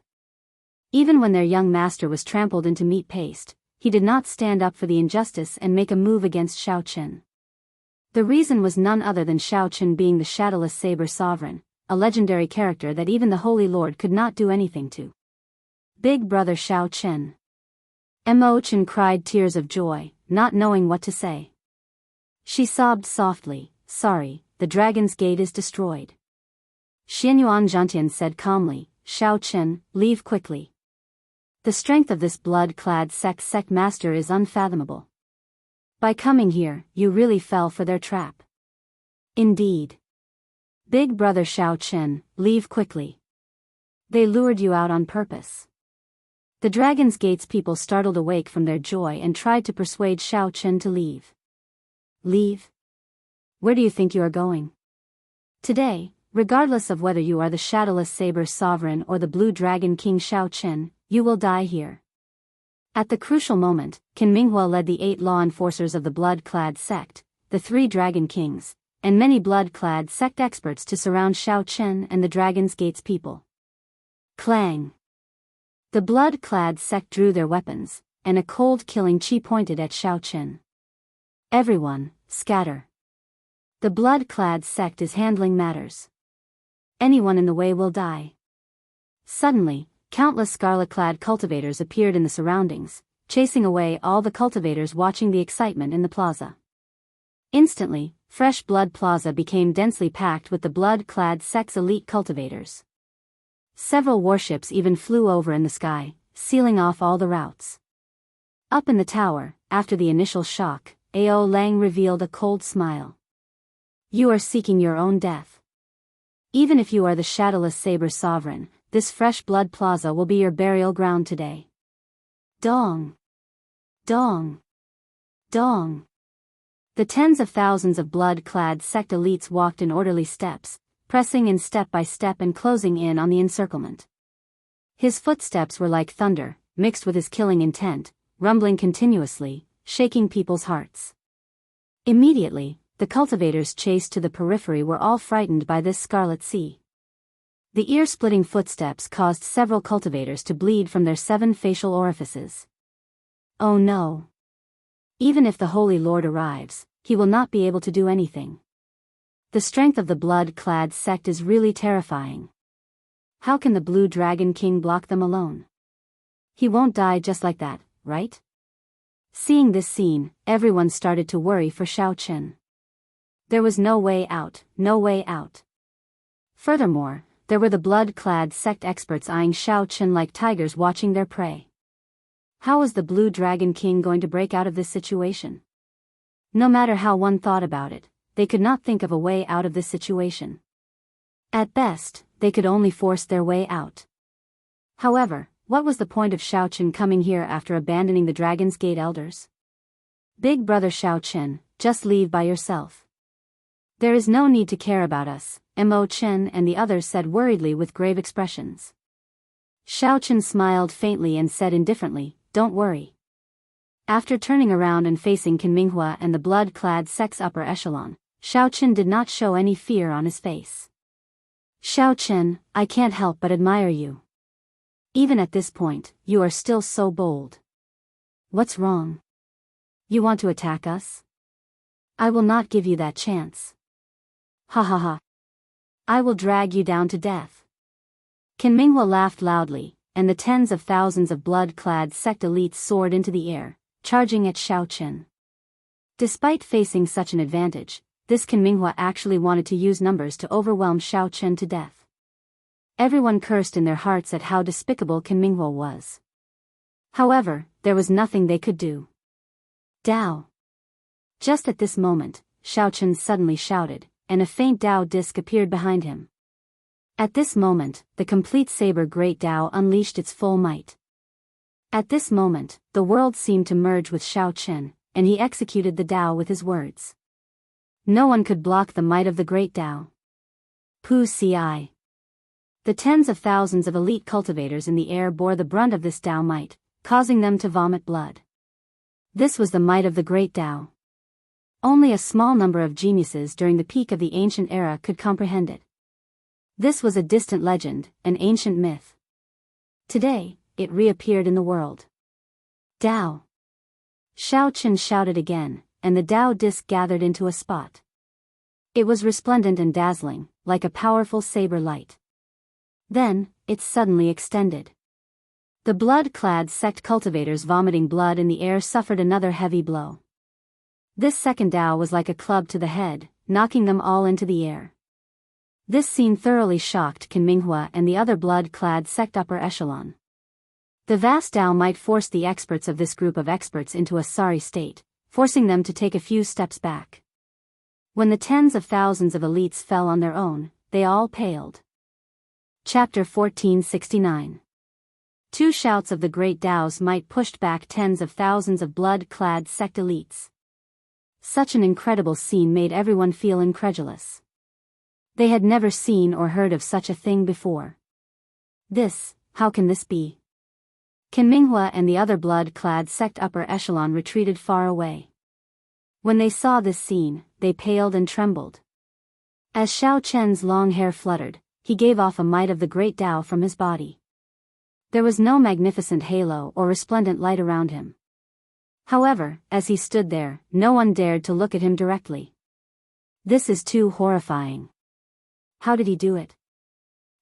Even when their young master was trampled into meat paste, he did not stand up for the injustice and make a move against Xiaochen. The reason was none other than Xiaochen being the shadowless saber sovereign, a legendary character that even the Holy Lord could not do anything to. Big brother Xiaochen. Imochen cried tears of joy, not knowing what to say. She sobbed softly, "Sorry, the Dragon's Gate is destroyed." Xianyuan Zhantian said calmly, "Xiaochen, leave quickly. The strength of this blood-clad sect master is unfathomable. By coming here, you really fell for their trap." "Indeed. Big brother Xiaochen, leave quickly. They lured you out on purpose." The Dragon's Gate's people startled awake from their joy and tried to persuade Xiaochen to leave. "Leave? Where do you think you are going? Today, regardless of whether you are the shadowless saber sovereign or the Blue Dragon King Xiaochen, you will die here." At the crucial moment, Qin Minghua led the 8 law enforcers of the blood-clad sect, the 3 Dragon Kings, and many blood-clad sect experts to surround Xiaochen and the Dragon's Gate's people. Clang! The blood-clad sect drew their weapons, and a cold killing chi pointed at Xiaochen. "Everyone, scatter. The blood-clad sect is handling matters. Anyone in the way will die." Suddenly, countless scarlet-clad cultivators appeared in the surroundings, chasing away all the cultivators watching the excitement in the plaza. Instantly, Fresh Blood Plaza became densely packed with the blood-clad sect's elite cultivators. Several warships even flew over in the sky, sealing off all the routes. Up in the tower, after the initial shock, Ao Lang revealed a cold smile. You are seeking your own death. Even if you are the shadowless saber sovereign, this Fresh Blood Plaza will be your burial ground today. Dong! Dong! Dong! The tens of thousands of blood-clad sect elites walked in orderly steps, pressing in step by step and closing in on the encirclement. His footsteps were like thunder, mixed with his killing intent, rumbling continuously, shaking people's hearts. Immediately, the cultivators chased to the periphery were all frightened by this scarlet sea. The ear-splitting footsteps caused several cultivators to bleed from their 7 facial orifices. Oh no! Even if the Holy Lord arrives, he will not be able to do anything. The strength of the blood-clad sect is really terrifying. How can the Blue Dragon King block them alone? He won't die just like that, right? Seeing this scene, everyone started to worry for Xiaochen. There was no way out, no way out. Furthermore, there were the blood-clad sect experts eyeing Xiaochen like tigers watching their prey. How was the Blue Dragon King going to break out of this situation? No matter how one thought about it, they could not think of a way out of this situation. At best, they could only force their way out. However, what was the point of Xiaochen coming here after abandoning the Dragon's Gate elders? Big brother Xiaochen, just leave by yourself. There is no need to care about us, Mo Chen and the others said worriedly with grave expressions. Xiaochen smiled faintly and said indifferently, don't worry. After turning around and facing Qin Minghua and the blood-clad sect's upper echelon, Xiaochen did not show any fear on his face. Xiaochen, I can't help but admire you. Even at this point, you are still so bold. What's wrong? You want to attack us? I will not give you that chance. Ha ha ha. I will drag you down to death. Qin Minghua laughed loudly, and the tens of thousands of blood-clad sect elites soared into the air, charging at Xiaochen. Despite facing such an advantage, this Qin Minghua actually wanted to use numbers to overwhelm Xiaochen to death. Everyone cursed in their hearts at how despicable Qin Minghua was. However, there was nothing they could do. Dao! Just at this moment, Xiaochen suddenly shouted, and a faint Dao disc appeared behind him. At this moment, the complete saber Great Dao unleashed its full might. At this moment, the world seemed to merge with Xiaochen, and he executed the Dao with his words. No one could block the might of the Great Dao. Pu Ci. The tens of thousands of elite cultivators in the air bore the brunt of this Dao might, causing them to vomit blood. This was the might of the Great Dao. Only a small number of geniuses during the peak of the ancient era could comprehend it. This was a distant legend, an ancient myth. Today, it reappeared in the world. Dao! Xiaochen shouted again, and the Dao disc gathered into a spot. It was resplendent and dazzling, like a powerful saber light. Then, it suddenly extended. The blood-clad sect cultivators vomiting blood in the air suffered another heavy blow. This second Dao was like a club to the head, knocking them all into the air. This scene thoroughly shocked Qin Minghua and the other blood-clad sect upper echelon. The vast Dao might force the experts of this group of experts into a sorry state, forcing them to take a few steps back. When the tens of thousands of elites fell on their own, they all paled. Chapter 1469. Two shouts of the great Dao's might pushed back tens of thousands of blood-clad sect elites. Such an incredible scene made everyone feel incredulous. They had never seen or heard of such a thing before. How can this be? Qin Minghua and the other blood-clad sect upper echelon retreated far away. When they saw this scene, they paled and trembled. As Xiaochen's long hair fluttered, he gave off a might of the great Dao from his body. There was no magnificent halo or resplendent light around him. However, as he stood there, no one dared to look at him directly. This is too horrifying. How did he do it?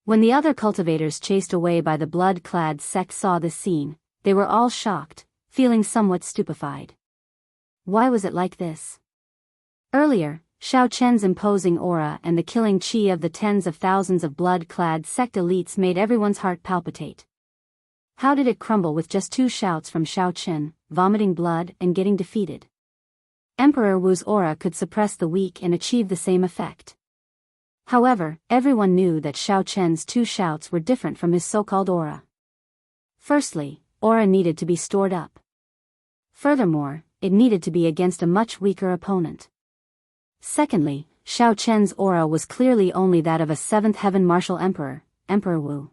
When the other cultivators chased away by the blood-clad sect saw this scene, they were all shocked, feeling somewhat stupefied. Why was it like this? Earlier, Xiao Chen's imposing aura and the killing chi of the tens of thousands of blood-clad sect elites made everyone's heart palpitate. How did it crumble with just 2 shouts from Xiao Chen, vomiting blood and getting defeated? Emperor Wu's aura could suppress the weak and achieve the same effect. However, everyone knew that Xiao Chen's 2 shouts were different from his so-called aura. Firstly, aura needed to be stored up. Furthermore, it needed to be against a much weaker opponent. Secondly, Xiao Chen's aura was clearly only that of a 7th heaven martial emperor, Emperor Wu.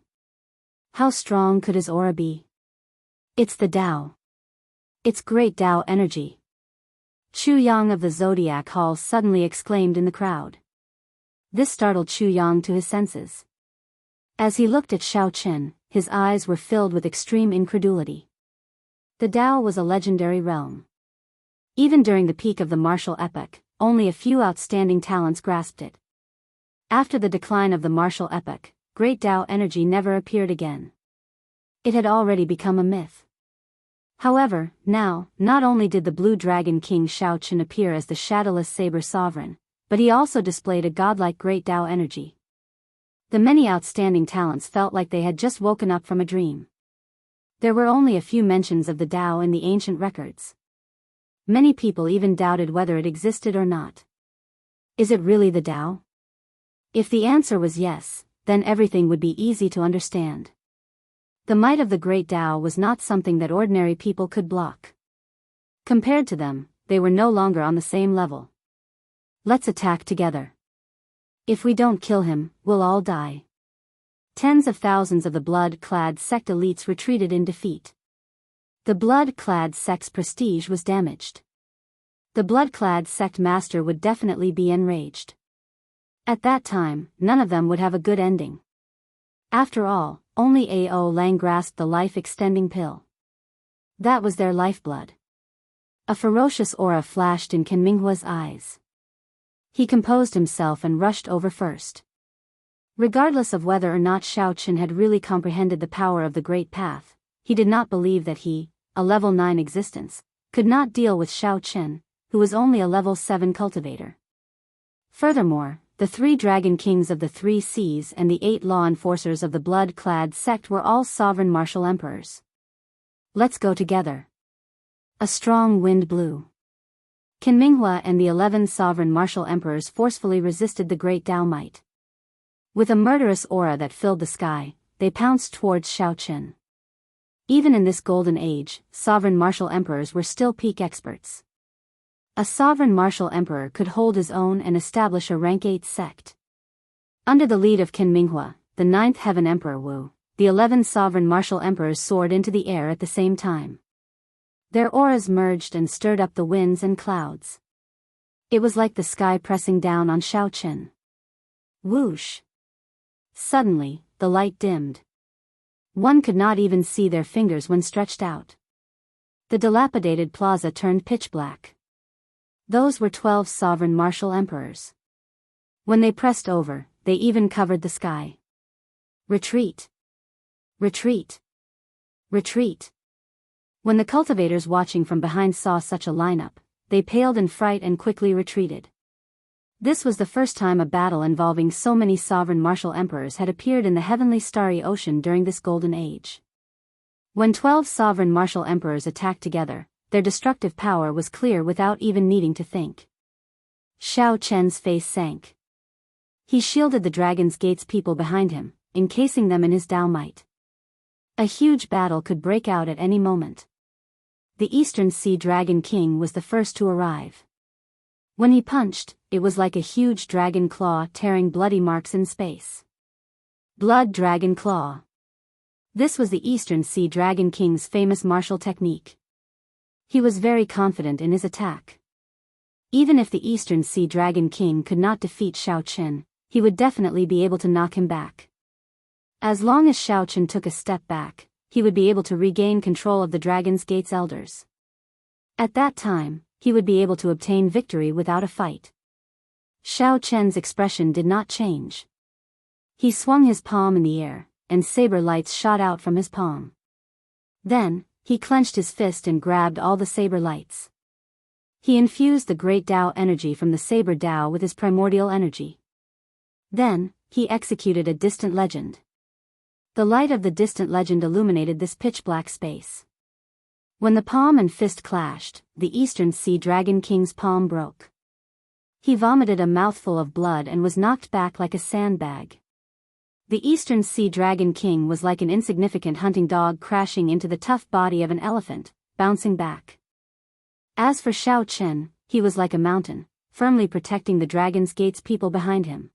How strong could his aura be? It's the Tao. It's great Tao energy. Chu Yang of the Zodiac Hall suddenly exclaimed in the crowd. This startled Chu Yang to his senses. As he looked at Xiao Chen, his eyes were filled with extreme incredulity. The Tao was a legendary realm. Even during the peak of the martial epoch, only a few outstanding talents grasped it. After the decline of the martial epoch, great Tao energy never appeared again. It had already become a myth. However, now, not only did the Blue Dragon King Xiao Chen appear as the shadowless saber sovereign, but he also displayed a godlike great Tao energy. The many outstanding talents felt like they had just woken up from a dream. There were only a few mentions of the Tao in the ancient records. Many people even doubted whether it existed or not. Is it really the Tao? If the answer was yes, then everything would be easy to understand. The might of the great Tao was not something that ordinary people could block. Compared to them, they were no longer on the same level. Let's attack together. If we don't kill him, we'll all die. Tens of thousands of the blood-clad sect elites retreated in defeat. The blood-clad sect's prestige was damaged. The blood-clad sect master would definitely be enraged. At that time, none of them would have a good ending. After all, only Ao Lang grasped the life-extending pill. That was their lifeblood. A ferocious aura flashed in Qin Minghua's eyes. He composed himself and rushed over first. Regardless of whether or not Xiao Chen had really comprehended the power of the Great Path, he did not believe that he, a level 9 existence, could not deal with Xiao Chen, who was only a level 7 cultivator. Furthermore, the 3 dragon kings of the 3 seas and the 8 law enforcers of the blood-clad sect were all sovereign martial emperors. Let's go together. A strong wind blew. Qin Minghua and the 11 sovereign martial emperors forcefully resisted the great Tao might. With a murderous aura that filled the sky, they pounced towards Xiao Chen. Even in this golden age, sovereign martial emperors were still peak experts. A sovereign martial emperor could hold his own and establish a rank 8 sect. Under the lead of Qin Minghua, the 9th heaven emperor Wu, the 11 sovereign martial emperors soared into the air at the same time. Their auras merged and stirred up the winds and clouds. It was like the sky pressing down on Xiao Chen. Whoosh! Suddenly, the light dimmed. One could not even see their fingers when stretched out. The dilapidated plaza turned pitch black. Those were 12 sovereign martial emperors. When they pressed over, they even covered the sky. Retreat! Retreat! Retreat! When the cultivators watching from behind saw such a lineup, they paled in fright and quickly retreated. This was the first time a battle involving so many sovereign martial emperors had appeared in the heavenly starry ocean during this golden age. When 12 sovereign martial emperors attacked together, their destructive power was clear without even needing to think. Xiao Chen's face sank. He shielded the Dragon's Gate's people behind him, encasing them in his Tao might. A huge battle could break out at any moment. The Eastern Sea Dragon King was the first to arrive. When he punched, it was like a huge dragon claw tearing bloody marks in space. Blood Dragon Claw. This was the Eastern Sea Dragon King's famous martial technique. He was very confident in his attack. Even if the Eastern Sea Dragon King could not defeat Xiao Chen, he would definitely be able to knock him back. As long as Xiao Chen took a step back, he would be able to regain control of the Dragon's Gate's elders. At that time, he would be able to obtain victory without a fight. Xiao Chen's expression did not change. He swung his palm in the air, and saber lights shot out from his palm. Then, he clenched his fist and grabbed all the saber lights. He infused the great Dao energy from the saber Dao with his primordial energy. Then, he executed a distant legend. The light of the distant legend illuminated this pitch-black space. When the palm and fist clashed, the Eastern Sea Dragon King's palm broke. He vomited a mouthful of blood and was knocked back like a sandbag. The Eastern Sea Dragon King was like an insignificant hunting dog crashing into the tough body of an elephant, bouncing back. As for Xiao Chen, he was like a mountain, firmly protecting the Dragon's Gate's people behind him.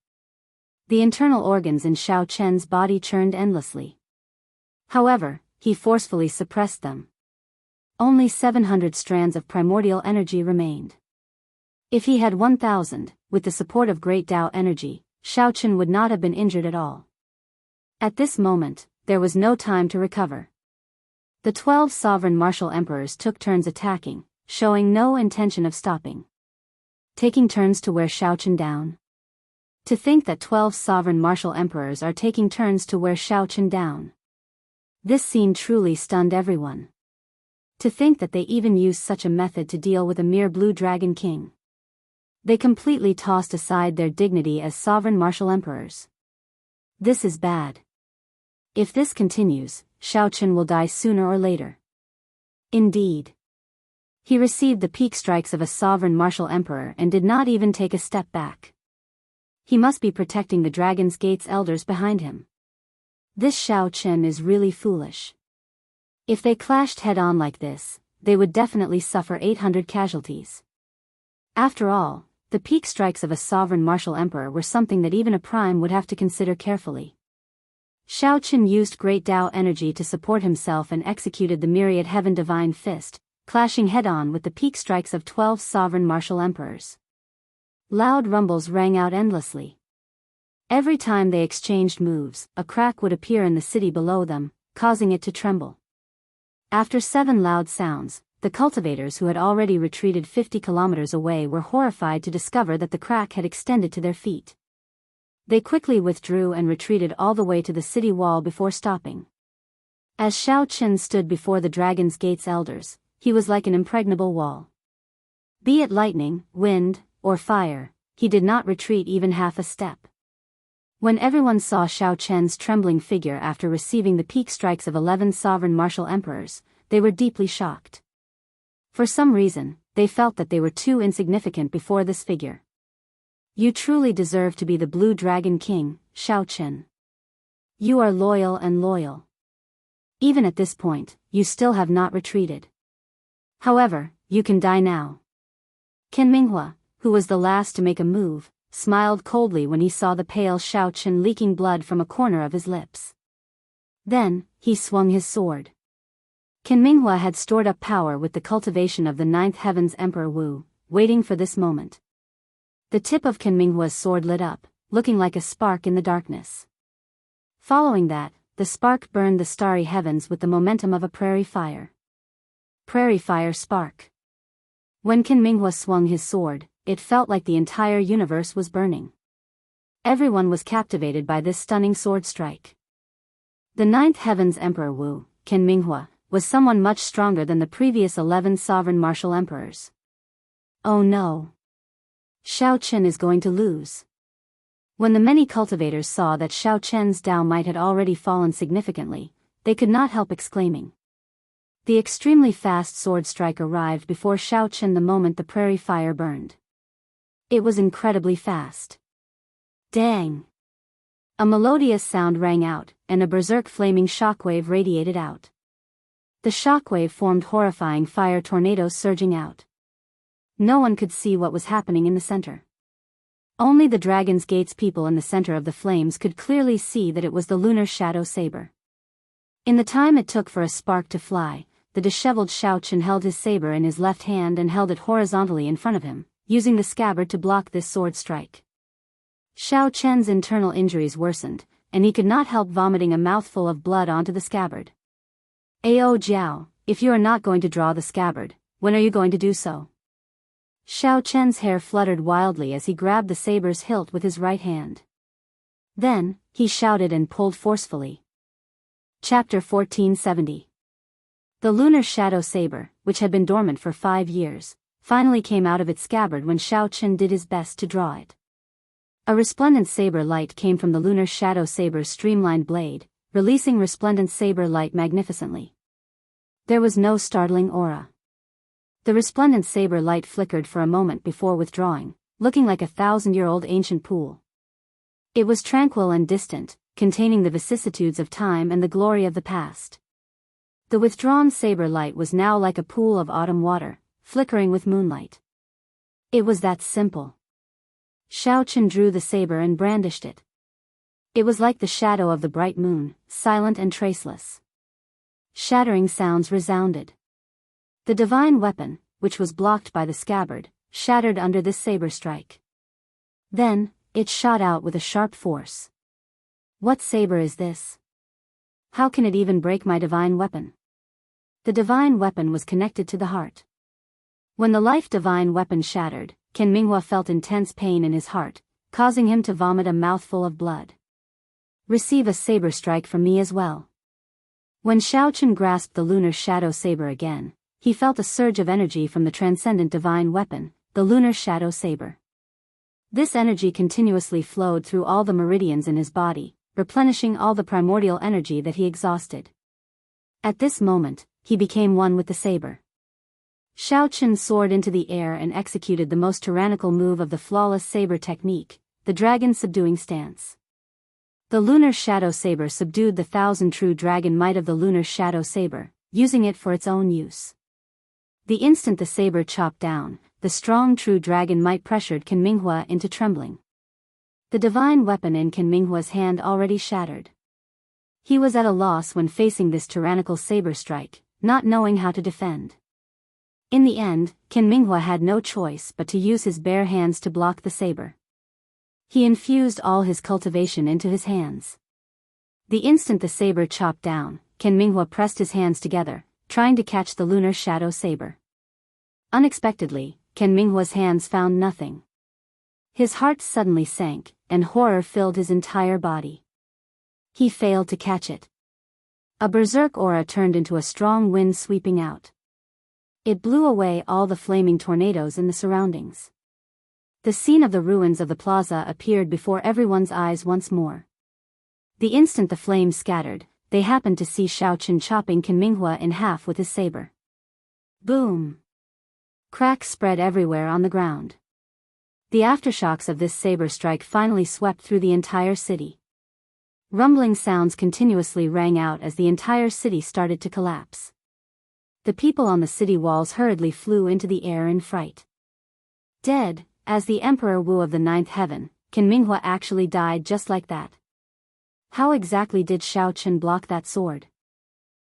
The internal organs in Xiao Chen's body churned endlessly. However, he forcefully suppressed them. Only 700 strands of primordial energy remained. If he had 1,000, with the support of great Dao energy, Xiao Chen would not have been injured at all. At this moment, there was no time to recover. The 12 sovereign martial emperors took turns attacking, showing no intention of stopping. Taking turns to wear Xiao Chen down. To think that 12 sovereign martial emperors are taking turns to wear Xiao Chen down. This scene truly stunned everyone. To think that they even used such a method to deal with a mere blue dragon king. They completely tossed aside their dignity as sovereign martial emperors. This is bad. If this continues, Xiao Chen will die sooner or later. Indeed. He received the peak strikes of a sovereign martial emperor and did not even take a step back. He must be protecting the Dragon's Gate's elders behind him. This Xiao Chen is really foolish. If they clashed head-on like this, they would definitely suffer 800 casualties. After all, the peak strikes of a sovereign martial emperor were something that even a prime would have to consider carefully. Xiao Chen used great Dao energy to support himself and executed the myriad heaven divine fist, clashing head-on with the peak strikes of 12 sovereign martial emperors. Loud rumbles rang out endlessly. Every time they exchanged moves, a crack would appear in the city below them, causing it to tremble. After 7 loud sounds, the cultivators who had already retreated 50 kilometers away were horrified to discover that the crack had extended to their feet. They quickly withdrew and retreated all the way to the city wall before stopping. As Xiao Chen stood before the Dragon's Gate's elders, he was like an impregnable wall. Be it lightning, wind, or fire, he did not retreat even half a step. When everyone saw Xiao Chen's trembling figure after receiving the peak strikes of 11 sovereign martial emperors, they were deeply shocked. For some reason, they felt that they were too insignificant before this figure. You truly deserve to be the Blue Dragon King, Xiao Chen. You are loyal and loyal. Even at this point, you still have not retreated. However, you can die now. Ken Minghua, who was the last to make a move, smiled coldly when he saw the pale Xiao Chen leaking blood from a corner of his lips. Then, he swung his sword. Ken Minghua had stored up power with the cultivation of the 9th Heaven's Emperor Wu, waiting for this moment. The tip of Ken Minghua's sword lit up, looking like a spark in the darkness. Following that, the spark burned the starry heavens with the momentum of a prairie fire. Prairie fire spark. When Ken Minghua swung his sword, it felt like the entire universe was burning. Everyone was captivated by this stunning sword strike. The 9th Heaven's Emperor Wu, Ken Minghua, was someone much stronger than the previous 11 sovereign martial emperors. Oh no! Xiao Chen is going to lose. When the many cultivators saw that Xiao Chen's Dao might had already fallen significantly, they could not help exclaiming. The extremely fast sword strike arrived before Xiao Chen the moment the prairie fire burned. It was incredibly fast. Dang! A melodious sound rang out, and a berserk flaming shockwave radiated out. The shockwave formed horrifying fire tornadoes surging out. No one could see what was happening in the center. Only the Dragon's Gate's people in the center of the flames could clearly see that it was the lunar shadow saber. In the time it took for a spark to fly, the disheveled Xiao Chen held his saber in his left hand and held it horizontally in front of him, using the scabbard to block this sword strike. Xiao Chen's internal injuries worsened, and he could not help vomiting a mouthful of blood onto the scabbard. Ao Jiao, if you are not going to draw the scabbard, when are you going to do so? Xiao Chen's hair fluttered wildly as he grabbed the saber's hilt with his right hand. Then, he shouted and pulled forcefully. Chapter 1470. The lunar shadow saber, which had been dormant for 5 years, finally came out of its scabbard when Xiao Chen did his best to draw it. A resplendent saber light came from the lunar shadow saber's streamlined blade, releasing resplendent saber light magnificently. There was no startling aura. The resplendent saber light flickered for a moment before withdrawing, looking like a 1,000-year-old ancient pool. It was tranquil and distant, containing the vicissitudes of time and the glory of the past. The withdrawn saber light was now like a pool of autumn water, flickering with moonlight. It was that simple. Xiao Chen drew the saber and brandished it. It was like the shadow of the bright moon, silent and traceless. Shattering sounds resounded. The divine weapon, which was blocked by the scabbard, shattered under this saber strike. Then, it shot out with a sharp force. What saber is this? How can it even break my divine weapon? The divine weapon was connected to the heart. When the life divine weapon shattered, Ken Minghua felt intense pain in his heart, causing him to vomit a mouthful of blood. Receive a saber strike from me as well. When Xiao Chen grasped the lunar shadow saber again, he felt a surge of energy from the transcendent divine weapon, the lunar shadow saber. This energy continuously flowed through all the meridians in his body, replenishing all the primordial energy that he exhausted. At this moment, he became one with the saber. Xiao Chen soared into the air and executed the most tyrannical move of the flawless saber technique, the dragon subduing stance. The lunar shadow saber subdued the 1,000 true dragon might of the lunar shadow saber, using it for its own use. The instant the saber chopped down, the strong true dragon might pressured Ken Minghua into trembling. The divine weapon in Ken Minghua's hand already shattered. He was at a loss when facing this tyrannical saber strike, not knowing how to defend. In the end, Ken Minghua had no choice but to use his bare hands to block the saber. He infused all his cultivation into his hands. The instant the saber chopped down, Ken Minghua pressed his hands together, trying to catch the lunar shadow saber. Unexpectedly, Ken Minghua's hands found nothing. His heart suddenly sank, and horror filled his entire body. He failed to catch it. A berserk aura turned into a strong wind sweeping out. It blew away all the flaming tornadoes in the surroundings. The scene of the ruins of the plaza appeared before everyone's eyes once more. The instant the flames scattered, they happened to see Xiao Chen chopping Ken Minghua in half with his saber. Boom! Cracks spread everywhere on the ground. The aftershocks of this saber strike finally swept through the entire city. Rumbling sounds continuously rang out as the entire city started to collapse. The people on the city walls hurriedly flew into the air in fright. Dead, as the Emperor Wu of the Ninth Heaven, Ken Minghua actually died just like that. How exactly did Xiao Chen block that sword?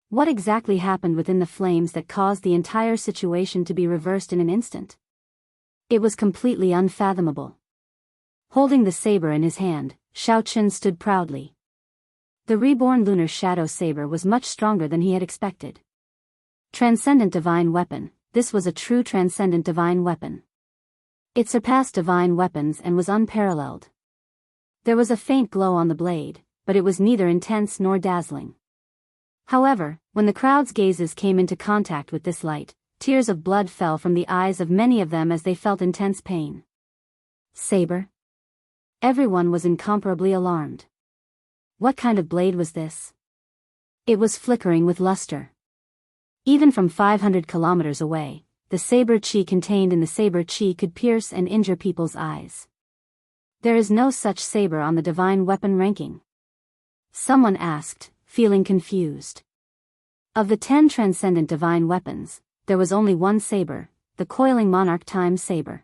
What exactly happened within the flames that caused the entire situation to be reversed in an instant? It was completely unfathomable. Holding the saber in his hand, Xiao Chen stood proudly. The reborn lunar shadow saber was much stronger than he had expected. Transcendent divine weapon, this was a true transcendent divine weapon. It surpassed divine weapons and was unparalleled. There was a faint glow on the blade, but it was neither intense nor dazzling. However, when the crowd's gazes came into contact with this light, tears of blood fell from the eyes of many of them as they felt intense pain. Saber? Everyone was incomparably alarmed. What kind of blade was this? It was flickering with luster. Even from 500 kilometers away, the saber chi contained in the saber chi could pierce and injure people's eyes. There is no such saber on the divine weapon ranking. Someone asked, feeling confused. Of the 10 transcendent divine weapons, there was only one saber, the coiling monarch time saber.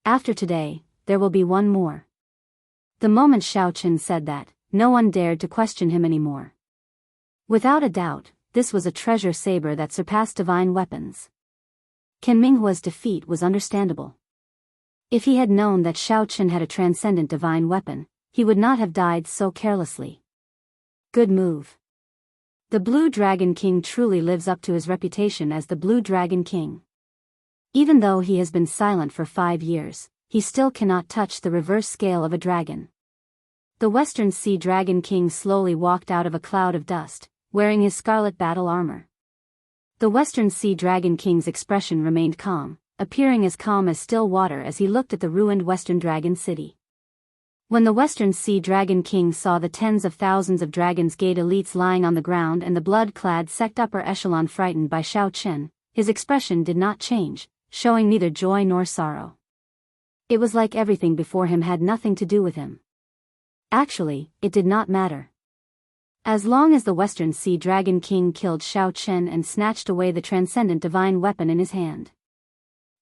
After today, there will be one more. The moment Xiao Chen said that, no one dared to question him anymore. Without a doubt, this was a treasure saber that surpassed divine weapons. Ken Minghua's defeat was understandable. If he had known that Xiao Chen had a transcendent divine weapon, he would not have died so carelessly. Good move. The Blue Dragon King truly lives up to his reputation as the Blue Dragon King. Even though he has been silent for 5 years, he still cannot touch the reverse scale of a dragon. The Western Sea Dragon King slowly walked out of a cloud of dust, wearing his scarlet battle armor. The Western Sea Dragon King's expression remained calm, appearing as calm as still water as he looked at the ruined Western Dragon City. When the Western Sea Dragon King saw the tens of thousands of Dragon's Gate elites lying on the ground and the blood-clad sect upper echelon frightened by Xiao Chen, his expression did not change, showing neither joy nor sorrow. It was like everything before him had nothing to do with him. Actually, it did not matter. As long as the Western Sea Dragon King killed Xiao Chen and snatched away the transcendent divine weapon in his hand.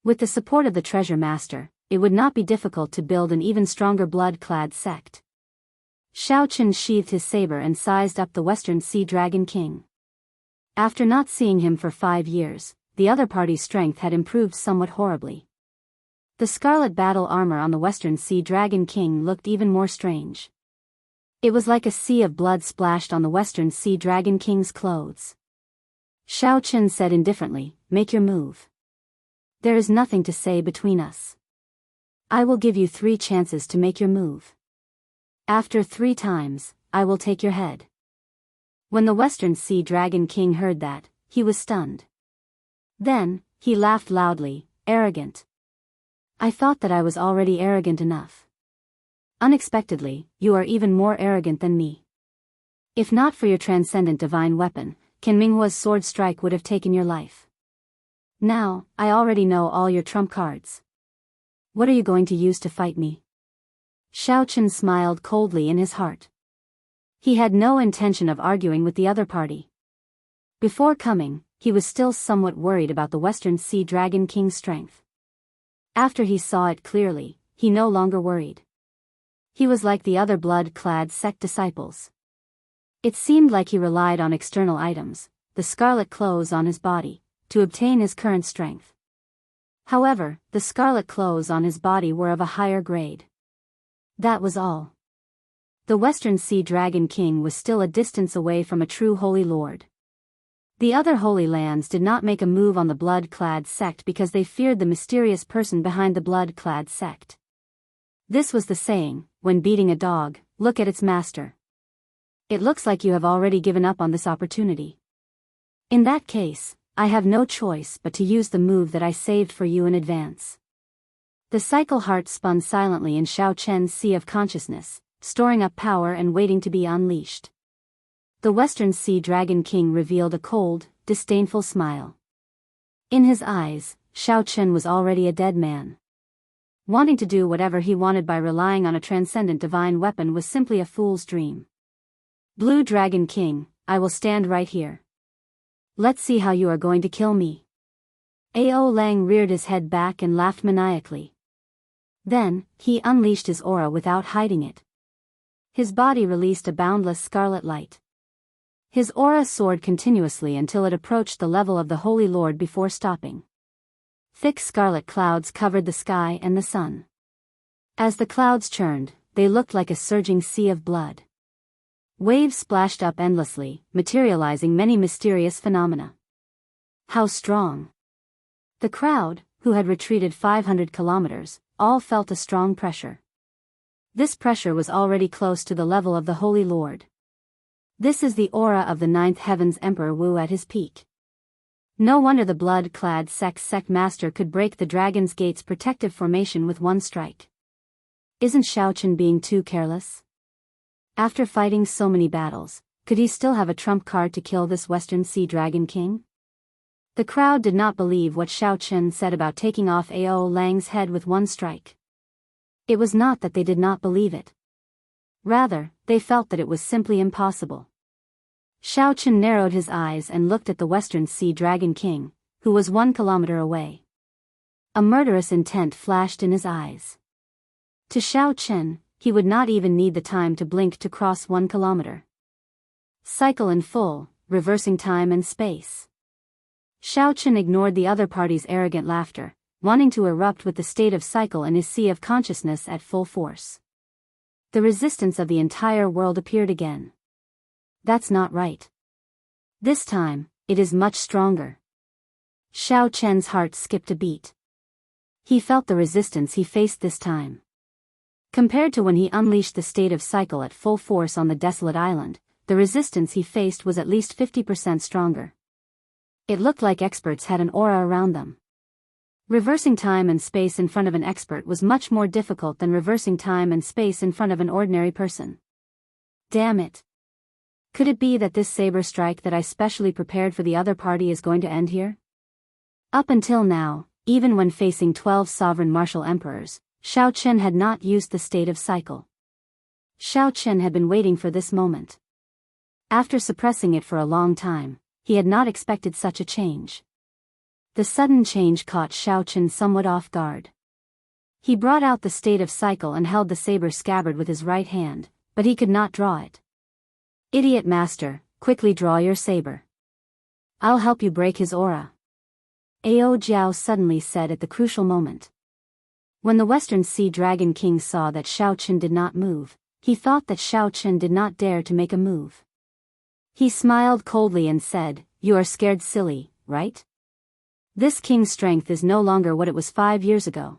With the support of the Treasure Master, it would not be difficult to build an even stronger blood-clad sect. Xiao Chen sheathed his saber and sized up the Western Sea Dragon King. After not seeing him for 5 years, the other party's strength had improved somewhat horribly. The scarlet battle armor on the Western Sea Dragon King looked even more strange. It was like a sea of blood splashed on the Western Sea Dragon King's clothes. Xiao Chen said indifferently, "Make your move. There is nothing to say between us. I will give you 3 chances to make your move. After 3 times, I will take your head." When the Western Sea Dragon King heard that, he was stunned. Then, he laughed loudly, "Arrogant. I thought that I was already arrogant enough. Unexpectedly, you are even more arrogant than me. If not for your transcendent divine weapon, Qin Minghua's sword strike would have taken your life. Now, I already know all your trump cards. What are you going to use to fight me?" Xiao Chen smiled coldly in his heart. He had no intention of arguing with the other party. Before coming, he was still somewhat worried about the Western Sea Dragon King's strength. After he saw it clearly, he no longer worried. He was like the other blood-clad sect disciples. It seemed like he relied on external items, the scarlet clothes on his body, to obtain his current strength. However, the scarlet clothes on his body were of a higher grade. That was all. The Western Sea Dragon King was still a distance away from a true Holy Lord. The other Holy Lands did not make a move on the blood-clad sect because they feared the mysterious person behind the blood-clad sect. This was the saying, when beating a dog, look at its master. It looks like you have already given up on this opportunity. In that case, I have no choice but to use the move that I saved for you in advance. The cycle heart spun silently in Xiao Chen's sea of consciousness, storing up power and waiting to be unleashed. The Western Sea Dragon King revealed a cold, disdainful smile. In his eyes, Xiao Chen was already a dead man. Wanting to do whatever he wanted by relying on a transcendent divine weapon was simply a fool's dream. "Blue Dragon King, I will stand right here. Let's see how you are going to kill me." Ao Lang reared his head back and laughed maniacally. Then, he unleashed his aura without hiding it. His body released a boundless scarlet light. His aura soared continuously until it approached the level of the Holy Lord before stopping. Thick scarlet clouds covered the sky and the sun. As the clouds churned, they looked like a surging sea of blood. Waves splashed up endlessly, materializing many mysterious phenomena. How strong! The crowd, who had retreated 500 kilometers, all felt a strong pressure. This pressure was already close to the level of the Holy Lord. This is the aura of the 9th Heaven's Emperor Wu at his peak. No wonder the blood-clad sect master could break the Dragon's Gate's protective formation with one strike. Isn't Xiao Chen being too careless? After fighting so many battles, could he still have a trump card to kill this Western Sea Dragon King? The crowd did not believe what Xiao Chen said about taking off Ao Lang's head with one strike. It was not that they did not believe it. Rather, they felt that it was simply impossible. Xiao Chen narrowed his eyes and looked at the Western Sea Dragon King, who was 1 kilometer away. A murderous intent flashed in his eyes. To Xiao Chen, he would not even need the time to blink to cross 1 kilometer. Cycle in full, reversing time and space. Xiao Chen ignored the other party's arrogant laughter, wanting to erupt with the state of cycle in his sea of consciousness at full force. The resistance of the entire world appeared again. That's not right. This time, it is much stronger. Xiao Chen's heart skipped a beat. He felt the resistance he faced this time. Compared to when he unleashed the state of cycle at full force on the desolate island, the resistance he faced was at least 50% stronger. It looked like experts had an aura around them. Reversing time and space in front of an expert was much more difficult than reversing time and space in front of an ordinary person. Damn it. Could it be that this saber strike that I specially prepared for the other party is going to end here? Up until now, even when facing 12 sovereign martial emperors, Xiao Qin had not used the state of cycle. Xiao Qin had been waiting for this moment. After suppressing it for a long time, he had not expected such a change. The sudden change caught Xiao Qin somewhat off guard. He brought out the state of cycle and held the saber scabbard with his right hand, but he could not draw it. Idiot master, quickly draw your saber. I'll help you break his aura. Ao Jiao suddenly said at the crucial moment. When the Western Sea Dragon King saw that Xiao Qin did not move, he thought that Xiao Qin did not dare to make a move. He smiled coldly and said, "You are scared silly, right? This king's strength is no longer what it was 5 years ago.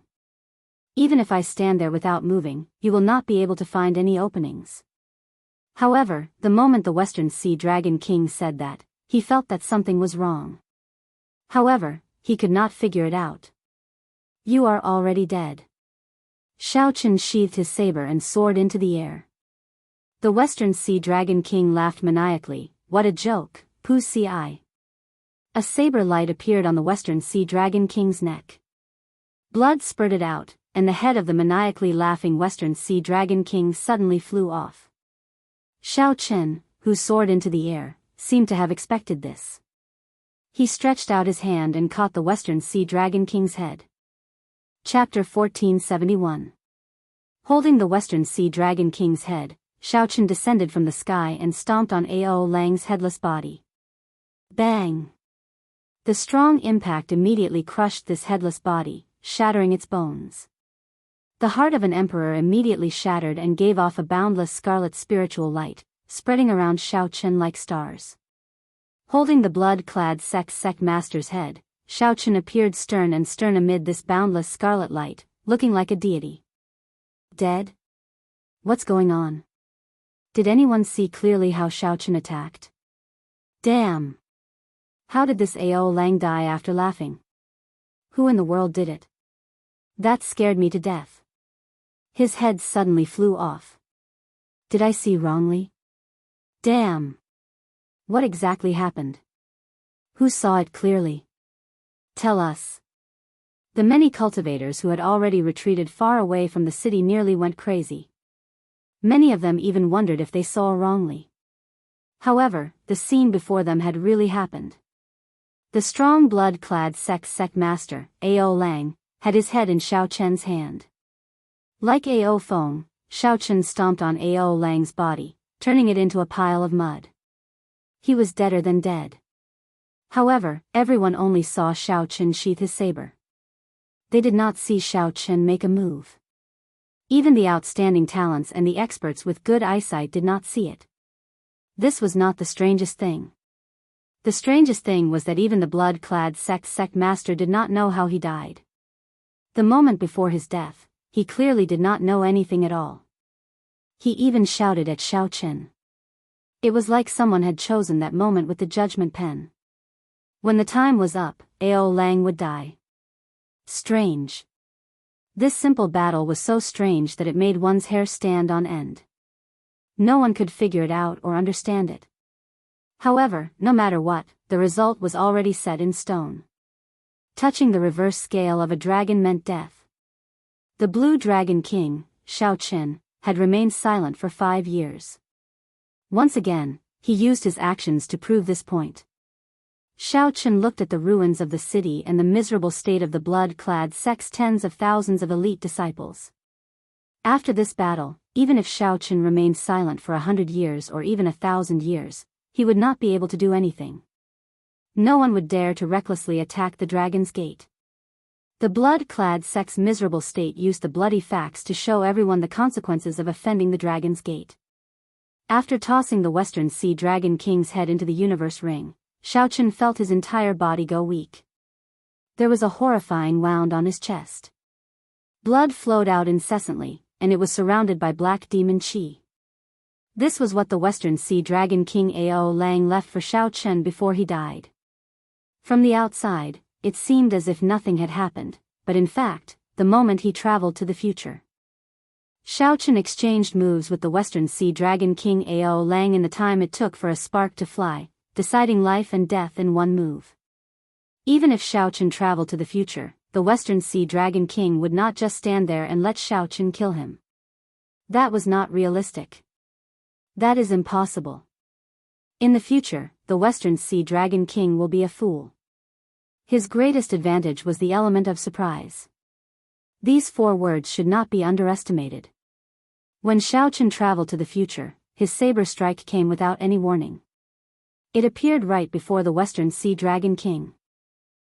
Even if I stand there without moving, you will not be able to find any openings." However, the moment the Western Sea Dragon King said that, he felt that something was wrong. However, he could not figure it out. "You are already dead." Xiao Qin sheathed his saber and soared into the air. The Western Sea Dragon King laughed maniacally. "What a joke, Pussy Eye." A saber light appeared on the Western Sea Dragon King's neck. Blood spurted out, and the head of the maniacally laughing Western Sea Dragon King suddenly flew off. Xiao Qin, who soared into the air, seemed to have expected this. He stretched out his hand and caught the Western Sea Dragon King's head. Chapter 1471. Holding the Western Sea Dragon King's head, Xiao Qin descended from the sky and stomped on Ao Lang's headless body. Bang! The strong impact immediately crushed this headless body, shattering its bones. The heart of an emperor immediately shattered and gave off a boundless scarlet spiritual light, spreading around Xiao Qin like stars. Holding the blood-clad sec master's head, Xiao Qin appeared stern amid this boundless scarlet light, looking like a deity. Dead? What's going on? Did anyone see clearly how Xiao Qin attacked? Damn! How did this Ao Lang die after laughing? Who in the world did it? That scared me to death. His head suddenly flew off. Did I see wrongly? Damn! What exactly happened? Who saw it clearly? Tell us. The many cultivators who had already retreated far away from the city nearly went crazy. Many of them even wondered if they saw wrongly. However, the scene before them had really happened. The strong blood-clad sec master, Ao Lang, had his head in Xiao Qin's hand. Like Ao Feng, Xiao Qin stomped on Ao Lang's body, turning it into a pile of mud. He was deader than dead. However, everyone only saw Xiao Qin sheath his saber. They did not see Xiao Qin make a move. Even the outstanding talents and the experts with good eyesight did not see it. This was not the strangest thing. The strangest thing was that even the blood-clad sec master did not know how he died. The moment before his death, he clearly did not know anything at all. He even shouted at Xiao Qin. It was like someone had chosen that moment with the judgment pen. When the time was up, Ao Lang would die. Strange. This simple battle was so strange that it made one's hair stand on end. No one could figure it out or understand it. However, no matter what, the result was already set in stone. Touching the reverse scale of a dragon meant death. The Blue Dragon King, Xiao Qin, had remained silent for 5 years. Once again, he used his actions to prove this point. Xiao Qin looked at the ruins of the city and the miserable state of the blood-clad sect's tens of thousands of elite disciples. After this battle, even if Xiao Qin remained silent for 100 years or even 1,000 years, he would not be able to do anything. No one would dare to recklessly attack the Dragon's Gate. The blood-clad sect's miserable state used the bloody facts to show everyone the consequences of offending the Dragon's Gate. After tossing the Western Sea Dragon King's head into the universe ring, Xiao Qin felt his entire body go weak. There was a horrifying wound on his chest. Blood flowed out incessantly, and it was surrounded by black demon qi. This was what the Western Sea Dragon King Ao Lang left for Xiao Qin before he died. From the outside, it seemed as if nothing had happened, but in fact, the moment he traveled to the future. Xiaochen exchanged moves with the Western Sea Dragon King Ao Lang in the time it took for a spark to fly, deciding life and death in one move. Even if Xiaochen traveled to the future, the Western Sea Dragon King would not just stand there and let Xiaochen kill him. That was not realistic. That is impossible. In the future, the Western Sea Dragon King will be a fool. His greatest advantage was the element of surprise. These 4 words should not be underestimated. When Xiaochen traveled to the future, his saber strike came without any warning. It appeared right before the Western Sea Dragon King.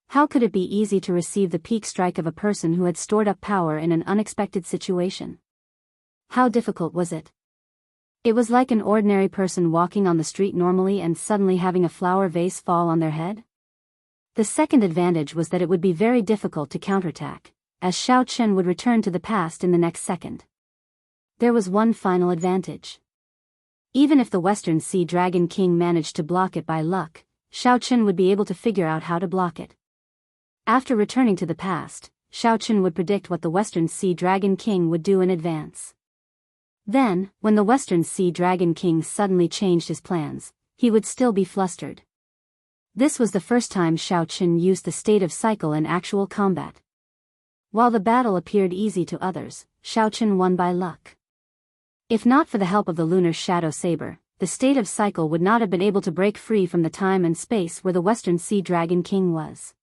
How could it be easy to receive the peak strike of a person who had stored up power in an unexpected situation? How difficult was it? It was like an ordinary person walking on the street normally and suddenly having a flower vase fall on their head. The second advantage was that it would be very difficult to counterattack, as Xiaochen would return to the past in the next second. There was one final advantage. Even if the Western Sea Dragon King managed to block it by luck, Xiaochen would be able to figure out how to block it. After returning to the past, Xiaochen would predict what the Western Sea Dragon King would do in advance. Then, when the Western Sea Dragon King suddenly changed his plans, he would still be flustered. This was the first time Xiaochen used the state of cycle in actual combat. While the battle appeared easy to others, Xiaochen won by luck. If not for the help of the lunar shadow saber, the state of cycle would not have been able to break free from the time and space where the Western Sea Dragon King was.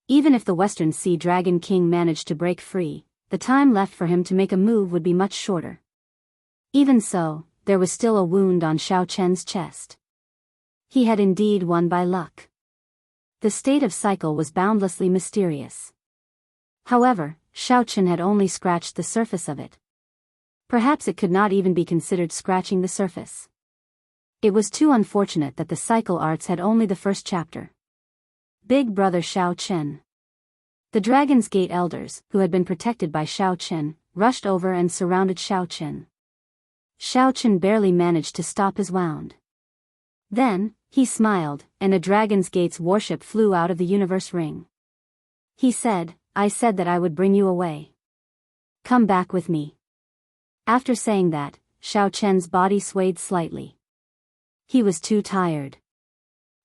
Even if the Western Sea Dragon King managed to break free, the time left for him to make a move would be much shorter. Even so, there was still a wound on Xiaochen's chest. He had indeed won by luck. The state of cycle was boundlessly mysterious. However, Xiaochen had only scratched the surface of it. Perhaps it could not even be considered scratching the surface. It was too unfortunate that the cycle arts had only the first chapter. Big Brother Xiaochen. The Dragon's Gate elders, who had been protected by Xiaochen, rushed over and surrounded Xiaochen. Xiaochen barely managed to stop his wound. Then, he smiled, and a Dragon's Gate's warship flew out of the universe ring. He said, "I said that I would bring you away. Come back with me." After saying that, Xiaochen's body swayed slightly. He was too tired.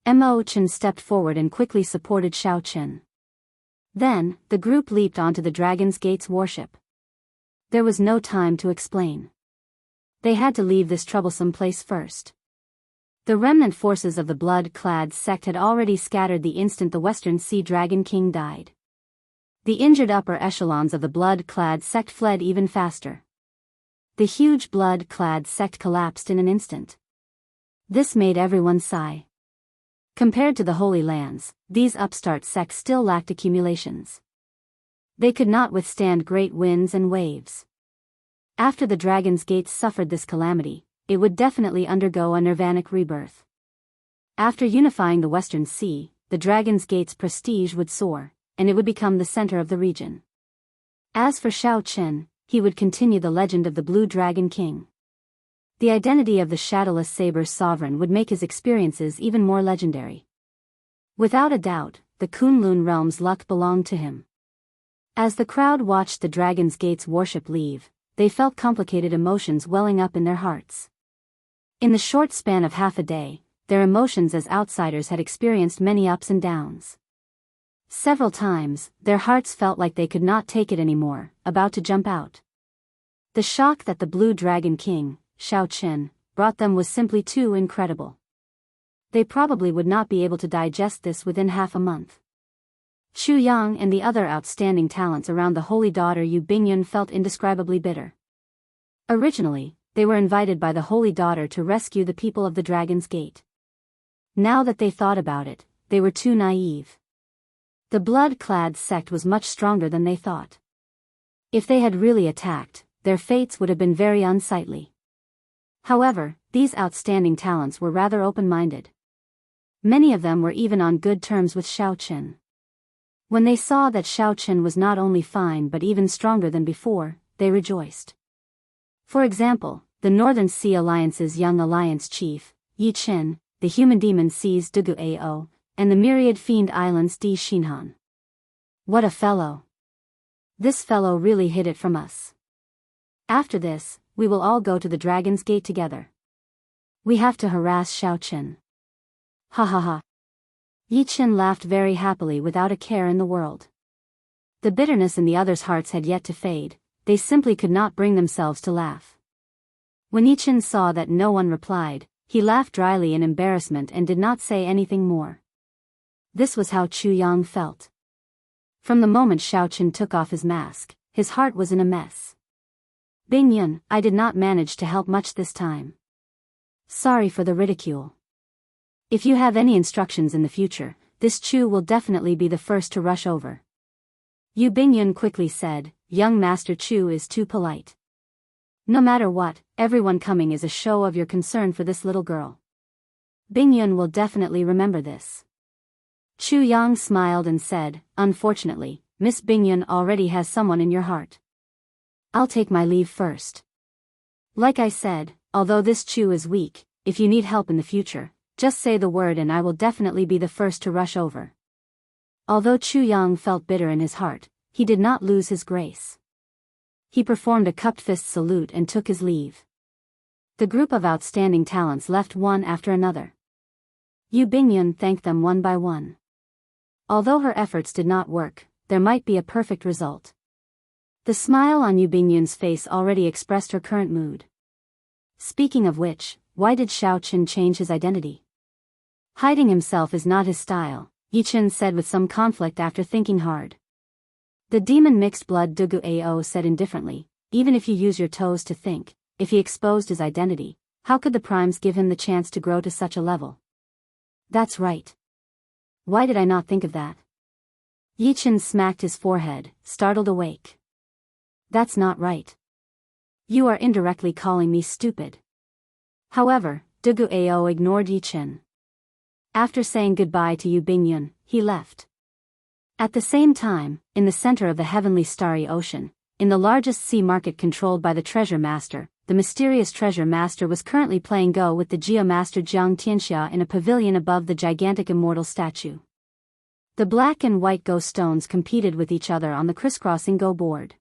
Chen stepped forward and quickly supported Xiaochen. Then, the group leaped onto the Dragon's Gate's warship. There was no time to explain. They had to leave this troublesome place first. The remnant forces of the blood-clad sect had already scattered the instant the Western Sea Dragon King died. The injured upper echelons of the blood-clad sect fled even faster. The huge blood-clad sect collapsed in an instant. This made everyone sigh. Compared to the Holy Lands, these upstart sects still lacked accumulations. They could not withstand great winds and waves. After the Dragon's Gate suffered this calamity, it would definitely undergo a nirvanic rebirth. After unifying the Western Sea, the Dragon's Gate's prestige would soar, and it would become the center of the region. As for Xiaochen, he would continue the legend of the Blue Dragon King. The identity of the Shadowless Saber's sovereign would make his experiences even more legendary. Without a doubt, the Kunlun realm's luck belonged to him. As the crowd watched the Dragon's Gate's warship leave, they felt complicated emotions welling up in their hearts. In the short span of half a day, their emotions as outsiders had experienced many ups and downs. Several times, their hearts felt like they could not take it anymore, about to jump out. The shock that the Blue Dragon King, Xiaochen, brought them was simply too incredible. They probably would not be able to digest this within half a month. Xu Yang and the other outstanding talents around the Holy Daughter Yu Bingyun felt indescribably bitter. Originally, they were invited by the Holy Daughter to rescue the people of the Dragon's Gate. Now that they thought about it, they were too naive. The blood-clad sect was much stronger than they thought. If they had really attacked, their fates would have been very unsightly. However, these outstanding talents were rather open-minded. Many of them were even on good terms with Xiaochen. When they saw that Xiaochen was not only fine but even stronger than before, they rejoiced. For example, the Northern Sea Alliance's young alliance chief, Yi Chen, the human demon sees Dugu Ao, and the myriad fiend islands di Xinhan. What a fellow! This fellow really hid it from us. After this, we will all go to the Dragon's Gate together. We have to harass Xiaoqin. Ha ha ha. Yi Qin laughed very happily without a care in the world. The bitterness in the others' hearts had yet to fade, they simply could not bring themselves to laugh. When Yi Qin saw that no one replied, he laughed dryly in embarrassment and did not say anything more. This was how Chu Yang felt. From the moment Xiaoqin took off his mask, his heart was in a mess. Bingyun, I did not manage to help much this time. Sorry for the ridicule. If you have any instructions in the future, this Chu will definitely be the first to rush over. Yu Bingyun quickly said, young Master Chu is too polite. No matter what, everyone coming is a show of your concern for this little girl. Bingyun will definitely remember this. Chu Yang smiled and said, unfortunately, Miss Bingyun already has someone in your heart. I'll take my leave first. Like I said, although this Chu is weak, if you need help in the future, just say the word and I will definitely be the first to rush over. Although Chu Yang felt bitter in his heart, he did not lose his grace. He performed a cupped fist salute and took his leave. The group of outstanding talents left one after another. Yu Bingyun thanked them one by one. Although her efforts did not work, there might be a perfect result. The smile on Yu Bingyun's face already expressed her current mood. Speaking of which, why did Xiaoqin change his identity? Hiding himself is not his style, Yi Qin said with some conflict after thinking hard. The demon mixed blood Dugu Ao said indifferently, even if you use your toes to think, if he exposed his identity, how could the primes give him the chance to grow to such a level? That's right. Why did I not think of that? Yi Qin smacked his forehead, startled awake. That's not right. You are indirectly calling me stupid. However, Dugu Ao ignored Yi Qin. After saying goodbye to Yu Bingyun, he left. At the same time, in the center of the heavenly starry ocean, in the largest sea market controlled by the Treasure Master, the mysterious Treasure Master was currently playing Go with the Geomaster Wuxia Xianxia in a pavilion above the gigantic immortal statue. The black and white Go stones competed with each other on the crisscrossing Go board.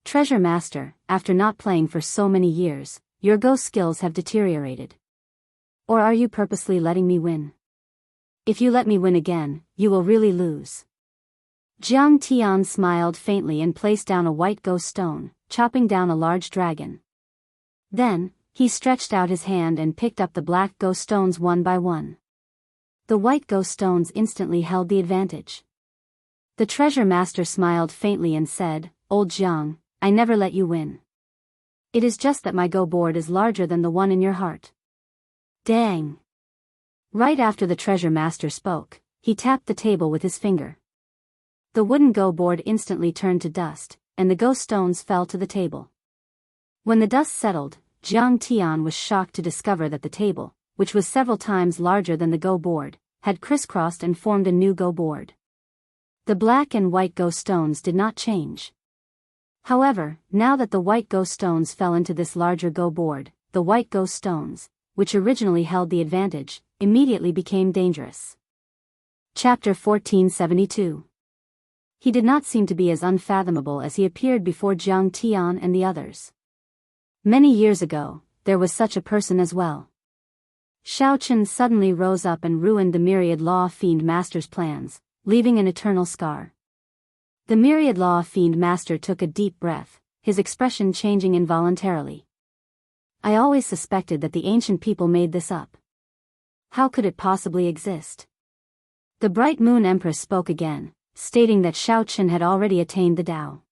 Treasure Master, after not playing for so many years, your Go skills have deteriorated. Or are you purposely letting me win? If you let me win again, you will really lose. Jiang Tian smiled faintly and placed down a white Go stone, chopping down a large dragon. Then, he stretched out his hand and picked up the black Go stones one by one. The white Go stones instantly held the advantage. The Treasure Master smiled faintly and said, Old Jiang, I never let you win. It is just that my Go board is larger than the one in your heart. Dang! Right after the Treasure Master spoke, he tapped the table with his finger. The wooden Go board instantly turned to dust, and the Go stones fell to the table. When the dust settled, Jiang Tian was shocked to discover that the table, which was several times larger than the Go board, had crisscrossed and formed a new Go board. The black and white Go stones did not change. However, now that the white Go stones fell into this larger Go board, the white Go stones, which originally held the advantage, immediately became dangerous. Chapter 1472. He did not seem to be as unfathomable as he appeared before Jiang Tian and the others. Many years ago, there was such a person as well. Xiaoqin suddenly rose up and ruined the Myriad Law Fiend Master's plans, leaving an eternal scar. The Myriad Law Fiend Master took a deep breath, his expression changing involuntarily. I always suspected that the ancient people made this up. How could it possibly exist? The Bright Moon Empress spoke again, stating that Xiaoqin had already attained the Tao.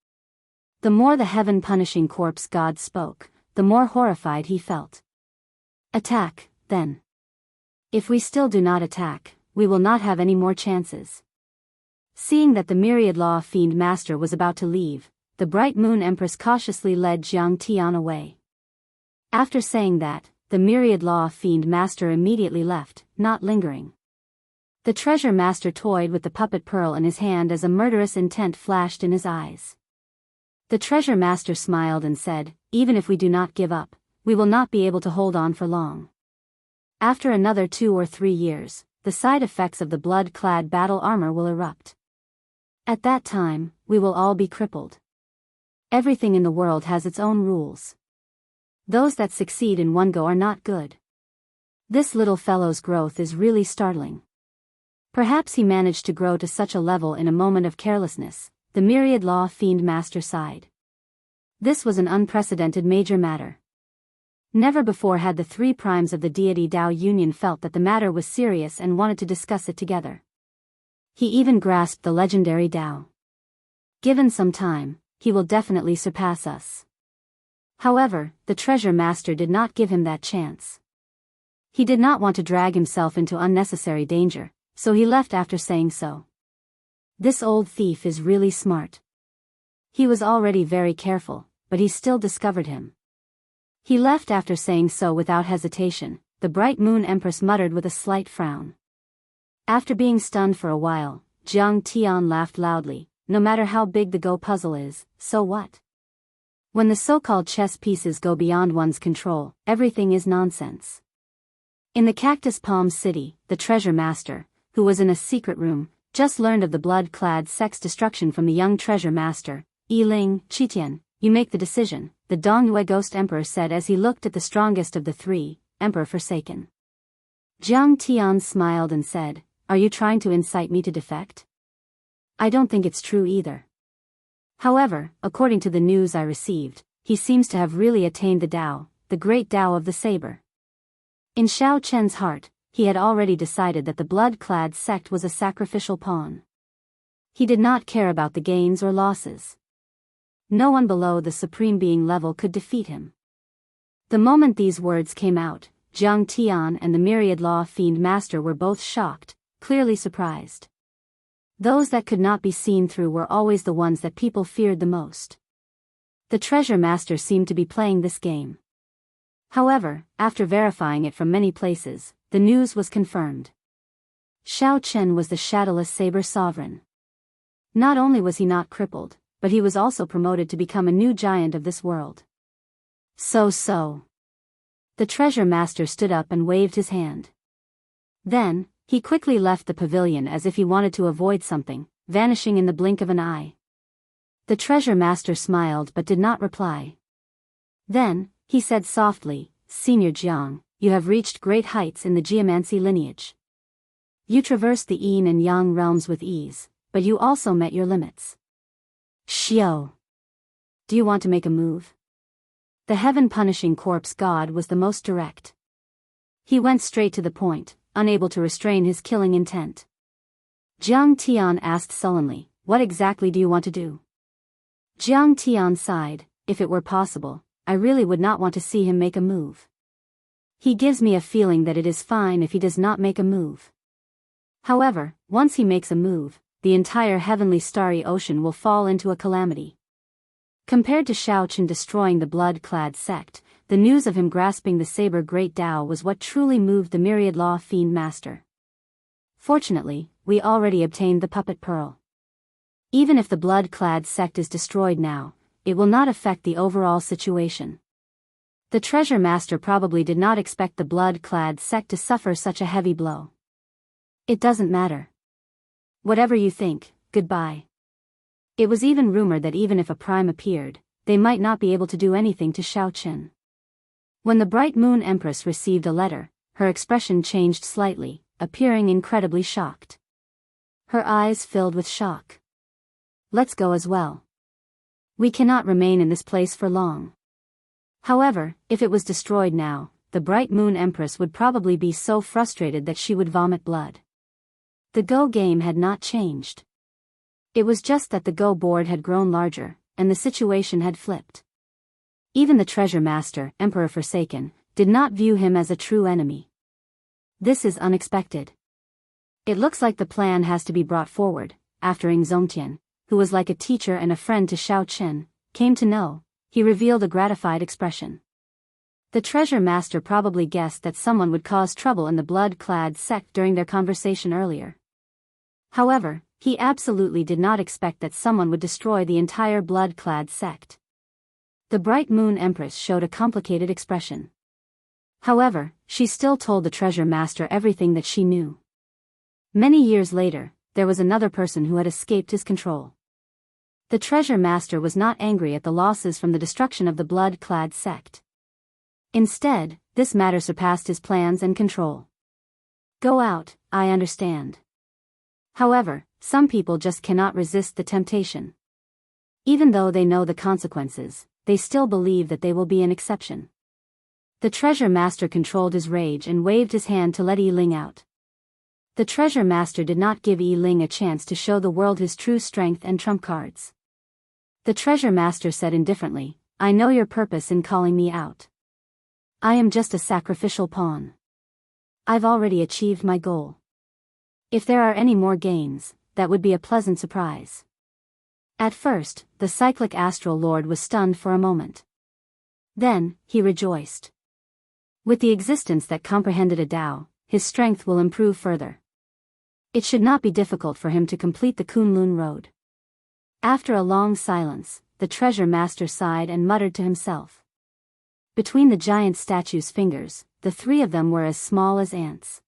The more the heaven-punishing corpse god spoke, the more horrified he felt. Attack, then. If we still do not attack, we will not have any more chances. Seeing that the Myriad Law Fiend Master was about to leave, the Bright Moon Empress cautiously led Jiang Tian away. After saying that, the Myriad Law Fiend Master immediately left, not lingering. The Treasure Master toyed with the puppet pearl in his hand as a murderous intent flashed in his eyes. The Treasure Master smiled and said, even if we do not give up, we will not be able to hold on for long. After another 2 or 3 years, the side effects of the blood-clad battle armor will erupt. At that time, we will all be crippled. Everything in the world has its own rules. Those that succeed in one go are not good. This little fellow's growth is really startling. Perhaps he managed to grow to such a level in a moment of carelessness, the myriad law fiend master sighed. This was an unprecedented major matter. Never before had the three primes of the deity Dao Union felt that the matter was serious and wanted to discuss it together. He even grasped the legendary Dao. Given some time, he will definitely surpass us. However, the treasure master did not give him that chance. He did not want to drag himself into unnecessary danger, so he left after saying so. This old thief is really smart. He was already very careful, but he still discovered him. He left after saying so without hesitation, the bright moon empress muttered with a slight frown. After being stunned for a while, Jiang Tian laughed loudly. No matter how big the Go puzzle is, so what? When the so-called chess pieces go beyond one's control, everything is nonsense. In the Cactus Palm City, the treasure master, who was in a secret room, just learned of the blood-clad sex destruction from the young treasure master, Yiling, Qitian. You make the decision, the Dongyue Ghost Emperor said as he looked at the strongest of the three, Emperor Forsaken. Jiang Tian smiled and said, "Are you trying to incite me to defect? I don't think it's true either. However, according to the news I received, he seems to have really attained the Dao, the great Dao of the saber." In Xiao Chen's heart, he had already decided that the blood-clad sect was a sacrificial pawn. He did not care about the gains or losses. No one below the Supreme Being level could defeat him. The moment these words came out, Jiang Tian and the myriad law fiend master were both shocked, clearly surprised. Those that could not be seen through were always the ones that people feared the most. The treasure master seemed to be playing this game. However, after verifying it from many places, the news was confirmed. Xiao Chen was the shadowless saber sovereign. Not only was he not crippled, but he was also promoted to become a new giant of this world. So. The treasure master stood up and waved his hand. Then, he quickly left the pavilion as if he wanted to avoid something, vanishing in the blink of an eye. The treasure master smiled but did not reply. Then, he said softly, "Senior Jiang, you have reached great heights in the geomancy lineage. You traversed the yin and yang realms with ease, but you also met your limits. Xiao. Do you want to make a move?" The heaven-punishing corpse god was the most direct. He went straight to the point, unable to restrain his killing intent. Jiang Tian asked sullenly, "What exactly do you want to do?" Jiang Tian sighed, "If it were possible, I really would not want to see him make a move. He gives me a feeling that it is fine if he does not make a move. However, once he makes a move, the entire heavenly starry ocean will fall into a calamity." Compared to Xiao Chen destroying the blood-clad sect, the news of him grasping the saber great Dao was what truly moved the myriad law fiend master. Fortunately, we already obtained the puppet pearl. Even if the blood-clad sect is destroyed now, it will not affect the overall situation. The treasure master probably did not expect the blood-clad sect to suffer such a heavy blow. It doesn't matter. Whatever you think, goodbye. It was even rumored that even if a prime appeared, they might not be able to do anything to Xiao Chen. When the bright moon empress received a letter, her expression changed slightly, appearing incredibly shocked. Her eyes filled with shock. "Let's go as well. We cannot remain in this place for long." However, if it was destroyed now, the bright moon empress would probably be so frustrated that she would vomit blood. The Go game had not changed. It was just that the Go board had grown larger, and the situation had flipped. Even the treasure master, Emperor Forsaken, did not view him as a true enemy. This is unexpected. It looks like the plan has to be brought forward, after Ing Zongtian, who was like a teacher and a friend to Xiao Chen, came to know, he revealed a gratified expression. The treasure master probably guessed that someone would cause trouble in the blood-clad sect during their conversation earlier. However, he absolutely did not expect that someone would destroy the entire blood-clad sect. The bright moon empress showed a complicated expression. However, she still told the treasure master everything that she knew. Many years later, there was another person who had escaped his control. The treasure master was not angry at the losses from the destruction of the blood-clad sect. Instead, this matter surpassed his plans and control. Go out, I understand. However, some people just cannot resist the temptation. Even though they know the consequences, they still believe that they will be an exception. The treasure master controlled his rage and waved his hand to let Yi Ling out. The treasure master did not give Yi Ling a chance to show the world his true strength and trump cards. The treasure master said indifferently, I know your purpose in calling me out. I am just a sacrificial pawn. I've already achieved my goal. If there are any more gains, that would be a pleasant surprise. At first, the cyclic astral lord was stunned for a moment. Then, he rejoiced. With the existence that comprehended a Tao, his strength will improve further. It should not be difficult for him to complete the Kunlun road. After a long silence, the treasure master sighed and muttered to himself. Between the giant statue's fingers, the three of them were as small as ants.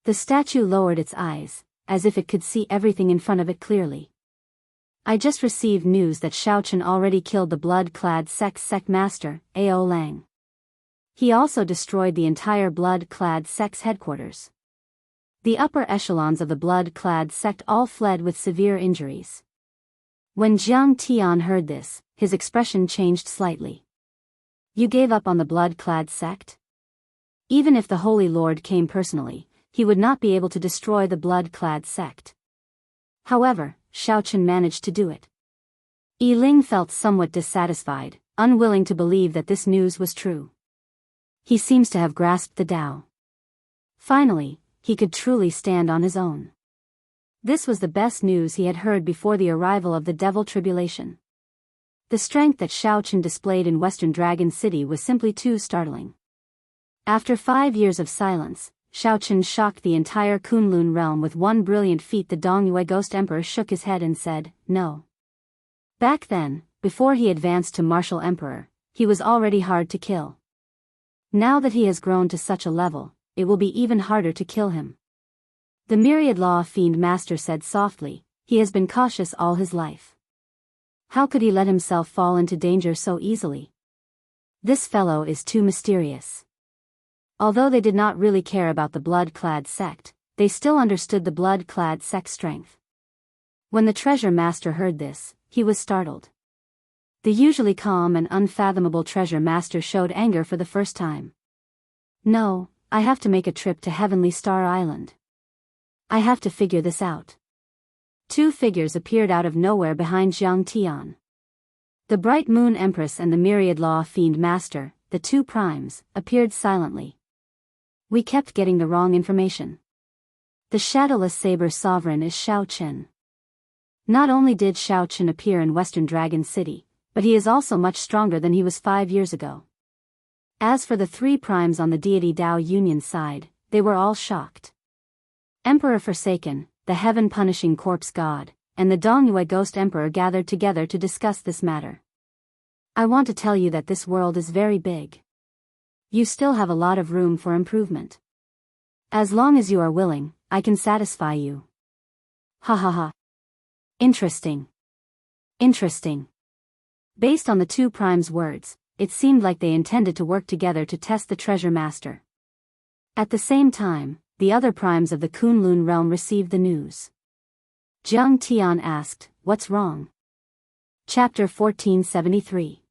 The statue lowered its eyes, as if it could see everything in front of it clearly. I just received news that Xiaochen already killed the blood-clad sect master, Ao Lang. He also destroyed the entire blood-clad sect's headquarters. The upper echelons of the blood-clad sect all fled with severe injuries. When Jiang Tian heard this, his expression changed slightly. You gave up on the blood-clad sect? Even if the Holy Lord came personally, he would not be able to destroy the blood-clad sect. However, Xiaochen managed to do it. Yi Ling felt somewhat dissatisfied, unwilling to believe that this news was true. He seems to have grasped the Tao. Finally, he could truly stand on his own. This was the best news he had heard before the arrival of the Devil Tribulation. The strength that Xiaochen displayed in Western Dragon City was simply too startling. After 5 years of silence, Xiaochen shocked the entire Kunlun realm with one brilliant feat. The Dongyue Ghost Emperor shook his head and said, no. Back then, before he advanced to Martial Emperor, he was already hard to kill. Now that he has grown to such a level, it will be even harder to kill him. The Myriad Law Fiend Master said softly, he has been cautious all his life. How could he let himself fall into danger so easily? This fellow is too mysterious. Although they did not really care about the blood-clad sect, they still understood the blood-clad sect's strength. When the treasure master heard this, he was startled. The usually calm and unfathomable treasure master showed anger for the first time. No, I have to make a trip to Heavenly Star Island. I have to figure this out. Two figures appeared out of nowhere behind Jiang Tian. The Bright Moon Empress and the Myriad Law Fiend Master, the two primes, appeared silently. We kept getting the wrong information. The Shadowless Saber Sovereign is Xiaochen. Not only did Xiaochen appear in Western Dragon City, but he is also much stronger than he was 5 years ago. As for the three primes on the deity Dao Union side, they were all shocked. Emperor Forsaken, the heaven-punishing corpse god, and the Dongyue Ghost Emperor gathered together to discuss this matter. I want to tell you that this world is very big. You still have a lot of room for improvement. As long as you are willing, I can satisfy you. Ha ha ha. Interesting. Interesting. Based on the two primes' words, it seemed like they intended to work together to test the treasure master. At the same time, the other primes of the Kunlun realm received the news. Jiang Tian asked, what's wrong? Chapter 1473.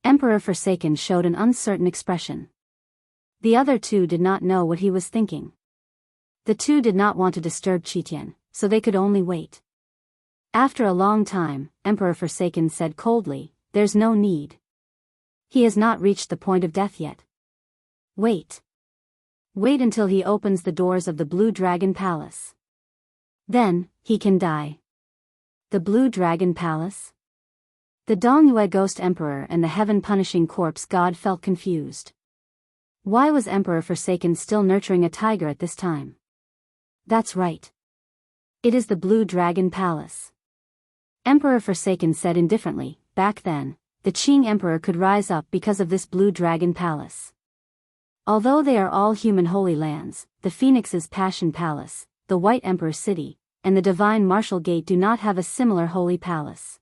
Emperor Forsaken showed an uncertain expression. The other two did not know what he was thinking. The two did not want to disturb Qitian, so they could only wait. After a long time, Emperor Forsaken said coldly, there's no need. He has not reached the point of death yet. Wait. Wait until he opens the doors of the Blue Dragon Palace. Then, he can die. The Blue Dragon Palace? The Dongyue Ghost Emperor and the heaven-punishing corpse god felt confused. Why was Emperor Forsaken still nurturing a tiger at this time? That's right. It is the Blue Dragon Palace. Emperor Forsaken said indifferently, back then, the Qing Emperor could rise up because of this Blue Dragon Palace. Although they are all human holy lands, the Phoenix's Passion Palace, the White Emperor City, and the Divine Martial Gate do not have a similar holy palace.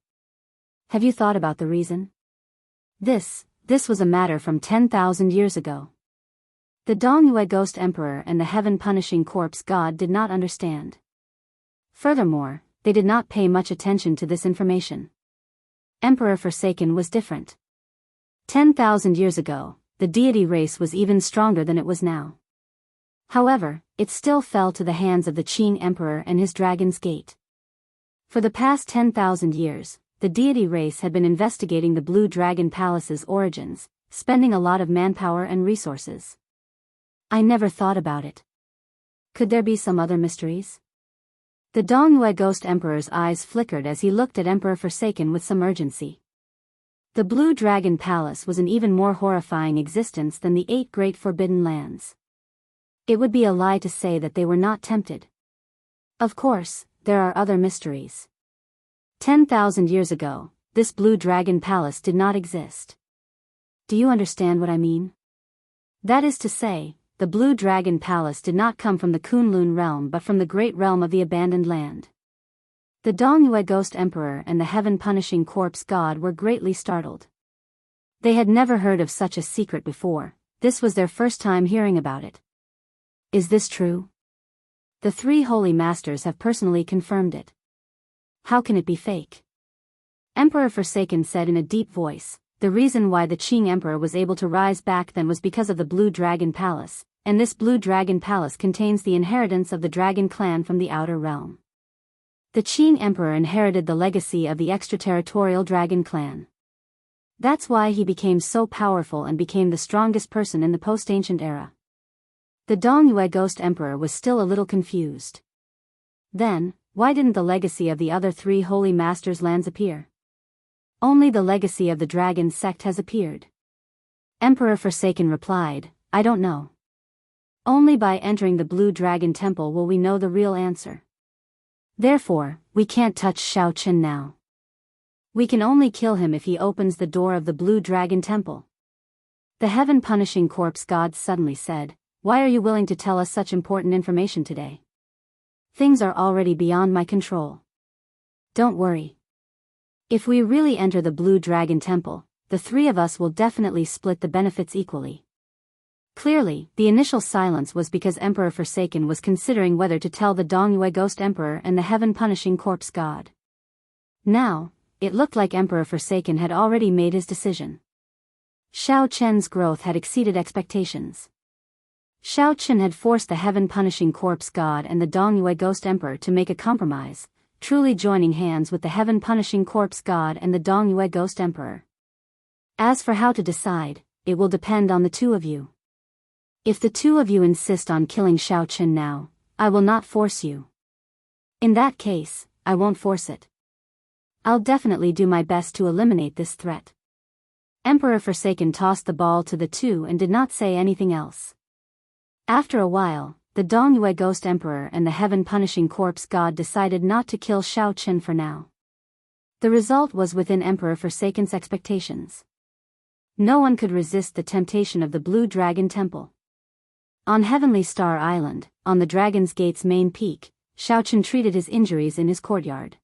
Have you thought about the reason? This was a matter from 10,000 years ago. The Dongyue Ghost Emperor and the heaven-punishing corpse god did not understand. Furthermore, they did not pay much attention to this information. Emperor Forsaken was different. 10,000 years ago, the deity race was even stronger than it was now. However, it still fell to the hands of the Qing Emperor and his Dragon's Gate. For the past 10,000 years, the deity race had been investigating the Blue Dragon Palace's origins, spending a lot of manpower and resources. I never thought about it. Could there be some other mysteries? The Dongyue Ghost Emperor's eyes flickered as he looked at Emperor Forsaken with some urgency. The Blue Dragon Palace was an even more horrifying existence than the 8 Great Forbidden Lands. It would be a lie to say that they were not tempted. Of course, there are other mysteries. 10,000 years ago, this Blue Dragon Palace did not exist. Do you understand what I mean? That is to say, the Blue Dragon Palace did not come from the Kunlun realm but from the great realm of the abandoned land. The Dongyue Ghost Emperor and the heaven-punishing corpse god were greatly startled. They had never heard of such a secret before. This was their first time hearing about it. Is this true? The 3 holy masters have personally confirmed it. How can it be fake? Emperor Forsaken said in a deep voice, the reason why the Qing Emperor was able to rise back then was because of the Blue Dragon Palace, and this Blue Dragon Palace contains the inheritance of the Dragon clan from the outer realm. The Qing Emperor inherited the legacy of the extraterritorial Dragon clan. That's why he became so powerful and became the strongest person in the post-ancient era. The Dongyue Ghost Emperor was still a little confused. Then, why didn't the legacy of the other 3 holy masters' lands appear? Only the legacy of the dragon sect has appeared. Emperor Forsaken replied, I don't know. Only by entering the Blue Dragon Temple will we know the real answer. Therefore, we can't touch Xiaoqun now. We can only kill him if he opens the door of the Blue Dragon Temple. The heaven-punishing corpse god suddenly said, why are you willing to tell us such important information today? Things are already beyond my control. Don't worry. If we really enter the Blue Dragon Temple, the 3 of us will definitely split the benefits equally. Clearly, the initial silence was because Emperor Forsaken was considering whether to tell the Dongyue Ghost Emperor and the heaven-punishing corpse god. Now, it looked like Emperor Forsaken had already made his decision. Xiaoqun's growth had exceeded expectations. Xiaoqun had forced the heaven-punishing corpse god and the Dongyue Ghost Emperor to make a compromise, truly joining hands with the heaven-punishing corpse god and the Dongyue Ghost Emperor. As for how to decide, it will depend on the 2 of you. If the 2 of you insist on killing Xiaoqun now, I will not force you. In that case, I won't force it. I'll definitely do my best to eliminate this threat. Emperor Forsaken tossed the ball to the 2 and did not say anything else. After a while, the Dongyue Ghost Emperor and the heaven-punishing corpse god decided not to kill Xiaoqun for now. The result was within Emperor Forsaken's expectations. No one could resist the temptation of the Blue Dragon Temple. On Heavenly Star Island, on the Dragon's Gate's main peak, Xiaoqun treated his injuries in his courtyard.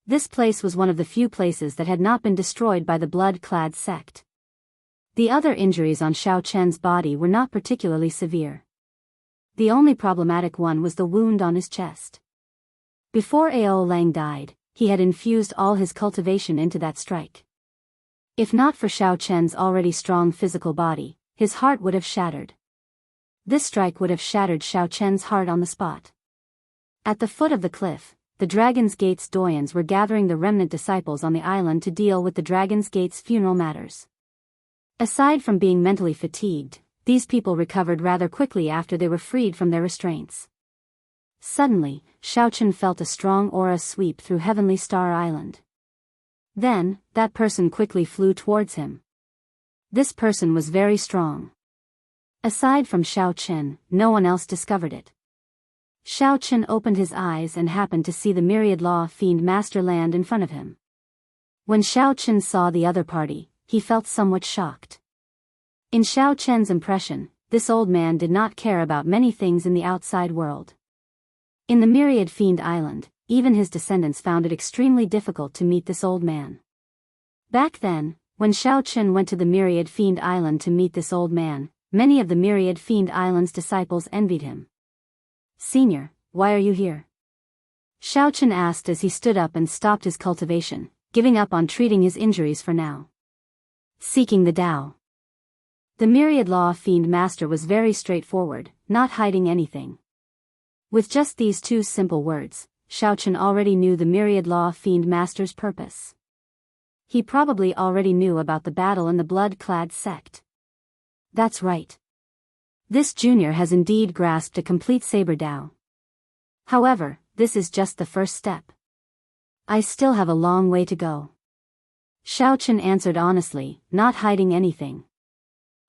This place was one of the few places that had not been destroyed by the blood-clad sect. The other injuries on Xiaoqun's body were not particularly severe. The only problematic one was the wound on his chest. Before Ao Lang died, he had infused all his cultivation into that strike. If not for Xiaoqun's already strong physical body, his heart would have shattered. This strike would have shattered Xiaoqun's heart on the spot. At the foot of the cliff, the Dragon's Gate's doyens were gathering the remnant disciples on the island to deal with the Dragon's Gate's funeral matters. Aside from being mentally fatigued, these people recovered rather quickly after they were freed from their restraints. Suddenly, Xiaoqun felt a strong aura sweep through Heavenly Star Island. Then, that person quickly flew towards him. This person was very strong. Aside from Xiaoqun, no one else discovered it. Xiaoqun opened his eyes and happened to see the myriad law fiend master land in front of him. When Xiaoqun saw the other party, he felt somewhat shocked. In Xiaoqun's impression, this old man did not care about many things in the outside world. In the Myriad Fiend Island, even his descendants found it extremely difficult to meet this old man. Back then, when Xiaochen went to the Myriad Fiend Island to meet this old man, many of the Myriad Fiend Island's disciples envied him. "Senior, why are you here?" Xiaochen asked as he stood up and stopped his cultivation, giving up on treating his injuries for now. "Seeking the Tao." The Myriad Law Fiend Master was very straightforward, not hiding anything. With just these two simple words, Xiaochen already knew the Myriad Law Fiend Master's purpose. He probably already knew about the battle in the blood-clad sect. That's right. This junior has indeed grasped a complete Saber Tao. However, this is just the first step. I still have a long way to go. Xiaochen answered honestly, not hiding anything.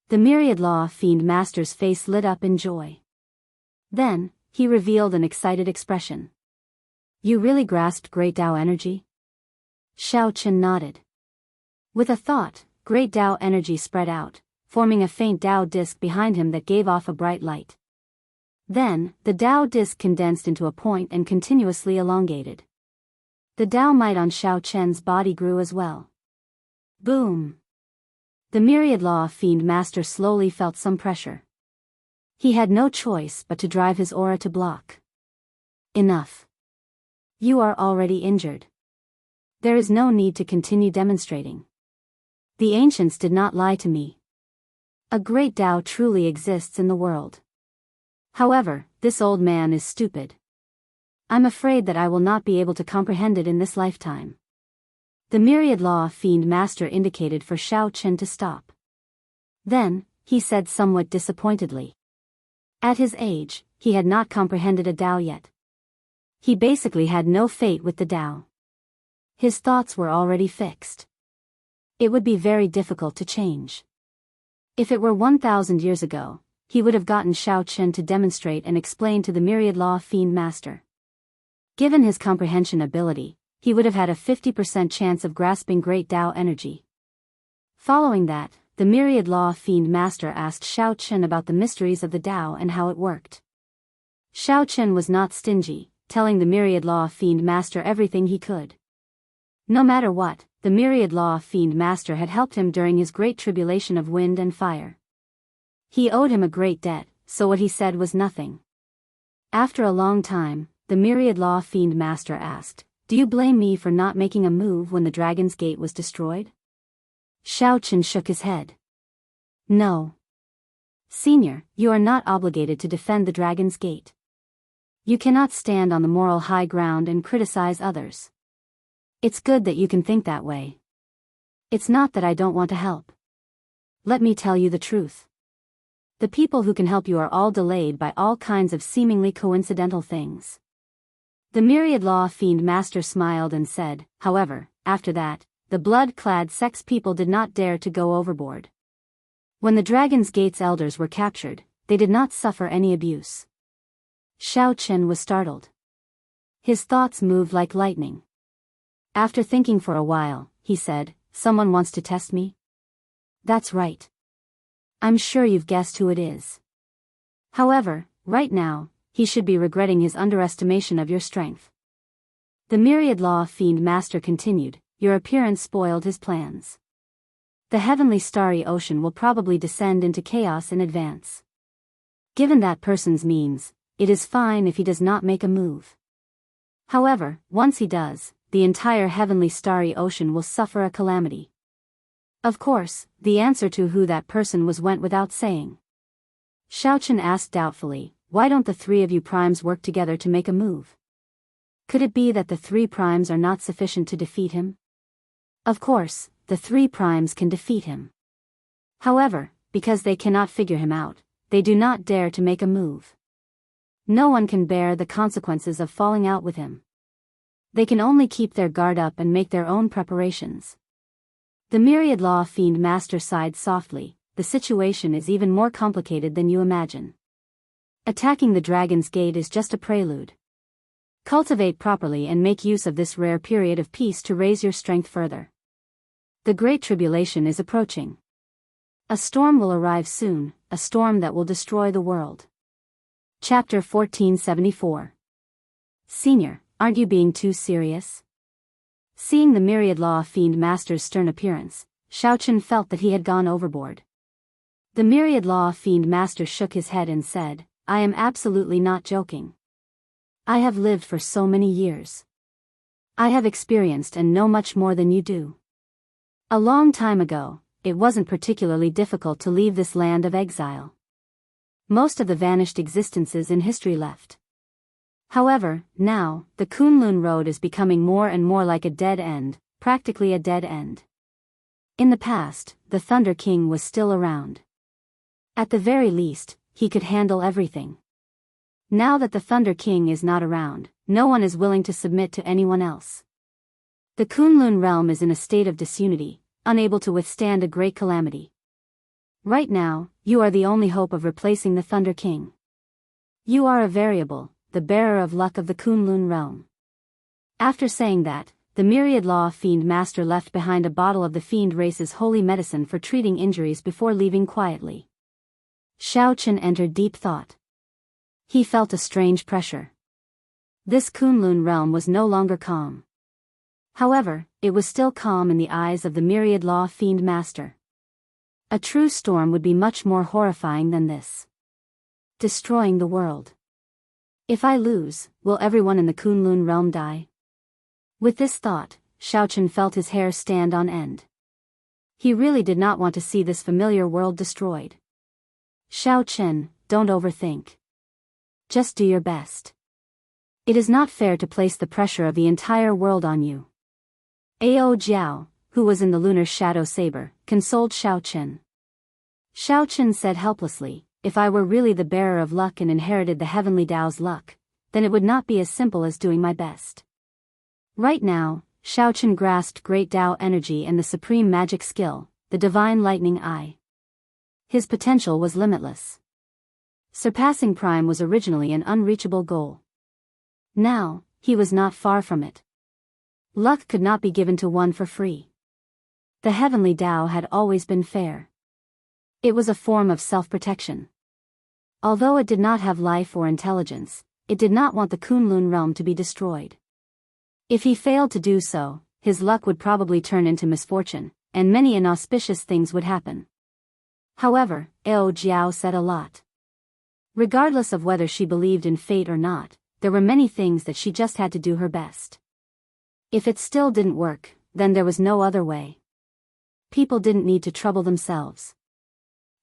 The Myriad Law Fiend Master's face lit up in joy. Then, he revealed an excited expression. "You really grasped Great Tao energy?" Xiaochen nodded. With a thought, Great Tao energy spread out, forming a faint Tao disc behind him that gave off a bright light. Then, the Tao disc condensed into a point and continuously elongated. The Tao might on Xiaochen's body grew as well. Boom! The Myriad Law Fiend Master slowly felt some pressure. He had no choice but to drive his aura to block. Enough. You are already injured. There is no need to continue demonstrating. The ancients did not lie to me. A great Tao truly exists in the world. However, this old man is stupid. I'm afraid that I will not be able to comprehend it in this lifetime. The Myriad Law Fiend Master indicated for Xiaochen to stop. Then, he said somewhat disappointedly. At his age, he had not comprehended a Tao yet. He basically had no fate with the Tao. His thoughts were already fixed. It would be very difficult to change. If it were 1,000 years ago, he would have gotten Xiaochen to demonstrate and explain to the Myriad Law Fiend Master. Given his comprehension ability, he would have had a 50% chance of grasping Great Tao energy. Following that, the Myriad Law Fiend Master asked Xiaochen about the mysteries of the Tao and how it worked. Xiaochen was not stingy, telling the Myriad Law Fiend Master everything he could. No matter what, the Myriad Law Fiend Master had helped him during his great tribulation of wind and fire. He owed him a great debt, so what he said was nothing. After a long time, the Myriad Law Fiend Master asked, "Do you blame me for not making a move when the Dragon's Gate was destroyed?" Xiaochen shook his head. "No. Senior, you are not obligated to defend the Dragon's Gate. You cannot stand on the moral high ground and criticize others. It's good that you can think that way. It's not that I don't want to help. Let me tell you the truth. The people who can help you are all delayed by all kinds of seemingly coincidental things." The Myriad Law Fiend Master smiled and said, "However, after that, the blood-clad sex people did not dare to go overboard. When the Dragon's Gate's elders were captured, they did not suffer any abuse." Xiaochen was startled. His thoughts moved like lightning. After thinking for a while, he said, "Someone wants to test me?" "That's right. I'm sure you've guessed who it is. However, right now, he should be regretting his underestimation of your strength." The Myriad Law Fiend Master continued, "Your appearance spoiled his plans. The heavenly starry ocean will probably descend into chaos in advance. Given that person's means, it is fine if he does not make a move. However, once he does, the entire heavenly starry ocean will suffer a calamity." Of course, the answer to who that person was went without saying. Xiaochen asked doubtfully, "Why don't the three of you primes work together to make a move? Could it be that the three primes are not sufficient to defeat him?" Of course, the three primes can defeat him. However, because they cannot figure him out, they do not dare to make a move. No one can bear the consequences of falling out with him. They can only keep their guard up and make their own preparations. The Myriad Law Fiend Master sighed softly, "The situation is even more complicated than you imagine. Attacking the Dragon's Gate is just a prelude. Cultivate properly and make use of this rare period of peace to raise your strength further. The Great Tribulation is approaching. A storm will arrive soon, a storm that will destroy the world." Chapter 1474. Senior, aren't you being too serious? Seeing the myriad law fiend master's stern appearance, Xiaochen felt that he had gone overboard. The myriad law fiend master shook his head and said, I am absolutely not joking. I have lived for so many years. I have experienced and know much more than you do. A long time ago, it wasn't particularly difficult to leave this land of exile. Most of the vanished existences in history left. However, now, the Kunlun Road is becoming more and more like a dead end, practically a dead end. In the past, the Thunder King was still around. At the very least, he could handle everything. Now that the Thunder King is not around, no one is willing to submit to anyone else. The Kunlun realm is in a state of disunity, unable to withstand a great calamity. Right now, you are the only hope of replacing the Thunder King. You are a variable, the bearer of luck of the Kunlun realm. After saying that, the myriad law fiend master left behind a bottle of the fiend race's holy medicine for treating injuries before leaving quietly. Xiaochen entered deep thought. He felt a strange pressure. This Kunlun realm was no longer calm. However, it was still calm in the eyes of the myriad law fiend master. A true storm would be much more horrifying than this. Destroying the world. If I lose, will everyone in the Kunlun realm die? With this thought, Xiaochen felt his hair stand on end. He really did not want to see this familiar world destroyed. Xiaochen, don't overthink. Just do your best. It is not fair to place the pressure of the entire world on you. Ao Jiao, who was in the lunar shadow saber, consoled Xiaochen. Xiaochen said helplessly, if I were really the bearer of luck and inherited the heavenly Tao's luck, then it would not be as simple as doing my best. Right now, Xiaochen grasped great Tao energy and the supreme magic skill, the divine lightning eye. His potential was limitless. Surpassing Prime was originally an unreachable goal. Now, he was not far from it. Luck could not be given to one for free. The heavenly Tao had always been fair. It was a form of self-protection. Although it did not have life or intelligence, it did not want the Kunlun realm to be destroyed. If he failed to do so, his luck would probably turn into misfortune, and many inauspicious things would happen. However, Ao Jiao said a lot. Regardless of whether she believed in fate or not, there were many things that she just had to do her best. If it still didn't work, then there was no other way. People didn't need to trouble themselves.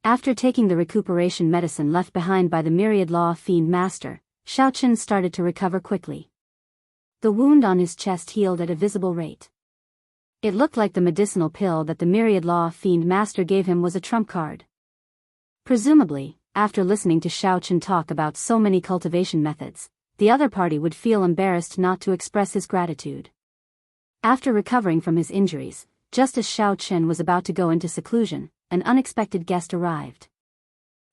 After taking the recuperation medicine left behind by the myriad law fiend master, Xiaochen started to recover quickly. The wound on his chest healed at a visible rate. It looked like the medicinal pill that the myriad law fiend master gave him was a trump card. Presumably, after listening to Xiaochen talk about so many cultivation methods, the other party would feel embarrassed not to express his gratitude. After recovering from his injuries, just as Xiaochen was about to go into seclusion, an unexpected guest arrived.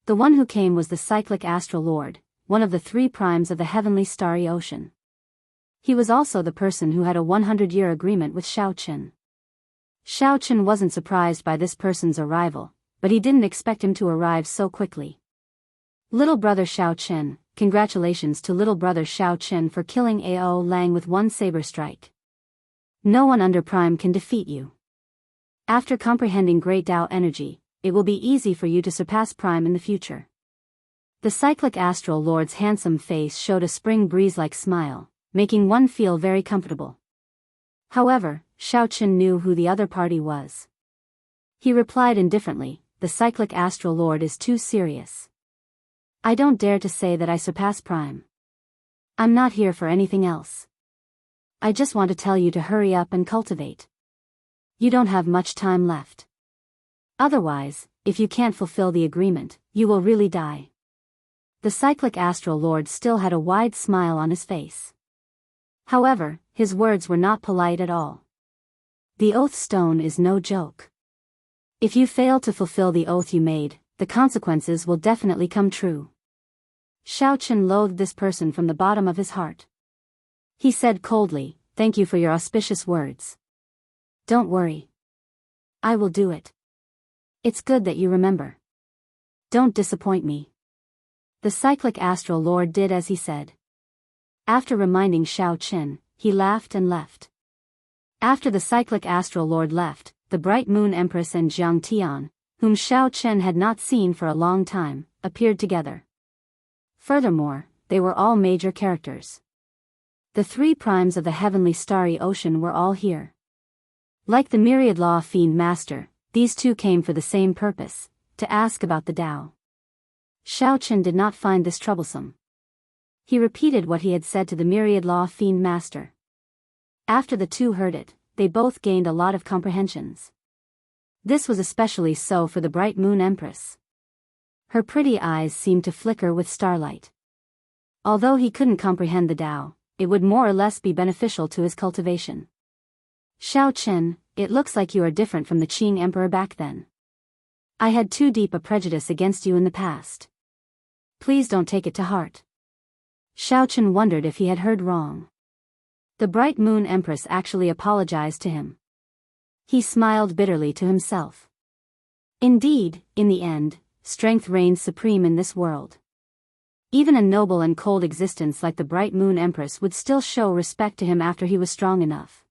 The one who came was the cyclic astral lord, one of the 3 primes of the heavenly starry ocean. He was also the person who had a 100-year agreement with Xiaochen. Xiaochen wasn't surprised by this person's arrival, but he didn't expect him to arrive so quickly. Little brother Xiaochen, congratulations to little brother Xiaochen for killing Ao Lang with 1 saber strike. No one under Prime can defeat you. After comprehending great Tao energy, it will be easy for you to surpass Prime in the future. The cyclic astral lord's handsome face showed a spring breeze-like smile, making one feel very comfortable. However, Xiaochen knew who the other party was. He replied indifferently, the cyclic astral lord is too serious. I don't dare to say that I surpass Prime. I'm not here for anything else. I just want to tell you to hurry up and cultivate. You don't have much time left. Otherwise, if you can't fulfill the agreement, you will really die. The cyclic astral lord still had a wide smile on his face. However, his words were not polite at all. The oath stone is no joke. If you fail to fulfill the oath you made, the consequences will definitely come true. Xiaochen loathed this person from the bottom of his heart. He said coldly, thank you for your auspicious words. Don't worry. I will do it. It's good that you remember. Don't disappoint me. The cyclic astral lord did as he said. After reminding Xiao Qin, he laughed and left. After the cyclic astral lord left, the bright moon empress and Jiang Tian, whom Xiao Qin had not seen for a long time, appeared together. Furthermore, they were all major characters. The three primes of the heavenly starry ocean were all here. Like the myriad law fiend master, these two came for the same purpose, to ask about the Tao. Xiao Qin did not find this troublesome. He repeated what he had said to the myriad law fiend master. After the two heard it, they both gained a lot of comprehensions. This was especially so for the bright moon empress. Her pretty eyes seemed to flicker with starlight. Although he couldn't comprehend the Tao, it would more or less be beneficial to his cultivation. Xiao Qin, it looks like you are different from the Qing emperor back then. I had too deep a prejudice against you in the past. Please don't take it to heart. Xiao Qin wondered if he had heard wrong. The bright moon empress actually apologized to him. He smiled bitterly to himself. Indeed, in the end, strength reigns supreme in this world. Even a noble and cold existence like the bright moon empress would still show respect to him after he was strong enough.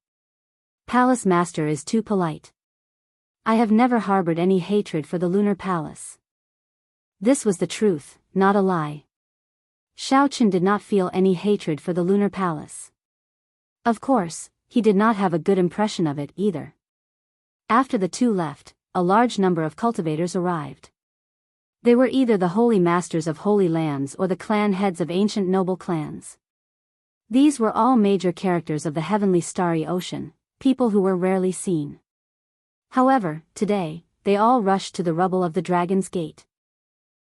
Palace master is too polite. I have never harbored any hatred for the lunar palace. This was the truth, not a lie. Xiao Qin did not feel any hatred for the lunar palace. Of course, he did not have a good impression of it either. After the two left, a large number of cultivators arrived. They were either the holy masters of holy lands or the clan heads of ancient noble clans. These were all major characters of the heavenly starry ocean, people who were rarely seen. However, today, they all rushed to the rubble of the Dragon's Gate.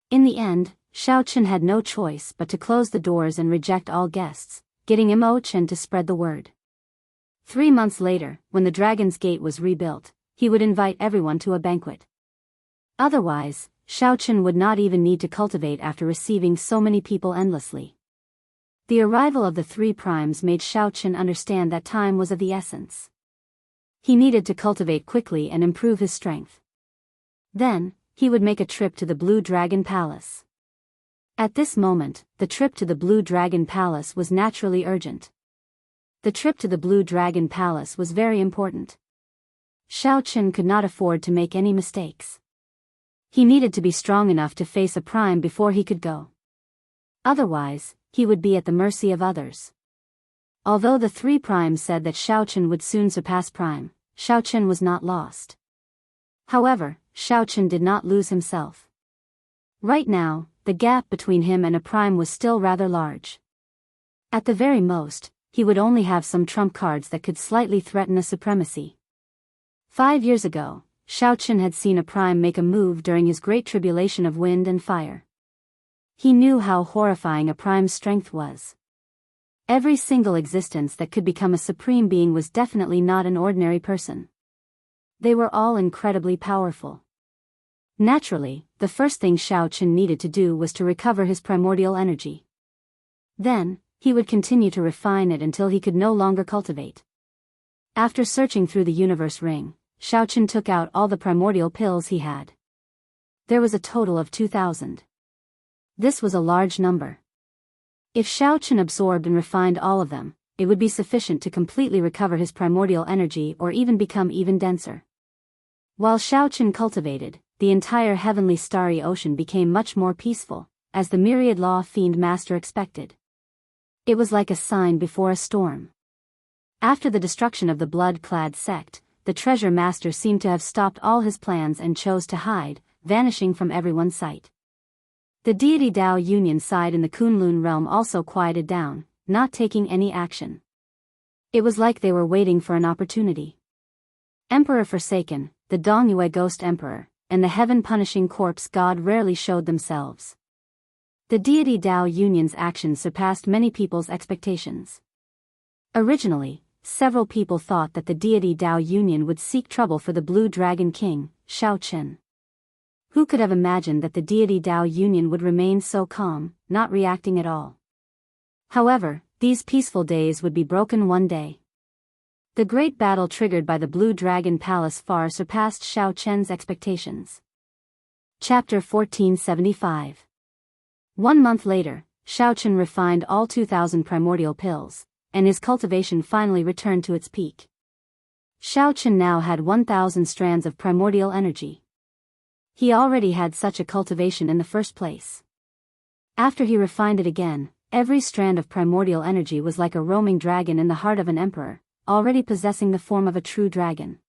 In the end, Xiao Qin had no choice but to close the doors and reject all guests, getting Imo Chen to spread the word. 3 months later, when the Dragon's Gate was rebuilt, he would invite everyone to a banquet. Otherwise, Xiao Qin would not even need to cultivate after receiving so many people endlessly. The arrival of the three primes made Xiao Qin understand that time was of the essence. He needed to cultivate quickly and improve his strength. Then, he would make a trip to the Blue Dragon Palace. At this moment, the trip to the Blue Dragon Palace was naturally urgent. The trip to the Blue Dragon Palace was very important. Xiao Qin could not afford to make any mistakes. He needed to be strong enough to face a prime before he could go. Otherwise, he would be at the mercy of others. Although the three primes said that Xiao Qin would soon surpass prime, Xiao Qin was not lost. However, Xiao Qin did not lose himself. Right now, the gap between him and a prime was still rather large. At the very most, he would only have some trump cards that could slightly threaten a supremacy. 5 years ago, Xiao Qin had seen a prime make a move during his great tribulation of wind and fire. He knew how horrifying a prime's strength was. Every single existence that could become a supreme being was definitely not an ordinary person. They were all incredibly powerful. Naturally, the first thing Xiao Qin needed to do was to recover his primordial energy. Then, he would continue to refine it until he could no longer cultivate. After searching through the universe ring, Xiao Qin took out all the primordial pills he had. There was a total of 2,000. This was a large number. If Xiao Qin absorbed and refined all of them, it would be sufficient to completely recover his primordial energy or even become even denser. While Xiao Qin cultivated, the entire heavenly starry ocean became much more peaceful, as the myriad law fiend master expected. It was like a sign before a storm. After the destruction of the blood-clad sect, the treasure master seemed to have stopped all his plans and chose to hide, vanishing from everyone's sight. The deity Dao Union side in the Kunlun realm also quieted down, not taking any action. It was like they were waiting for an opportunity. Emperor Forsaken, the Dongyue Ghost Emperor, and the heaven-punishing corpse god rarely showed themselves. The deity Dao Union's actions surpassed many people's expectations. Originally, several people thought that the deity Dao Union would seek trouble for the Blue Dragon King, Xiao Qin. Who could have imagined that the deity Dao Union would remain so calm, not reacting at all? However, these peaceful days would be broken one day. The great battle triggered by the Blue Dragon Palace far surpassed Xiao Qin's expectations. Chapter 1475. 1 month later, Xiaochen refined all 2,000 primordial pills, and his cultivation finally returned to its peak. Xiaochen now had 1,000 strands of primordial energy. He already had such a cultivation in the first place. After he refined it again, every strand of primordial energy was like a roaming dragon in the heart of an emperor, already possessing the form of a true dragon.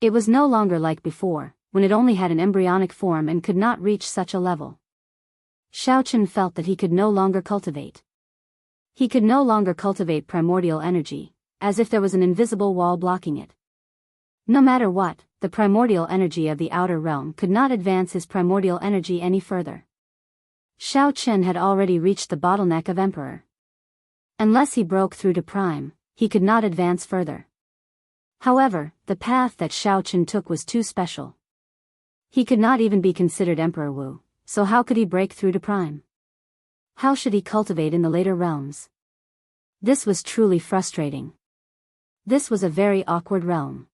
It was no longer like before, when it only had an embryonic form and could not reach such a level. Xiaochen felt that he could no longer cultivate. He could no longer cultivate primordial energy, as if there was an invisible wall blocking it. No matter what, the primordial energy of the outer realm could not advance his primordial energy any further. Xiaochen had already reached the bottleneck of Emperor. Unless he broke through to Prime, he could not advance further. However, the path that Xiaochen took was too special. He could not even be considered Emperor Wu, so how could he break through to Prime? How should he cultivate in the later realms? This was truly frustrating. This was a very awkward realm.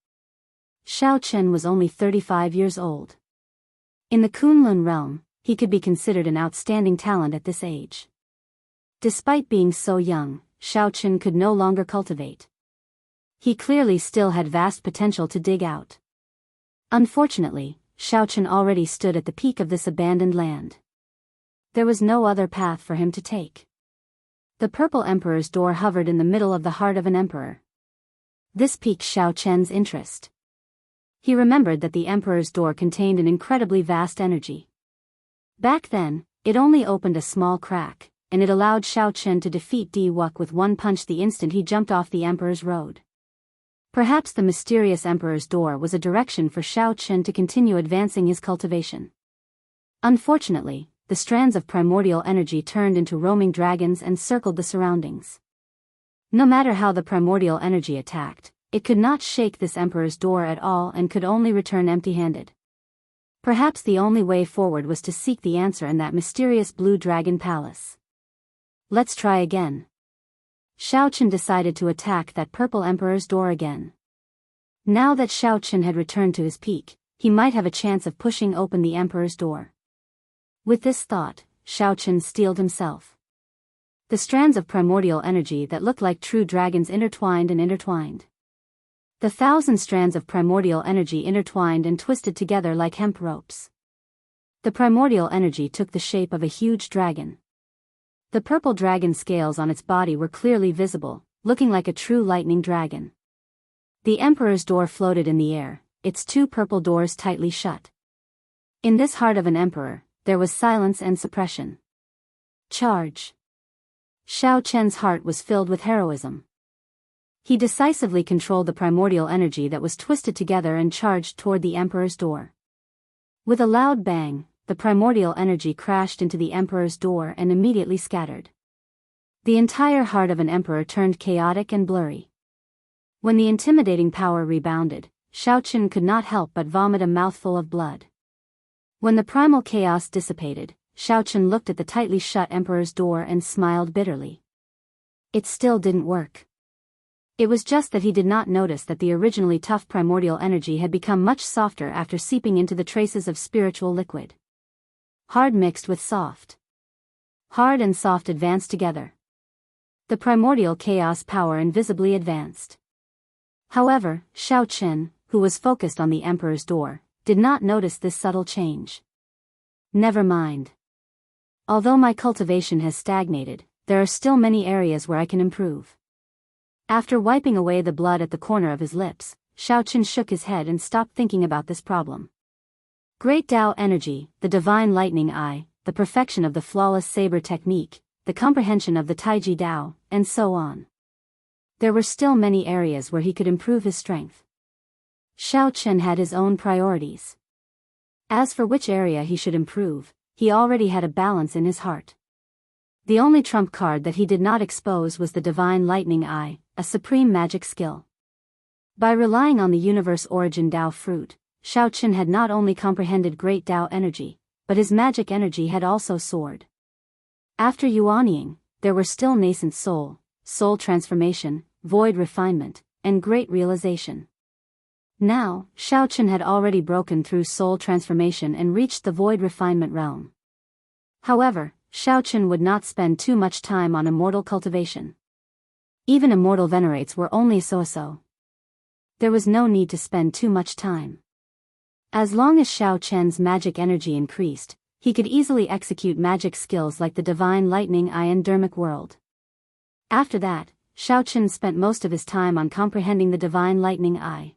Xiaochen was only 35 years old. In the Kunlun realm, he could be considered an outstanding talent at this age. Despite being so young, Xiaochen could no longer cultivate. He clearly still had vast potential to dig out. Unfortunately, Xiaochen already stood at the peak of this abandoned land. There was no other path for him to take. The Purple Emperor's door hovered in the middle of the heart of an emperor. This piqued Xiaochen's interest. He remembered that the Emperor's door contained an incredibly vast energy. Back then, it only opened a small crack, and it allowed Xiaochen to defeat Di Wuk with one punch the instant he jumped off the Emperor's road. Perhaps the mysterious Emperor's door was a direction for Xiaochen to continue advancing his cultivation. Unfortunately, the strands of primordial energy turned into roaming dragons and circled the surroundings. No matter how the primordial energy attacked, it could not shake this Emperor's door at all and could only return empty-handed. Perhaps the only way forward was to seek the answer in that mysterious blue dragon palace. Let's try again. Xiaochen decided to attack that Purple Emperor's door again. Now that Xiaochen had returned to his peak, he might have a chance of pushing open the Emperor's door. With this thought, Xiaochen steeled himself. The strands of primordial energy that looked like true dragons intertwined and intertwined. The 1,000 strands of primordial energy intertwined and twisted together like hemp ropes. The primordial energy took the shape of a huge dragon. The purple dragon scales on its body were clearly visible, looking like a true lightning dragon. The Emperor's door floated in the air, its two purple doors tightly shut. In this heart of an emperor, there was silence and suppression. Charge. Xiaochen's heart was filled with heroism. He decisively controlled the primordial energy that was twisted together and charged toward the Emperor's door. With a loud bang, the primordial energy crashed into the Emperor's door and immediately scattered. The entire heart of an emperor turned chaotic and blurry. When the intimidating power rebounded, Xiaochen could not help but vomit a mouthful of blood. When the primal chaos dissipated, Xiaochen looked at the tightly shut Emperor's door and smiled bitterly. It still didn't work. It was just that he did not notice that the originally tough primordial energy had become much softer after seeping into the traces of spiritual liquid. Hard mixed with soft. Hard and soft advanced together. The primordial chaos power invisibly advanced. However, Xiaochen, who was focused on the Emperor's door, did not notice this subtle change. Never mind. Although my cultivation has stagnated, there are still many areas where I can improve. After wiping away the blood at the corner of his lips, Xiaochen shook his head and stopped thinking about this problem. Great Tao energy, the divine lightning eye, the perfection of the flawless saber technique, the comprehension of the Taiji Dao, and so on. There were still many areas where he could improve his strength. Xiaochen had his own priorities. As for which area he should improve, he already had a balance in his heart. The only trump card that he did not expose was the divine lightning eye, a supreme magic skill. By relying on the universe origin Dao fruit, Xiaochen had not only comprehended great Dao energy, but his magic energy had also soared. After Yuanying, there were still nascent soul transformation, void refinement, and great realization. Now, Xiaochen had already broken through soul transformation and reached the void refinement realm. However, Xiaochen would not spend too much time on immortal cultivation. Even immortal venerates were only so-so. There was no need to spend too much time. As long as Xiaochen's magic energy increased, he could easily execute magic skills like the Divine Lightning Eye and Dermic World. After that, Xiaochen spent most of his time on comprehending the Divine Lightning Eye.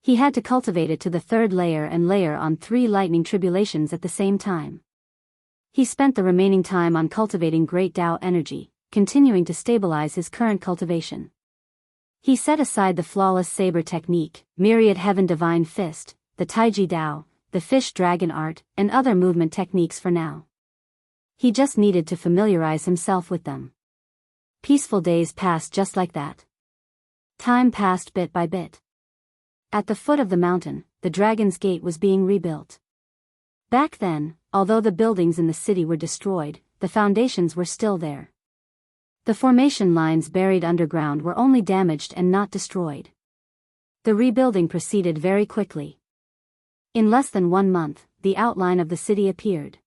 He had to cultivate it to the third layer and layer on 3 lightning tribulations at the same time. He spent the remaining time on cultivating Great Dao energy, continuing to stabilize his current cultivation. He set aside the Flawless Saber technique, Myriad Heaven Divine Fist, the Taiji Dao, the Fish Dragon Art, and other movement techniques for now. He just needed to familiarize himself with them. Peaceful days passed just like that. Time passed bit by bit. At the foot of the mountain, the Dragon's Gate was being rebuilt. Back then, although the buildings in the city were destroyed, the foundations were still there. The formation lines buried underground were only damaged and not destroyed. The rebuilding proceeded very quickly. In less than 1 month, the outline of the city appeared.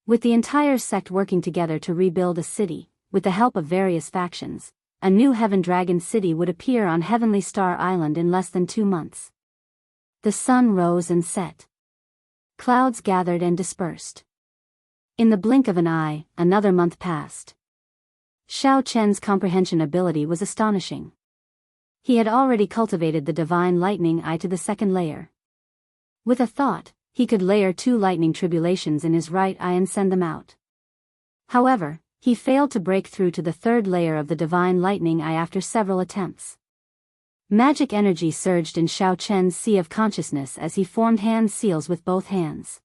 With the entire sect working together to rebuild a city, with the help of various factions, a new Heaven Dragon city would appear on Heavenly Star Island in less than 2 months. The sun rose and set. Clouds gathered and dispersed. In the blink of an eye, another month passed. Xiaochen's comprehension ability was astonishing. He had already cultivated the Divine Lightning Eye to the 2nd layer. With a thought, he could layer 2 lightning tribulations in his right eye and send them out. However, he failed to break through to the 3rd layer of the Divine Lightning Eye after several attempts. Magic energy surged in Xiaochen's sea of consciousness as he formed hand seals with both hands.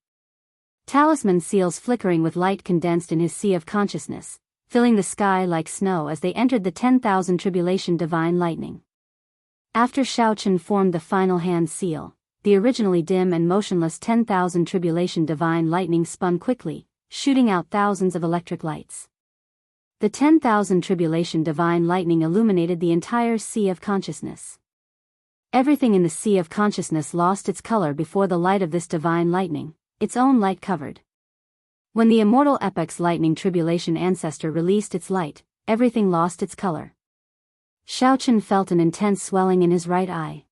Talisman seals flickering with light condensed in his sea of consciousness, filling the sky like snow as they entered the 10,000 tribulation divine lightning. After Xiaochen formed the final hand seal, the originally dim and motionless 10,000 tribulation divine lightning spun quickly, shooting out thousands of electric lights. The 10,000 tribulation divine lightning illuminated the entire sea of consciousness. Everything in the sea of consciousness lost its color before the light of this divine lightning, its own light covered. When the immortal epoch's lightning tribulation ancestor released its light, everything lost its color. Xiaochen felt an intense swelling in his right eye.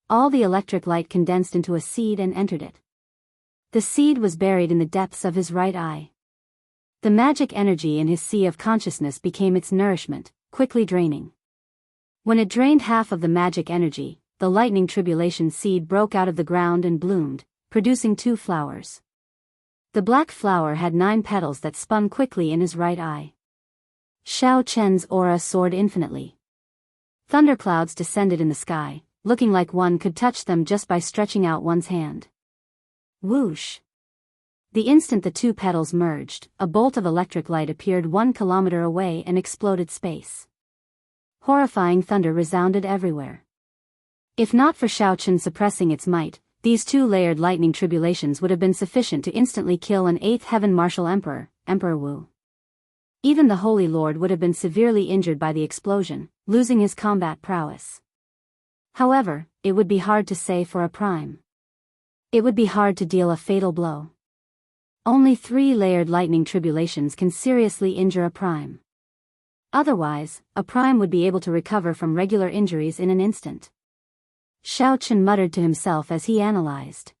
All the electric light condensed into a seed and entered it. The seed was buried in the depths of his right eye. The magic energy in his sea of consciousness became its nourishment, quickly draining. When it drained half of the magic energy, the lightning tribulation seed broke out of the ground and bloomed, producing 2 flowers. The black flower had 9 petals that spun quickly in his right eye. Xiaochen's aura soared infinitely. Thunderclouds descended in the sky, looking like one could touch them just by stretching out one's hand. Whoosh! The instant the 2 petals merged, a bolt of electric light appeared 1 kilometer away and exploded space. Horrifying thunder resounded everywhere. If not for Xiaochen suppressing its might, these 2-layered lightning tribulations would have been sufficient to instantly kill an 8th Heaven Martial Emperor, Emperor Wu. Even the Holy Lord would have been severely injured by the explosion, losing his combat prowess. However, it would be hard to say for a prime. It would be hard to deal a fatal blow. Only 3-layered lightning tribulations can seriously injure a prime. Otherwise, a prime would be able to recover from regular injuries in an instant. Xiaochen muttered to himself as he analyzed.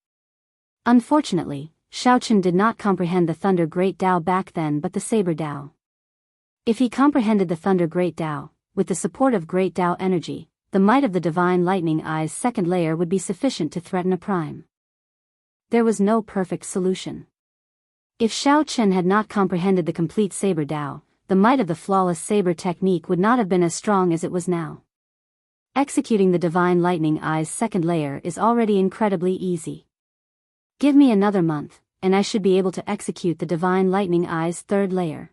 Unfortunately, Xiaochen did not comprehend the Thunder Great Dao back then but the Saber Dao. If he comprehended the Thunder Great Dao, with the support of Great Dao energy, the might of the Divine Lightning Eye's 2nd layer would be sufficient to threaten a prime. There was no perfect solution. If Xiaochen had not comprehended the complete Saber Dao, the might of the flawless saber technique would not have been as strong as it was now. Executing the Divine Lightning Eye's 2nd layer is already incredibly easy. Give me another month, and I should be able to execute the Divine Lightning Eye's 3rd layer.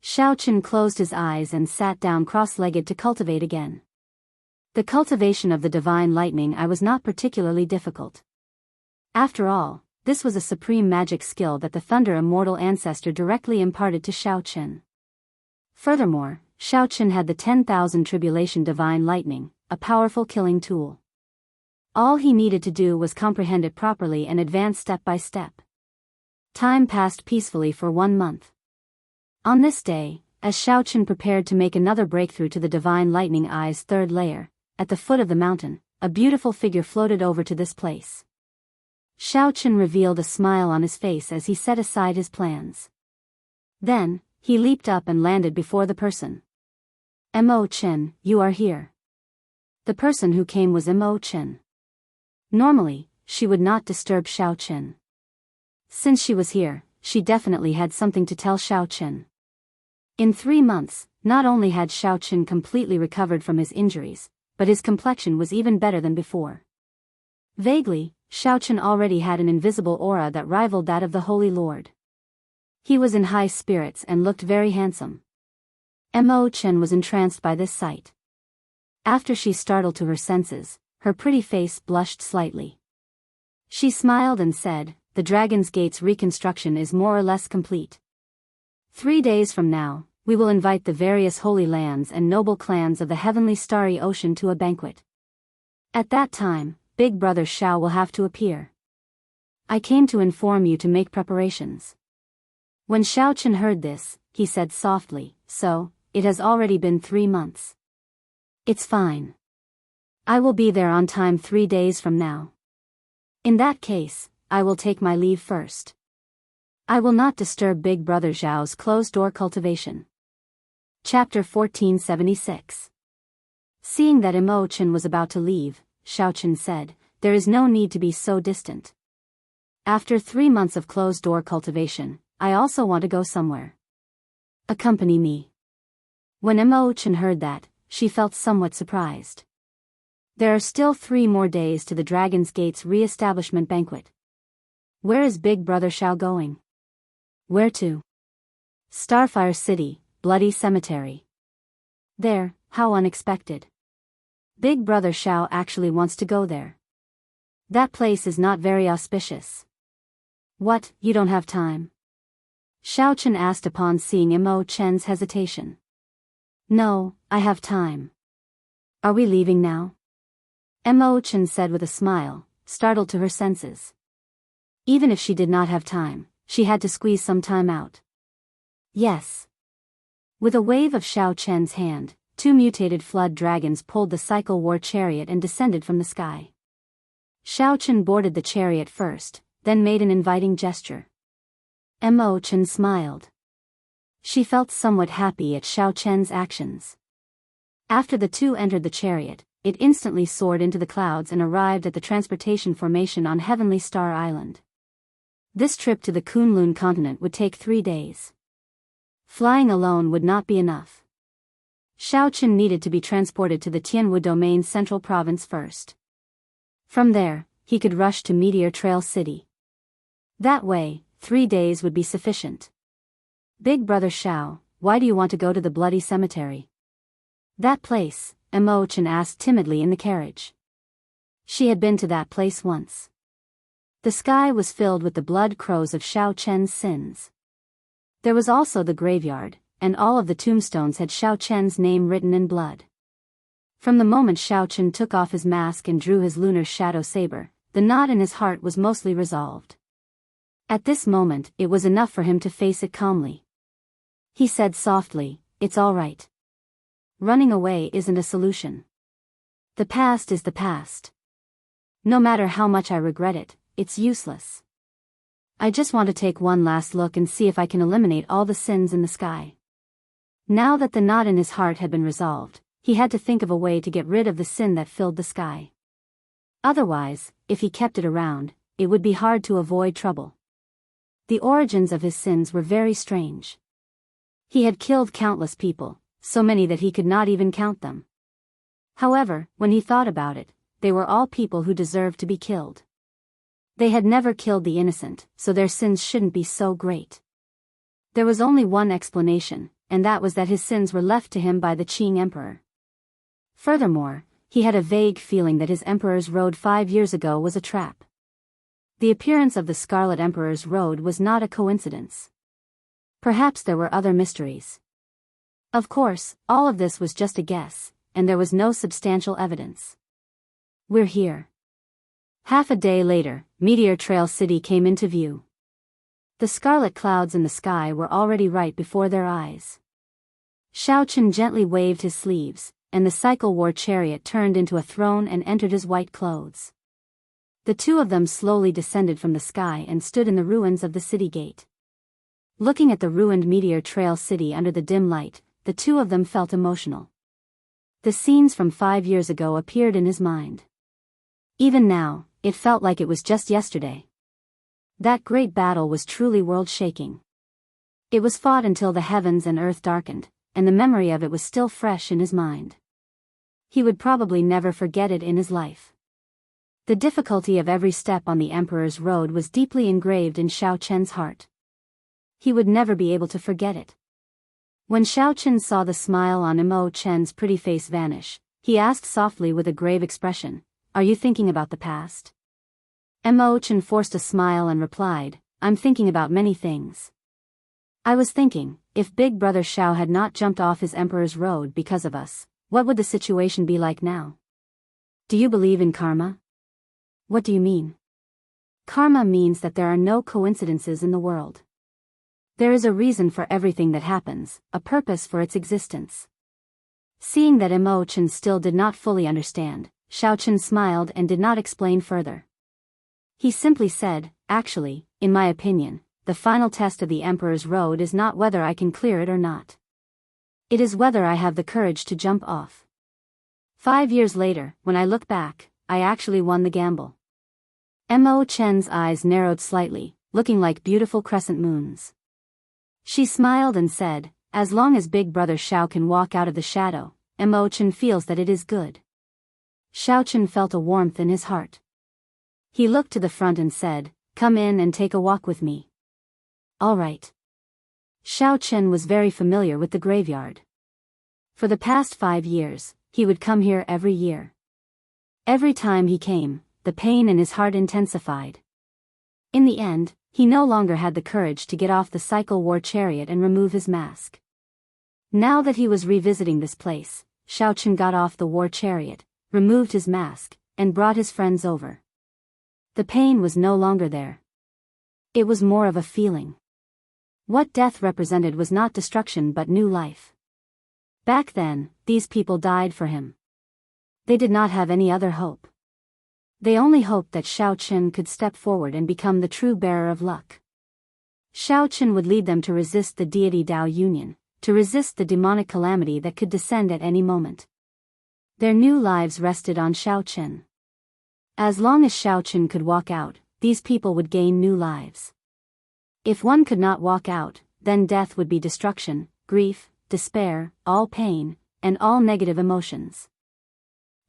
Xiaochen closed his eyes and sat down cross-legged to cultivate again. The cultivation of the Divine Lightning Eye was not particularly difficult. After all, this was a supreme magic skill that the Thunder Immortal Ancestor directly imparted to Xiaochen. Furthermore, Xiaochen had the 10,000 Tribulation Divine Lightning, a powerful killing tool. All he needed to do was comprehend it properly and advance step by step. Time passed peacefully for 1 month. On this day, as Xiaochen prepared to make another breakthrough to the Divine Lightning Eye's third layer, at the foot of the mountain, a beautiful figure floated over to this place. Xiaochen revealed a smile on his face as he set aside his plans. Then, he leaped up and landed before the person. Mo Chen, you are here. The person who came was Mo Chen. Normally, she would not disturb Xiaochen. Since she was here, she definitely had something to tell Xiaochen. In 3 months, not only had Xiaochen completely recovered from his injuries, but his complexion was even better than before. Vaguely, Xiaochen already had an invisible aura that rivaled that of the Holy Lord. He was in high spirits and looked very handsome. Mo Chen was entranced by this sight. After she startled to her senses, her pretty face blushed slightly. She smiled and said, "The Dragon's Gate's reconstruction is more or less complete. 3 days from now, we will invite the various holy lands and noble clans of the heavenly starry ocean to a banquet. At that time, Big Brother Xiao will have to appear. I came to inform you to make preparations." When Xiaochen heard this, he said softly, "So, it has already been 3 months. It's fine. I will be there on time 3 days from now. In that case, I will take my leave first. I will not disturb Big Brother Zhao's closed-door cultivation." Chapter 1476. Seeing that Mo Chen was about to leave, Xiaochen said, "There is no need to be so distant. After 3 months of closed-door cultivation, I also want to go somewhere. Accompany me." When Mo Chen heard that, she felt somewhat surprised. There are still 3 more days to the Dragon's Gate's re-establishment banquet. Where is Big Brother Xiao going? Where to? Starfire City, Bloody Cemetery. There, how unexpected. Big Brother Xiao actually wants to go there. That place is not very auspicious. What, you don't have time? Xiaochen asked upon seeing Mo Chen's hesitation. No, I have time. Are we leaving now? Mo Chen said with a smile, startled to her senses. Even if she did not have time, she had to squeeze some time out. Yes. With a wave of Xiaochen's hand, 2 mutated flood dragons pulled the cycle war chariot and descended from the sky. Xiaochen boarded the chariot first, then made an inviting gesture. Mo Chen smiled. She felt somewhat happy at Xiaochen's actions. After the 2 entered the chariot, it instantly soared into the clouds and arrived at the transportation formation on Heavenly Star Island. This trip to the Kunlun continent would take 3 days. Flying alone would not be enough. Xiaochen needed to be transported to the Tianwu Domain Central Province first. From there, he could rush to Meteor Trail City. That way, 3 days would be sufficient. Big Brother Xiao, why do you want to go to the Bloody Cemetery? That place, Mo Chen asked timidly in the carriage. She had been to that place once. The sky was filled with the blood crows of Xiaochen's sins. There was also the graveyard, and all of the tombstones had Xiaochen's name written in blood. From the moment Xiaochen took off his mask and drew his lunar shadow saber, the knot in his heart was mostly resolved. At this moment, it was enough for him to face it calmly. He said softly, "It's all right. Running away isn't a solution. The past is the past. No matter how much I regret it, it's useless. I just want to take one last look and see if I can eliminate all the sins in the sky." Now that the knot in his heart had been resolved, he had to think of a way to get rid of the sin that filled the sky. Otherwise, if he kept it around, it would be hard to avoid trouble. The origins of his sins were very strange. He had killed countless people, so many that he could not even count them. However, when he thought about it, they were all people who deserved to be killed. They had never killed the innocent, so their sins shouldn't be so great. There was only one explanation, and that was that his sins were left to him by the Qing Emperor. Furthermore, he had a vague feeling that his Emperor's Road 5 years ago was a trap. The appearance of the Scarlet Emperor's Road was not a coincidence. Perhaps there were other mysteries. Of course, all of this was just a guess, and there was no substantial evidence. We're here. Half a day later, Meteor Trail City came into view. The scarlet clouds in the sky were already right before their eyes. Xiaochen gently waved his sleeves, and the cycle war chariot turned into a throne and entered his white clothes. The two of them slowly descended from the sky and stood in the ruins of the city gate. Looking at the ruined meteor trail city under the dim light, the two of them felt emotional. The scenes from 5 years ago appeared in his mind. Even now, it felt like it was just yesterday. That great battle was truly world-shaking. It was fought until the heavens and earth darkened, and the memory of it was still fresh in his mind. He would probably never forget it in his life. The difficulty of every step on the Emperor's road was deeply engraved in Xiaochen's heart. He would never be able to forget it. When Xiaochen saw the smile on Imo-chen's pretty face vanish, he asked softly with a grave expression, "Are you thinking about the past?" Imo-chen forced a smile and replied, "I'm thinking about many things. I was thinking, if Big Brother Xiao had not jumped off his Emperor's road because of us, what would the situation be like now? Do you believe in karma?" "What do you mean?" "Karma means that there are no coincidences in the world. There is a reason for everything that happens, a purpose for its existence." Seeing that Imo-chen still did not fully understand, Xiaochen smiled and did not explain further. He simply said, "Actually, in my opinion, the final test of the Emperor's road is not whether I can clear it or not. It is whether I have the courage to jump off. 5 years later, when I look back, I actually won the gamble." Imo-chen's eyes narrowed slightly, looking like beautiful crescent moons. She smiled and said, "As long as Big Brother Xiao can walk out of the shadow, Imo-chen feels that it is good." Xiaochen felt a warmth in his heart. He looked to the front and said, "Come in and take a walk with me." "All right." Xiaochen was very familiar with the graveyard. For the past 5 years, he would come here every year. Every time he came, the pain in his heart intensified. In the end, he no longer had the courage to get off the cycle war chariot and remove his mask. Now that he was revisiting this place, Xiaochen got off the war chariot, removed his mask, and brought his friends over. The pain was no longer there. It was more of a feeling. What death represented was not destruction but new life. Back then, these people died for him. They did not have any other hope. They only hoped that Xiaochen could step forward and become the true bearer of luck. Xiaochen would lead them to resist the deity Dao Union, to resist the demonic calamity that could descend at any moment. Their new lives rested on Xiaochen. As long as Xiaochen could walk out, these people would gain new lives. If one could not walk out, then death would be destruction, grief, despair, all pain, and all negative emotions.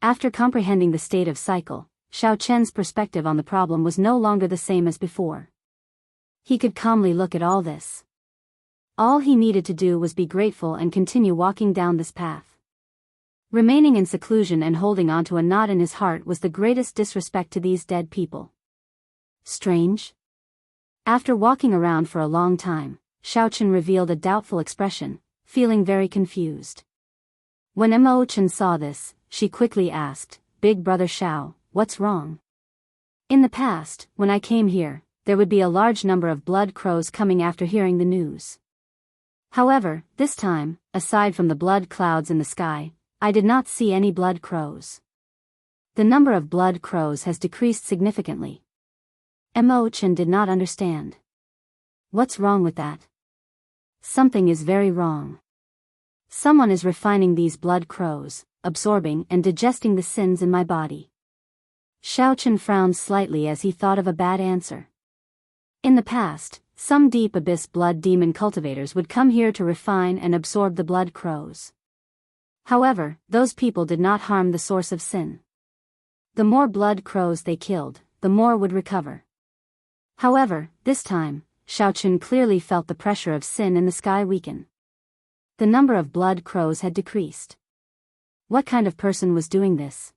After comprehending the state of cycle, Xiaochen's perspective on the problem was no longer the same as before. He could calmly look at all this. All he needed to do was be grateful and continue walking down this path. Remaining in seclusion and holding on to a knot in his heart was the greatest disrespect to these dead people. Strange? After walking around for a long time, Xiaochen revealed a doubtful expression, feeling very confused. When Imo-chen saw this, she quickly asked, "Big Brother Xiao, what's wrong?" "In the past, when I came here, there would be a large number of blood crows coming after hearing the news. However, this time, aside from the blood clouds in the sky, I did not see any blood crows. The number of blood crows has decreased significantly." Imo-chen did not understand. "What's wrong with that?" "Something is very wrong. Someone is refining these blood crows, absorbing and digesting the sins in my body." Xiaochen frowned slightly as he thought of a bad answer. In the past, some deep abyss blood demon cultivators would come here to refine and absorb the blood crows. However, those people did not harm the source of sin. The more blood crows they killed, the more would recover. However, this time, Xiaochen clearly felt the pressure of sin in the sky weaken. The number of blood crows had decreased. What kind of person was doing this?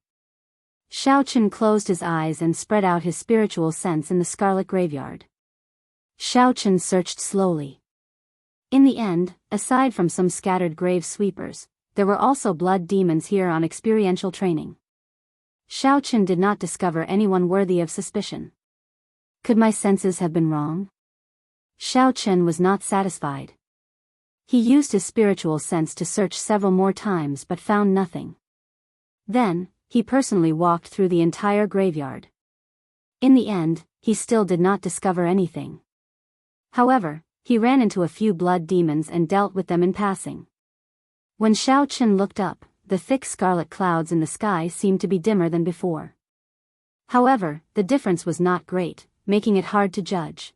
Xiaochen closed his eyes and spread out his spiritual sense in the scarlet graveyard. Xiaochen searched slowly. In the end, aside from some scattered grave sweepers, there were also blood demons here on experiential training. Xiaochen did not discover anyone worthy of suspicion. Could my senses have been wrong? Xiao Chen was not satisfied. He used his spiritual sense to search several more times but found nothing. Then, he personally walked through the entire graveyard. In the end, he still did not discover anything. However, he ran into a few blood demons and dealt with them in passing. When Xiao Chen looked up, the thick scarlet clouds in the sky seemed to be dimmer than before. However, the difference was not great, making it hard to judge.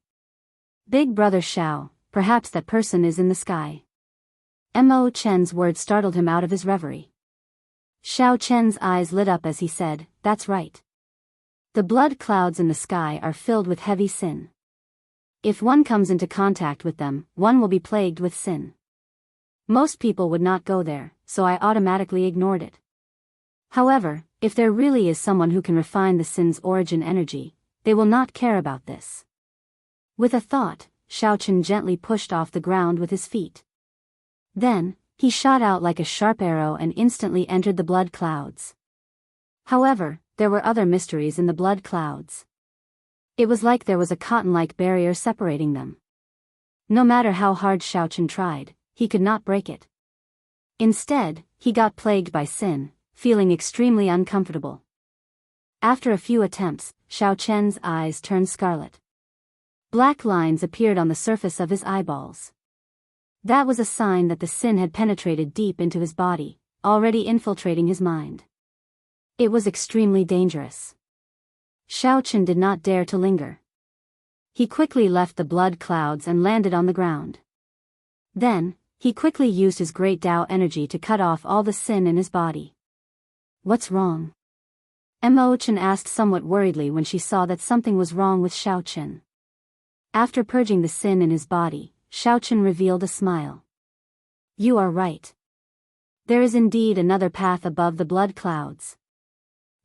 Big brother Xiao, perhaps that person is in the sky. Mo Chen's words startled him out of his reverie. Xiao Chen's eyes lit up as he said, "That's right. The blood clouds in the sky are filled with heavy sin. If one comes into contact with them, one will be plagued with sin. Most people would not go there, so I automatically ignored it. However, if there really is someone who can refine the sin's origin energy, they will not care about this." With a thought, Xiao Chen gently pushed off the ground with his feet. Then, he shot out like a sharp arrow and instantly entered the blood clouds. However, there were other mysteries in the blood clouds. It was like there was a cotton-like barrier separating them. No matter how hard Xiao Chen tried, he could not break it. Instead, he got plagued by sin, feeling extremely uncomfortable. After a few attempts, Xiao Chen's eyes turned scarlet. Black lines appeared on the surface of his eyeballs. That was a sign that the sin had penetrated deep into his body, already infiltrating his mind. It was extremely dangerous. Xiao Chen did not dare to linger. He quickly left the blood clouds and landed on the ground. Then, he quickly used his great Dao energy to cut off all the sin in his body. "What's wrong?" Mo Chen asked somewhat worriedly when she saw that something was wrong with Xiao Chen. After purging the sin in his body, Xiao Chen revealed a smile. "You are right. There is indeed another path above the blood clouds.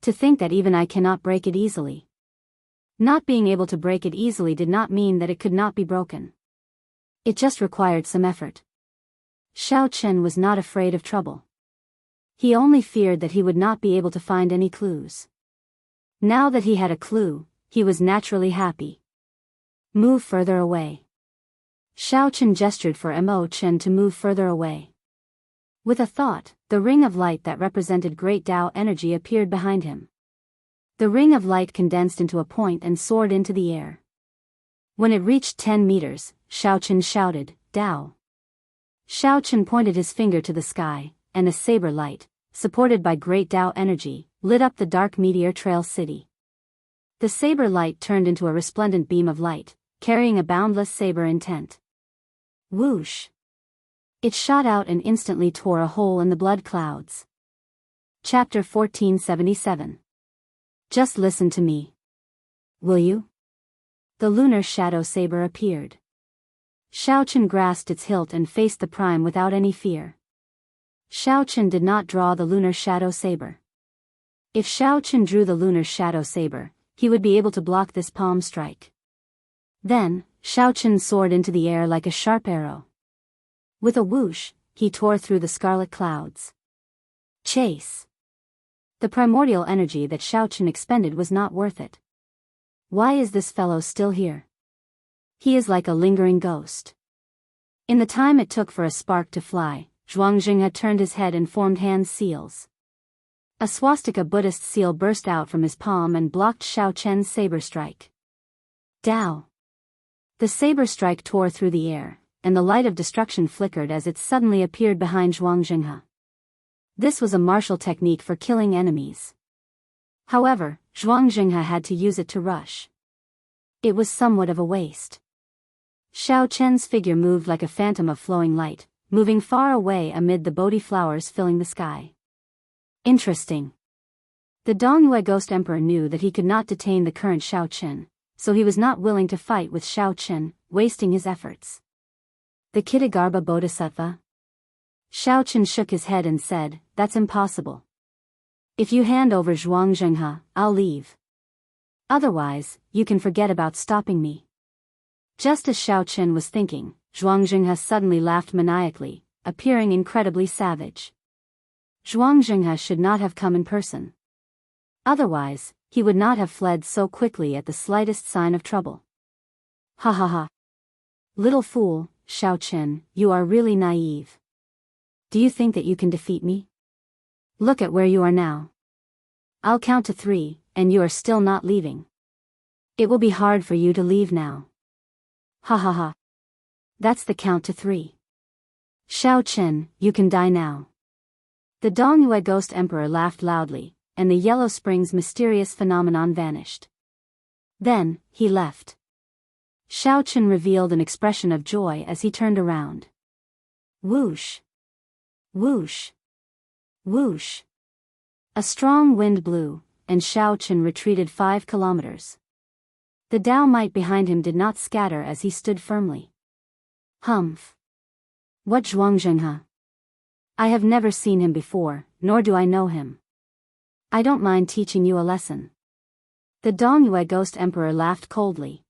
To think that even I cannot break it easily." Not being able to break it easily did not mean that it could not be broken. It just required some effort. Xiao Chen was not afraid of trouble. He only feared that he would not be able to find any clues. Now that he had a clue, he was naturally happy. "Move further away." Xiao Chen gestured for Mo Chen to move further away. With a thought, the ring of light that represented great Dao energy appeared behind him. The ring of light condensed into a point and soared into the air. When it reached 10 meters, Xiao Chen shouted, "Dao." Xiao Chen pointed his finger to the sky, and a saber light, supported by great Dao energy, lit up the dark meteor trail city. The saber light turned into a resplendent beam of light, carrying a boundless saber intent. Whoosh! It shot out and instantly tore a hole in the blood clouds. Chapter 1477. Just listen to me. Will you? The lunar shadow saber appeared. Xiao Chen grasped its hilt and faced the prime without any fear. Xiao Chen did not draw the lunar shadow saber. If Xiao Chen drew the lunar shadow saber, he would be able to block this palm strike. Then, Xiao Chen soared into the air like a sharp arrow. With a whoosh, he tore through the scarlet clouds. Chase! The primordial energy that Xiao Chen expended was not worth it. Why is this fellow still here? He is like a lingering ghost. In the time it took for a spark to fly, Zhuangxing had turned his head and formed hand seals. A swastika Buddhist seal burst out from his palm and blocked Xiao Chen's saber strike. Dao! The saber strike tore through the air, and the light of destruction flickered as it suddenly appeared behind Zhuangxing. This was a martial technique for killing enemies. However, Zhuangxing had to use it to rush. It was somewhat of a waste. Xiao Chen's figure moved like a phantom of flowing light, moving far away amid the Bodhi flowers filling the sky. Interesting. The Dongyue Ghost Emperor knew that he could not detain the current Xiao Chen, so he was not willing to fight with Xiao Chen, wasting his efforts. The Kitagarbha Bodhisattva? Xiao Chen shook his head and said, "That's impossible. If you hand over Zhuangxing, I'll leave. Otherwise, you can forget about stopping me." Just as Xiao Chen was thinking, Zhuangxing suddenly laughed maniacally, appearing incredibly savage. Zhuangxing should not have come in person. Otherwise, he would not have fled so quickly at the slightest sign of trouble. Ha ha ha. Little fool, Xiaochen, you are really naive. Do you think that you can defeat me? Look at where you are now. I'll count to 3, and you are still not leaving. It will be hard for you to leave now. Ha ha ha. That's the count to 3. Xiaochen, you can die now. The Dongyue Ghost Emperor laughed loudly, and the Yellow Springs mysterious phenomenon vanished. Then, he left. Xiaochen revealed an expression of joy as he turned around. Whoosh! Whoosh! Whoosh! A strong wind blew, and Xiaochen retreated 5 kilometers. The Dao might behind him did not scatter as he stood firmly. Humph! What Zhuangzhenghe? I have never seen him before, nor do I know him. I don't mind teaching you a lesson. The Dongyue Ghost Emperor laughed coldly.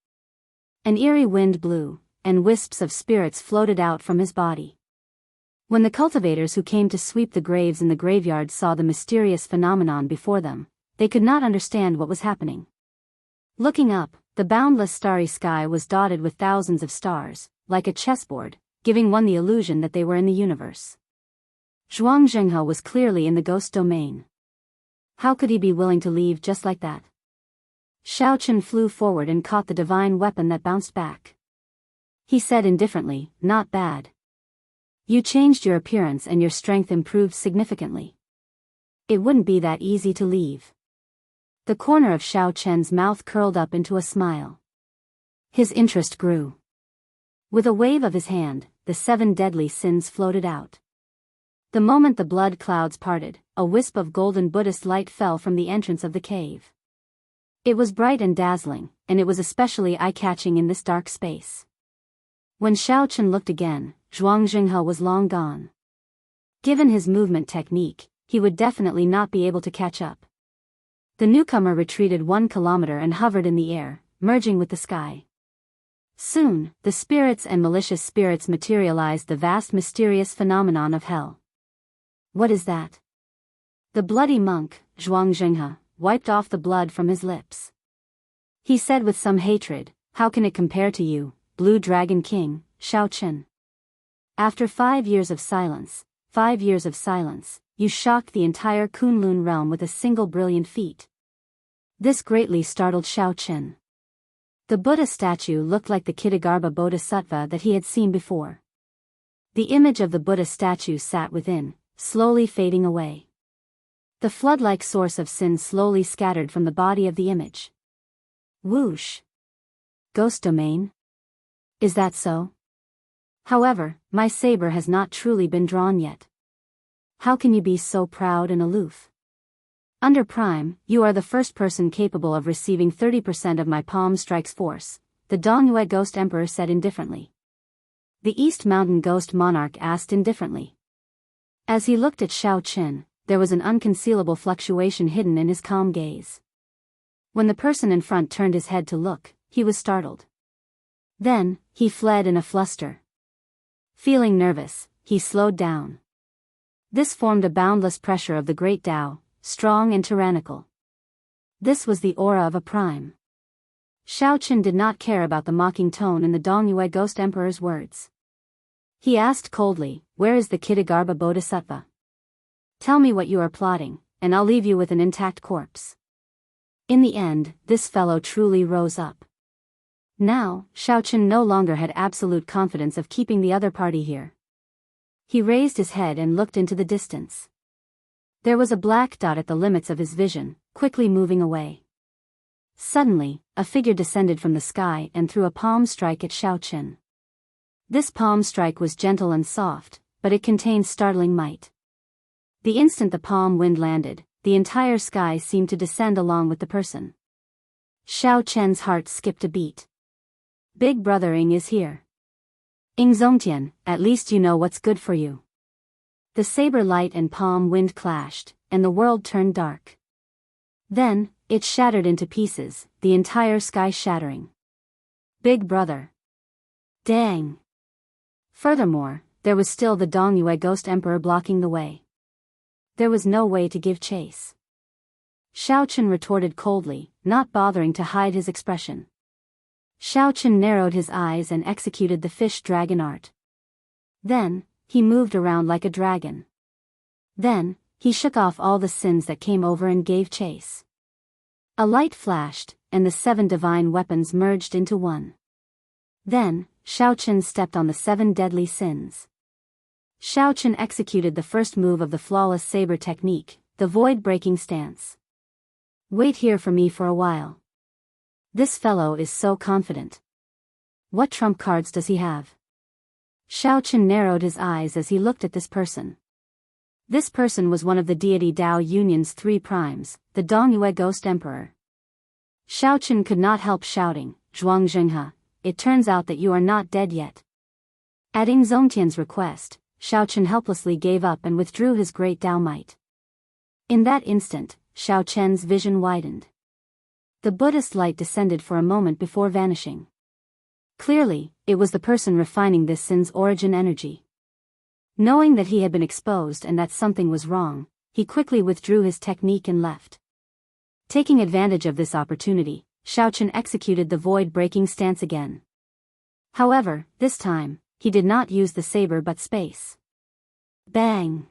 An eerie wind blew, and wisps of spirits floated out from his body. When the cultivators who came to sweep the graves in the graveyard saw the mysterious phenomenon before them, they could not understand what was happening. Looking up, the boundless starry sky was dotted with thousands of stars, like a chessboard, giving one the illusion that they were in the universe. Zhuangzhenghe was clearly in the ghost domain. How could he be willing to leave just like that? Xiaochen flew forward and caught the divine weapon that bounced back. He said indifferently, "Not bad. You changed your appearance and your strength improved significantly. It wouldn't be that easy to leave." The corner of Xiaochen's mouth curled up into a smile. His interest grew. With a wave of his hand, the 7 deadly sins floated out. The moment the blood clouds parted, a wisp of golden Buddhist light fell from the entrance of the cave. It was bright and dazzling, and it was especially eye-catching in this dark space. When Xiaochen looked again, Zhuangzhenghe was long gone. Given his movement technique, he would definitely not be able to catch up. The newcomer retreated 1 kilometer and hovered in the air, merging with the sky. Soon, the spirits and malicious spirits materialized the vast mysterious phenomenon of hell. What is that? The bloody monk, Zhuangzhenghe, wiped off the blood from his lips. He said with some hatred, "How can it compare to you, Blue Dragon King, Xiaochen? After 5 years of silence, 5 years of silence, you shocked the entire Kunlun realm with a single brilliant feat." This greatly startled Xiaochen. The Buddha statue looked like the Kitagarbha Bodhisattva that he had seen before. The image of the Buddha statue sat within, slowly fading away. The flood-like source of sin slowly scattered from the body of the image. Whoosh! Ghost domain? Is that so? However, my saber has not truly been drawn yet. How can you be so proud and aloof? Under Prime, you are the first person capable of receiving 30% of my palm strike's force, the Dongyue Ghost Emperor said indifferently. The East Mountain Ghost Monarch asked indifferently. As he looked at Xiaochen, there was an unconcealable fluctuation hidden in his calm gaze. When the person in front turned his head to look, he was startled. Then, he fled in a fluster. Feeling nervous, he slowed down. This formed a boundless pressure of the great Tao, strong and tyrannical. This was the aura of a prime. Xiaochen did not care about the mocking tone in the Dongyue Ghost Emperor's words. He asked coldly, "Where is the Kitagarbha Bodhisattva? Tell me what you are plotting, and I'll leave you with an intact corpse." In the end, this fellow truly rose up. Now, Xiaochen no longer had absolute confidence of keeping the other party here. He raised his head and looked into the distance. There was a black dot at the limits of his vision, quickly moving away. Suddenly, a figure descended from the sky and threw a palm strike at Xiaochen. This palm strike was gentle and soft, but it contained startling might. The instant the palm wind landed, the entire sky seemed to descend along with the person. Xiaochen's heart skipped a beat. Big Brother Ing is here. Ing Zongtian, at least you know what's good for you. The saber light and palm wind clashed, and the world turned dark. Then, it shattered into pieces, the entire sky shattering. Big Brother. Dang. Furthermore, there was still the Dongyue Ghost Emperor blocking the way. There was no way to give chase. Xiaochen retorted coldly, not bothering to hide his expression. Xiao narrowed his eyes and executed the fish dragon art. Then, he moved around like a dragon. Then, he shook off all the sins that came over and gave chase. A light flashed, and the 7 divine weapons merged into one. Then, Xiao stepped on the 7 deadly sins. Xiao executed the first move of the flawless saber technique, the void-breaking stance. Wait here for me for a while. This fellow is so confident. What trump cards does he have? Xiao narrowed his eyes as he looked at this person. This person was one of the deity Dao Union's 3 primes, the Dongyue Ghost Emperor. Xiao could not help shouting, "Zhuangzhenghe, it turns out that you are not dead yet." At Ingzongtian's request, Xiao helplessly gave up and withdrew his great Dao might. In that instant, Xiao vision widened. The Buddhist light descended for a moment before vanishing. Clearly, it was the person refining this sin's origin energy. Knowing that he had been exposed and that something was wrong, he quickly withdrew his technique and left. Taking advantage of this opportunity, Xiao executed the void-breaking stance again. However, this time, he did not use the saber but space. Bang!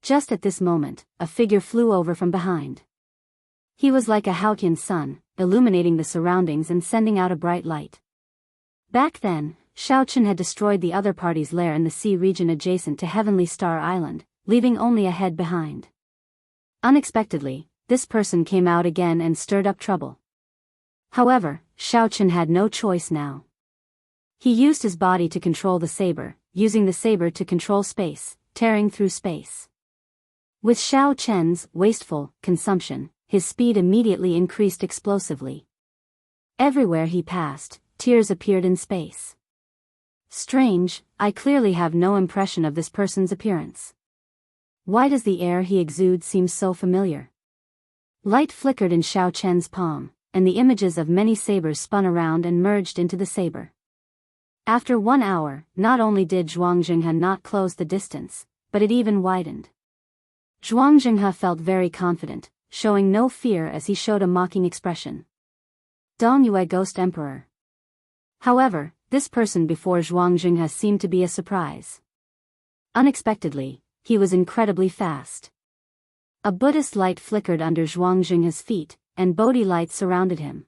Just at this moment, a figure flew over from behind. He was like a Haotian sun, illuminating the surroundings and sending out a bright light. Back then, Xiao had destroyed the other party's lair in the sea region adjacent to Heavenly Star Island, leaving only a head behind. Unexpectedly, this person came out again and stirred up trouble. However, Xiao had no choice now. He used his body to control the saber, using the saber to control space, tearing through space. With Xiao wasteful consumption, his speed immediately increased explosively. Everywhere he passed, tears appeared in space. Strange, I clearly have no impression of this person's appearance. Why does the air he exudes seem so familiar? Light flickered in Xiao palm, and the images of many sabers spun around and merged into the saber. After 1 hour, not only did Zhuangzhenghe not close the distance, but it even widened. Zhuangzhenghe felt very confident, showing no fear as he showed a mocking expression. Dongyue Ghost Emperor. However, this person before Zhuangzhenghe seemed to be a surprise. Unexpectedly, he was incredibly fast. A Buddhist light flickered under Zhuangzhenghe's feet, and Bodhi lights surrounded him.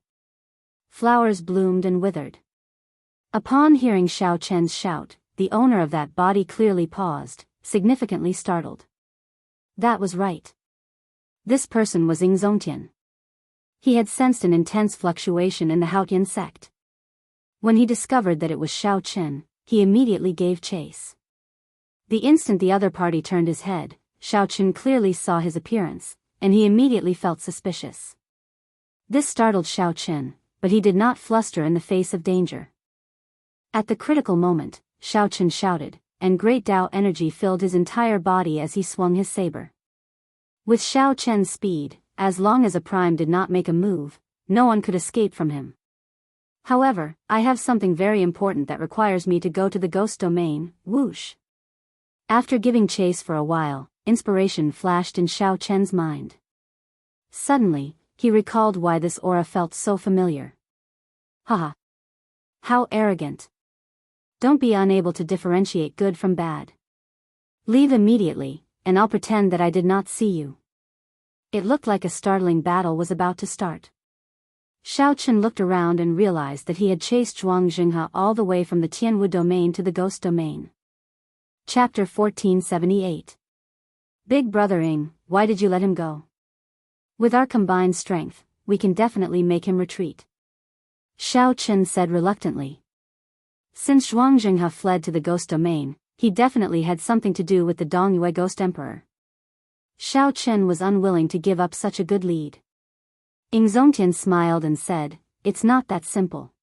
Flowers bloomed and withered. Upon hearing Xiao shout, the owner of that body clearly paused, significantly startled. That was right. This person was Ingzongtian. He had sensed an intense fluctuation in the Haotian sect. When he discovered that it was Xiao, he immediately gave chase. The instant the other party turned his head, Xiao clearly saw his appearance, and he immediately felt suspicious. This startled Xiao, but he did not fluster in the face of danger. At the critical moment, Xiao shouted, and great Dao energy filled his entire body as he swung his saber. With Xiao speed, as long as a prime did not make a move, no one could escape from him. However, I have something very important that requires me to go to the ghost domain, whoosh. After giving chase for a while, inspiration flashed in Xiao mind. Suddenly, he recalled why this aura felt so familiar. Haha. How arrogant. Don't be unable to differentiate good from bad. Leave immediately, and I'll pretend that I did not see you. It looked like a startling battle was about to start. Xiao looked around and realized that he had chased Zhuangzhenghe all the way from the Tianwu domain to the ghost domain. Chapter 1478. Big Brother Ing, why did you let him go? With our combined strength, we can definitely make him retreat. Xiao said reluctantly. Since Zhuangzhenghe fled to the ghost domain, he definitely had something to do with the Dongyue Ghost Emperor. Xiao was unwilling to give up such a good lead. Ingzongtian smiled and said, "It's not that simple.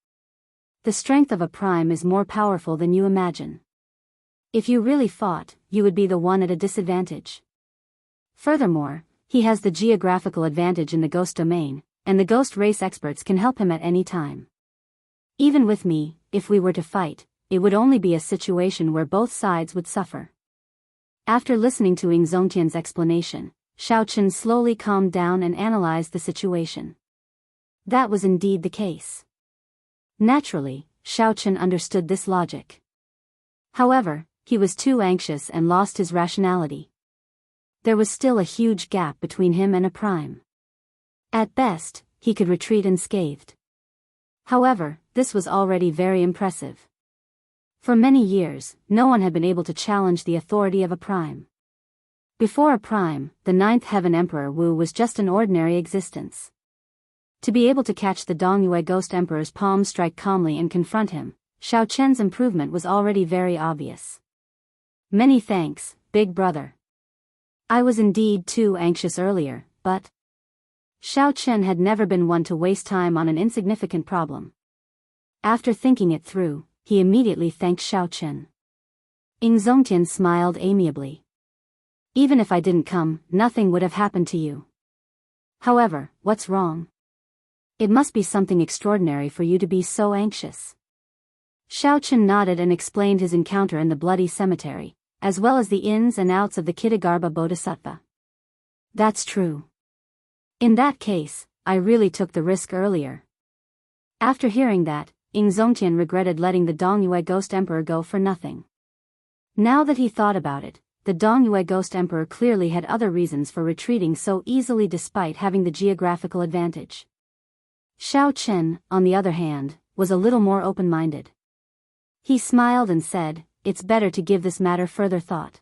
The strength of a prime is more powerful than you imagine. If you really fought, you would be the one at a disadvantage. Furthermore, he has the geographical advantage in the ghost domain, and the ghost race experts can help him at any time. Even with me, if we were to fight, it would only be a situation where both sides would suffer." After listening to Ingzongtian's explanation, Xiao slowly calmed down and analyzed the situation. That was indeed the case. Naturally, Xiaochen understood this logic. However, he was too anxious and lost his rationality. There was still a huge gap between him and a prime. At best, he could retreat unscathed. However, this was already very impressive. For many years, no one had been able to challenge the authority of a prime. Before a prime, the Ninth Heaven Emperor Wu was just an ordinary existence. To be able to catch the Dongyue Ghost Emperor's palm strike calmly and confront him, Xiaochen's improvement was already very obvious. Many thanks, big brother. I was indeed too anxious earlier, but Xiaochen had never been one to waste time on an insignificant problem. After thinking it through, he immediately thanked Xiaochen. Zongtian smiled amiably. Even if I didn't come, nothing would have happened to you. However, what's wrong? It must be something extraordinary for you to be so anxious. Xiaochen nodded and explained his encounter in the bloody cemetery, as well as the ins and outs of the Kitagarbha Bodhisattva. That's true. In that case, I really took the risk earlier. After hearing that, Zongtian regretted letting the Dongyue Ghost Emperor go for nothing. Now that he thought about it, the Dongyue Ghost Emperor clearly had other reasons for retreating so easily despite having the geographical advantage. Xiaochen, on the other hand, was a little more open-minded. He smiled and said, "It's better to give this matter further thought.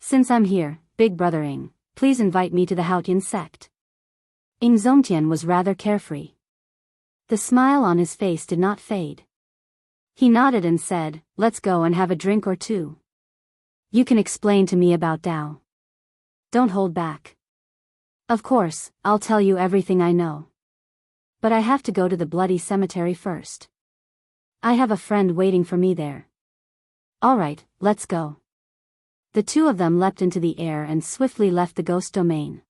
Since I'm here, Big Brother Ing, please invite me to the Haotian sect." Zongtian was rather carefree. The smile on his face did not fade. He nodded and said, "Let's go and have a drink or two. You can explain to me about Dao. Don't hold back. Of course, I'll tell you everything I know. But I have to go to the bloody cemetery first. I have a friend waiting for me there." "Alright, let's go." The two of them leapt into the air and swiftly left the ghost domain.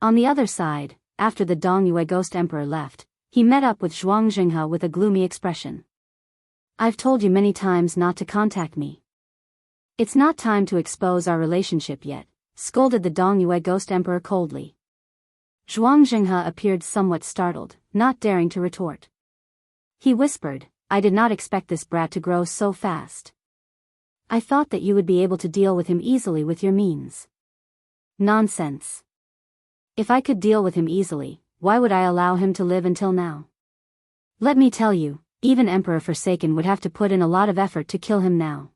On the other side, after the Dongyue Ghost Emperor left, he met up with Zhuangxinghe with a gloomy expression. "I've told you many times not to contact me. It's not time to expose our relationship yet," scolded the Dongyue Ghost Emperor coldly. Zhuangxinghe appeared somewhat startled, not daring to retort. He whispered, "I did not expect this brat to grow so fast. I thought that you would be able to deal with him easily with your means." "Nonsense. If I could deal with him easily, why would I allow him to live until now? Let me tell you, even Emperor Forsaken would have to put in a lot of effort to kill him now."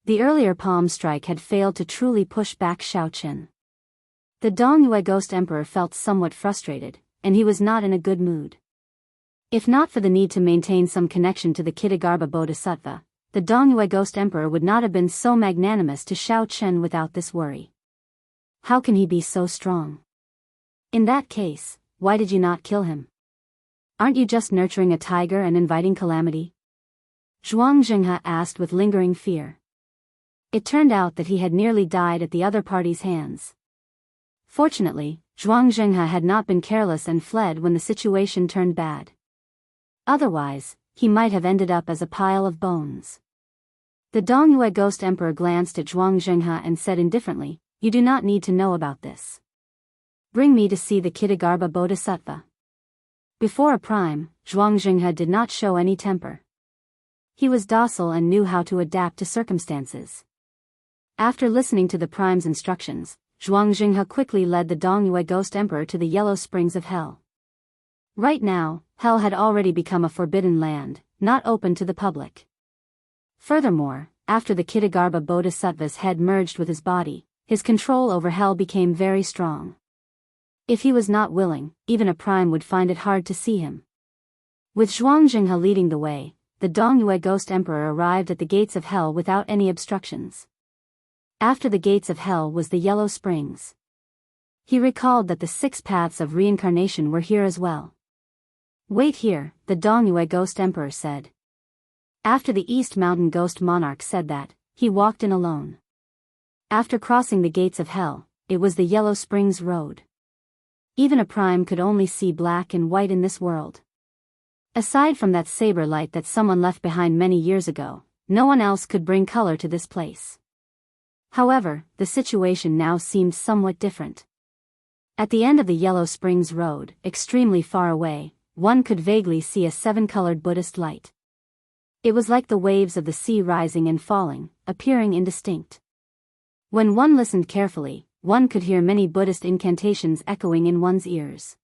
The earlier palm strike had failed to truly push back Xiaochen. The Dongyue Ghost Emperor felt somewhat frustrated, and he was not in a good mood. If not for the need to maintain some connection to the Kitagarbha Bodhisattva, the Dongyue Ghost Emperor would not have been so magnanimous to Xiaochen without this worry. How can he be so strong? In that case, why did you not kill him? Aren't you just nurturing a tiger and inviting calamity? Zhuangxinghe asked with lingering fear. It turned out that he had nearly died at the other party's hands. Fortunately, Zhuangxinghe had not been careless and fled when the situation turned bad. Otherwise, he might have ended up as a pile of bones. The Dongyue Ghost Emperor glanced at Zhuangxinghe and said indifferently, "You do not need to know about this. Bring me to see the Kitagarbha Bodhisattva." Before a prime, Zhuangxinghe did not show any temper. He was docile and knew how to adapt to circumstances. After listening to the prime's instructions, Zhuangxinghe quickly led the Dongyue Ghost Emperor to the Yellow Springs of Hell. Right now, Hell had already become a forbidden land, not open to the public. Furthermore, after the Kitagarbha Bodhisattva's head merged with his body, his control over Hell became very strong. If he was not willing, even a prime would find it hard to see him. With Zhuangxinghe leading the way, the Dongyue Ghost Emperor arrived at the gates of Hell without any obstructions. After the gates of Hell was the Yellow Springs. He recalled that the 6 paths of reincarnation were here as well. "Wait here," the Dongyue Ghost Emperor said. After the East Mountain Ghost Monarch said that, he walked in alone. After crossing the gates of Hell, it was the Yellow Springs Road. Even a prime could only see black and white in this world. Aside from that saber light that someone left behind many years ago, no one else could bring color to this place. However, the situation now seemed somewhat different. At the end of the Yellow Springs Road, extremely far away, one could vaguely see a seven-colored Buddhist light. It was like the waves of the sea rising and falling, appearing indistinct. When one listened carefully, one could hear many Buddhist incantations echoing in one's ears.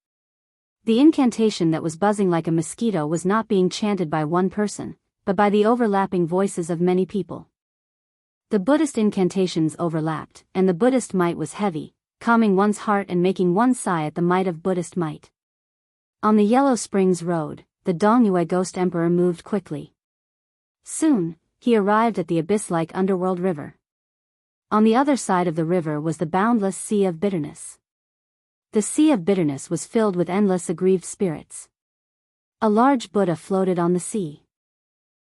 The incantation that was buzzing like a mosquito was not being chanted by one person, but by the overlapping voices of many people. The Buddhist incantations overlapped, and the Buddhist might was heavy, calming one's heart and making one sigh at the might of Buddhist might. On the Yellow Springs Road, the Dongyue Ghost Emperor moved quickly. Soon, he arrived at the abyss-like underworld river. On the other side of the river was the boundless Sea of Bitterness. The Sea of Bitterness was filled with endless aggrieved spirits. A large Buddha floated on the sea.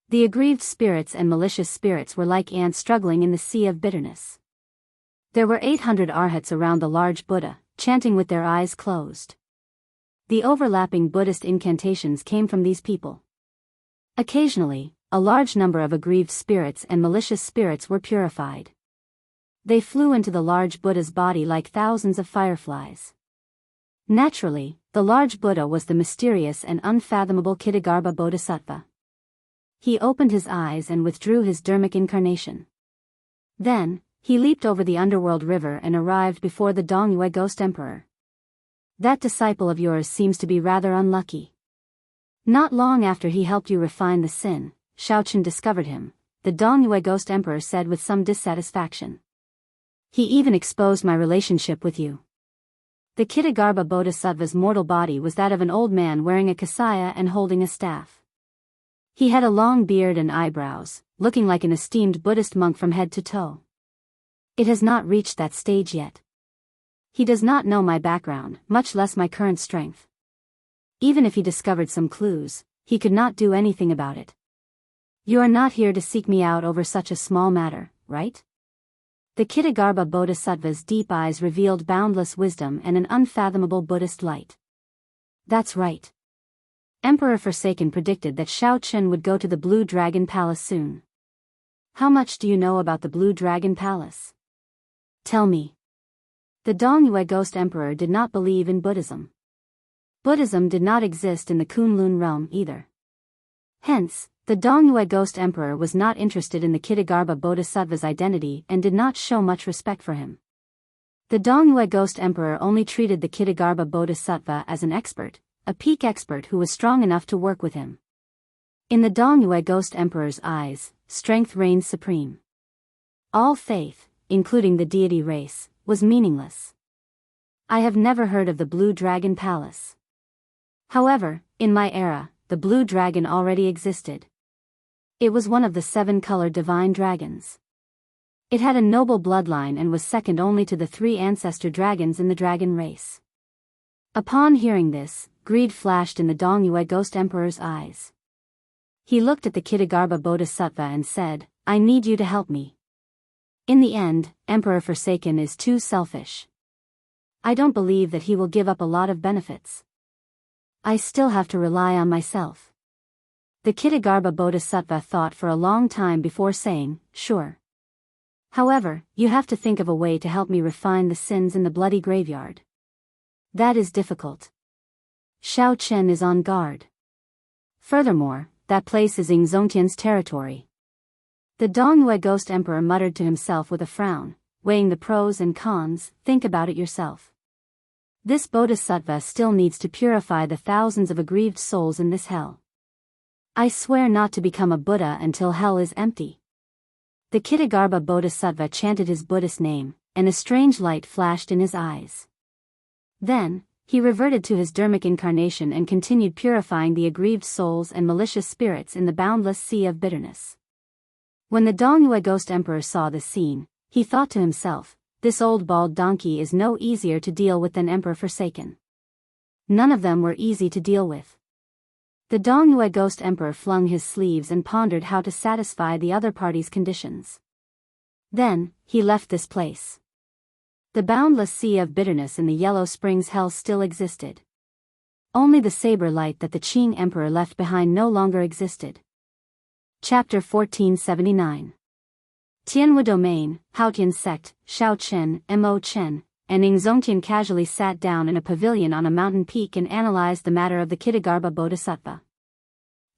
The aggrieved spirits and malicious spirits were like ants struggling in the Sea of Bitterness. There were 800 arhats around the large Buddha, chanting with their eyes closed. The overlapping Buddhist incantations came from these people. Occasionally, a large number of aggrieved spirits and malicious spirits were purified. They flew into the large Buddha's body like thousands of fireflies. Naturally, the large Buddha was the mysterious and unfathomable Kittagarbha Bodhisattva. He opened his eyes and withdrew his dharmic incarnation. Then, he leaped over the underworld river and arrived before the Dongyue Ghost Emperor. That disciple of yours seems to be rather unlucky. Not long after he helped you refine the sin, Xiaochen discovered him, the Dongyue Ghost Emperor said with some dissatisfaction. He even exposed my relationship with you. The Kittagarbha Bodhisattva's mortal body was that of an old man wearing a kasaya and holding a staff. He had a long beard and eyebrows, looking like an esteemed Buddhist monk from head to toe. It has not reached that stage yet. He does not know my background, much less my current strength. Even if he discovered some clues, he could not do anything about it. You are not here to seek me out over such a small matter, right? The Kittagarbha Bodhisattva's deep eyes revealed boundless wisdom and an unfathomable Buddhist light. That's right. Emperor Forsaken predicted that Xiaochen would go to the Blue Dragon Palace soon. How much do you know about the Blue Dragon Palace? Tell me. The Dongyue Ghost Emperor did not believe in Buddhism. Buddhism did not exist in the Kunlun realm either. Hence, the Dongyue Ghost Emperor was not interested in the Kittagarbha Bodhisattva's identity and did not show much respect for him. The Dongyue Ghost Emperor only treated the Kittagarbha Bodhisattva as an expert, a peak expert who was strong enough to work with him. In the Dongyue Ghost Emperor's eyes, strength reigned supreme. All faith, including the deity race, was meaningless. I have never heard of the Blue Dragon Palace. However, in my era, the Blue Dragon already existed. It was one of the 7-colored divine dragons. It had a noble bloodline and was second only to the 3 ancestor dragons in the dragon race. Upon hearing this, greed flashed in the Dongyue Ghost Emperor's eyes. He looked at the Kittagarbha Bodhisattva and said, I need you to help me. In the end, Emperor Forsaken is too selfish. I don't believe that he will give up a lot of benefits. I still have to rely on myself. The Kittagarbha Bodhisattva thought for a long time before saying, sure. However, you have to think of a way to help me refine the sins in the bloody graveyard. That is difficult. Xiaochen is on guard. Furthermore, that place is Ying Zongtian's territory. The Dongyue Ghost Emperor muttered to himself with a frown, weighing the pros and cons. Think about it yourself. This Bodhisattva still needs to purify the thousands of aggrieved souls in this hell. I swear not to become a Buddha until hell is empty. The Kittagarbha Bodhisattva chanted his Buddhist name, and a strange light flashed in his eyes. Then, he reverted to his dharmic incarnation and continued purifying the aggrieved souls and malicious spirits in the boundless Sea of Bitterness. When the Dongyue Ghost Emperor saw this scene, he thought to himself, this old bald donkey is no easier to deal with than Emperor Forsaken. None of them were easy to deal with. The Dongyue Ghost Emperor flung his sleeves and pondered how to satisfy the other party's conditions. Then, he left this place. The boundless Sea of Bitterness in the Yellow Springs hell still existed. Only the saber light that the Qing Emperor left behind no longer existed. Chapter 1479. Tianwu Domain, Haotian Sect, Xiaochen, Mo Chen, and Ingzongtian casually sat down in a pavilion on a mountain peak and analyzed the matter of the Kittagarbha Bodhisattva.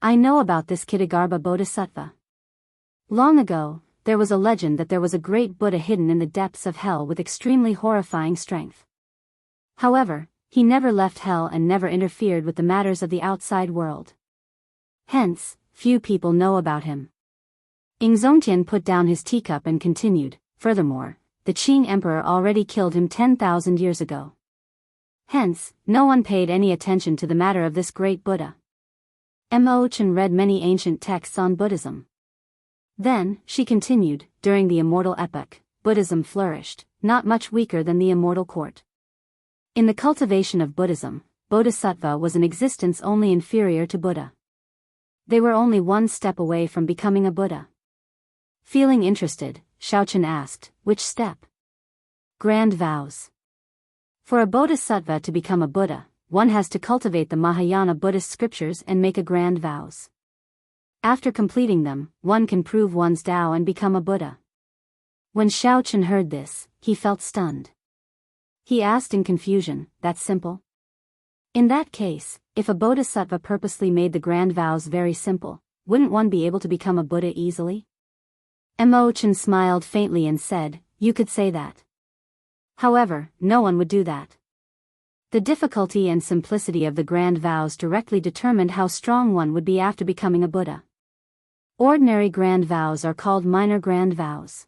I know about this Kittagarbha Bodhisattva. Long ago, there was a legend that there was a great Buddha hidden in the depths of hell with extremely horrifying strength. However, he never left hell and never interfered with the matters of the outside world. Hence, few people know about him. Ingzongtian put down his teacup and continued, furthermore, the Qing emperor already killed him 10,000 years ago. Hence, no one paid any attention to the matter of this great Buddha. Mo Chen read many ancient texts on Buddhism. Then, she continued, during the immortal epoch, Buddhism flourished, not much weaker than the immortal court. In the cultivation of Buddhism, Bodhisattva was an existence only inferior to Buddha. They were only one step away from becoming a Buddha. Feeling interested, Xiaochen asked, which step? Grand vows. For a Bodhisattva to become a Buddha, one has to cultivate the Mahayana Buddhist scriptures and make a grand vows. After completing them, one can prove one's Tao and become a Buddha. When Xiaochen heard this, he felt stunned. He asked in confusion, that's simple? In that case, if a Bodhisattva purposely made the grand vows very simple, wouldn't one be able to become a Buddha easily? Mo Chen smiled faintly and said, you could say that. However, no one would do that. The difficulty and simplicity of the grand vows directly determined how strong one would be after becoming a Buddha. Ordinary grand vows are called minor grand vows.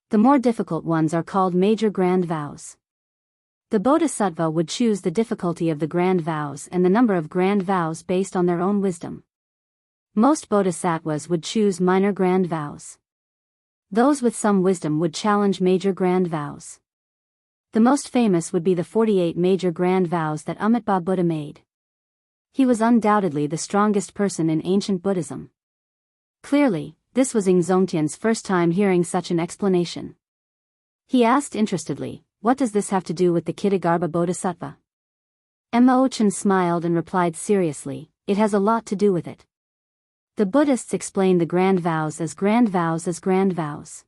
The more difficult ones are called major grand vows. The Bodhisattva would choose the difficulty of the grand vows and the number of grand vows based on their own wisdom. Most Bodhisattvas would choose minor grand vows. Those with some wisdom would challenge major grand vows. The most famous would be the 48 major grand vows that Amitabha Buddha made. He was undoubtedly the strongest person in ancient Buddhism. Clearly, this was Ingzongtian's first time hearing such an explanation. He asked interestedly, what does this have to do with the Kittagarbha Bodhisattva? Mo Chen smiled and replied seriously, it has a lot to do with it. The Buddhists explain the grand vows as grand vows as grand vows.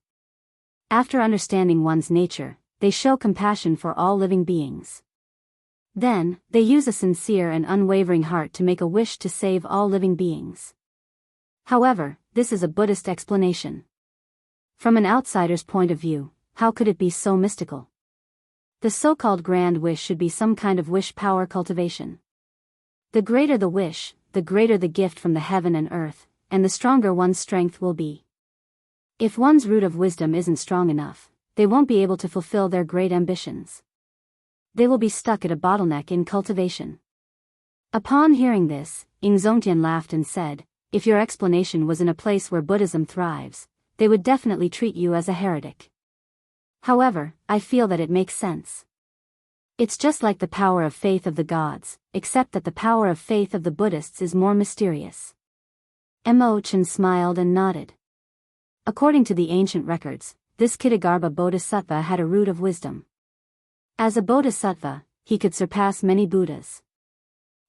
After understanding one's nature, they show compassion for all living beings. Then, they use a sincere and unwavering heart to make a wish to save all living beings. However, this is a Buddhist explanation. From an outsider's point of view, how could it be so mystical? The so-called grand wish should be some kind of wish power cultivation. The greater the wish, the greater the gift from the heaven and earth, and the stronger one's strength will be. If one's root of wisdom isn't strong enough, they won't be able to fulfill their great ambitions. They will be stuck at a bottleneck in cultivation. Upon hearing this, Ingzongtian laughed and said, if your explanation was in a place where Buddhism thrives, they would definitely treat you as a heretic. However, I feel that it makes sense. It's just like the power of faith of the gods, except that the power of faith of the Buddhists is more mysterious. Mo Chen smiled and nodded. According to the ancient records, this Kittagarbha Bodhisattva had a root of wisdom. As a Bodhisattva, he could surpass many Buddhas.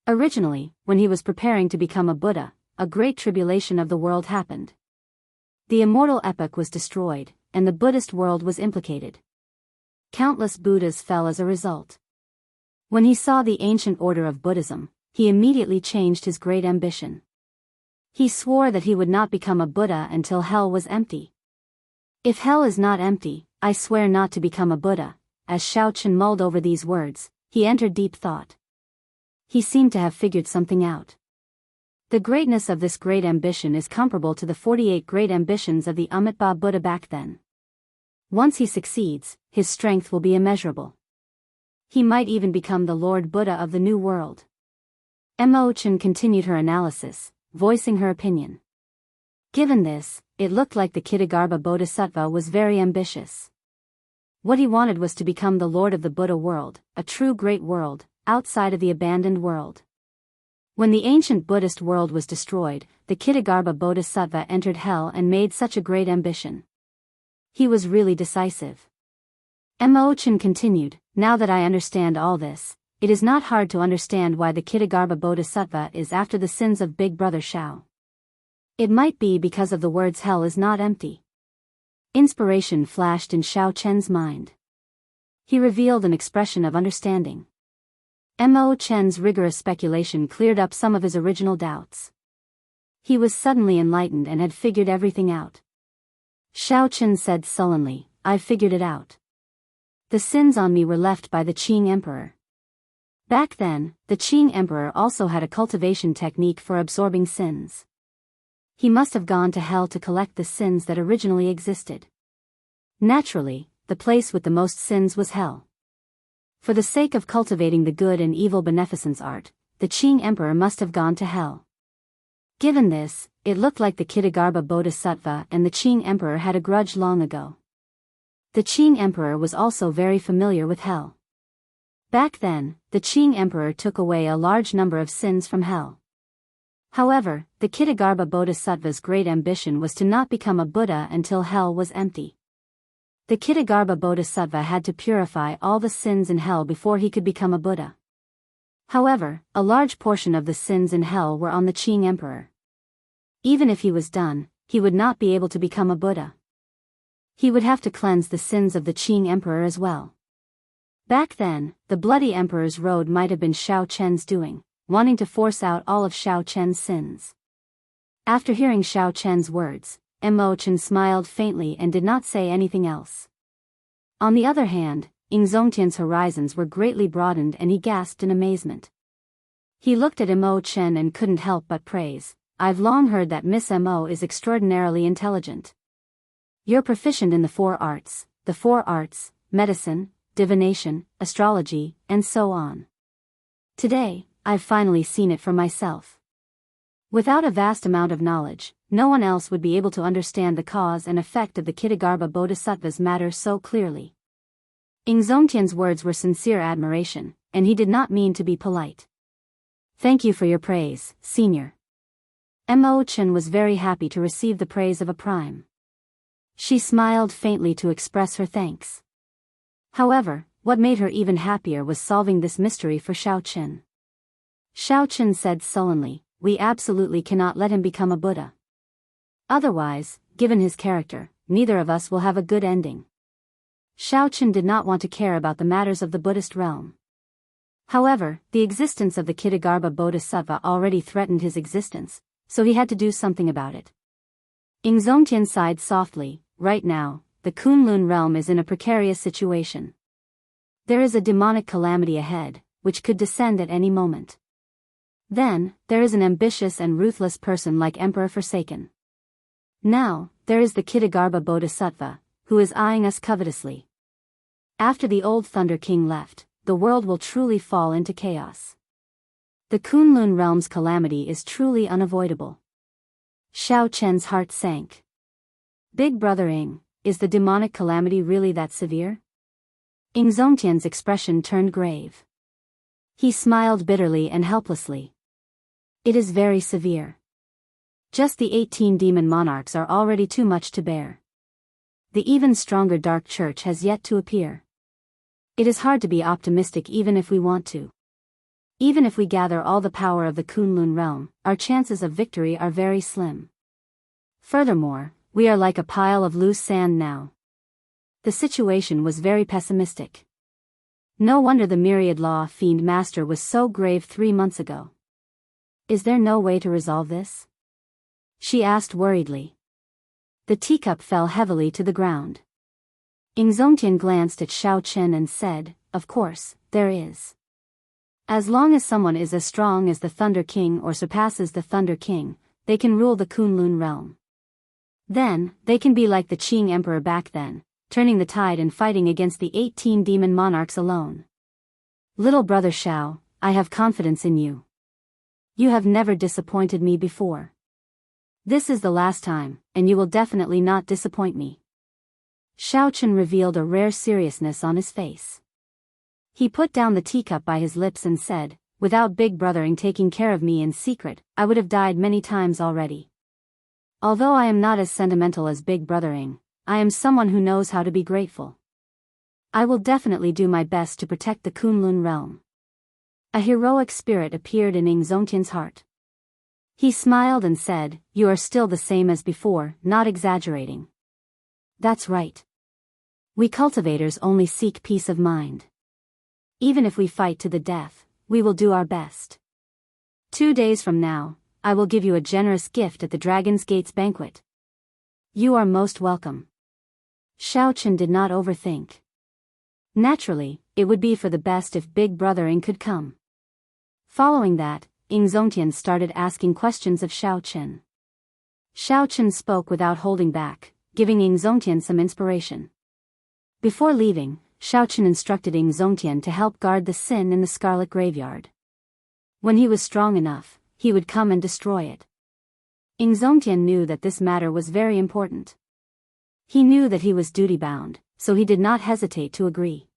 Originally, when he was preparing to become a Buddha, a great tribulation of the world happened. The immortal epoch was destroyed, and the Buddhist world was implicated. Countless Buddhas fell as a result. When he saw the ancient order of Buddhism, he immediately changed his great ambition. He swore that he would not become a Buddha until hell was empty. If hell is not empty, I swear not to become a Buddha. As Xiaochen mulled over these words, he entered deep thought. He seemed to have figured something out. The greatness of this great ambition is comparable to the 48 great ambitions of the Amitabha Buddha back then. Once he succeeds, his strength will be immeasurable. He might even become the Lord Buddha of the New World. Mo Chen continued her analysis, voicing her opinion. Given this, it looked like the Kittagarbha Bodhisattva was very ambitious. What he wanted was to become the Lord of the Buddha world, a true great world, outside of the abandoned world. When the ancient Buddhist world was destroyed, the Kittagarbha Bodhisattva entered hell and made such a great ambition. He was really decisive. Mo Chen continued, now that I understand all this, it is not hard to understand why the Kittagarbha Bodhisattva is after the sins of Big Brother Shao. It might be because of the words hell is not empty. Inspiration flashed in Xiao Chen's mind. He revealed an expression of understanding. Mo Chen's rigorous speculation cleared up some of his original doubts. He was suddenly enlightened and had figured everything out. Xiao Chen said sullenly, "I've figured it out. The sins on me were left by the Qing Emperor." Back then, the Qing Emperor also had a cultivation technique for absorbing sins. He must have gone to hell to collect the sins that originally existed. Naturally, the place with the most sins was hell. For the sake of cultivating the good and evil beneficence art, the Qing Emperor must have gone to hell. Given this, it looked like the Kitagarbha Bodhisattva and the Qing Emperor had a grudge long ago. The Qing Emperor was also very familiar with hell. Back then, the Qing Emperor took away a large number of sins from hell. However, the Kitagarbha Bodhisattva's great ambition was to not become a Buddha until hell was empty. The Kitagarbha Bodhisattva had to purify all the sins in hell before he could become a Buddha. However, a large portion of the sins in hell were on the Qing Emperor. Even if he was done, he would not be able to become a Buddha. He would have to cleanse the sins of the Qing Emperor as well. Back then, the Bloody Emperor's road might have been Xiao Chen's doing, wanting to force out all of Xiao Chen's sins. After hearing Xiao Chen's words, Mo Chen smiled faintly and did not say anything else. On the other hand, Ingzongtian's horizons were greatly broadened and he gasped in amazement. He looked at Mo Chen and couldn't help but praise, "I've long heard that Miss Mo is extraordinarily intelligent. You're proficient in the four arts, medicine, divination, astrology, and so on. Today, I've finally seen it for myself." Without a vast amount of knowledge, no one else would be able to understand the cause and effect of the Kitagarbha Bodhisattva's matter so clearly. Ingzongtian's words were sincere admiration, and he did not mean to be polite. "Thank you for your praise, Senior." Mo Chen was very happy to receive the praise of a prime. She smiled faintly to express her thanks. However, what made her even happier was solving this mystery for Xiao Chen. Xiao Chen said sullenly, "We absolutely cannot let him become a Buddha. Otherwise, given his character, neither of us will have a good ending." Xiao Chen did not want to care about the matters of the Buddhist realm. However, the existence of the Kitagarbha Bodhisattva already threatened his existence, so he had to do something about it. Ingzongtian sighed softly, "Right now, the Kunlun realm is in a precarious situation. There is a demonic calamity ahead, which could descend at any moment. Then, there is an ambitious and ruthless person like Emperor Forsaken. Now, there is the Kitagarbha Bodhisattva, who is eyeing us covetously. After the old Thunder King left, the world will truly fall into chaos. The Kunlun realm's calamity is truly unavoidable." Xiao Chen's heart sank. "Big Brother Ing, is the demonic calamity really that severe?" Ingzongtian's expression turned grave. He smiled bitterly and helplessly. "It is very severe. Just the 18 demon monarchs are already too much to bear. The even stronger Dark Church has yet to appear. It is hard to be optimistic even if we want to. Even if we gather all the power of the Kunlun realm, our chances of victory are very slim. Furthermore, we are like a pile of loose sand now." The situation was very pessimistic. No wonder the myriad law fiend master was so grave 3 months ago. "Is there no way to resolve this?" she asked worriedly. The teacup fell heavily to the ground. Ingzongtian glanced at Xiao Chen and said, "Of course, there is. As long as someone is as strong as the Thunder King or surpasses the Thunder King, they can rule the Kunlun realm. Then, they can be like the Qing Emperor back then, turning the tide and fighting against the 18 demon monarchs alone. Little brother Xiao, I have confidence in you. You have never disappointed me before. This is the last time, and you will definitely not disappoint me." Xiao Chen revealed a rare seriousness on his face. He put down the teacup by his lips and said, "Without Big Brothering taking care of me in secret, I would have died many times already. Although I am not as sentimental as Big Brothering, I am someone who knows how to be grateful. I will definitely do my best to protect the Kunlun realm." A heroic spirit appeared in Ingzongtian's heart. He smiled and said, "You are still the same as before, not exaggerating." "That's right. We cultivators only seek peace of mind. Even if we fight to the death, we will do our best. 2 days from now, I will give you a generous gift at the Dragon's Gates banquet. You are most welcome. Xiaochen did not overthink. Naturally, it would be for the best if Big Brother Ing could come. Following that, Ing Zongtian started asking questions of Xiaochen. Xiaochen spoke without holding back, giving Ing Zongtian some inspiration. Before leaving, Xiaochen instructed Ing Zongtian to help guard the Sin in the Scarlet Graveyard. When he was strong enough, he would come and destroy it. Ing Zongtian knew that this matter was very important. He knew that he was duty-bound, so he did not hesitate to agree.